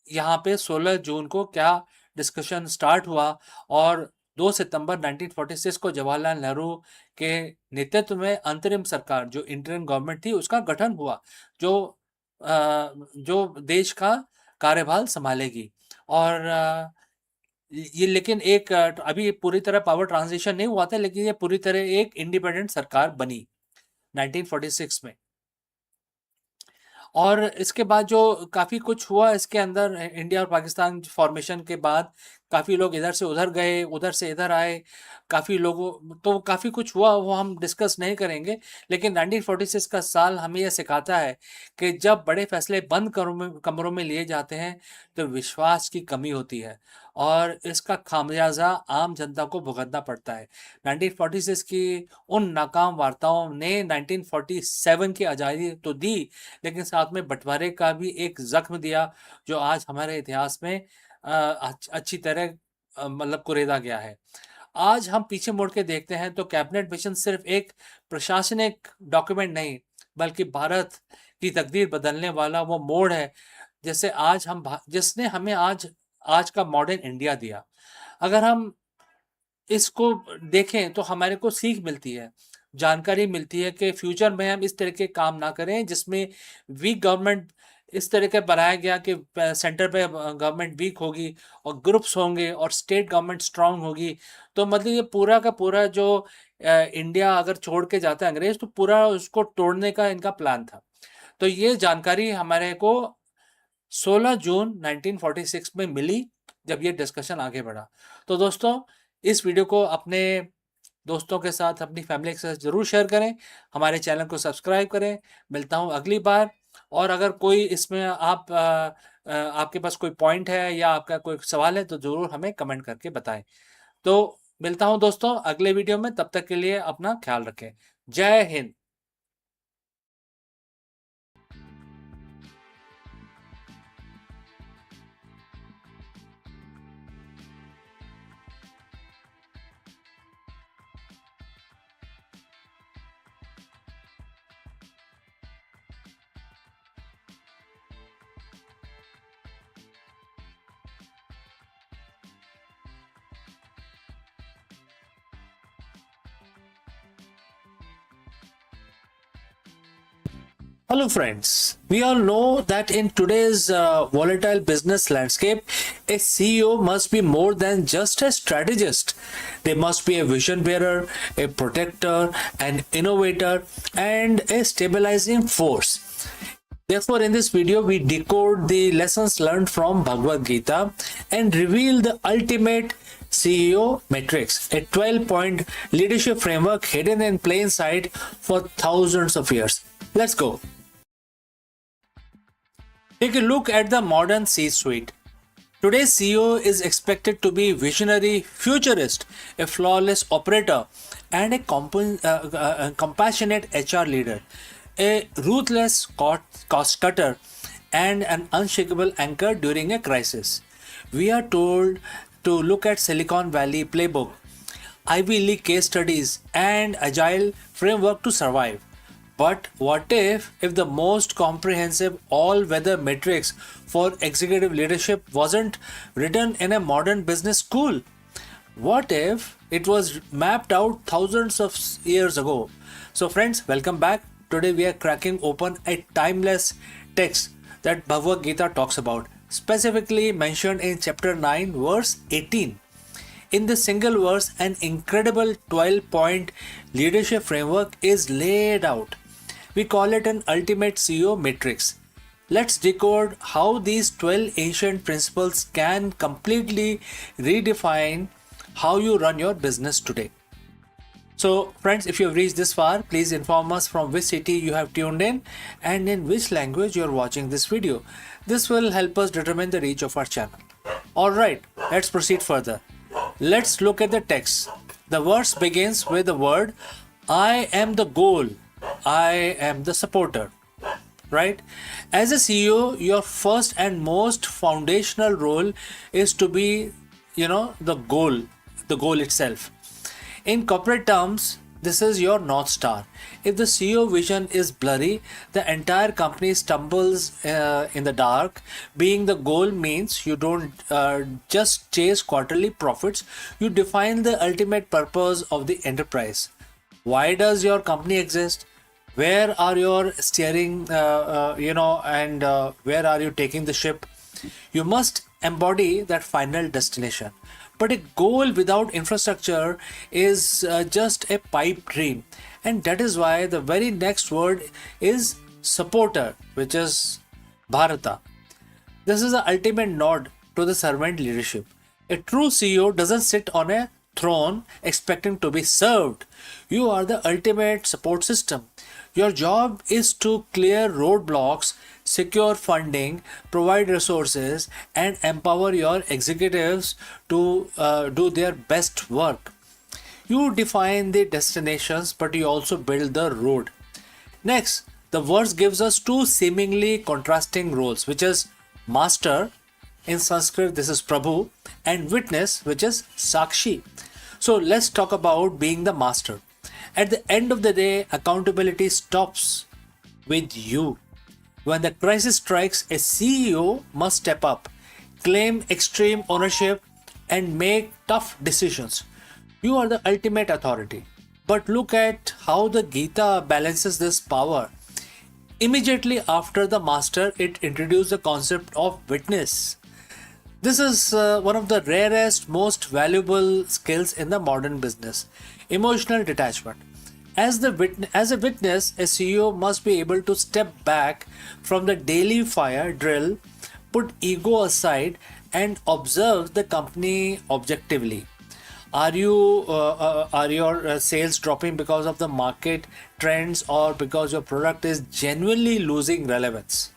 यहाँ पे 16 जून को क्या डिस्कशन स्टार्ट हुआ और 2 सितंबर 1946 को जवाहरलाल नेहरू के नेतृत्व में अंतरिम सरकार, जो इंटरिम गवर्नमेंट थी, उसका गठन हुआ, जो जो देश का कार्यभार संभालेगी। और ये लेकिन एक अभी पूरी तरह पावर ट्रांजिशन नहीं हुआ था, लेकिन ये पूरी तरह एक इंडिपेंडेंट सरकार बनी 1946 में। और इसके बाद जो काफ़ी कुछ हुआ इसके अंदर, इंडिया और पाकिस्तान फॉर्मेशन के बाद काफ़ी लोग इधर से उधर गए, उधर से इधर आए, काफ़ी लोगों तो काफ़ी कुछ हुआ, वो हम डिस्कस नहीं करेंगे। लेकिन 1946 का साल हमें यह सिखाता है कि जब बड़े फैसले बंद कमरों में लिए जाते हैं तो विश्वास की कमी होती है और इसका खामियाजा आम जनता को भुगतना पड़ता है। 1946 की उन नाकाम वार्ताओं ने 1947 की आज़ादी तो दी, लेकिन साथ में बंटवारे का भी एक जख्म दिया, जो आज हमारे इतिहास में अच्छी तरह मतलब कुरेदा गया है। आज हम पीछे मुड़ के देखते हैं तो कैबिनेट मिशन सिर्फ एक प्रशासनिक डॉक्यूमेंट नहीं, बल्कि भारत की तकदीर बदलने वाला वो मोड़ है, जिसने हमें आज का मॉडर्न इंडिया दिया। अगर हम इसको देखें तो हमारे को सीख मिलती है, जानकारी मिलती है कि फ्यूचर में हम इस तरह के काम ना करें जिसमें वीक गवर्नमेंट इस तरह के बनाया गया कि सेंटर पे गवर्नमेंट वीक होगी और ग्रुप्स होंगे और स्टेट गवर्नमेंट स्ट्रांग होगी। तो मतलब ये पूरा का पूरा जो इंडिया अगर छोड़ के जाता है अंग्रेज, तो पूरा उसको तोड़ने का इनका प्लान था। तो ये जानकारी हमारे को 16 जून 1946 में मिली, जब ये डिस्कशन आगे बढ़ा। तो दोस्तों, इस वीडियो को अपने दोस्तों के साथ, अपनी फैमिली के साथ ज़रूर शेयर करें, हमारे चैनल को सब्सक्राइब करें। मिलता हूँ अगली बार। और अगर कोई इसमें आपके पास कोई पॉइंट है या आपका कोई सवाल है तो ज़रूर हमें कमेंट करके बताएं। तो मिलता हूँ दोस्तों अगले वीडियो में, तब तक के लिए अपना ख्याल रखें। जय Hind. Hello friends, we all know that in today's volatile business landscape, a CEO must be more than just a strategist. They must be a vision bearer, a protector, an innovator, and a stabilizing force. Therefore, in this video, we decode the lessons learned from Bhagavad Gita and reveal the ultimate CEO matrix, a 12-point leadership framework hidden in plain sight for thousands of years. Let's go. Take a look at the modern C-suite. Today's CEO is expected to be visionary, futurist, a flawless operator, and a compassionate HR leader, a ruthless cost cutter, and an unshakable anchor during a crisis. We are told to look at Silicon Valley playbook, Ivy League case studies, and agile framework to survive. But what if the most comprehensive all-weather matrix for executive leadership wasn't written in a modern business school? What if it was mapped out thousands of years ago? So friends, welcome back. Today we are cracking open a timeless text that Bhagavad Gita talks about, specifically mentioned in chapter 9 verse 18. In this single verse, an incredible 12-point leadership framework is laid out. We call it an ultimate CEO matrix. Let's decode how these 12 ancient principles can completely redefine how you run your business today. So, friends, if you have reached this far, please inform us from which city you have tuned in and in which language you are watching this video. This will help us determine the reach of our channel. Alright, let's proceed further. Let's look at the text. The verse begins with the word, I am the goal, I am the supporter. Right? As a CEO, your first and most foundational role is to be, the goal itself. In corporate terms, this is your North Star. If the CEO vision is blurry, the entire company stumbles in the dark. Being the goal means you don't just chase quarterly profits, you define the ultimate purpose of the enterprise. Why does your company exist? Where are your steering, and where are you taking the ship? You must embody that final destination. But a goal without infrastructure is just a pipe dream. And that is why the very next word is supporter, which is Bharata. This is the ultimate nod to the servant leadership. A true CEO doesn't sit on a throne expecting to be served. You are the ultimate support system. Your job is to clear roadblocks, secure funding, provide resources, and empower your executives to do their best work. You define the destinations, but you also build the road. Next, the verse gives us two seemingly contrasting roles, which is master, in Sanskrit this is Prabhu, and witness, which is Sakshi. So let's talk about being the master. At the end of the day, accountability stops with you. When the crisis strikes, a CEO must step up, claim extreme ownership, and make tough decisions. You are the ultimate authority. But look at how the Gita balances this power. Immediately after the master, it introduced the concept of witness. This is one of the rarest, most valuable skills in the modern business. Emotional detachment. As a witness, a CEO must be able to step back from the daily fire drill, put ego aside, and observe the company objectively. Are your sales dropping because of the market trends or because your product is genuinely losing relevance?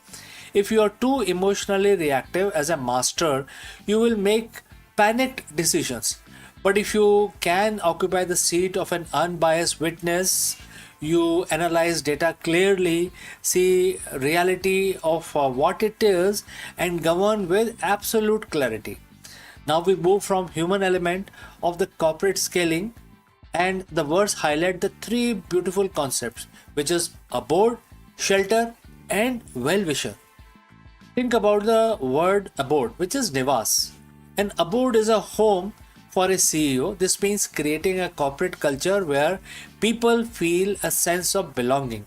If you are too emotionally reactive as a master, you will make panicked decisions. But if you can occupy the seat of an unbiased witness, you analyze data clearly, see reality of what it is, and govern with absolute clarity. Now we move from human element of the corporate scaling, and the words highlight the three beautiful concepts, which is abode, shelter, and well-wisher. Think about the word abode, which is Nivas. An abode is a home for a CEO. This means creating a corporate culture where people feel a sense of belonging.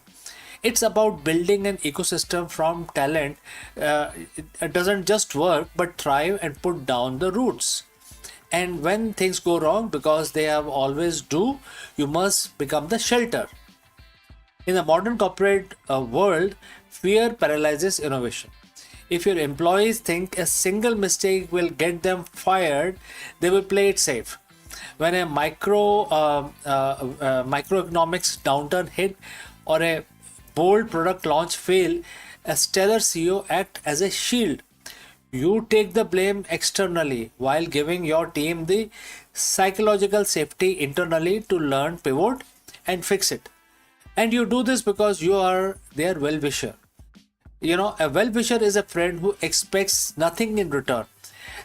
It's about building an ecosystem from talent. It doesn't just work but thrive and put down the roots. And when things go wrong, because they have always do, you must become the shelter. In the modern corporate world, fear paralyzes innovation. If your employees think a single mistake will get them fired, they will play it safe. When a microeconomics downturn hit or a bold product launch fail, a stellar CEO act as a shield. You take the blame externally while giving your team the psychological safety internally to learn, pivot, and fix it. And you do this because you are their well-wisher. A well-wisher is a friend who expects nothing in return.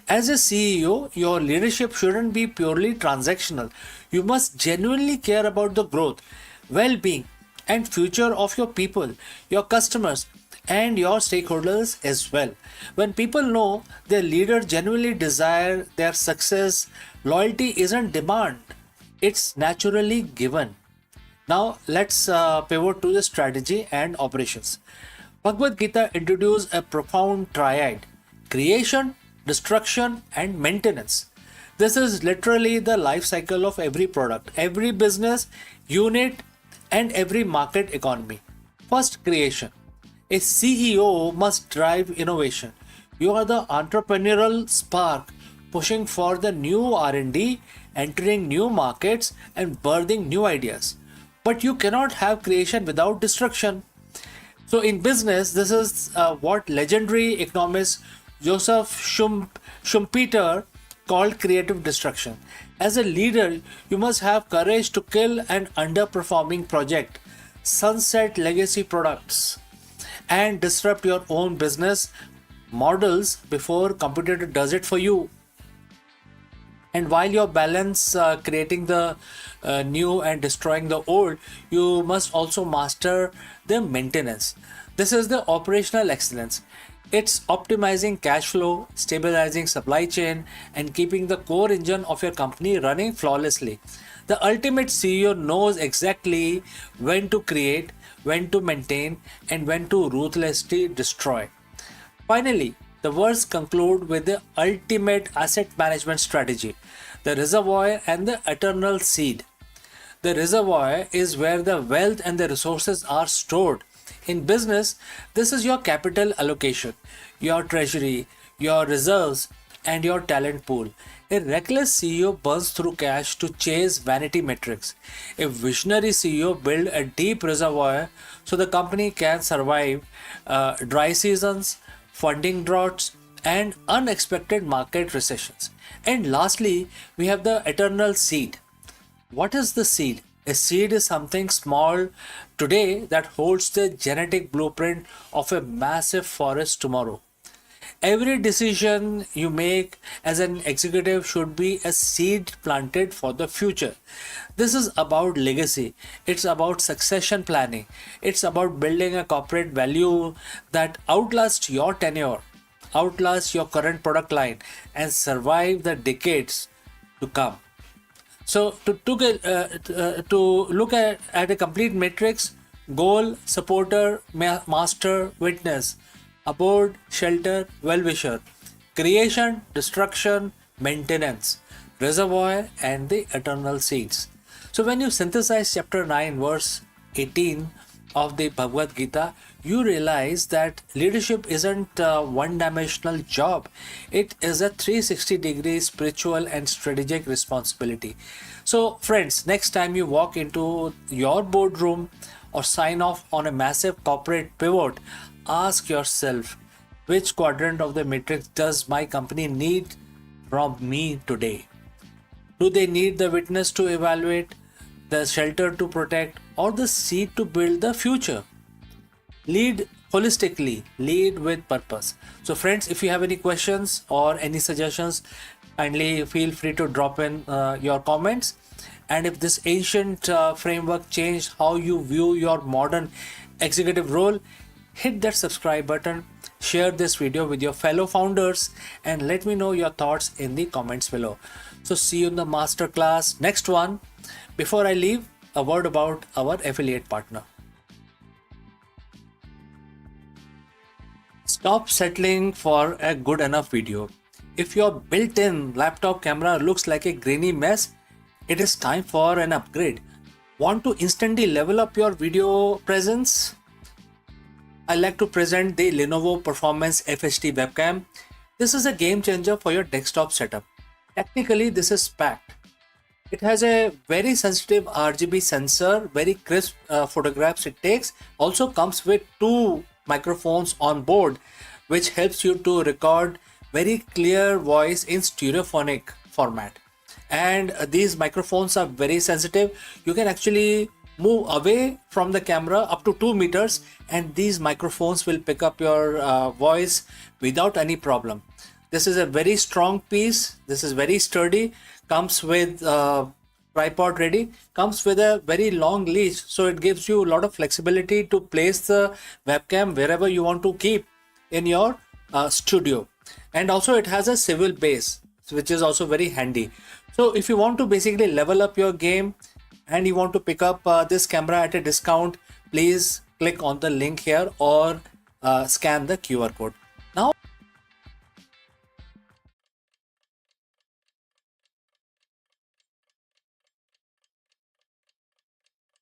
As a CEO, your leadership shouldn't be purely transactional. You must genuinely care about the growth, well-being, and future of your people, your customers, and your stakeholders as well. When people know their leader genuinely desire their success, loyalty isn't demand, it's naturally given. Now let's pivot to the strategy and operations. Bhagavad Gita introduced a profound triad: creation, destruction, and maintenance. This is literally the life cycle of every product, every business unit, and every market economy. First, creation. A CEO must drive innovation. You are the entrepreneurial spark pushing for the new R&D, entering new markets, and birthing new ideas. But you cannot have creation without destruction. So in business, this is what legendary economist Joseph Schumpeter called creative destruction. As a leader, you must have courage to kill an underperforming project, sunset legacy products, and disrupt your own business models before competitor does it for you. And while you balance creating the new and destroying the old, you must also master the maintenance. This is the operational excellence. It's optimizing cash flow, stabilizing supply chain, and keeping the core engine of your company running flawlessly. The ultimate CEO knows exactly when to create, when to maintain, and when to ruthlessly destroy. Finally, the verse conclude with the ultimate asset management strategy: the reservoir and the eternal seed. The reservoir is where the wealth and the resources are stored. In business, this is your capital allocation, your treasury, your reserves, and your talent pool. A reckless CEO burns through cash to chase vanity metrics. A visionary CEO builds a deep reservoir so the company can survive dry seasons, funding droughts, and unexpected market recessions. And lastly, we have the eternal seed. What is the seed? A seed is something small today that holds the genetic blueprint of a massive forest tomorrow. Every decision you make as an executive should be a seed planted for the future. This is about legacy. It's about succession planning. It's about building a corporate value that outlasts your tenure, outlasts your current product line, and survive the decades to come. So to look at a complete matrix: goal, supporter, master, witness, abode, shelter, well-wisher, creation, destruction, maintenance, reservoir, and the eternal seeds. So when you synthesize chapter 9 verse 18 of the Bhagavad Gita, you realize that leadership isn't a one-dimensional job. It is a 360-degree spiritual and strategic responsibility. So friends, next time you walk into your boardroom or sign off on a massive corporate pivot, ask yourself, which quadrant of the matrix does my company need from me today? Do they need the witness to evaluate, the shelter to protect, or the seed to build the future? Lead holistically, lead with purpose. So friends, if you have any questions or any suggestions, kindly feel free to drop in your comments. And if this ancient framework changed how you view your modern executive role, hit that subscribe button, share this video with your fellow founders, and let me know your thoughts in the comments below. So see you in the masterclass next one. Before I leave, a word about our affiliate partner. Stop settling for a good enough video. If your built-in laptop camera looks like a grainy mess, it is time for an upgrade. Want to instantly level up your video presence? I like to present the Lenovo Performance FHD webcam. This is a game changer for your desktop setup. Technically, this is packed. It has a very sensitive RGB sensor, very crisp photographs it takes. Also comes with 2 microphones on board, which helps you to record very clear voice in stereophonic format. And these microphones are very sensitive. You can actually move away from the camera up to 2 meters and these microphones will pick up your voice without any problem. This is a very strong piece. This is very sturdy. Comes with tripod ready. Comes with a very long leash, so it gives you a lot of flexibility to place the webcam wherever you want to keep in your studio. And also it has a swivel base, which is also very handy. So if you want to basically level up your game and you want to pick up this camera at a discount, please click on the link here or scan the QR code.